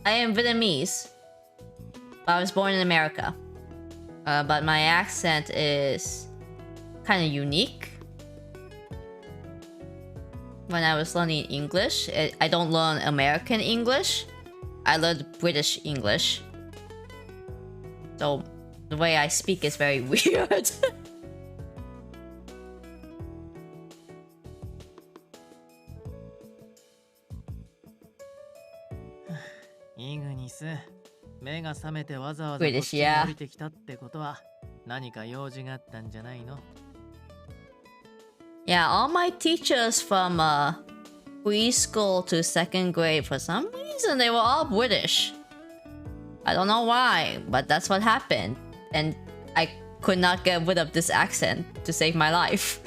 I am Vietnamese. I was born in America. But my accent is kind of unique. When I was learning English, I don't learn American English. I learned British English. So the way I speak is very weird. Ignis, 目が覚めてわざわざこっ British, ちに yeah. 降りてきたってことは何か用事があったんじゃないの？ Yeah, all my teachers from preschool to second grade, for some reason, they were all British. I don't know why, but that's what happened. And I could not get rid of this accent to save my life.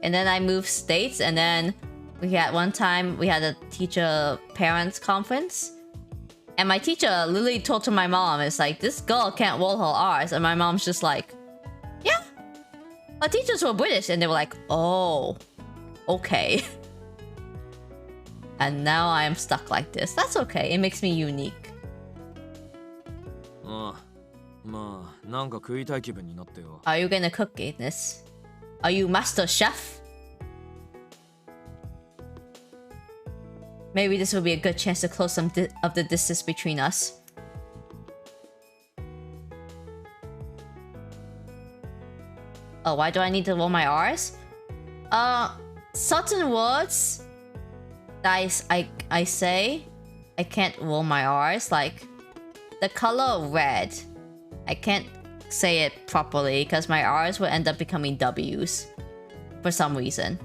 And then I moved states, and then one time we had a teacher parents conference. And my teacher literally told to my mom, it's like, this girl can't roll her R's. And my mom's just like, yeah. Our teachers were British, and they were like, oh, okay. And now I am stuck like this. That's okay. It makes me unique. ああ、まあ、なんか食いたい気分になってよ。 Are you gonna cook it, this? Are you master chef? Maybe this will be a good chance to close some of the distance between us. Oh, why do I need to roll my R's? Certain words that I say, I can't roll my R's. Like, the color red, I can't say it properly because my R's will end up becoming W's for some reason.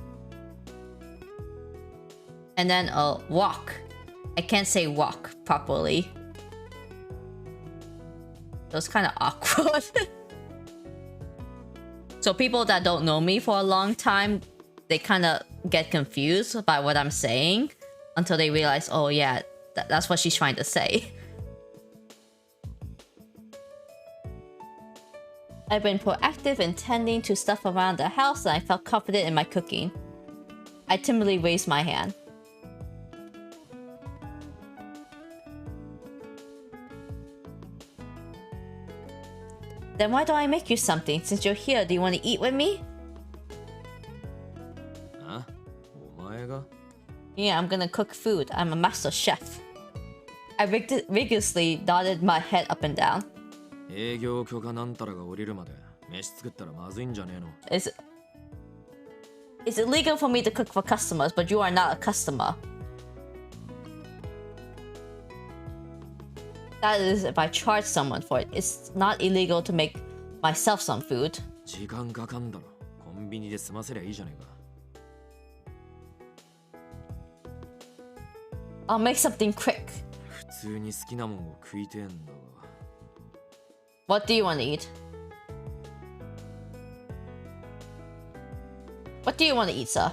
And then walk, I can't say walk properly. So it's kind of awkward. So people that don't know me for a long time, they kind of get confused by what I'm saying until they realize, oh yeah, that's what she's trying to say. I've been proactive in tending to stuff around the house, and I felt confident in my cooking. I timidly raised my hand. Then why don't I make you something? Since you're here, do you want to eat with me? Huh? お前が? Yeah, I'm gonna cook food. I'm a master chef. I rigorously nodded my head up and down. 営業許可なんたらが降りるまで飯作ったらまずいんじゃねえの? It's illegal for me to cook for customers, but you are not a customer. That is if I charge someone for it. It's not illegal to make myself some food. 時間かかんだろ。コンビニで済ませりゃいいじゃねえか。 I'll make something quick. 普通に好きなもんを食いてえんだわ。 What do you want to eat? What do you want to eat, sir?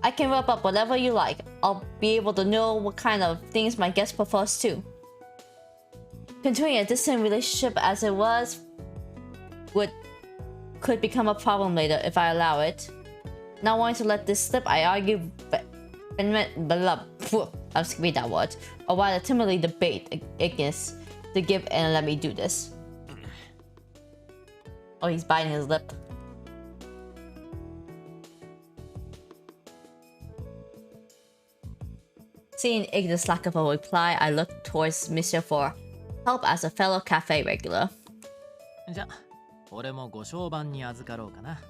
I can whip up whatever you like. I'll be able to know what kind of things my guest prefers too. Continuing a distant relationship as it was could become a problem later if I allow it. Not wanting to let this slip, I argue I'm skipping that word. Or rather timidly debate against to give and let me do this. Oh, he's biting his lip. Seeing Ignis' lack of a reply, I looked towards Monsieur for help as a fellow cafe regular. じゃ、俺もご商売に預かろうかな。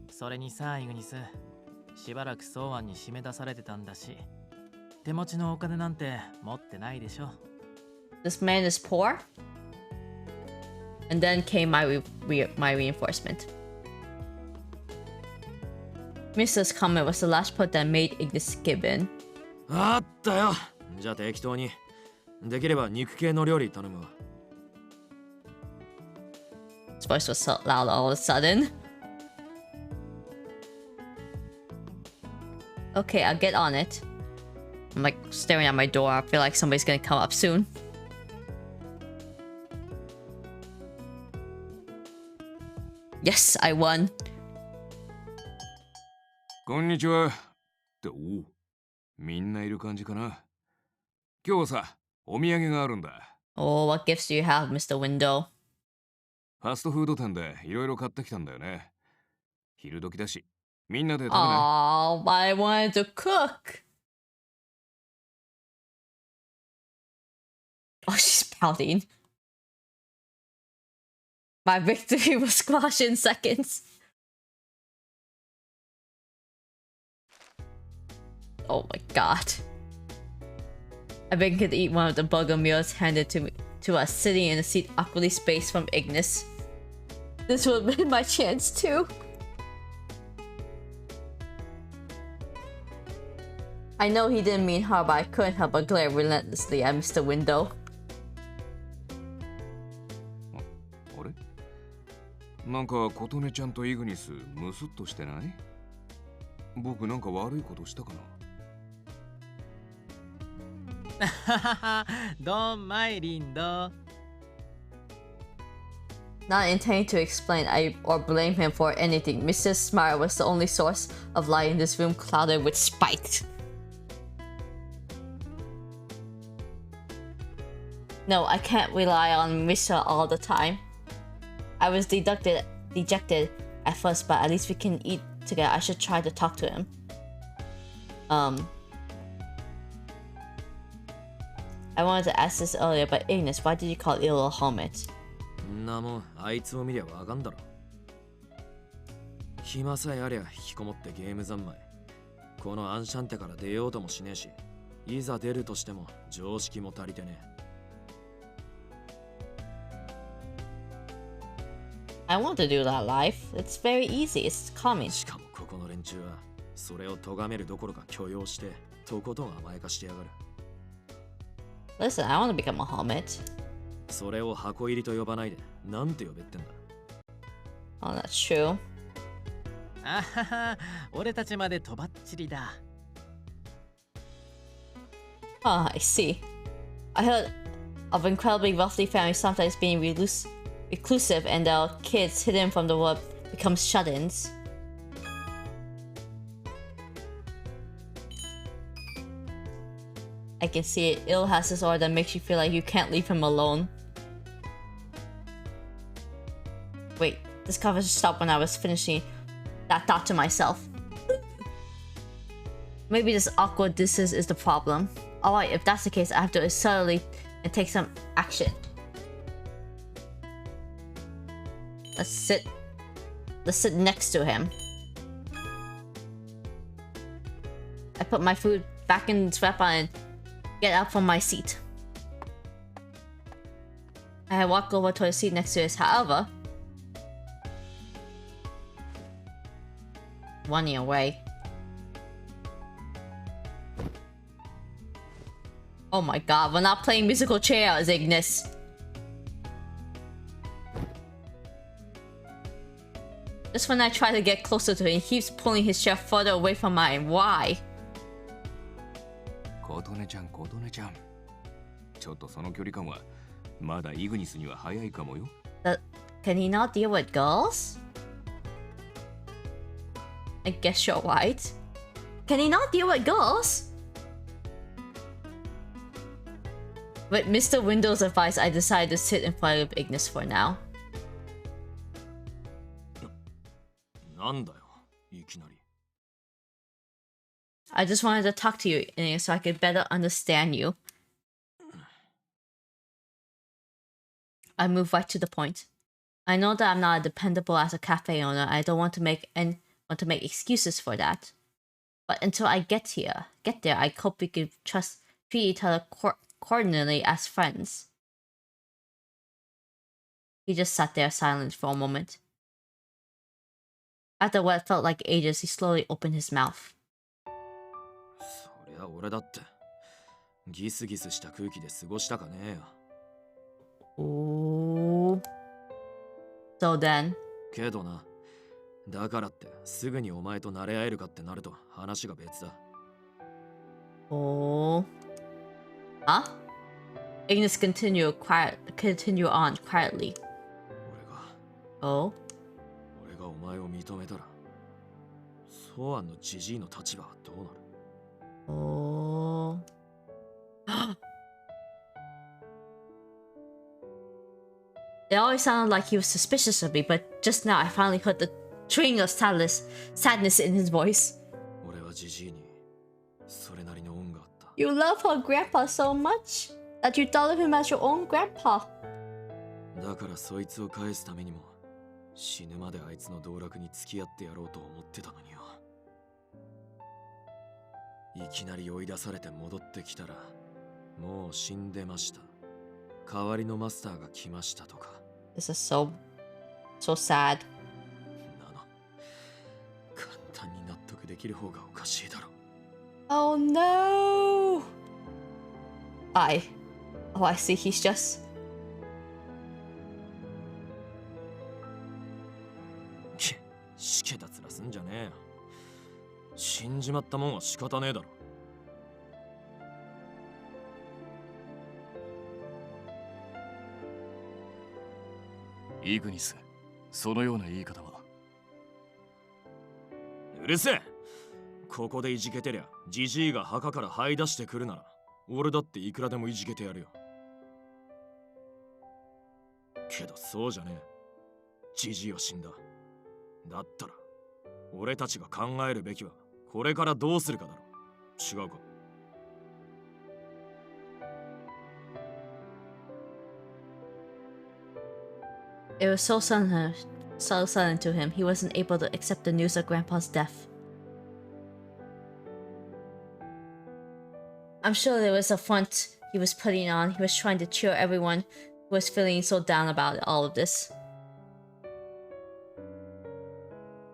それにさ、イグニス、しばらく草案に締め出されてたんだし、手持ちのお金なんて持ってないでしょ。This man is poor. And then came my reinforcement. Mrs. comment was the last part that made Ignis gibbon. あったよ。じゃあ適当に。できれば肉系の料理頼むわ。His voice was so loud all of a sudden. Okay, I'll get on it. I'm like staring at my door. I feel like somebody's gonna come up soon. Yes, I won. こんにちは。っておう、みんないる感じかな。今日はさ、お土産があるんだ。Oh, what gifts do you have, Mr. Window? ファストフード店でいろいろ買ってきたんだよね。昼時だし、みんなで食べない？ Oh, but I wanted to cook. Oh, she's pouting. My victory was squashed in seconds. Oh my god. I begged to eat one of the burger meals handed to us, sitting in a seat awkwardly spaced from Ignis. This would have been my chance too. I know he didn't mean harm, but I couldn't help but glare relentlessly at Mr. Window. あれ？なんか琴音ちゃんとイグニスムスッとしてない？僕なんか悪いことしたかな？どんまいリンド。 Not intending to explain or blame him for anything, Mrs. Smile was the only source of light in this room clouded with spite. No, I can't rely on Misha all the time. I was dejected at first, but at least we can eat together. I should try to talk to him. I wanted to ask this earlier, but Ignis, why did you call Ill a hermit? なもん、あいつを見りゃわかんだろ。暇さえありゃ引きこもってゲーム三昧。このアンシャンテから出ようともしねえし、いざ出るとしても常識も足りてねえ。I want to do that life. It's very easy. It's calming. しかもここの連中はそれを咎めるどころか許容してとことん甘やかしてやがる。 Listen, I want to become a hermit. それを箱入りと呼ばないでなんて呼べってんだ。 Oh, that's true. あはは、俺たちまでとばっちりだ。Ah, I see. I heard of incredibly wealthy families sometimes being reclusive and their kids hidden from the world become shut-ins. I can see it. Ill has this aura that makes you feel like you can't leave him alone. Wait, this conversation stopped when I was finishing that thought to myself. Maybe this awkward distance is the problem. Alright, if that's the case, I have to subtly and take some action. Let's sit next to him. I put my food back in its wrapper and get up from my seat. I walk over to the seat next to his, however, running away. Oh my god, we're not playing musical chairs, Ignis. Just when I try to get closer to him, he keeps pulling his chair further away from mine. Why? 琴音ちゃん、琴音ちゃん。ちょっとその距離感はまだイグニスには早いかもよ。Can he not deal with girls? I guess you're right. Can he not deal with girls? With Mr. Window's advice, I decided to sit in front of Ignis for now. なんだよ、いきなり。I just wanted to talk to you so I could better understand you. I move right to the point. I know that I'm not dependable as a cafe owner. I don't want to make excuses for that. But until I get there, I hope we could treat each other cordially as friends. He just sat there silent for a moment. After what felt like ages, he slowly opened his mouth. そりゃ俺だってギスギスした空気で過ごしたかねえよ。Ooh. So then, けどな、だからってすぐにお前と慣れ合えるかってなると話が別だ。oh, huh? Ignis continue on quietly. 俺 Oh, がお前を認めたら、ソアンのジジイの立場はどうなる？ oh. It always sounded like he was suspicious of me, but just now I finally heard the twinge of sadness in his voice. 俺はジジイにそれなりの恩があった。 You love her grandpa so much that you thought of him as your own grandpa. だからそいつを返すためにも死ぬまであいつの道楽に付き合ってやろうと思ってたのによ。いきなり追い出されて戻ってきたらもう死んでました。代わりのマスターが来ましたとか。 This is so sad. なの簡単に納得できる方がおかしいだろ。 Oh no! I see. He's just. しけたつらすんじゃねえよ。死んじまったもんは仕方ねえだろ。イグニス、そのような言い方は。うるせえ。ここでいじけてりゃジジイが墓から這い出してくるなら俺だっていくらでもいじけてやるよ。けどそうじゃねえ。ジジイは死んだ。だったら俺たちが考えるべきはこれからどうするかだろ。違うか？ It was so sudden to him. He wasn't able to accept the news of Grandpa's death. I'm sure there was a front he was putting on. He was trying to cheer everyone who was feeling so down about all of this.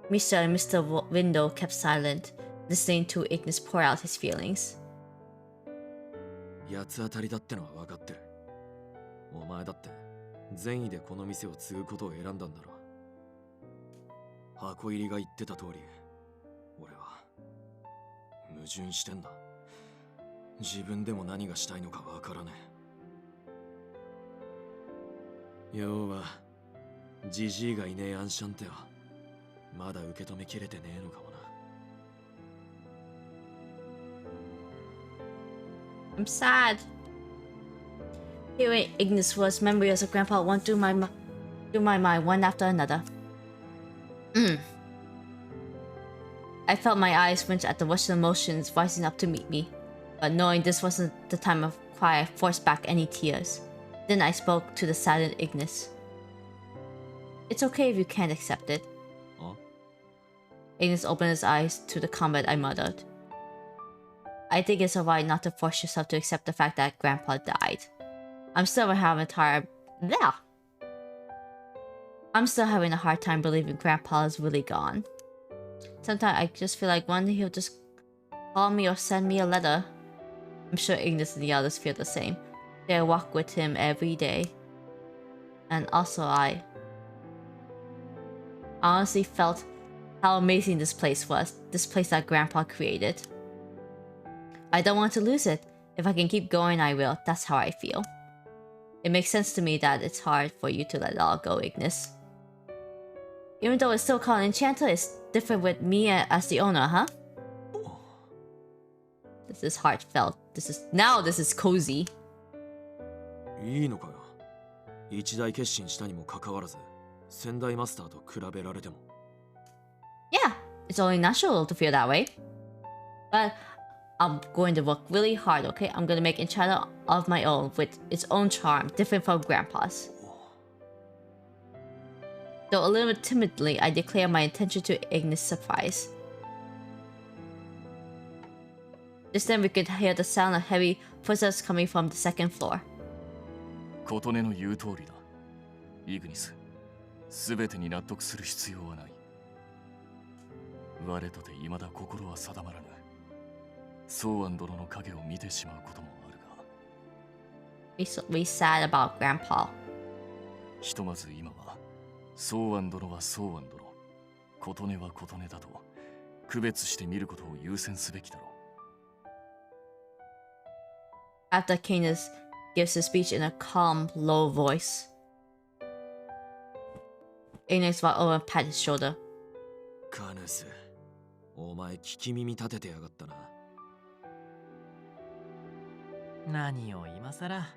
Mr. Window kept silent, listening to Ignis pour out his feelings. 八つ当たりだってのは分かってる。お前だって善意でこの店を継ぐことを選んだんだろう。箱入りが言ってた通り、俺は矛盾してんだ。自分でも何がしたいのか分からねえ。要はジジイがいねえアンシャンテはまだ受け止めきれてねえのかもな。 I'm sad. Hearing Ignis' words, memories of Grandpa went through my mind one after another. I felt my eyes flinch at the rush of emotions rising up to meet me, but knowing this wasn't the time of cry, I forced back any tears. Then I spoke to the saddened Ignis. It's okay if you can't accept it. Huh? Ignis opened his eyes to the comment I muttered. I think it's alright not to force yourself to accept the fact that Grandpa died. I'm still having a hard time believing Grandpa is really gone. Sometimes I just feel like one day he'll just call me or send me a letter. I'm sure Ignis and the others feel the same. They walk with him every day. And also I honestly felt how amazing this place was. This place that Grandpa created. I don't want to lose it. If I can keep going, I will. That's how I feel. It makes sense to me that it's hard for you to let it all go, Ignis. Even though it's still called Enchante, it's different with me as the owner, huh? This is heartfelt. This is cozy. いいのかよ。一大決心したにもかかわらず、先代マスターと比べられても。Yeah, it's only natural to feel that way. But I'm going to work really hard, okay? I'm going to make Enchante of my own with its own charm, different from Grandpa's. Though a little timidly, I declare my intention to Ignis' surprise. Just then we could hear the sound of heavy footsteps coming from the second floor. 琴音の言う通りだ。イグニス、すべてに納得する必要はない。我とて未だ心は定まらぬ。ソーアン殿の影を見てしまうこともあるが。We sad about Grandpa. ひとまず今はソウアン殿はソウアン殿、琴音は琴音だと区別して見ることを優先すべきだろう。 After Canis gives his speech in a calm, low voice, Ignis walked over and pat his shoulder. カヌス、お前聞き耳立ててやがったな。何を今さら、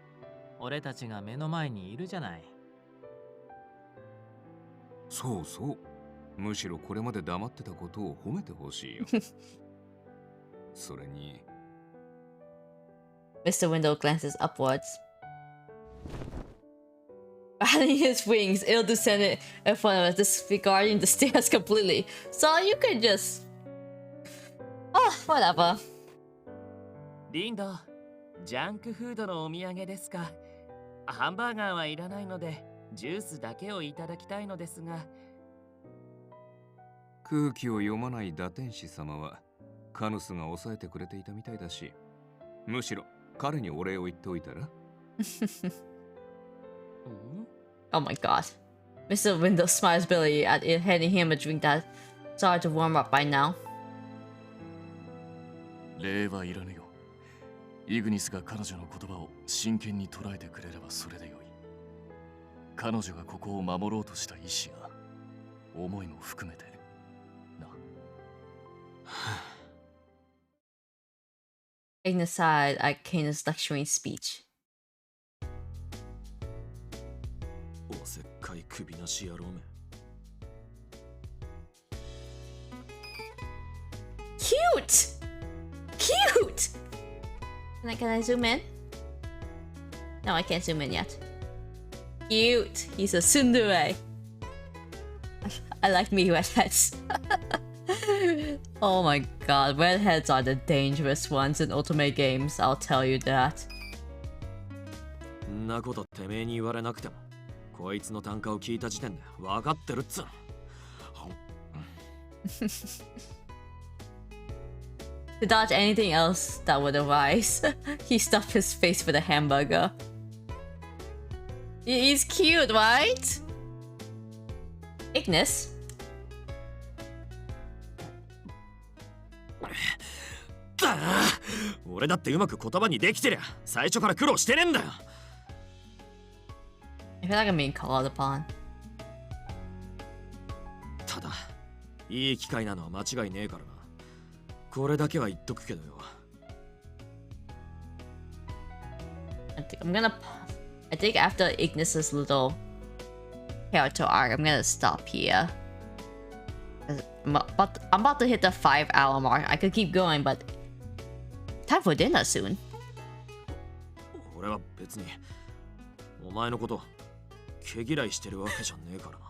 俺たちが目の前にいるじゃない。そうそう。むしろこれまで黙ってたことを褒めてほしいよ。それに Mr. Window glances upwards. Batting his wings, it'll descend in front of us, disregarding the stairs completely. So you can just... Oh, whatever. リンド、ジャンクフードのお土産ですか。ハンバーガーはいらないので、ジュースだけをいただきたいのですが。空気を読まない打天使様はカヌスが抑えてくれていたみたいだし、むしろ彼にお礼を言っておいたら。Oh my god. Mr. Window smiles bitterly at it, handing him a drink that started to warm up by now. 礼はいらぬよ。イグニスが彼女の言葉を真剣に捉えてくれればそれでよい。彼女がここを守ろうとした意志や思いも含めてな。Ignis sighed at Canis' lecturing speech. おせっかい首なし野郎め。Cute! Cute! Can I zoom in? No, I can't zoom in yet. Cute! He's a tsundere. I like me redheads. Oh my god, redheads are the dangerous ones in otome games, I'll tell you that. んなことてめえに言われなくても、こいつの単価を聞いた時点で分かってるっつうの。To dodge anything else that would arise, he stuffed his face with a hamburger. He's cute, right? Ignis? だあ、俺だってうまく言葉にできてりゃ最初から苦労してねえんだよ。I feel like I'm being called upon. ただ、いい機会なのは間違いねえからな。これだけは言っとくけどよ。I think after Ignis's little character arc, I'm gonna stop here. I'm about to hit the 5-hour mark. I could keep going, but time for dinner soon. 俺は別にお前のこと毛嫌いしてるわけじゃねえからな。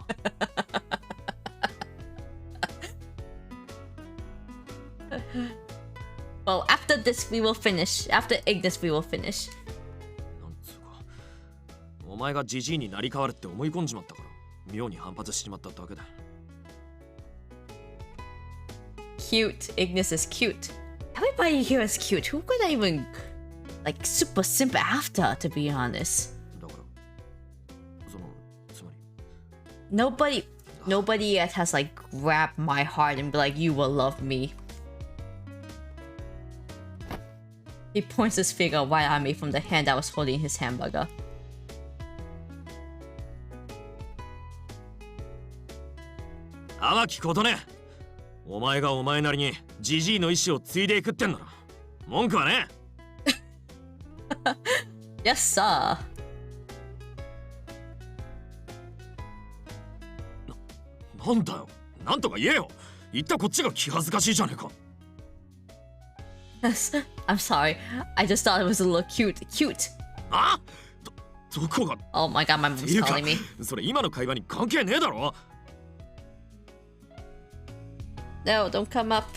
Well, after this we will finish. After Ignis we will finish. なんつうか、お前がジジイになり変わるって思い込んじまったから妙に反発しちまっただけだ。Cute. Ignis is cute. Everybody here is cute. Who could I even like super simp after, to be honest? だからそのつまり Nobody yet has like grabbed my heart and be like, you will love me. He points his finger right at me from the hand that was holding his hamburger. 淡きことね。お前がお前なりにジジイの意志を継いでいくってんなら文句はね。Yes, sir. なんだよ、なんとか言えよ。言ったこっちが気恥ずかしいじゃねえか。I'm sorry. I just thought it was a little cute. Cute. あ？どこが？ Oh my god, my mom's calling me. それ今の会話に関係ねえだろ。No, don't come up.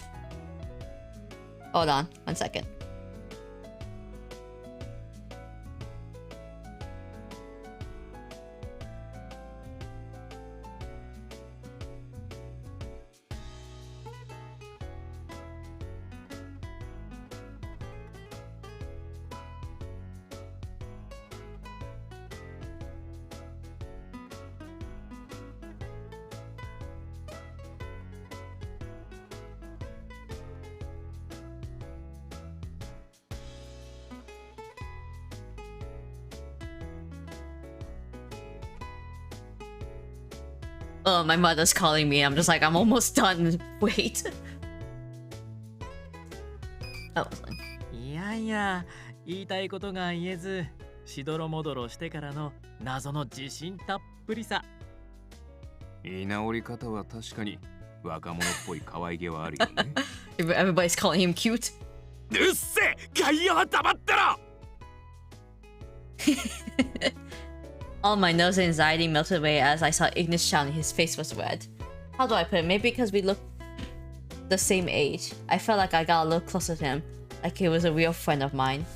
Hold on, 1 second. Oh, my mother's calling me. I'm just like, I'm almost done. Wait. Oh, いやいや、言いたいことが言えず、しどろもどろしてからの謎の自信たっぷりさ。居直り方は確かに若者っぽい可愛げはあるよね。everybody's calling him cute. うっせえ、外野は黙ってろ。All my nerves and anxiety melted away as I saw Ignis shouting. His face was red. How do I put it? Maybe because we look the same age. I felt like I got a little closer to him, like he was a real friend of mine.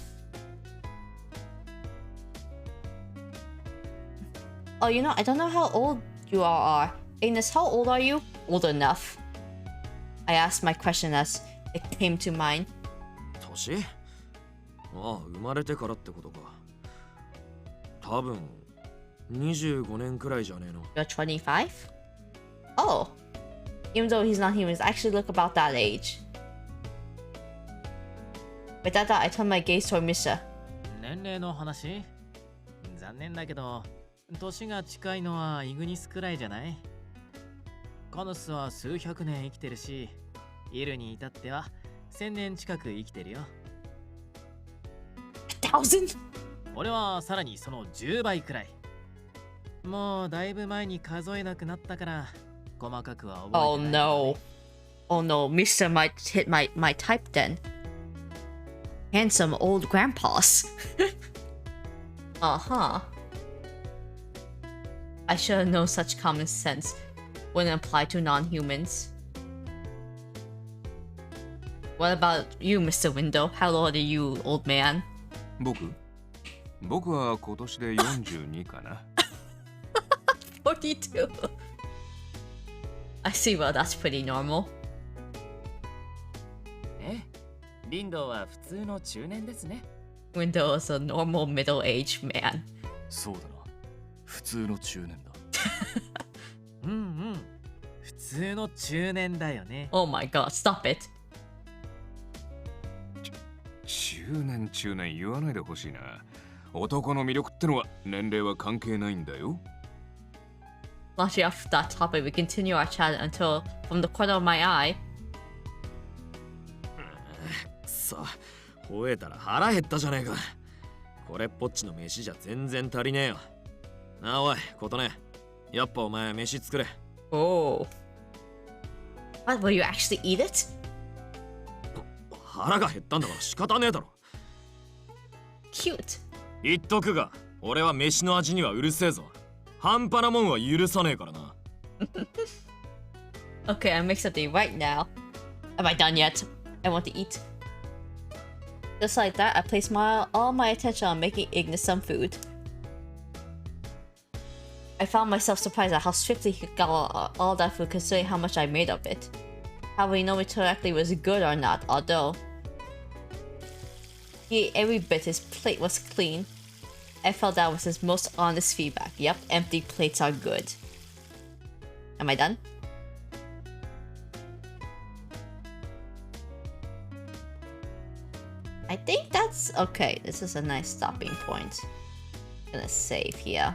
Oh, you know, I don't know how old you all are. Ignis, how old are you? Old enough. I asked my question as it came to mind. 年？ああ、生まれてからってことか。多分25年くらいじゃねえの。You're 25? Oh. Even though he's not human, he actually look about that age. With that thought, I turned my gaze toward Misha. 年齢の話？残念だけど、年が近いのはイグニスくらいじゃない？カヌスは数百年生きてるし、イルに至っては1000年近く生きてるよ。1000? 俺はさらにその10倍くらい。もうだいぶ前に数えなくなったから細かくは覚えてない。Oh no. Oh no, Misha might hit my type then. Handsome old grandpas. Uh-huh. I should have known such common sense wouldn't apply to non-humans. What about you, Mr. Window? How old are you, old man? 僕は今年で42かな。42. I see, well, that's pretty normal. リンドは普通の中年ですね。Window is a normal middle-aged man. そうだな。普通の中年だ。うんうん。普通の中年だよね。Oh my god, stop it. 中年言わないでほしいな。男の魅力ってのは年齢は関係ないんだよ。Launching off that topic, we continue our chat until, from the corner of my eye, くそ、吠えたら腹減ったじゃねえか。これっぽっちの飯じゃ全然足りねえよ。なあおい、ことね。やっぱお前飯作れ。Oh. What, will you actually eat it? 腹が減ったんだから仕方ねえだろ。Cute. 言っとくが、俺は飯の味にはうるせえぞ。半端なもんは許さねえからな。Okay, I make something right now. Am I done yet? I want to eat. Just like that, I place all my attention on making Ignis some food. I found myself surprised at how swiftly he got all that food considering how much I made of it. How will we know it directly was good or not, although he ate every bit, his plate was clean. I felt that was his most honest feedback. Yep, empty plates are good. Am I done? I think that's okay. This is a nice stopping point. I'm gonna save here.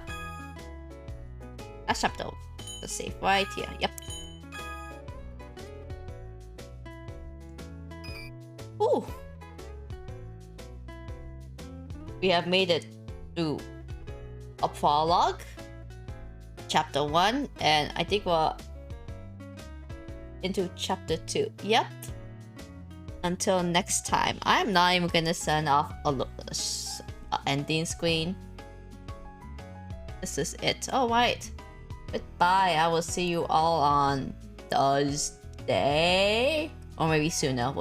Last chapter. The save right here. Yep. Ooh. We have made it to a prologue, chapter 1, and I think we're into chapter 2. Yep. Until next time, I'm not even gonna send off a ending screen. This is it. Oh, right. Goodbye. I will see you all on Thursday, or maybe sooner.